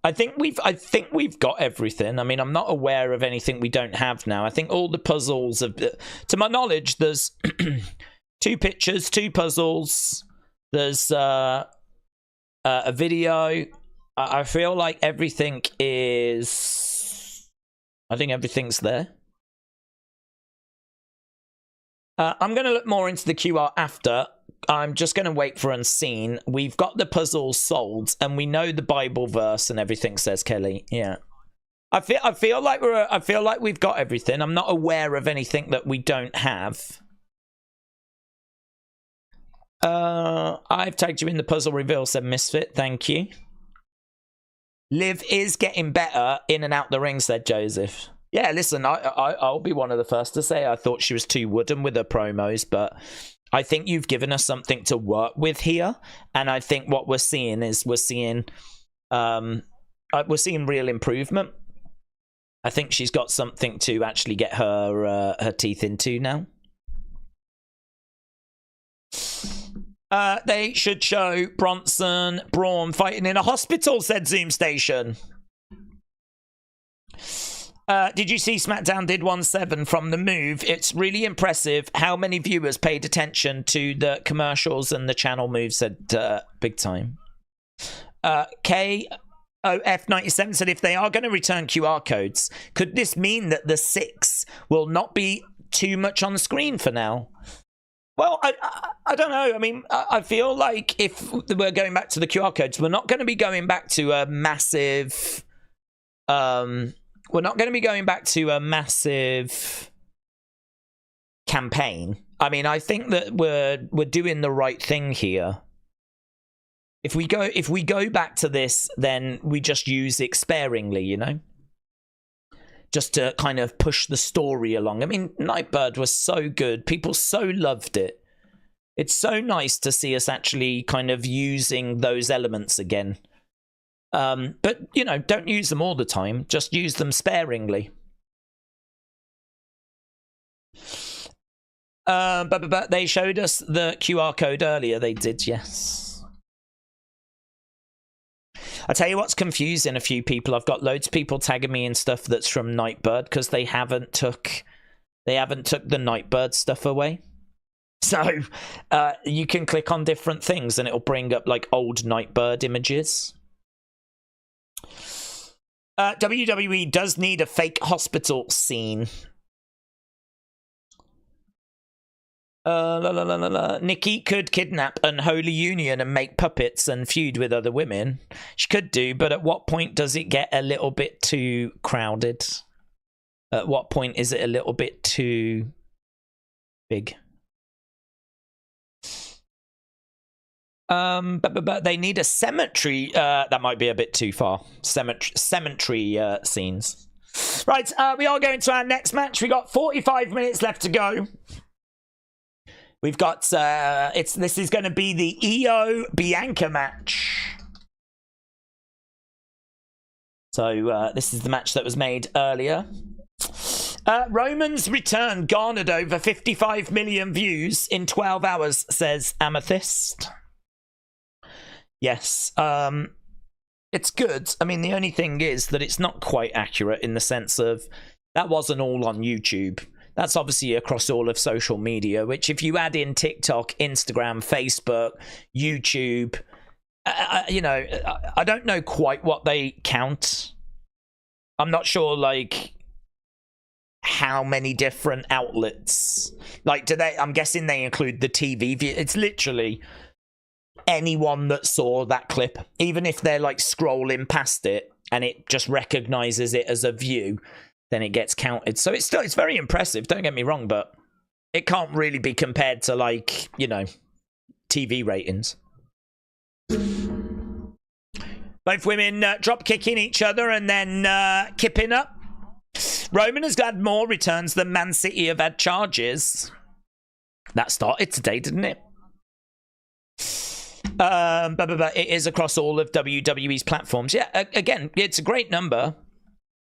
I think we've got everything. I mean, I'm not aware of anything we don't have now. I think all the puzzles have, to my knowledge, there's 2 pictures, 2 puzzles. There's a video. I feel like everything is. I think everything's there. I'm going to look more into the QR after. I'm just going to wait for Unseen. We've got the puzzles solved, and we know the Bible verse and everything, says Kelly. Yeah. I feel like we've got everything. I'm not aware of anything that we don't have. I've tagged you in the puzzle reveal, said Misfit. Thank you. Liv is getting better in and out the ring, said Joseph. Yeah, listen, I'll be one of the first to say I thought she was too wooden with her promos, but I think you've given us something to work with here, and I think what we're seeing is we're seeing real improvement. I think she's got something to actually get her teeth into now. They should show Bronson, Braun fighting in a hospital, said Zoom Station. Did you see SmackDown did 1/7 from the move? It's really impressive how many viewers paid attention to the commercials and the channel moves, said Big Time. KOF97 said, if they are going to return QR codes, could this mean that the 6 will not be too much on the screen for now? Well, I don't know. I mean, I feel like if we're going back to the QR codes, we're not going to be going back to a massive... we're not going to be going back to a massive campaign. I mean, I think that we're doing the right thing here. If we go back to this, then we just use it sparingly, you know? Just to kind of push the story along. I mean, Nightbird was so good. People so loved it. It's so nice to see us actually kind of using those elements again. But, you know, don't use them all the time. Just use them sparingly. But they showed us the QR code earlier. They did, yes. I'll tell you what's confusing a few people. I've got loads of people tagging me in stuff that's from Nightbird because they haven't took the Nightbird stuff away. So you can click on different things and it'll bring up like old Nightbird images. WWE does need a fake hospital scene. Nikki could kidnap Unholy Union and make puppets and feud with other women. She could do, but at what point does it get a little bit too crowded? At what point is it a little bit too big? But they need a cemetery. That might be a bit too far. Cemetery scenes. Right, we are going to our next match. We got 45 minutes left to go. We've got this is going to be the Iyo Bianca match. So this is the match that was made earlier. Roman's return garnered over 55 million views in 12 hours, says Amethyst. Yes, it's good. I mean, the only thing is that it's not quite accurate in the sense of that wasn't all on YouTube. That's obviously across all of social media, which if you add in TikTok, Instagram, Facebook, YouTube, you know, I don't know quite what they count. I'm not sure, like, how many different outlets. Like, do they? I'm guessing they include the TV view. It's literally anyone that saw that clip, even if they're like scrolling past it and it just recognizes it as a view, then it gets counted. So it's very impressive, don't get me wrong, but it can't really be compared to, like, you know, TV ratings. Both women drop kicking each other and then kipping up. Roman has had more returns than Man City have had charges. That started today, didn't it? But it is across all of WWE's platforms. Yeah, again, it's a great number.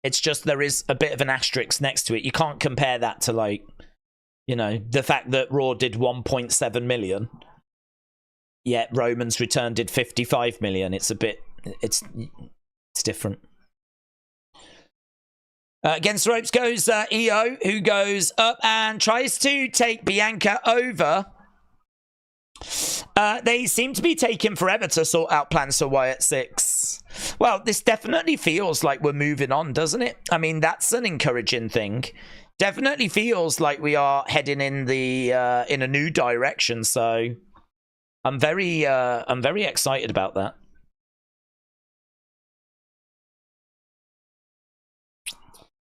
It's just there is a bit of an asterisk next to it. You can't compare that to, like, you know, the fact that Raw did 1.7 million, yet Roman's return did 55 million. It's a bit, it's different. Against the ropes goes Iyo, who goes up and tries to take Bianca over. They seem to be taking forever to sort out plans for Wyatt Sicks. Well, this definitely feels like we're moving on, doesn't it? I mean, that's an encouraging thing. Definitely feels like we are heading in a new direction. So I'm very excited about that.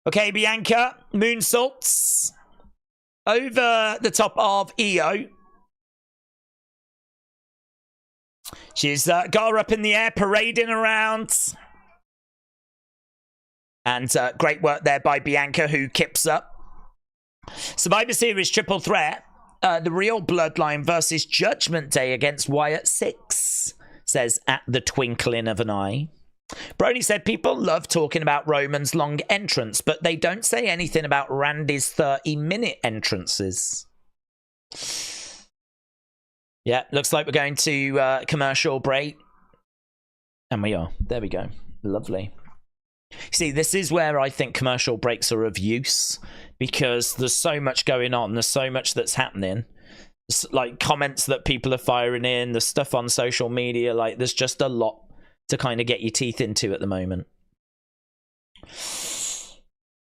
Okay, Bianca moonsaults over the top of Iyo. She's got her up in the air, parading around. And great work there by Bianca, who kips up. Survivor Series triple threat. The Real Bloodline versus Judgment Day against Wyatt Sicks, says At the Twinkling of an Eye. Brony said people love talking about Roman's long entrance, but they don't say anything about Randy's 30-minute entrances. Yeah, looks like we're going to commercial break. And we are. There we go. Lovely. See, this is where I think commercial breaks are of use, because there's so much going on. There's so much that's happening. It's like comments that people are firing in, the stuff on social media. Like, there's just a lot to kind of get your teeth into at the moment.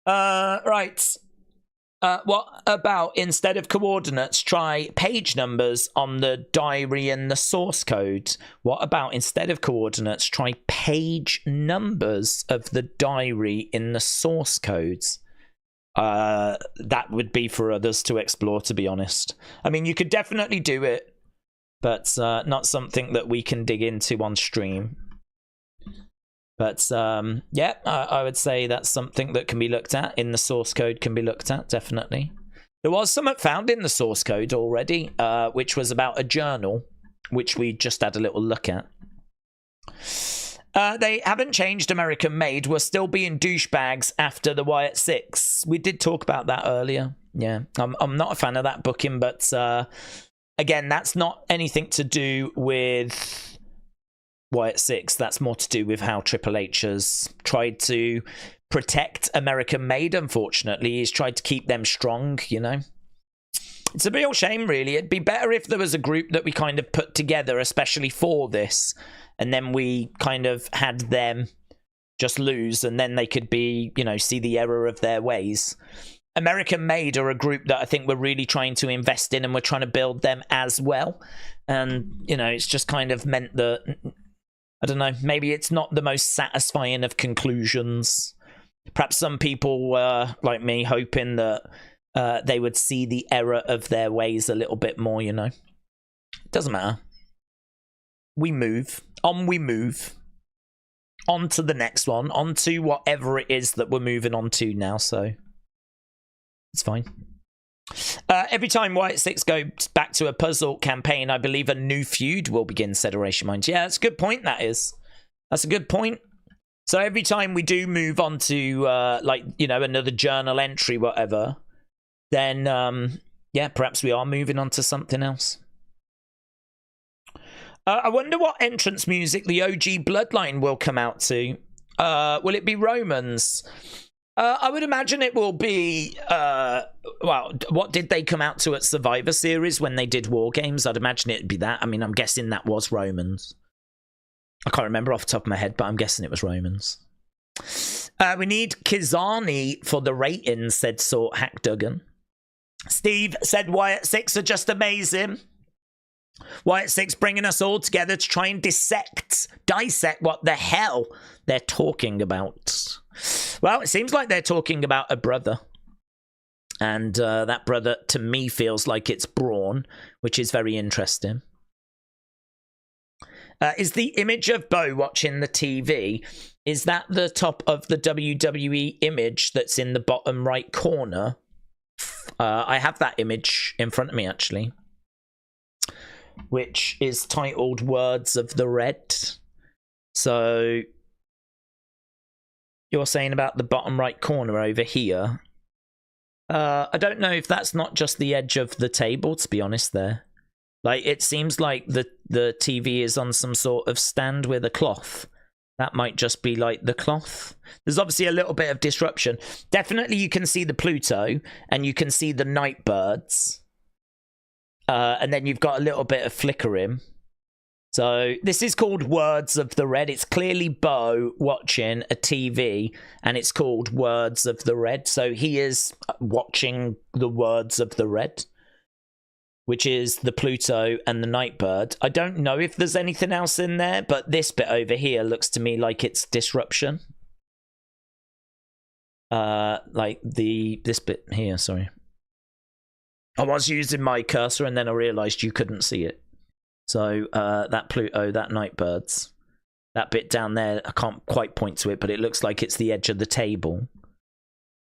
Right. What about, instead of coordinates, try page numbers on the diary and the source code? What about, instead of coordinates, try page numbers of the diary in the source codes? That would be for others to explore, to be honest. I mean, you could definitely do it, but not something that we can dig into on stream. But yeah, I would say that's something that can be looked at in the source code, can be looked at, definitely. There was something found in the source code already, which was about a journal, which we just had a little look at. They haven't changed American Made. We're still being douchebags after the Wyatt Sicks. We did talk about that earlier. Yeah, I'm not a fan of that booking, but again, that's not anything to do with Wyatt Sicks. That's more to do with how Triple H has tried to protect American Made, unfortunately. He's tried to keep them strong, you know. It's a real shame, really. It'd be better if there was a group that we kind of put together, especially for this, and then we kind of had them just lose, and then they could be, you know, see the error of their ways. American Made are a group that I think we're really trying to invest in, and we're trying to build them as well. And, you know, it's just kind of meant that, I don't know, maybe it's not the most satisfying of conclusions. Perhaps some people were, like me, hoping that they would see the error of their ways a little bit more, you know. It doesn't matter. We move. On we move. On to the next one. On to whatever it is that we're moving on to now, so it's fine. Every time Wyatt Sicks goes back to a puzzle campaign, I believe a new feud will begin, said Horatio Minds. Yeah, that's a good point, that is. That's a good point. So every time we do move on to, like, you know, another journal entry, whatever, then, yeah, perhaps we are moving on to something else. I wonder what entrance music the OG Bloodline will come out to. Will it be Roman's? I would imagine it will be, well, what did they come out to at Survivor Series when they did War Games? I'd imagine it'd be that. I mean, I'm guessing that was Roman's. I can't remember off the top of my head, but I'm guessing it was Roman's. We need Kizani for the ratings, said Sort Hack Duggan. Steve said Wyatt Sicks are just amazing. Wyatt Sicks bringing us all together to try and dissect what the hell they're talking about. Well, it seems like they're talking about a brother. And that brother, to me, feels like it's Braun, which is very interesting. Is the image of Bo watching the TV, is that the top of the WWE image that's in the bottom right corner? I have that image in front of me, actually, which is titled Words of the Red. So you're saying about the bottom right corner over here. I don't know if that's not just the edge of the table, to be honest, there. Like, it seems like the TV is on some sort of stand with a cloth. That might just be like the cloth. There's obviously a little bit of disruption. Definitely you can see the Pluto, and you can see the Nightbirds. And then you've got a little bit of flickering. So this is called Words of the Red. It's clearly Bo watching a TV, and it's called Words of the Red. So he is watching the Words of the Red, which is the Pluto and the Nightbird. I don't know if there's anything else in there, but this bit over here looks to me like it's disruption. Like this bit here, sorry. I was using my cursor and then I realised you couldn't see it. So that Pluto, that Nightbirds. That bit down there, I can't quite point to it, but it looks like it's the edge of the table.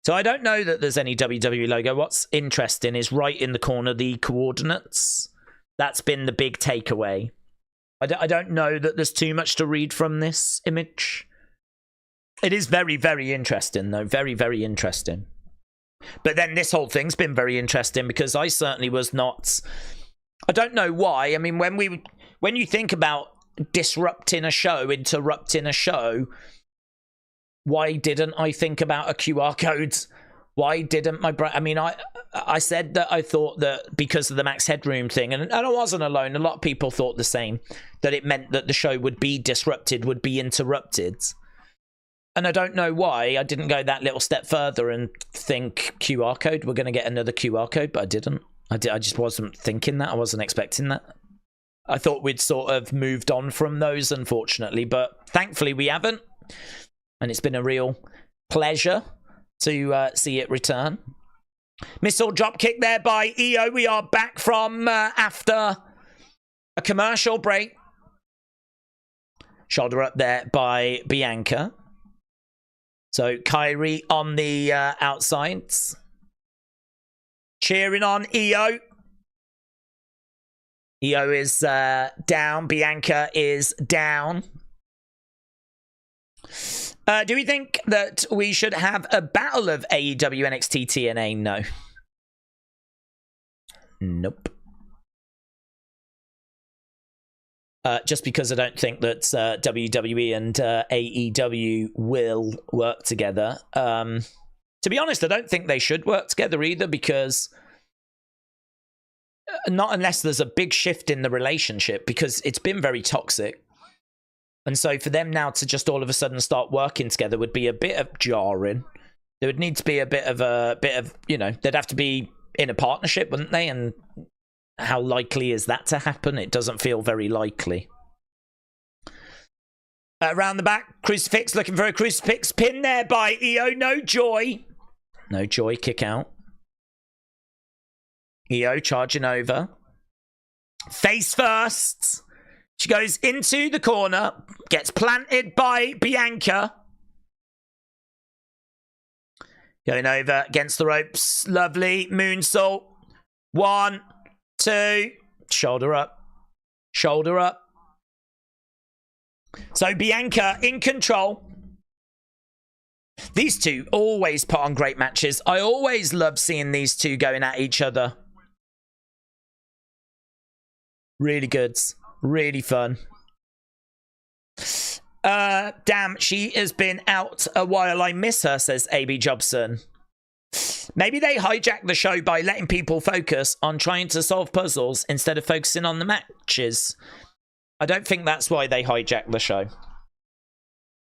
So I don't know that there's any WWE logo. What's interesting is right in the corner, the coordinates. That's been the big takeaway. I don't know that there's too much to read from this image. It is very, very interesting, though. Very, very interesting. But then this whole thing's been very interesting because I certainly was not... I don't know why. I mean, when you think about disrupting a show, interrupting a show, why didn't I think about a QR code? Why didn't my I mean, I said that I thought that because of the Max Headroom thing, and I wasn't alone, a lot of people thought the same, that it meant that the show would be disrupted, would be interrupted. And I don't know why I didn't go that little step further and think QR code, we're going to get another QR code, but I didn't. I just wasn't thinking that. I wasn't expecting that. I thought we'd sort of moved on from those, unfortunately, but thankfully we haven't. And it's been a real pleasure to see it return. Missile dropkick there by Iyo. We are back from after a commercial break. Shoulder up there by Bianca. So Kyrie on the outsides. Cheering on Iyo. Iyo is down. Bianca is down. Do we think that we should have a battle of AEW NXT TNA? No. Nope. Just because I don't think that WWE and AEW will work together. To be honest, I don't think they should work together either, because not unless there's a big shift in the relationship, because it's been very toxic. And so for them now to just all of a sudden start working together would be a bit of jarring. There would need to be a bit of, you know, they'd have to be in a partnership, wouldn't they? And how likely is that to happen? It doesn't feel very likely. Around the back, crucifix, looking for a crucifix pin there by Iyo. No joy. No joy, kick out. Iyo charging over. Face first. She goes into the corner, gets planted by Bianca. Going over against the ropes. Lovely moonsault. 1, 2. Shoulder up. Shoulder up. So Bianca in control. These two always put on great matches. I always love seeing these two going at each other. Really good. Really fun. Damn, she has been out a while. I miss her, says AB Jobson. Maybe they hijacked the show by letting people focus on trying to solve puzzles instead of focusing on the matches. I don't think that's why they hijacked the show.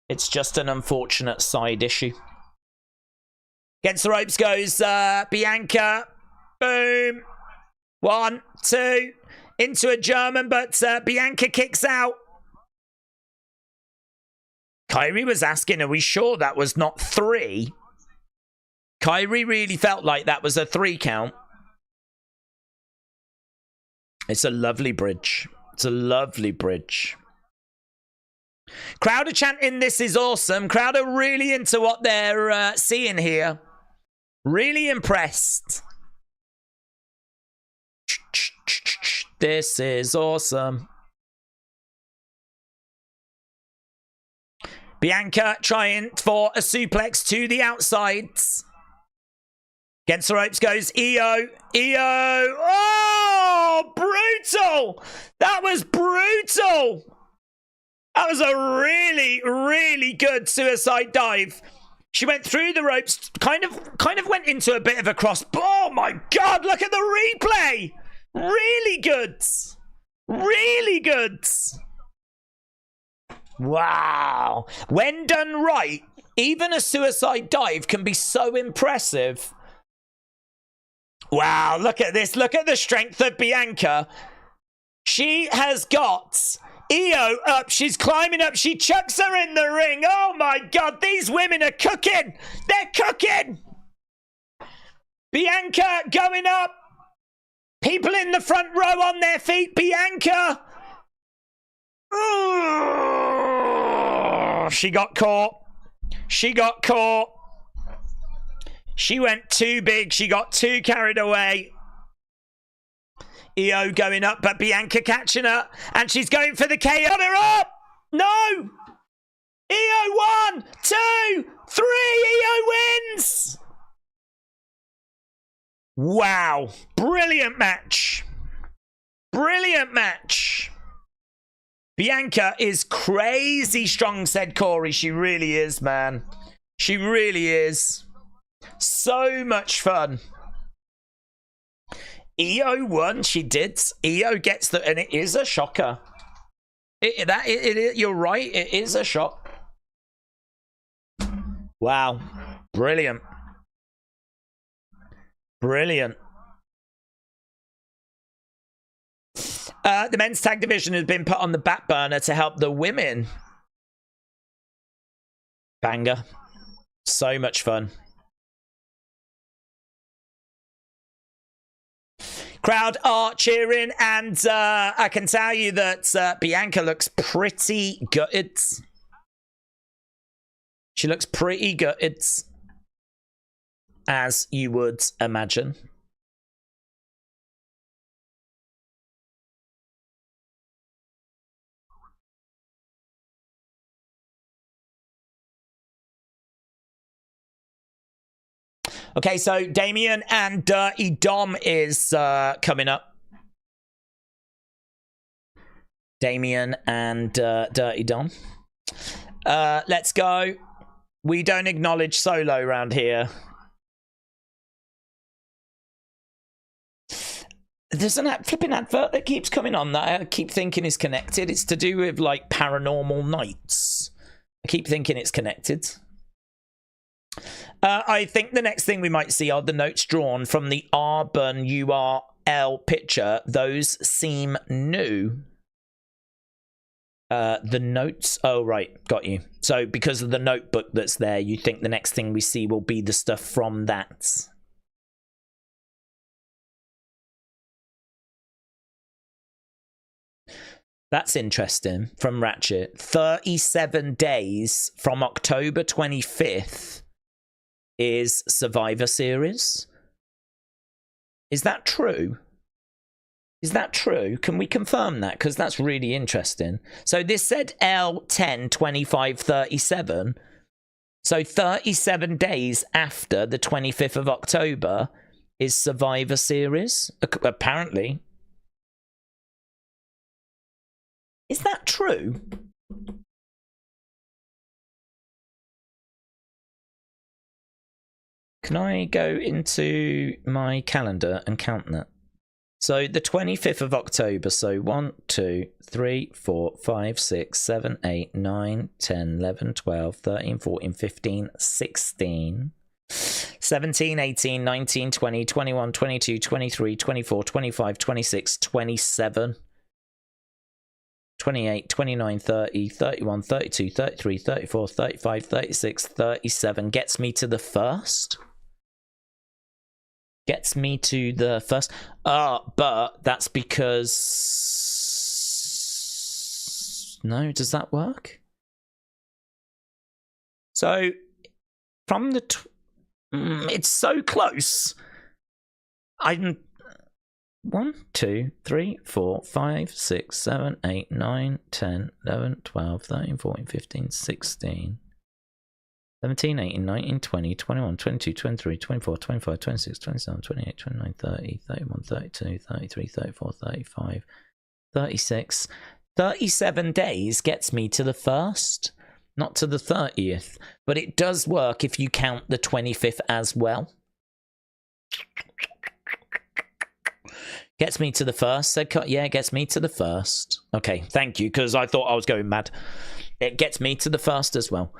It's just an unfortunate side issue. Against the ropes goes Bianca. Boom. 1, 2. Into a German, but Bianca kicks out. Kyrie was asking, are we sure that was not 3? Kyrie really felt like that was a 3 count. It's a lovely bridge. It's a lovely bridge. Crowd are chanting, this is awesome. Crowd are really into what they're seeing here. Really impressed. This is awesome. Bianca trying for a suplex to the outsides. Against the ropes goes Iyo. Iyo. Oh, brutal. That was brutal. That was a really, really good suicide dive. She went through the ropes, kind of went into a bit of a cross. Oh my God, look at the replay. Really good. Really good. Wow. When done right, even a suicide dive can be so impressive. Wow, look at this. Look at the strength of Bianca. She has got Iyo up. She's climbing up. She chucks her in the ring. Oh my God, these women are cooking. They're cooking. Bianca going up. People in the front row on their feet. Bianca. Ooh. she got caught. She got caught. She went too big. She got too carried away. Iyo going up, but Bianca catching her. And she's going for the KO. Got her up. No. Iyo 1, 2, 3. Iyo wins. Wow. Brilliant match. Brilliant match. Bianca is crazy strong, said Corey. She really is, man. She really is. So much fun. Iyo won. She did. Iyo gets the... And it is a shocker. You're right. It is a shock. Wow. Brilliant. Brilliant. The men's tag division has been put on the back burner to help the women. Banger. So much fun. Crowd are cheering, and I can tell you that Bianca looks pretty gutted. She looks pretty gutted, as you would imagine. Okay, so Damien and Dirty Dom is coming up. Damien and Dirty Dom. Let's go. We don't acknowledge Solo around here. There's an flipping advert that keeps coming on that I keep thinking is connected. It's to do with, like, paranormal nights. I keep thinking it's connected. I think the next thing we might see are the notes drawn from the Arbon URL picture. Those seem new. The notes. Oh, right. Got you. So because of the notebook that's there, you think the next thing we see will be the stuff from that. That's interesting. From Ratchet. 37 days from October 25th. Is Survivor Series. Is that true? Is that true? Can we confirm that? Because that's really interesting. So this said L10 2537. So 37 days after the 25th of October is Survivor Series. Apparently. Is that true? Can I go into my calendar and count that? So the 25th of October. So 1, 2, 3, 4, 5, 6, 7, 8, 9, 10, 11, 12, 13, 14, 15, 16, 17, 18, 19, 20, 21, 22, 23, 24, 25, 26, 27, 28, 29, 30, 31, 32, 33, 34, 35, 36, 37. Gets me to the first. Gets me to the first. But that's because... No, does that work? So, from the... it's so close. I'm... 1, 2, 3, 4, 5, 6, 7, 8, 9, 10, 11, 12, 13, 14, 15, 16... 17, 18, 19, 20, 21, 22, 23, 24, 25, 26, 27, 28, 29, 30, 31, 32, 33, 34, 35, 36. 37 days gets me to the 1st, not to the 30th. But it does work if you count the 25th as well. Gets me to the 1st. So, yeah, gets me to the 1st. Okay, thank you, because I thought I was going mad. It gets me to the 1st as well.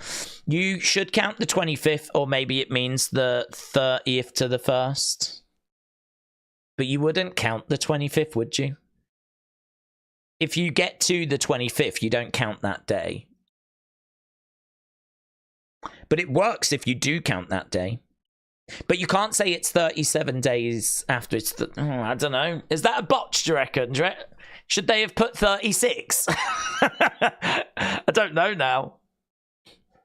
You should count the 25th, or maybe it means the 30th to the 1st. But you wouldn't count the 25th, would you? If you get to the 25th, you don't count that day. But it works if you do count that day. But you can't say it's 37 days after it's... I don't know. Is that a botch, do you reckon? Should they have put 36? I don't know now.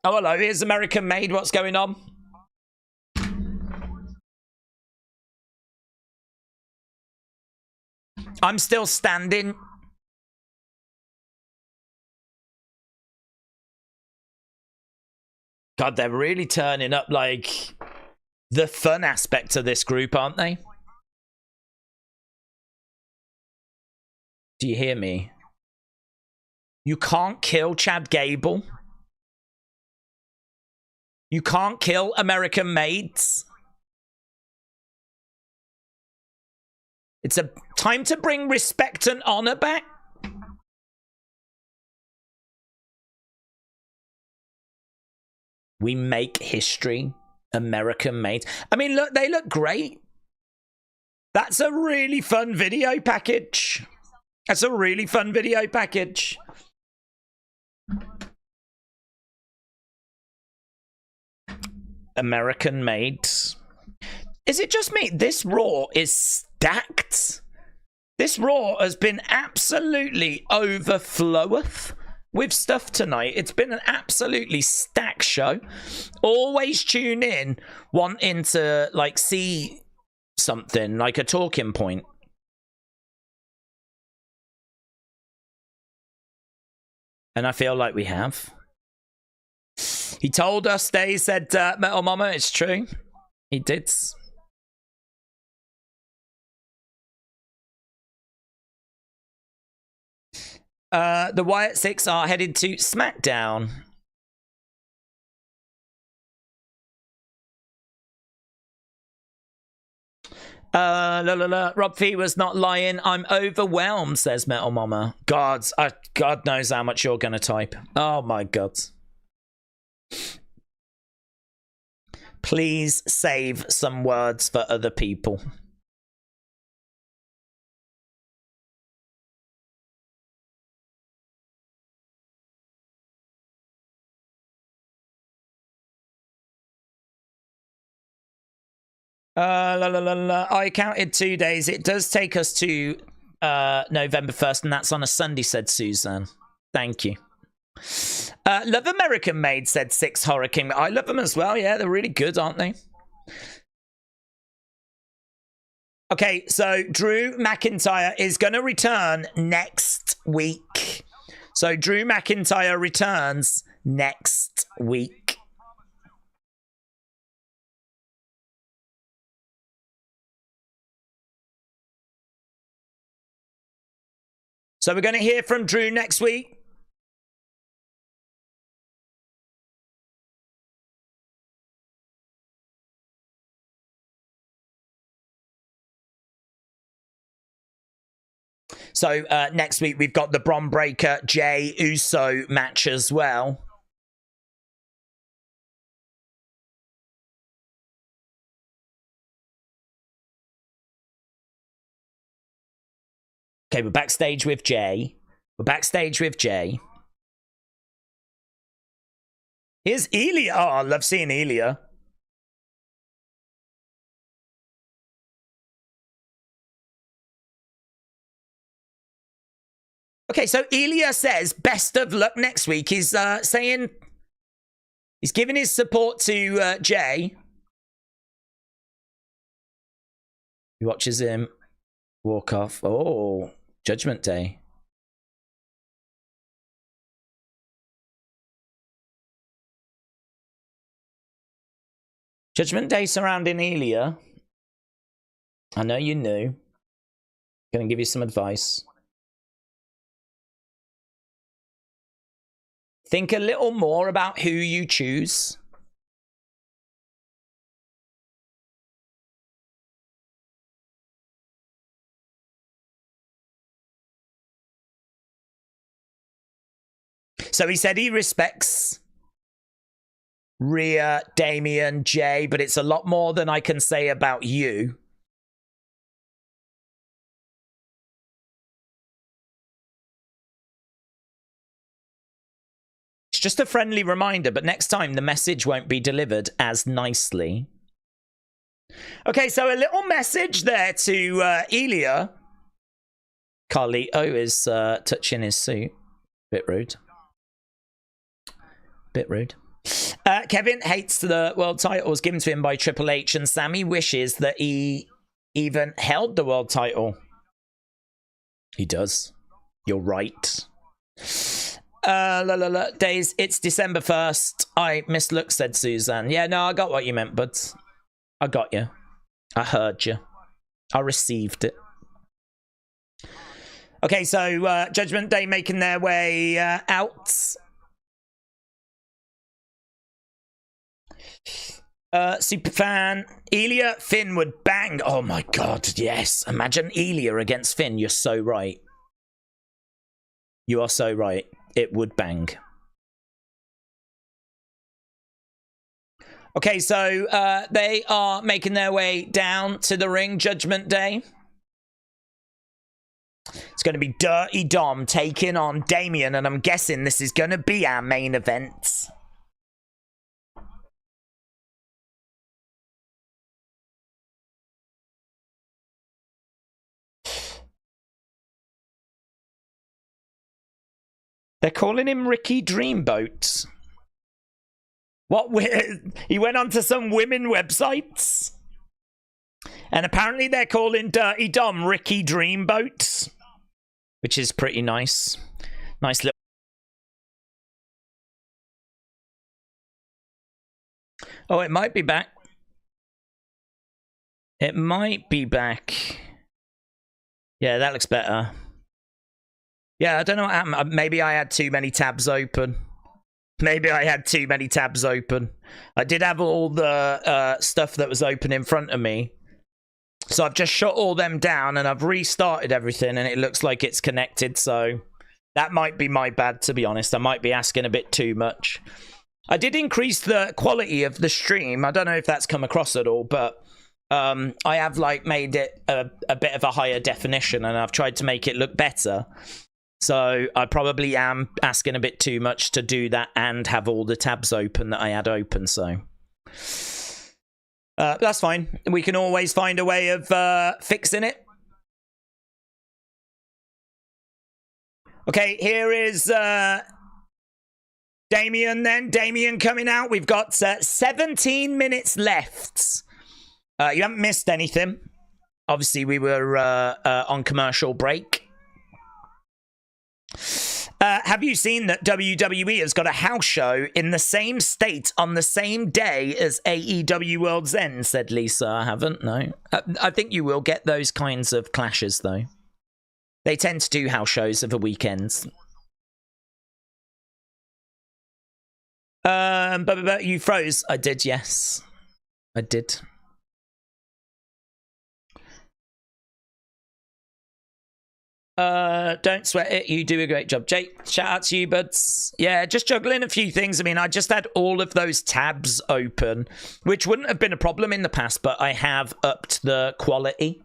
Oh, hello. Here's American Made. What's going on? I'm still standing. God, they're really turning up, like, the fun aspect of this group, aren't they? Do you hear me? You can't kill Chad Gable. You can't kill American Maids. It's a time to bring respect and honor back. We make history. American Made. I mean, look, they look great. That's a really fun video package. That's a really fun video package. American Made. Is it just me? This Raw is stacked. This Raw has been absolutely overfloweth with stuff tonight. It's been an absolutely stacked show. Always tune in wanting to, like, see something, like a talking point. And I feel like we have. He told us, Daze said, Metal Mama, it's true. He did. The Wyatt Sicks are headed to SmackDown. Rob Fee was not lying. I'm overwhelmed, says Metal Mama. God knows how much you're going to type. Oh, my God. Please save some words for other people. I counted 2 days. It does take us to November 1st, and that's on a Sunday, said Suzanne. Thank you. Love American Made, said Six Horror King. I love them as well. Yeah, they're really good, aren't they? Okay, so Drew McIntyre is going to return next week. So Drew McIntyre returns next week. So we're going to hear from Drew next week. So next week we've got the Braun Breaker Jey Uso match as well. Okay, we're backstage with Jey. Here's Ilya. Oh, I love seeing Ilya. Okay, so Ilya says best of luck next week. He's saying he's giving his support to Jey. He watches him walk off. Oh, Judgment Day. Judgment Day surrounding Ilya. I know you knew. Gonna give you some advice. Think a little more about who you choose. So he said he respects Rhea, Damian, Jey, but it's a lot more than I can say about you. It's just a friendly reminder, but next time the message won't be delivered as nicely. Okay, so a little message there to Ilya. Carlito is touching his suit. Bit rude. Kevin hates the world titles given to him by Triple H, and Sammy wishes that he even held the world title. He does. You're right. Days, it's December 1st. I mislooked, said Suzanne. Yeah, no, I got what you meant, but I got you. I heard you. I received it. Okay, so Judgment Day making their way out. Superfan, Ilya, Finn would bang. Oh my god, yes. Imagine Ilya against Finn. You're so right. You are so right. It would bang. Okay, so they are making their way down to the ring, Judgment Day. It's going to be Dirty Dom taking on Damien, and I'm guessing this is going to be our main event. They're calling him Ricky Dreamboat. What? He went onto some women websites. And apparently they're calling Dirty Dom Ricky Dreamboat. Which is pretty nice. Nice little... Oh, it might be back. It might be back. Yeah, that looks better. Yeah, I don't know what happened. Maybe I had too many tabs open. Maybe I had too many tabs open. I did have all the stuff that was open in front of me. So I've just shut all them down and I've restarted everything and it looks like it's connected. So that might be my bad, to be honest. I might be asking a bit too much. I did increase the quality of the stream. I don't know if that's come across at all, but I have like made it a bit of a higher definition and I've tried to make it look better. So I probably am asking a bit too much to do that and have all the tabs open that I had open. So that's fine. We can always find a way of fixing it. Okay, here is Damien then. Damien coming out. We've got 17 minutes left. You haven't missed anything. Obviously, we were on commercial break. Have you seen that WWE has got a house show in the same state on the same day as AEW World's End, said Lisa. I haven't, no. I think you will get those kinds of clashes, though. They tend to do house shows over weekends. But you froze. I did, yes. I did. Don't sweat it. You do a great job, Jake. Shout out to you, buds. Yeah, just juggling a few things. I mean, I just had all of those tabs open, which wouldn't have been a problem in the past, but I have upped the quality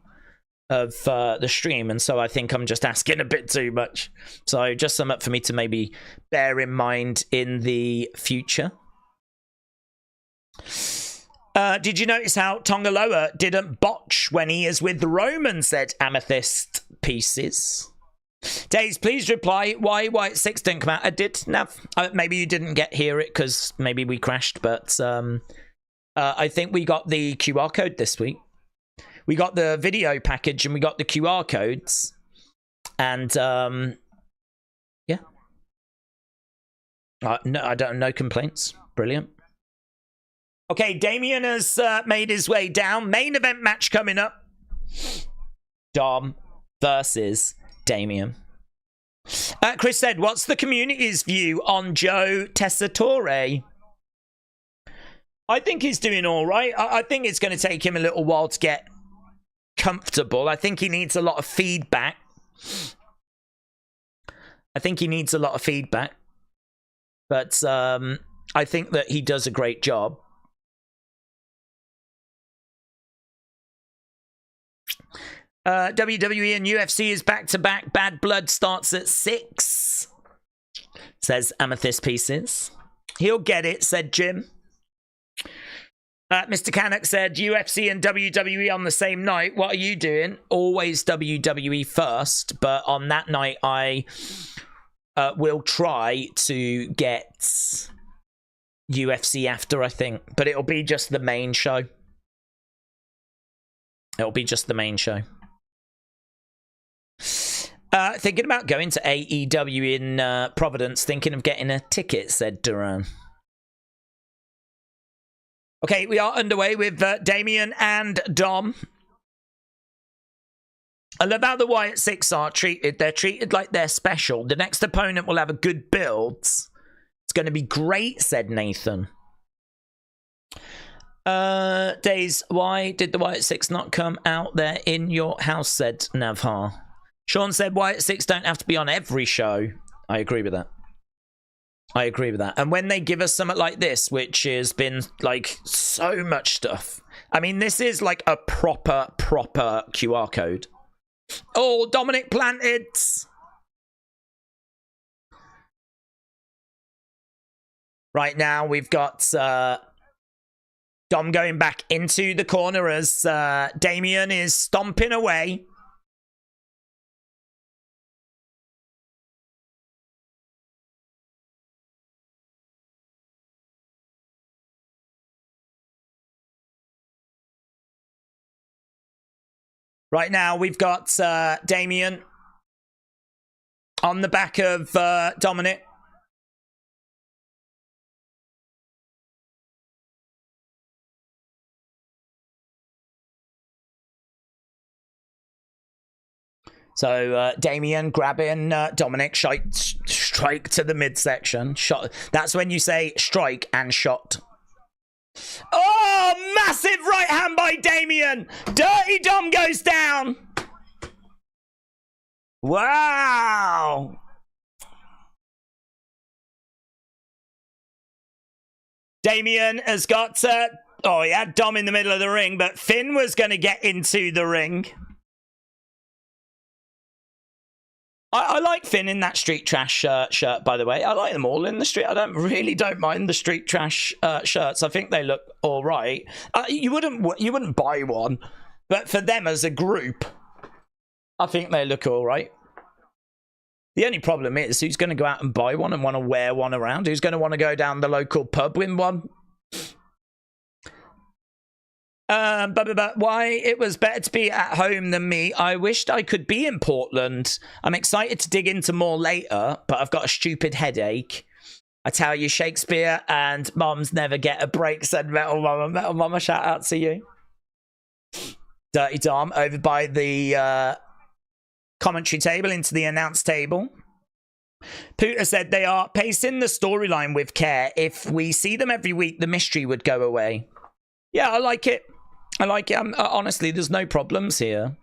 of the stream, and so I think I'm just asking a bit too much. So just some up for me to maybe bear in mind in the future. Did you notice how Tongaloa didn't botch when he is with Roman, said Amethyst Pieces. Daze, please reply why Wyatt Sicks didn't come out. I did. No, maybe you didn't hear it because maybe we crashed, but I think we got the QR code this week. We got the video package and we got the QR codes. And yeah. No, I don't. No complaints. Brilliant. Okay, Damien has made his way down. Main event match coming up. Dom versus Damien. Chris said, what's the community's view on Joe Tessitore? I think he's doing all right. I think it's going to take him a little while to get comfortable. I think he needs a lot of feedback. But I think that he does a great job. WWE and UFC is back-to-back. Bad Blood starts at 6, says Amethyst Pieces. He'll get it, said Jim. Mr. Canuck said, UFC and WWE on the same night. What are you doing? Always WWE first, but on that night I will try to get UFC after, I think. But it'll be just the main show. It'll be just the main show. Thinking about going to AEW in Providence. Thinking of getting a ticket, said Duran. Okay, we are underway with Damien and Dom. I love how the Wyatt Sicks are treated. They're treated like they're special. The next opponent will have a good build. It's going to be great, said Nathan. Daze, why did the Wyatt Sicks not come out there in your house, said Navhar. Sean said Wyatt Sicks don't have to be on every show. I agree with that. I agree with that. And when they give us something like this, which has been like so much stuff. I mean, this is like a proper QR code. Oh, Dominic planted. Right now, we've got Dom going back into the corner as Damien is stomping away. Right now, we've got Damien on the back of Dominic. So Damien grabbing Dominic, strike to the midsection. Shot. That's when you say strike and shot. Oh, massive right hand by Damien. Dirty Dom goes down. Wow. Damien has got, oh, he had Dom in the middle of the ring, but Finn was going to get into the ring. I like Finn in that Street Trash shirt, by the way. I like them all in the street. I don't mind the Street Trash shirts. I think they look all right. You wouldn't buy one, but for them as a group, I think they look all right. The only problem is who's going to go out and buy one and want to wear one around? Who's going to want to go down the local pub with one? But why it was better to be at home than me. I wished I could be in Portland. I'm excited to dig into more later, but I've got a stupid headache. I tell you, Shakespeare and Moms never get a break, said Metal Mama. Metal Mama, shout out to you. Dirty Dom over by the commentary table into the announce table. Pooter said they are pacing the storyline with care. If we see them every week, the mystery would go away. Yeah, I like it. I like it. Honestly, there's no problems here.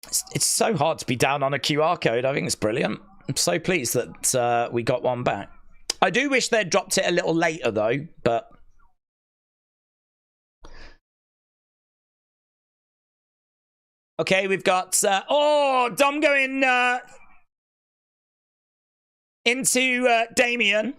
It's so hard to be down on a QR code. I think it's brilliant. I'm so pleased that we got one back. I do wish they'd dropped it a little later, though, but... Okay, we've got... oh, Dom going into Damien.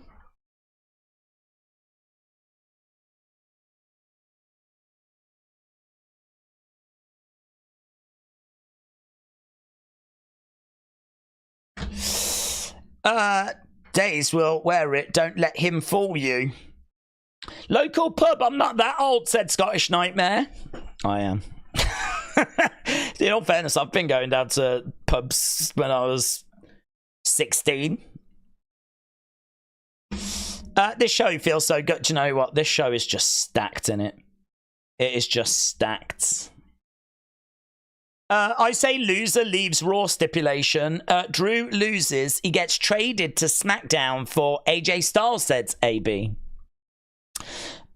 Daze will wear it. Don't let him fool you. Local pub. I'm not that old, said Scottish Nightmare. I am. In all fairness, I've been going down to pubs when I was 16. This show feels so good. Do you know what? This show is just stacked in it. It is just stacked. I say loser leaves Raw stipulation. Drew loses. He gets traded to SmackDown for AJ Styles, said AB.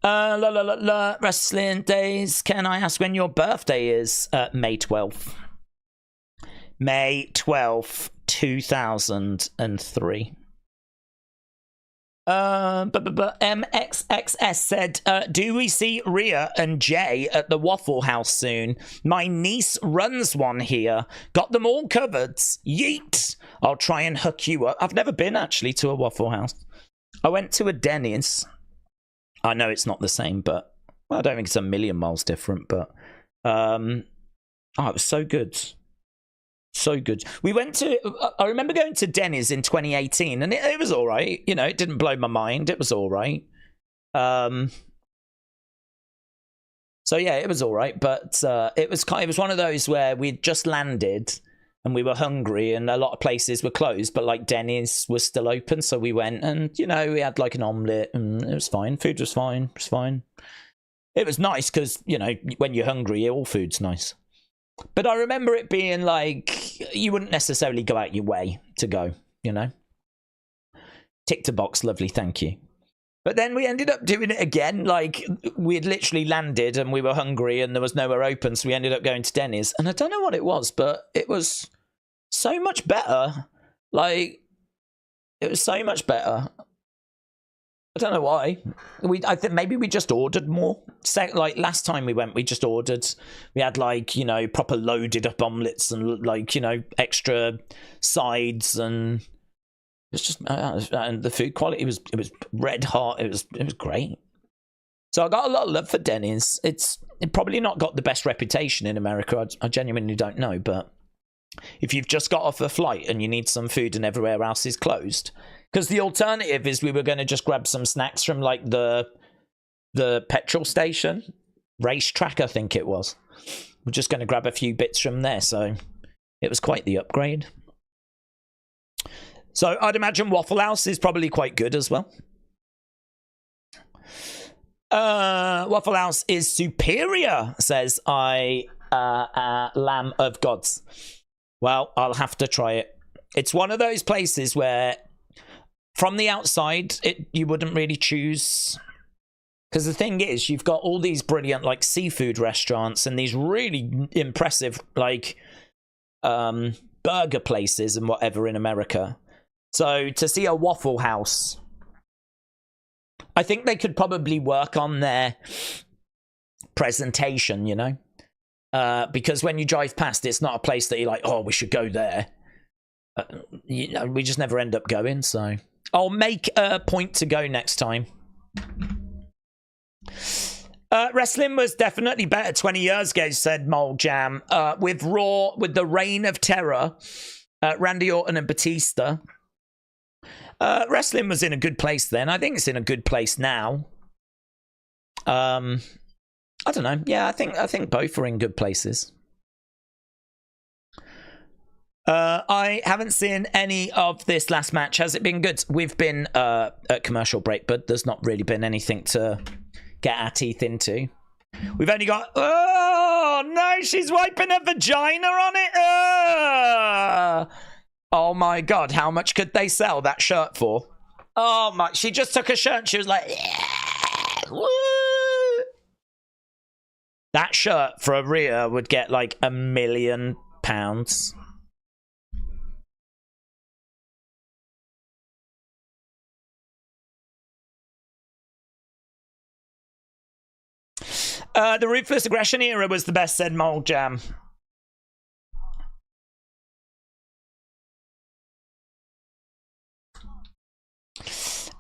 Wrestling Daze. Can I ask when your birthday is? May 12th. May 12th, 2003. MXXS said, do we see Rhea and Jay at the Waffle House soon? My niece runs one here. Got them all covered. Yeet. I'll try and hook you up. I've never been actually to a Waffle House. I went to a Denny's. I know it's not the same, but well, I don't think it's a million miles different, but oh, it was so good. So good. We went to, I remember going to Denny's in 2018, and it was all right. You know, it didn't blow my mind. It was all right. So yeah, it was all right, but it was one of those where we'd just landed and we were hungry, and a lot of places were closed, but like Denny's was still open, so we went, and you know, we had like an omelette, and it was fine. Food was fine. It was fine. It was nice because, you know, when you're hungry, all food's nice. But I remember it being like, you wouldn't necessarily go out your way to go, you know. Tick to box, lovely, thank you. But then we ended up doing it again. Like, we had literally landed and we were hungry and there was nowhere open, so we ended up going to Denny's. And I don't know what it was, but it was so much better. Like, it was so much better. I don't know why. I think maybe we just ordered more. Like, last time we went, we just ordered. We had, like, you know, proper loaded up omelettes and, like, you know, extra sides, and it's just, and the food quality was, it was red hot. It was great. So I got a lot of love for Denny's. It probably not got the best reputation in America. I genuinely don't know, but if you've just got off a flight and you need some food and everywhere else is closed, because the alternative is we were going to just grab some snacks from like the petrol station, racetrack, I think it was. We're just going to grab a few bits from there, so it was quite the upgrade. So I'd imagine Waffle House is probably quite good as well. Waffle House is superior, says Lamb of Gods. Well, I'll have to try it. It's one of those places where, from the outside, you wouldn't really choose. Because the thing is, you've got all these brilliant, like, seafood restaurants and these really impressive, like, burger places and whatever in America. So to see a Waffle House, I think they could probably work on their presentation, you know? Because when you drive past, it's not a place that you're like, oh, we should go there. You know, we just never end up going, so I'll make a point to go next time. Wrestling was definitely better 20 years ago, said Mole Jam. With Raw, with the reign of terror, Randy Orton and Batista. Wrestling was in a good place then. I think it's in a good place now. I don't know. Yeah, I think both are in good places. I haven't seen any of this last match. Has it been good? We've been at commercial break, but there's not really been anything to get our teeth into. We've only got... Oh, no, she's wiping her vagina on it. Oh, my God. How much could they sell that shirt for? Oh, my... She just took a shirt and she was like... Yeah, woo! That shirt for a Rhea would get like £1 million. The Ruthless Aggression era was the best, said Mole Jam.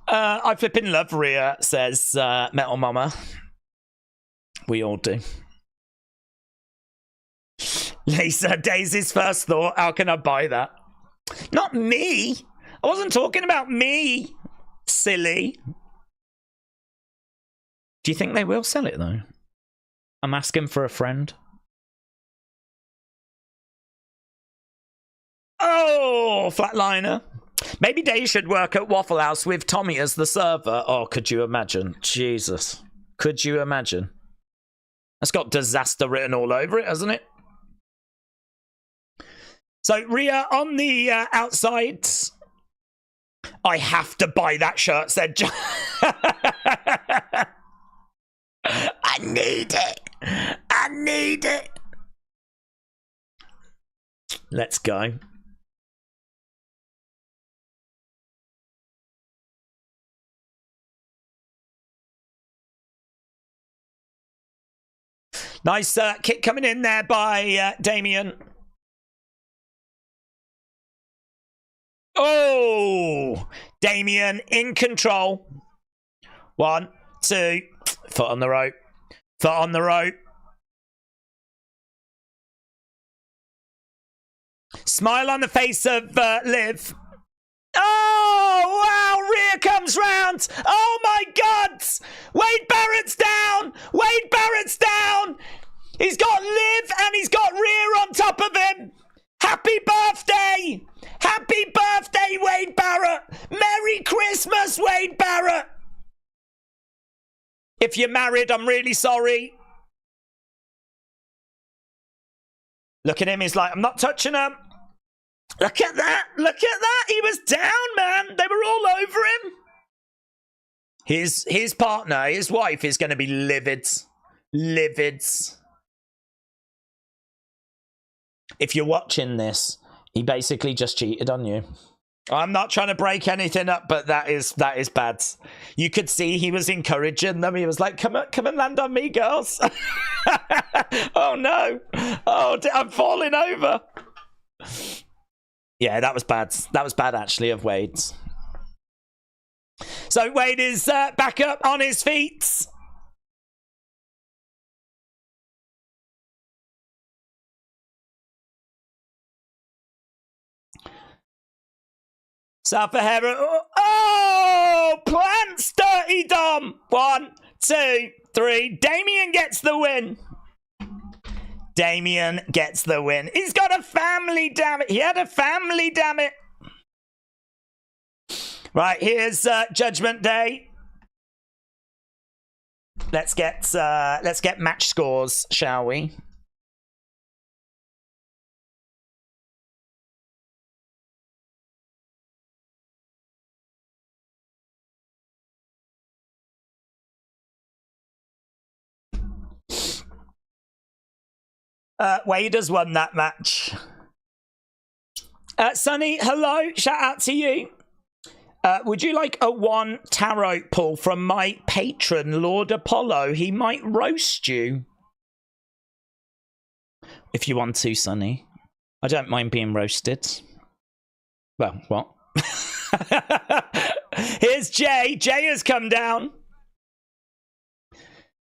I flipping love Rhea, says Metal Mama. We all do. Lisa, Daisy's first thought, how can I buy that? Not me. I wasn't talking about me, silly. Do you think they will sell it, though? I'm asking for a friend. Oh, Flatliner. Maybe Dave should work at Waffle House with Tommy as the server. Oh, could you imagine? Jesus. Could you imagine? That's got disaster written all over it, hasn't it? So, Rhea, on the outside, I have to buy that shirt, said John. I need it. I need it. Let's go. Nice kick coming in there by Damien. Oh, Damien in control. 1, 2, foot on the rope. Foot on the rope. Smile on the face of Liv. Oh, wow, Rhea comes round. Oh, my God. Wade Barrett's down. Wade Barrett's down. He's got Liv and he's got Rhea on top of him. Happy birthday. Happy birthday, Wade Barrett. Merry Christmas, Wade Barrett. If you're married, I'm really sorry. Look at him. He's like, I'm not touching him. Look at that. Look at that. He was down, man. They were all over him. His partner, his wife, is going to be livid. Livid. If you're watching this, he basically just cheated on you. I'm not trying to break anything up, but that is bad. You could see he was encouraging them. He was like, come and land on me, girls. Oh, no. Oh, I'm falling over. Yeah, that was bad. That was bad, actually, of Wade's. So Wade is back up on his feet. South for Heron. Oh, plants, Dirty Dom. 1, 2, 3. Damien gets the win. Damien gets the win. He's got a family, damn it. He had a family, damn it. Right, here's Judgment Day. Let's get match scores, shall we? Wade has won that match. Sonny, hello. Shout out to you. Would you like a 1 tarot pull from my patron, Lord Apollo? He might roast you. If you want to, Sonny. I don't mind being roasted. Well, what? Here's Jay. Jay has come down.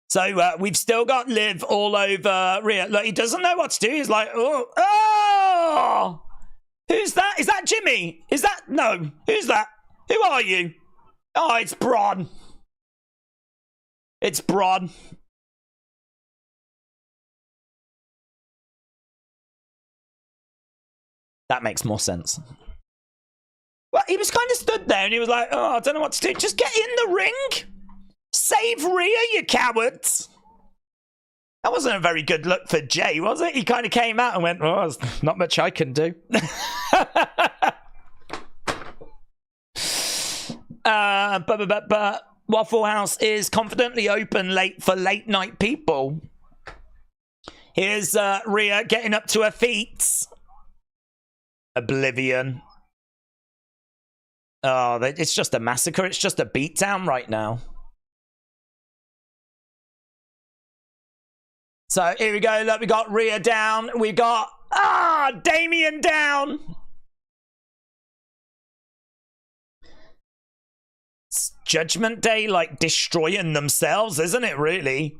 So we've still got Liv all over Rhea. Look, he doesn't know what to do. He's like, oh, who's that? Is that Jimmy? Is that, no, who's that? Who are you? Oh, it's Braun. It's Braun. That makes more sense. Well, he was kind of stood there and he was like, oh, I don't know what to do. Just get in the ring. Save Rhea, you cowards. That wasn't a very good look for Jay, was it? He kind of came out and went, oh, there's not much I can do. But Waffle House is confidently open late for late night people. Here's Rhea getting up to her feet. Oblivion. Oh, it's just a massacre. It's just a beatdown right now. So here we go. Look, we got Rhea down. We got Damien down. It's Judgment Day, like, destroying themselves, isn't it, really?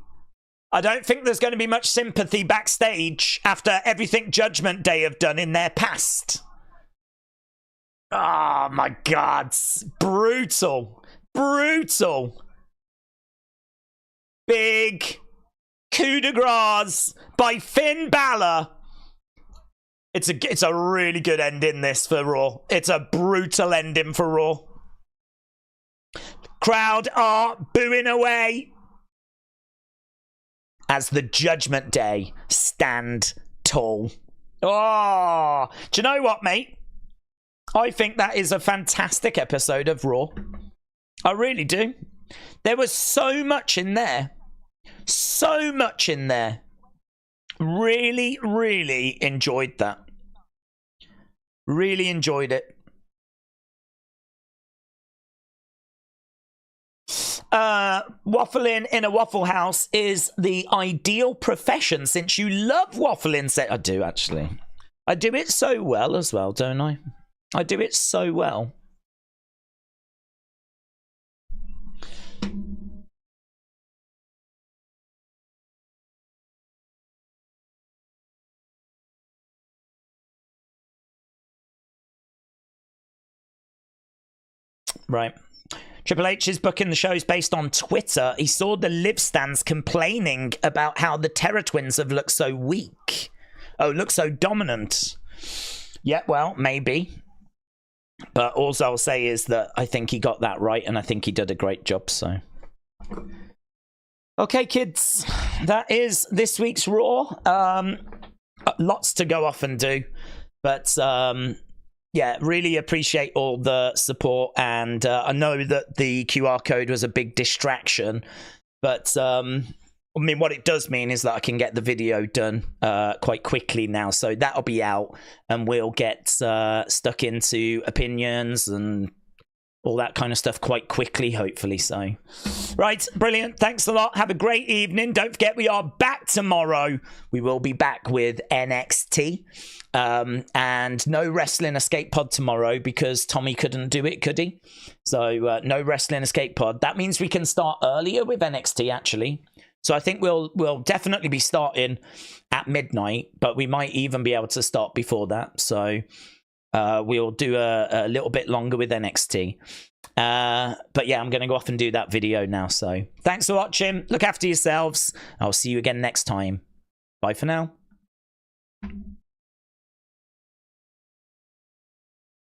I don't think there's going to be much sympathy backstage after everything Judgment Day have done in their past. Oh, my God. Brutal. Brutal. Big coup de grace by Finn Balor. It's a really good ending, this, for Raw. It's a brutal ending for Raw. Crowd are booing away as the Judgment Day stand tall. Oh, do you know what, mate? I think that is a fantastic episode of Raw. I really do. There was so much in there. So much in there. Really, really enjoyed that. Really enjoyed it. Waffling in a Waffle House is the ideal profession since you love waffling. I do, actually. I do it so well as well, don't I? I do it so well. Right. Triple H is booking the shows based on Twitter. He saw the live stands complaining about how the Terror Twins have looked so weak. Oh, look so dominant. Yeah, well, maybe. But all I'll say is that I think he got that right, and I think he did a great job, so. Okay, kids. That is this week's Raw. Lots to go off and do. But, yeah, really appreciate all the support. And I know that the QR code was a big distraction. But, I mean, what it does mean is that I can get the video done quite quickly now. So that'll be out and we'll get stuck into opinions and all that kind of stuff quite quickly, hopefully. So, right, brilliant. Thanks a lot. Have a great evening. Don't forget, we are back tomorrow. We will be back with NXT. And no Wrestling Escape Pod tomorrow because Tommy couldn't do it, could he? So no Wrestling Escape Pod. That means we can start earlier with NXT, actually. So I think we'll definitely be starting at midnight, but we might even be able to start before that. So we'll do a little bit longer with NXT. But yeah, I'm going to go off and do that video now. So thanks for watching. Look after yourselves. I'll see you again next time. Bye for now.